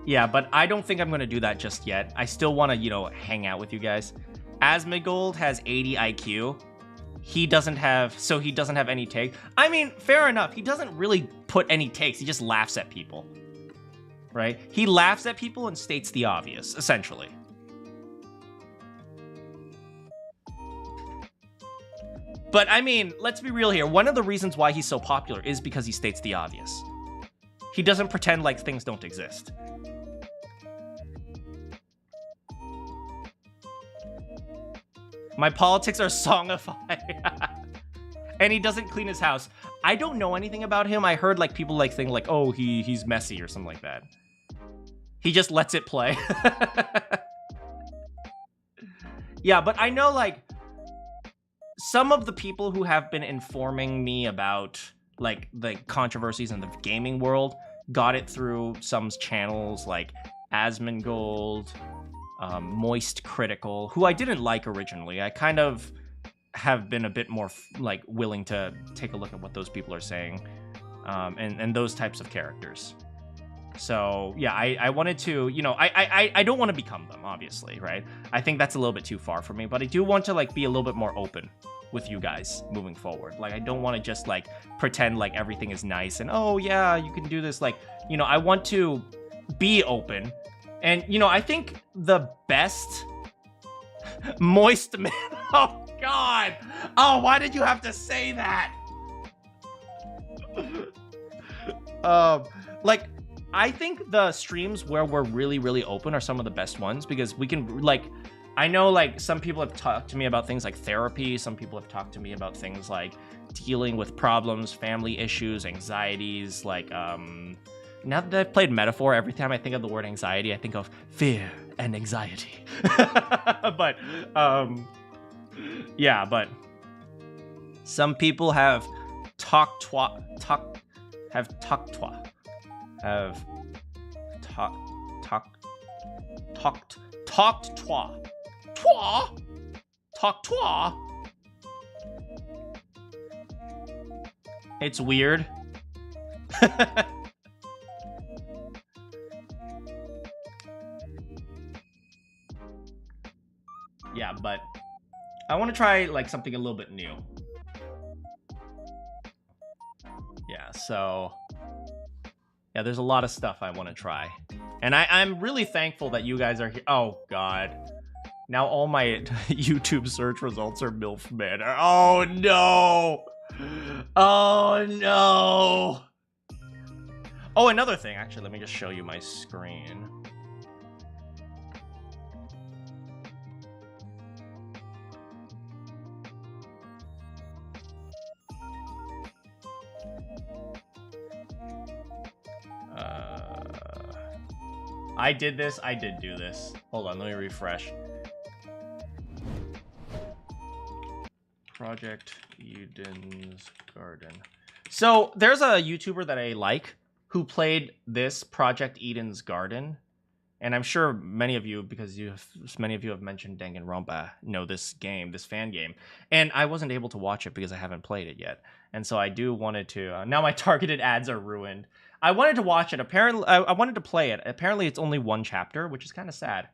Yeah, but I don't think I'm going to do that just yet. I still want to, you know, hang out with you guys. Asmongold has 80 IQ. He doesn't have any take. I mean, fair enough. He doesn't really put any takes. He just laughs at people. Right? He laughs at people and states the obvious, essentially. But I mean, let's be real here. One of the reasons why he's so popular is because he states the obvious. He doesn't pretend like things don't exist. My politics are songified. And he doesn't clean his house. I don't know anything about him. I heard like people like think like, oh, he's messy or something like that. He just lets it play. Yeah, but I know like some of the people who have been informing me about like the controversies in the gaming world got it through some channels like Asmongold, Moist Critical, who I didn't like originally. I kind of have been a bit more like willing to take a look at what those people are saying, and those types of characters. So yeah, I wanted to, you know, I don't want to become them, obviously, right? I think that's a little bit too far for me, but I do want to like be a little bit more open with you guys moving forward. Like, I don't want to just like pretend like everything is nice and oh yeah, you can do this. Like, you know, I want to be open. And, you know, I think the best Moist Man. Oh, God. Oh, why did you have to say that? Like, I think the streams where we're really, really open are some of the best ones because we can, like, I know, like, some people have talked to me about things like therapy. Some people have talked to me about things like dealing with problems, family issues, anxieties, like, now that I've played Metaphor, every time I think of the word anxiety, I think of fear and anxiety. But, yeah, but some people have talked twa. It's weird. Yeah, but I want to try like something a little bit new. Yeah, so yeah, there's a lot of stuff I want to try. And I'm really thankful that you guys are here. Oh, God. Now all my YouTube search results are MILF Manor. Oh, no. Oh, no. Oh, another thing. Actually, let me just show you my screen. I did this. I did do this. Hold on, let me refresh. Project Eden's Garden. So there's a YouTuber that I like who played this Project Eden's Garden, and I'm sure many of you, because many of you have mentioned Danganronpa, know this game, this fan game, and I wasn't able to watch it because I haven't played it yet, and so I wanted to. Now my targeted ads are ruined. I wanted to watch it. Apparently, I wanted to play it. Apparently, it's only one chapter, which is kind of sad.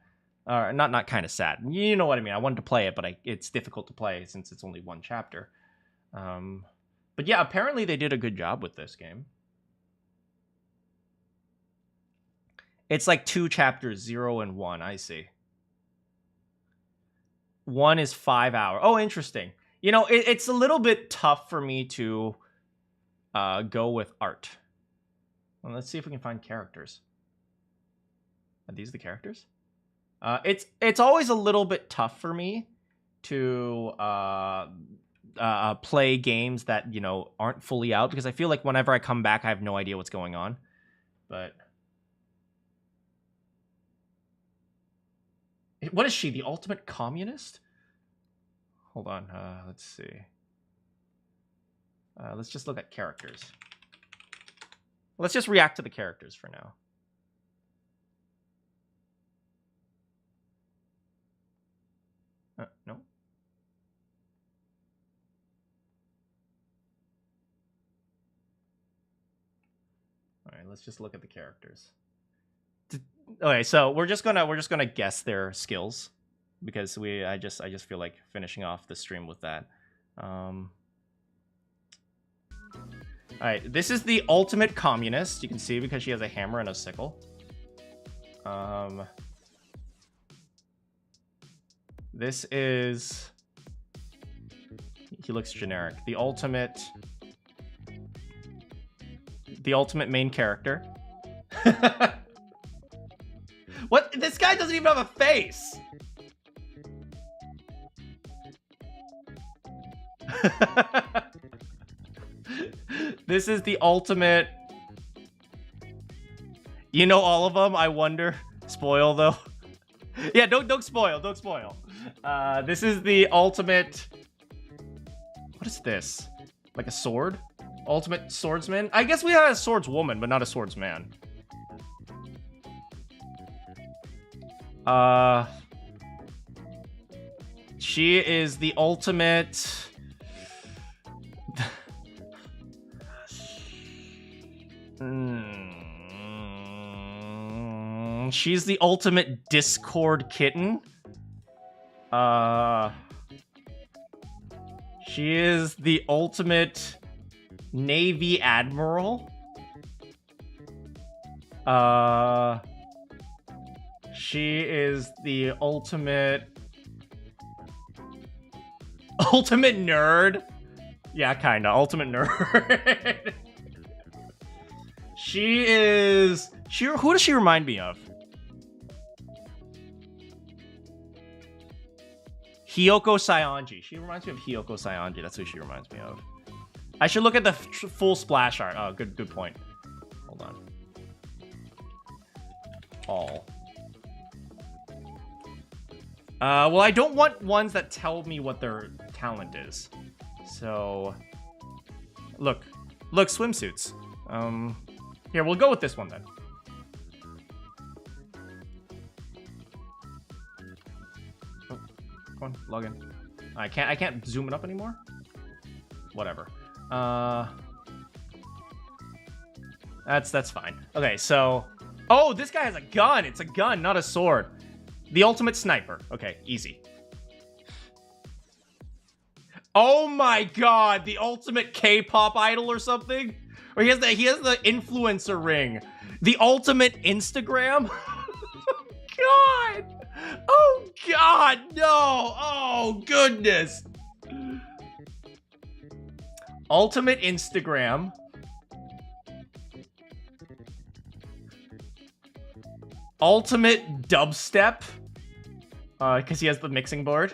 Not kind of sad. You know what I mean. I wanted to play it, but it's difficult to play since it's only one chapter. But yeah, apparently they did a good job with this game. It's like 2 chapters, 0 and 1. I see. 1 is 5 hours. Oh, interesting. You know, it's a little bit tough for me to go with art. Well, let's see if we can find characters. Are these the characters? It's always a little bit tough for me to play games that, you know, aren't fully out, because I feel like whenever I come back, I have no idea what's going on. But what is she? The ultimate communist? Hold on. Let's see. Let's just look at characters. Let's just react to the characters for now. No. All right, let's just look at the characters. Okay, so we're just gonna guess their skills, because I just feel like finishing off the stream with that. All right, this is the ultimate communist. You can see because she has a hammer and a sickle. This is... He looks generic. The ultimate main character. What? This guy doesn't even have a face. This is the ultimate... You know all of them, I wonder. Spoil, though. Yeah, don't spoil. Don't spoil. This is the ultimate... What is this? Like a sword? Ultimate swordsman? I guess we have a swordswoman, but not a swordsman. She is the ultimate... She's the ultimate Discord kitten. She is the ultimate Navy Admiral. She is the ultimate nerd. Yeah, kinda. Ultimate nerd. She is... Who does she remind me of? Hiyoko Saionji. She reminds me of Hiyoko Saionji. That's who she reminds me of. I should look at the full splash art. Oh, good point. Hold on. All. Well, I don't want ones that tell me what their talent is. So, look, swimsuits. Here, we'll go with this one then. Oh, come on, log in. I can't zoom it up anymore. Whatever. That's fine. Okay, so, oh, this guy has a gun. It's a gun, not a sword. The ultimate sniper. Okay, easy. Oh my god, the ultimate K-pop idol or something? Or he has the influencer ring. The ultimate Instagram? God! Oh god, no! Oh goodness! Ultimate Instagram. Ultimate dubstep. Because he has the mixing board.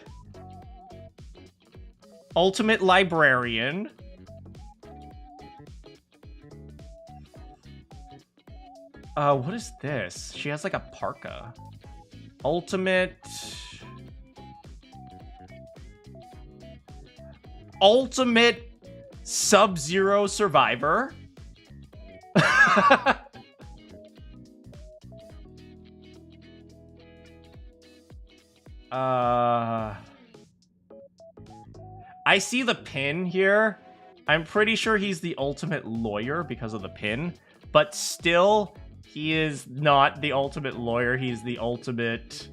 Ultimate librarian. What is this? She has like a parka. Ultimate Sub-Zero survivor. I see the pin here. I'm pretty sure he's the ultimate lawyer because of the pin, but still, he is not the ultimate lawyer. He's the ultimate...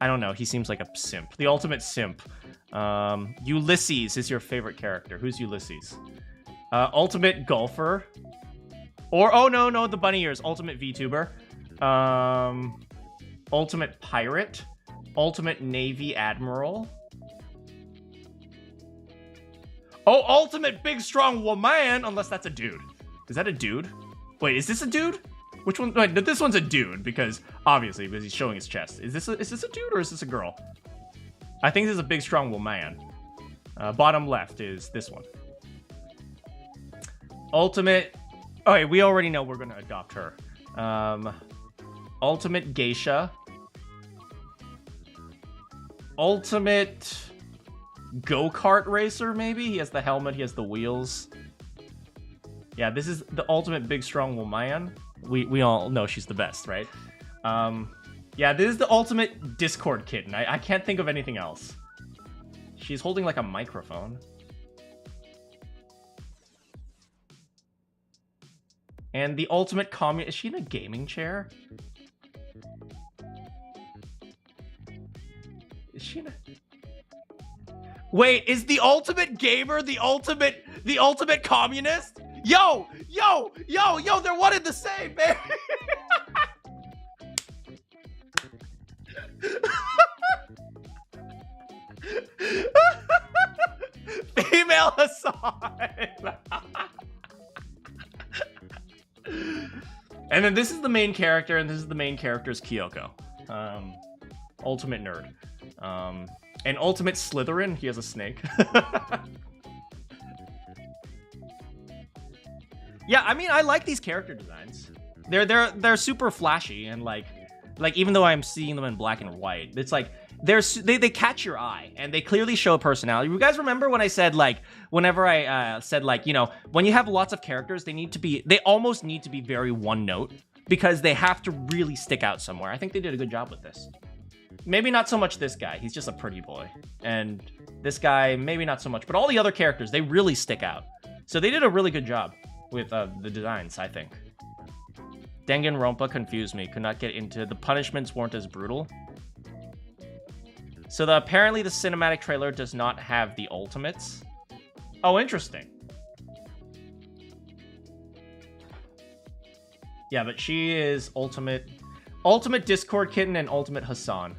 I don't know. He seems like a simp. The ultimate simp. Ulysses is your favorite character. Who's Ulysses? Ultimate golfer. Or, oh no, the bunny ears. Ultimate VTuber. Ultimate pirate. Ultimate Navy Admiral. Oh, ultimate big strong woman, unless that's a dude. Is that a dude? Wait, is this a dude? Which one? Wait, this one's a dude because obviously because he's showing his chest. Is this a dude or is this a girl? I think this is a big strong woman. Bottom left is this one. Ultimate. Okay, we already know we're gonna adopt her. Ultimate geisha. Ultimate go-kart racer, maybe? He has the helmet, he has the wheels. Yeah, this is the ultimate big strong woman. We all know she's the best, right? Yeah, this is the ultimate Discord kitten. I can't think of anything else. She's holding like a microphone. And the ultimate communist. Is she in a gaming chair? Is she in a... Wait, is the ultimate gamer the ultimate communist? Yo, they're one and the same, man. Female Hassan. And then this is the main character, and this is the main character's Kyoko. Ultimate nerd. And ultimate Slytherin, he has a snake. Yeah, I mean, I like these character designs. They're super flashy and like even though I'm seeing them in black and white, it's like they catch your eye and they clearly show personality. You guys remember when I said like whenever I said like, you know, when you have lots of characters, they almost need to be very one note because they have to really stick out somewhere. I think they did a good job with this. Maybe not so much this guy. He's just a pretty boy. And this guy, maybe not so much. But all the other characters, they really stick out. So they did a really good job with the designs, I think. Danganronpa confused me. Could not get into... The punishments weren't as brutal. So apparently the cinematic trailer does not have the ultimates. Oh, interesting. Yeah, but she is ultimate Discord kitten and ultimate Hassan.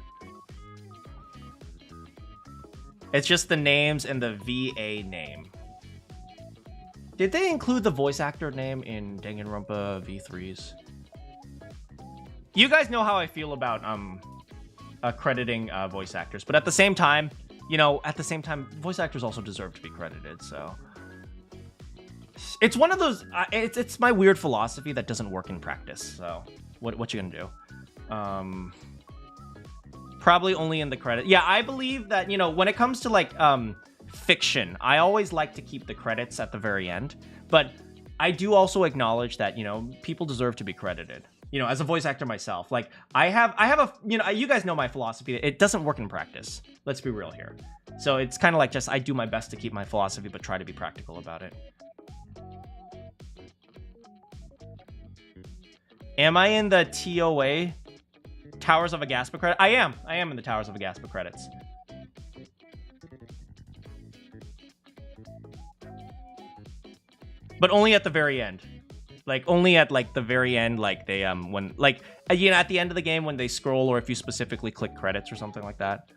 It's just the names and the VA name. Did they include the voice actor name in Danganronpa V3s? You guys know how I feel about crediting voice actors, but at the same time, you know, voice actors also deserve to be credited. So it's one of those. It's my weird philosophy that doesn't work in practice. So what you gonna do? Probably only in the credit. Yeah, I believe that, you know, when it comes to like fiction, I always like to keep the credits at the very end. But I do also acknowledge that, you know, people deserve to be credited. You know, as a voice actor myself, like I have a, you know, you guys know my philosophy. It doesn't work in practice. Let's be real here. So it's kind of like just I do my best to keep my philosophy, but try to be practical about it. Am I in the TOA? Towers of Agaspa credit? I am in the Towers of Agaspa credits. But only at the very end. Like only at like the very end, like they when like you know, at the end of the game when they scroll, or if you specifically click credits or something like that.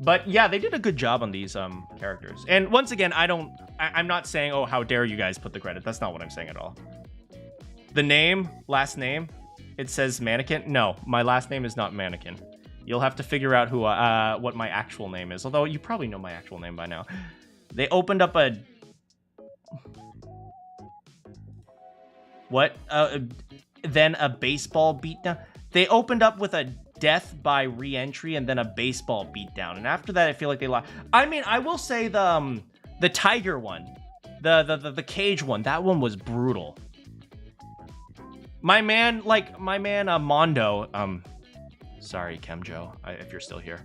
But yeah, they did a good job on these characters. And once again, I'm not saying, oh, how dare you guys put the credit. That's not what I'm saying at all. The name, last name, it says Manakyn. No, my last name is not Manakyn. You'll have to figure out what my actual name is. Although you probably know my actual name by now. They opened up a... What? Then a baseball beatdown? They opened up with a death by re-entry and then a baseball beatdown. And after that, I feel like they lost. I mean, I will say the tiger one. The cage one. That one was brutal. My man, Mondo, sorry, Kemjo, if you're still here.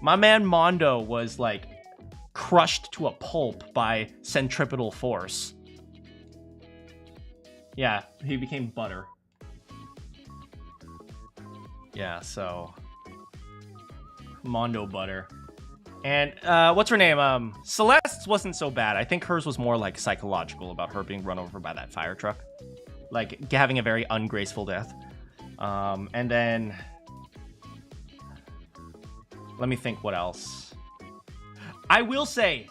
My man Mondo was, like, crushed to a pulp by centripetal force. Yeah, he became butter. Yeah, so... Mondo butter. And, what's her name? Celeste's wasn't so bad. I think hers was more, like, psychological about her being run over by that fire truck. like having a very ungraceful death. And then let me think what else. I will say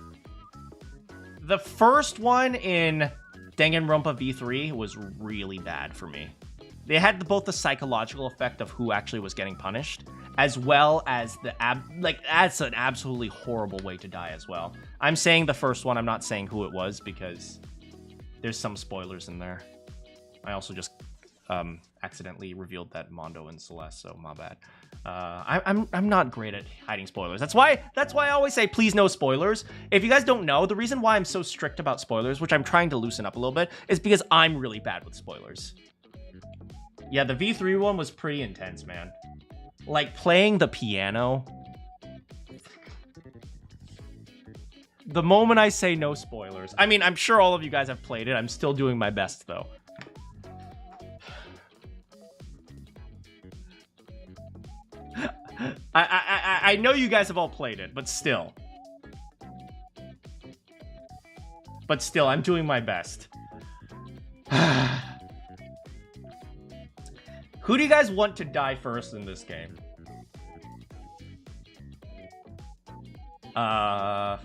the first one in Danganronpa V3 was really bad for me. They had both the psychological effect of who actually was getting punished, as well as that's an absolutely horrible way to die as well. I'm saying the first one, I'm not saying who it was because there's some spoilers in there. I also just accidentally revealed that Mondo and Celeste, so my bad. I'm not great at hiding spoilers. That's why I always say please no spoilers. If you guys don't know, the reason why I'm so strict about spoilers, which I'm trying to loosen up a little bit, is because I'm really bad with spoilers. Yeah, the V3 one was pretty intense, man. Like playing the piano. The moment I say no spoilers, I mean, I'm sure all of you guys have played it. I'm still doing my best though. I know you guys have all played it, but still. But still, I'm doing my best. Who do you guys want to die first in this game? I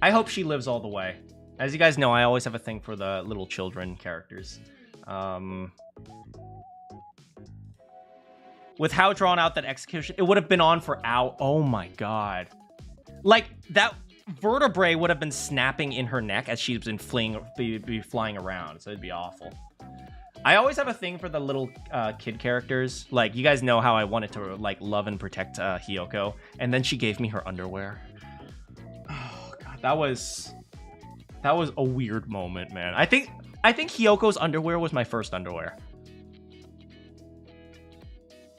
hope she lives all the way. As you guys know, I always have a thing for the little children characters. With how drawn out that execution, it would have been on for hours. Oh my god. Like, that vertebrae would have been snapping in her neck as she's been flying around, so it'd be awful. I always have a thing for the little kid characters. Like, you guys know how I wanted to, like, love and protect Hiyoko, and then she gave me her underwear. Oh god, that was a weird moment, man. I think Hiyoko's underwear was my first underwear.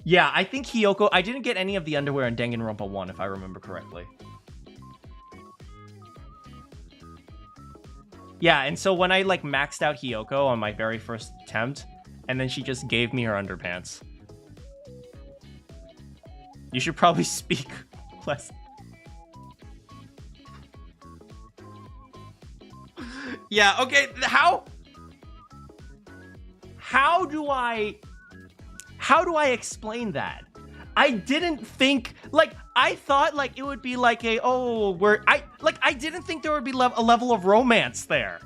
Yeah, I think Hiyoko... I didn't get any of the underwear in Danganronpa 1, if I remember correctly. Yeah, and so when I, like, maxed out Hiyoko on my very first attempt, and then she just gave me her underpants. You should probably speak less. Yeah, okay, how do I explain that? I didn't think, like, I thought, like, it would be like a, I didn't think there would be a level of romance there.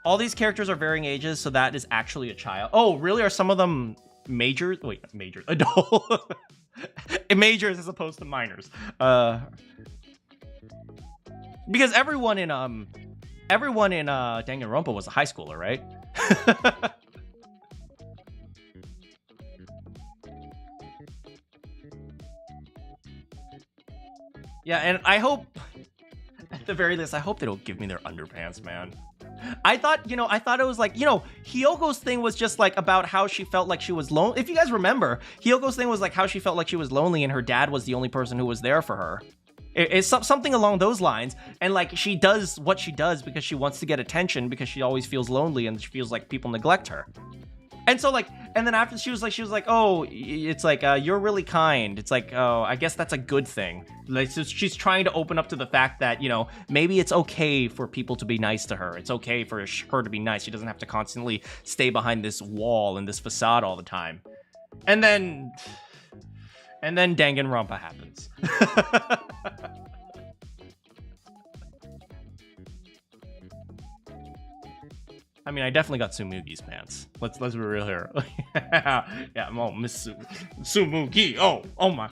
All these characters are varying ages, so that is actually a child. Oh, really? Are some of them majors? Wait, majors. Adult. Majors as opposed to minors. Because everyone in Danganronpa was a high schooler, right? Yeah, and I hope, at the very least, I hope they don't give me their underpants, man. I thought it was like, Hiyoko's thing was just like about how she felt like she was lonely. If you guys remember, Hiyoko's thing was like how she felt like she was lonely and her dad was the only person who was there for her. It's something along those lines. And like, she does what she does because she wants to get attention because she always feels lonely and she feels like people neglect her. And so like, and then after she was like, oh, it's like, you're really kind. It's like, oh, I guess that's a good thing. Like, so she's trying to open up to the fact that, maybe it's okay for people to be nice to her. It's okay for her to be nice. She doesn't have to constantly stay behind this wall and this facade all the time. And then Danganronpa happens. I mean, I definitely got Tsumugi's pants. Let's be real here. Yeah, oh, Miss Tsumugi. Oh my.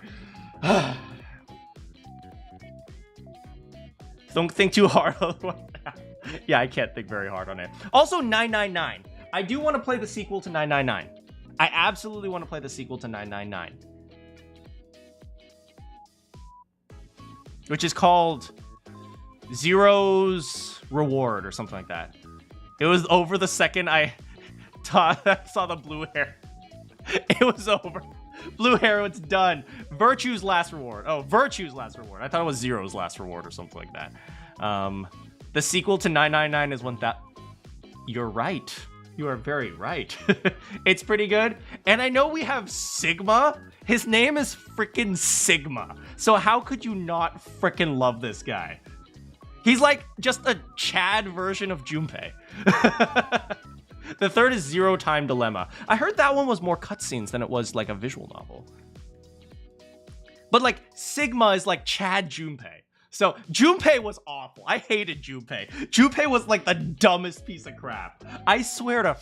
Don't think too hard. Yeah, I can't think very hard on it. Also, 999. I do want to play the sequel to 999. I absolutely want to play the sequel to 999. Which is called Zero's Reward or something like that. It was over the second I saw the blue hair. It was over. Blue hair, it's done. Virtue's Last Reward. Oh, Virtue's Last Reward. I thought it was Zero's Last Reward or something like that. The sequel to 999 is one that... You're right. You are very right. It's pretty good. And I know we have Sigma. His name is freaking Sigma. So how could you not freaking love this guy? He's like just a Chad version of Junpei. The third is Zero Time Dilemma. I heard that one was more cutscenes than it was like a visual novel. But like Sigma is like Chad Junpei. So Junpei was awful. I hated Junpei. Junpei was like the dumbest piece of crap. I swear to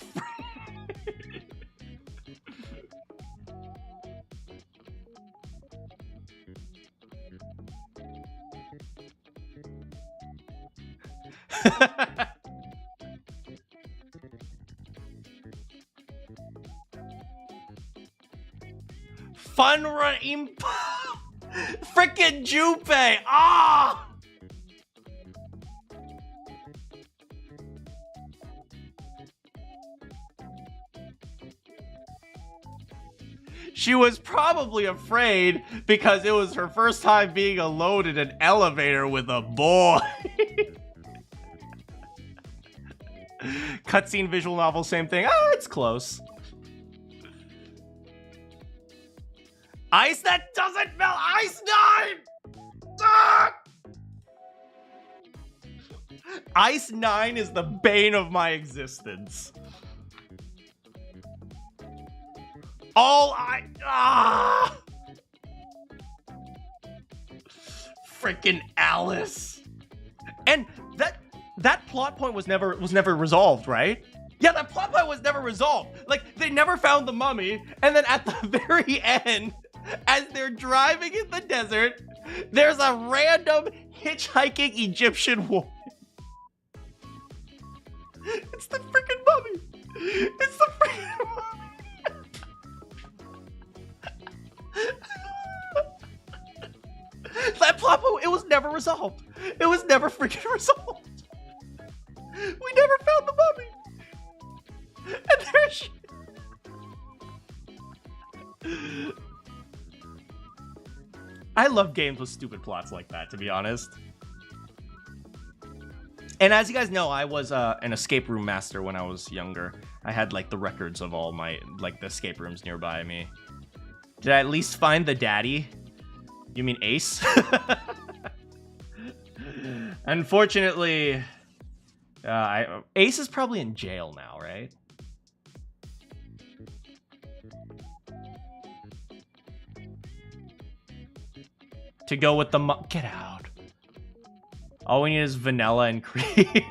Fun Run Frickin' Junpei! Ah! She was probably afraid because it was her first time being alone in an elevator with a boy. Cutscene visual novel, same thing. Ah, it's close. Ice that doesn't melt! Ice 9! Ah! Ice 9 is the bane of my existence. Frickin' Alice. And that plot point was never resolved, right? Yeah, that plot point was never resolved. Like, they never found the mummy, and then at the very end, as they're driving in the desert, there's a random hitchhiking Egyptian woman. It's the freaking mummy. It's the freaking mummy. That plot point, it was never resolved. It was never freaking resolved. We never found the mummy. And there she... I love games with stupid plots like that, to be honest. And as you guys know, I was an escape room master when I was younger. I had like the records of all my the escape rooms nearby me. Did I at least find the daddy? You mean Ace? Unfortunately, Ace is probably in jail now, right? To go with the get out. All we need is vanilla and cream.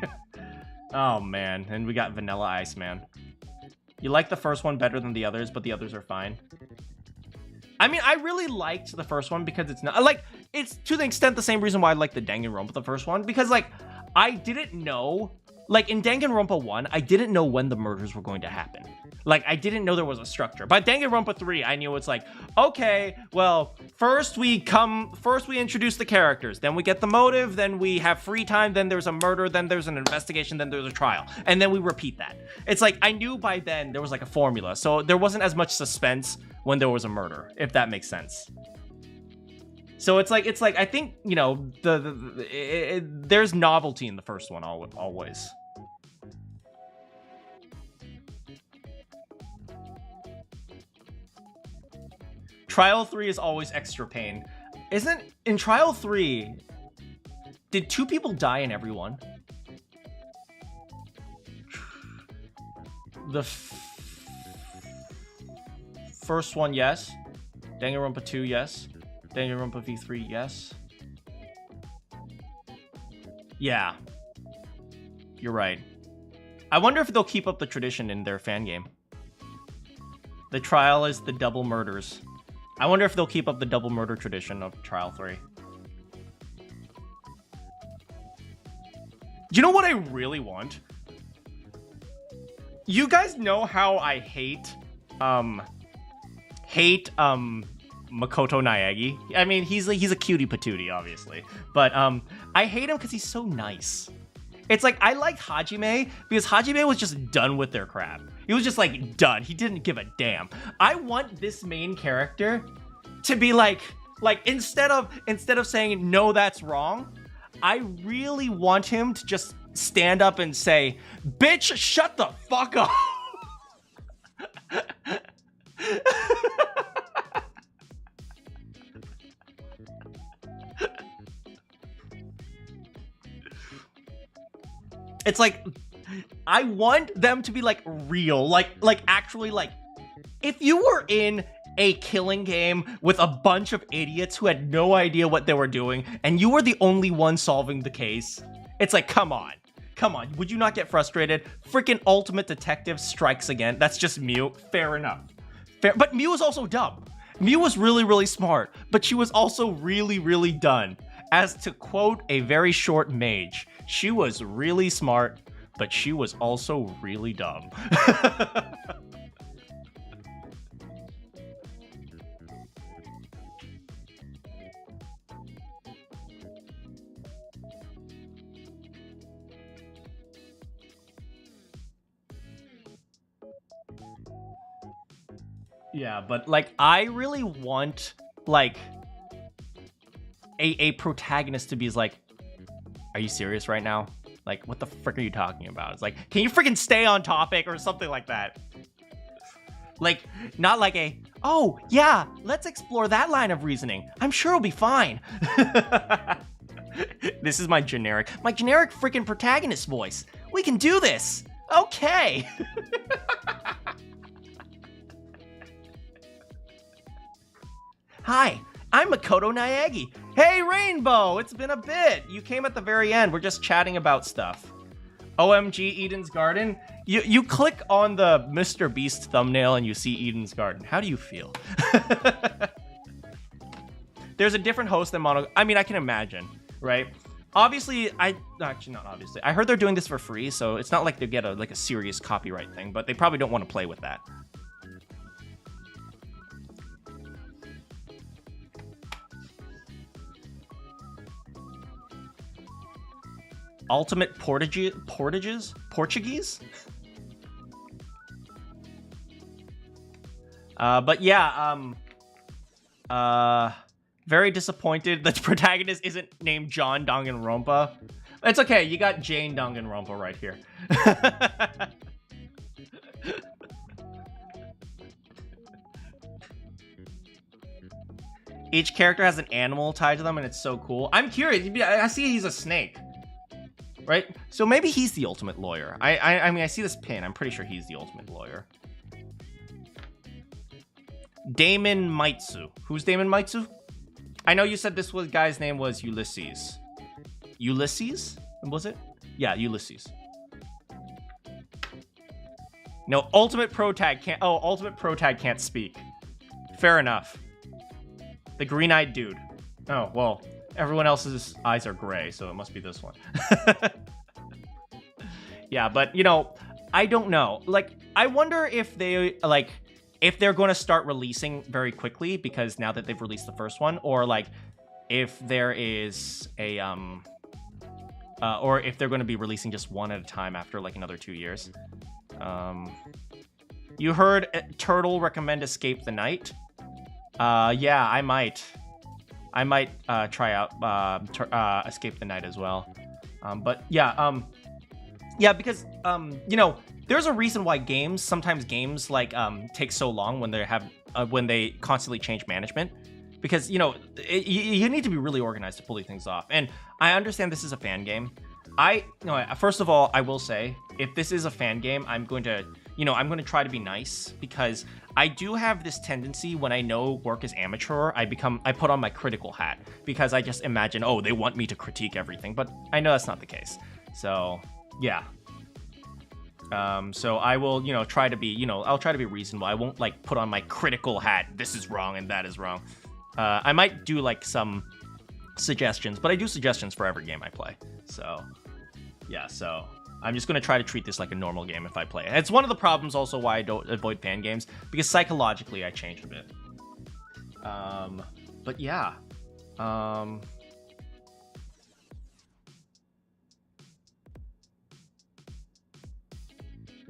Oh man, and we got vanilla ice, man. You like the first one better than the others, but the others are fine. I mean, I really liked the first one because it's not like it's to the extent the same reason why I like the Danganronpa the first one, because like I didn't know, like in Danganronpa 1, I didn't know when the murders were going to happen. Like I didn't know there was a structure. By Danganronpa 3, I knew it's like, okay, well, first we introduce the characters, then we get the motive, then we have free time, then there's a murder, then there's an investigation, then there's a trial, and then we repeat that. It's like I knew by then there was like a formula, so there wasn't as much suspense when there was a murder, if that makes sense. So it's like I think, you know, there's novelty in the first one always. Trial 3 is always extra pain. Isn't in Trial 3, did 2 people die in every one? The first one, yes. Danganronpa 2, yes. Danganronpa V3, yes. Yeah. You're right. I wonder if they'll keep up the tradition in their fan game. The trial is the double murders. I wonder if they'll keep up the double murder tradition of Trial 3. Do you know what I really want? You guys know how I hate Makoto Naegi. I mean, he's a cutie patootie, obviously, but I hate him because he's so nice. It's like I liked Hajime because Hajime was just done with their crap. He was just like done. He didn't give a damn. I want this main character to be like instead of saying no, that's wrong, I really want him to just stand up and say, "Bitch, shut the fuck up." it's like, I want them to be like real, like actually like, if you were in a killing game with a bunch of idiots who had no idea what they were doing, and you were the only one solving the case, it's like, come on. Come on, would you not get frustrated? Freaking ultimate detective strikes again. That's just Mew. Fair enough. Fair, but Mew was also dumb. Mew was really, really smart, but she was also really, really dumb. As to quote a very short mage, she was really smart, but she was also really dumb. Yeah, but like, I really want like a protagonist to be like, are you serious right now? Like, what the frick are you talking about? It's like, can you freaking stay on topic or something like that? Like, not like a, oh yeah, let's explore that line of reasoning. I'm sure it'll be fine. This is my generic freaking protagonist voice. We can do this. Okay. Hi, I'm Makoto Naegi. Hey, Rainbow, it's been a bit. You came at the very end. We're just chatting about stuff. OMG, Eden's Garden. You click on the MrBeast thumbnail and you see Eden's Garden. How do you feel? There's a different host than Mono. I mean, I can imagine, right? Obviously, actually not obviously. I heard they're doing this for free, so it's not like they get a serious copyright thing, but they probably don't want to play with that. Ultimate Portuguese? But yeah, very disappointed that the protagonist isn't named John Danganronpa. It's okay, you got Jane Danganronpa right here. Each character has an animal tied to them, and it's so cool. I'm curious. I see he's a snake. Right? So maybe he's the ultimate lawyer. I mean, I see this pin. I'm pretty sure he's the ultimate lawyer. Damon Maitsu. Who's Damon Maitsu? I know you said this guy's name was Ulysses. Ulysses? Was it? Yeah, Ulysses. No, Ultimate Protag can't... Oh, Ultimate Protag can't speak. Fair enough. The green-eyed dude. Oh, well... Everyone else's eyes are gray, so it must be this one. Yeah, but, you know, I don't know. Like, I wonder if they, like, if they're going to start releasing very quickly, because now that they've released the first one, or, like, if there is a, or if they're going to be releasing just one at a time after, like, another 2 years. You heard Turtle recommend Escape the Night? Yeah, I might try out Escape the Night as well. But yeah, yeah, because you know, there's a reason why sometimes games like take so long when they have when they constantly change management, because you know you need to be really organized to pull these things off. And I understand this is a fan game. First of all, I will say, if this is a fan game, I'm going to try to be nice, because I do have this tendency when I know work is amateur, I put on my critical hat, because I just imagine, oh, they want me to critique everything, but I know that's not the case. So, yeah. So I will, try to be, I'll try to be reasonable. I won't like put on my critical hat. This is wrong and that is wrong. I might do like some suggestions, but I do suggestions for every game I play. So, yeah, so I'm just going to try to treat this like a normal game if I play it. It's one of the problems also why I don't avoid fan games, because psychologically I change a bit. But yeah.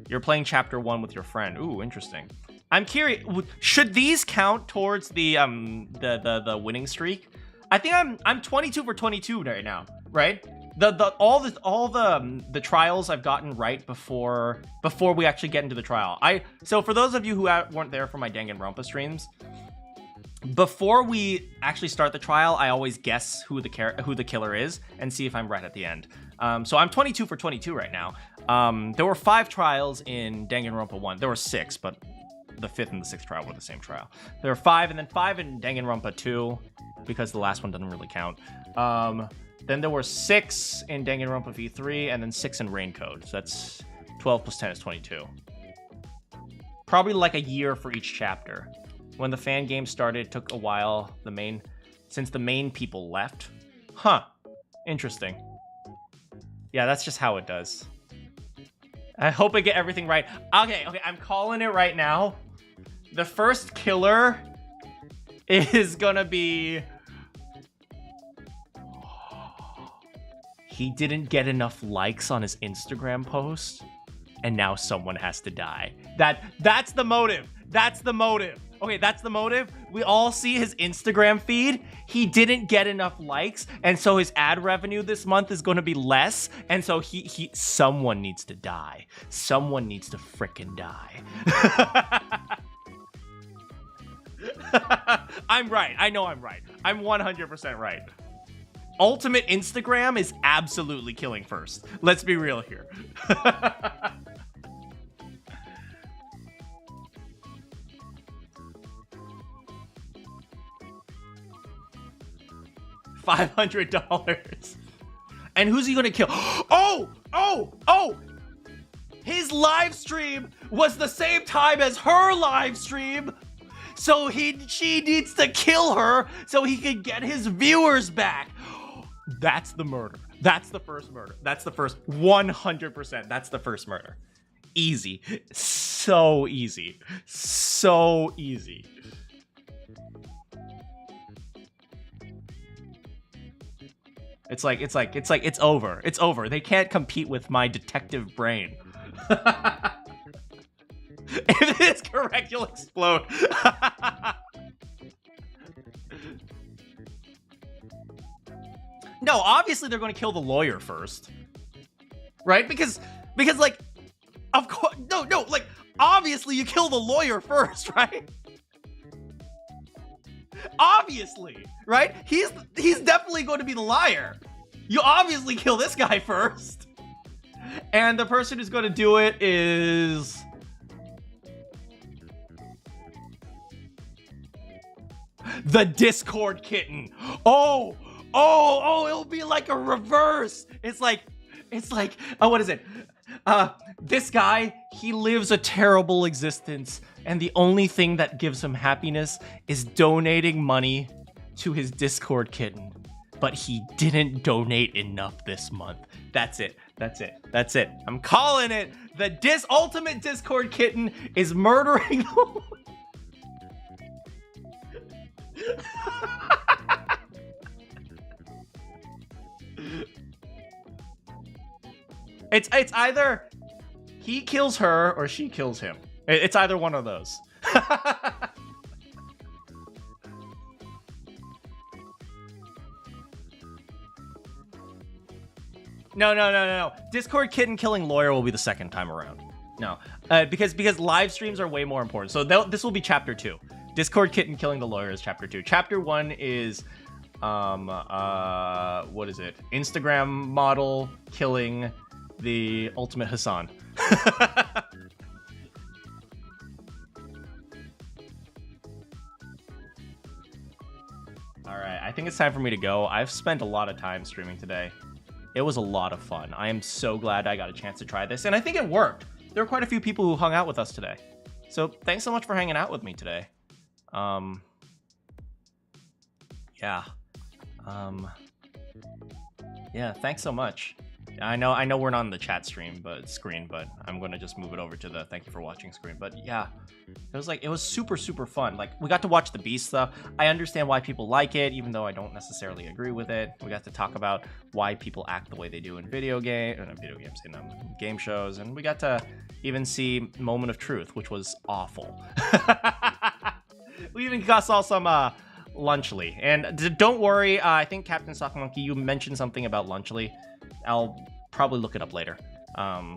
You're playing chapter 1 with your friend. Ooh, interesting. I'm curious, should these count towards the winning streak? I think I'm 22 for 22 right now, right? All the trials I've gotten right before we actually get into the trial. So for those of you who weren't there for my Danganronpa streams, before we actually start the trial, I always guess who the killer is and see if I'm right at the end. So I'm 22 for 22 right now. There were 5 trials in Danganronpa 1. There were 6, but the 5th and the 6th trial were the same trial. There were 5, and then 5 in Danganronpa 2, because the last one doesn't really count. Then there were 6 in Danganronpa V3, and then 6 in Raincode. So that's 12 plus 10 is 22. Probably like a year for each chapter. When the fan game started, it took a while, since the main people left. Huh. Interesting. Yeah, that's just how it does. I hope I get everything right. Okay, I'm calling it right now. The first killer is gonna be... He didn't get enough likes on his Instagram post, and now someone has to die. That's the motive. That's the motive. Okay, that's the motive. We all see his Instagram feed. He didn't get enough likes, and so his ad revenue this month is going to be less, and so someone needs to die. Someone needs to frickin' die. I'm right. I know I'm right. I'm 100% right. Ultimate Instagram is absolutely killing first. Let's be real here. $500. And who's he gonna kill? Oh! His live stream was the same time as her live stream. So she needs to kill her so he can get his viewers back. That's the murder. That's the first murder. That's the first 100%. That's the first murder. Easy. So easy. So easy. It's over. It's over. They can't compete with my detective brain. If it is correct, you'll explode. No, obviously they're going to kill the lawyer first. Right? Because like, of course, no, like, obviously you kill the lawyer first, right? Obviously, right? He's definitely going to be the liar. You obviously kill this guy first. And the person who's going to do it is... the Discord kitten. Oh, it'll be like a reverse. It's like, oh, what is it? This guy, he lives a terrible existence, and the only thing that gives him happiness is donating money to his Discord kitten. But he didn't donate enough this month. That's it. I'm calling it. The ultimate Discord kitten is murdering. It's either he kills her or she kills him. It's either one of those. No. Discord kitten killing lawyer will be the second time around. No, because live streams are way more important. So this will be chapter 2. Discord kitten killing the lawyer is chapter 2. Chapter 1 is what is it? Instagram model killing the ultimate Hassan. All right, I think it's time for me to go. I've spent a lot of time streaming today. It was a lot of fun. I am so glad I got a chance to try this, and I think it worked. There were quite a few people who hung out with us today. So thanks so much for hanging out with me today. Yeah, thanks so much. I know we're not on the chat screen, but I'm going to just move it over to the thank you for watching screen. But yeah, it was super fun. Like, we got to watch the Beast stuff. I understand why people like it, even though I don't necessarily agree with it. We got to talk about why people act the way they do in game shows, and we got to even see Moment of Truth, which was awful. We even saw some Lunchly, and don't worry. I think Captain Sock Monkey, you mentioned something about Lunchly. I'll probably look it up later.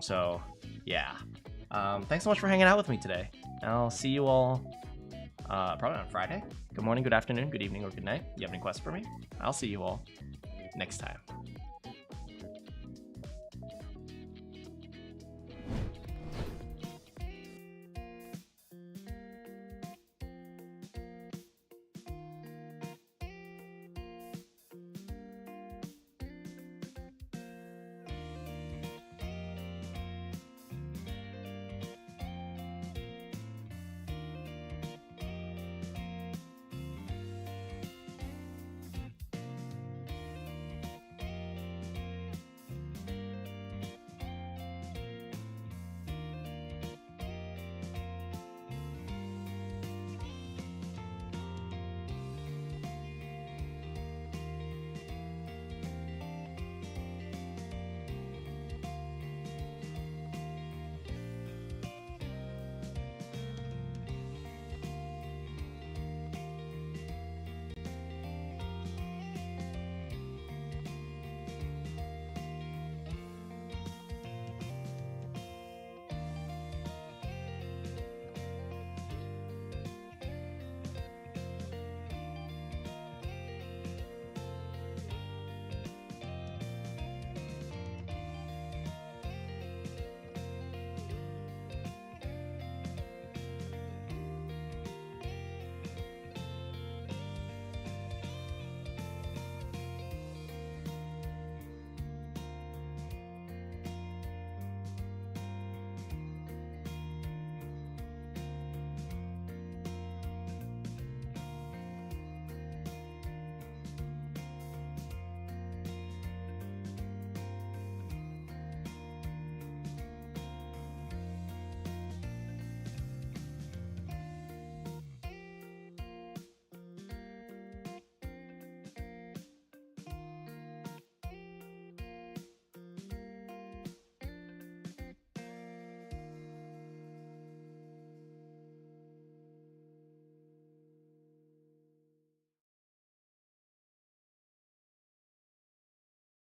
So yeah. Thanks so much for hanging out with me today. I'll see you all probably on Friday. Good morning, good afternoon, good evening, or good night. You have any questions for me? I'll see you all next time.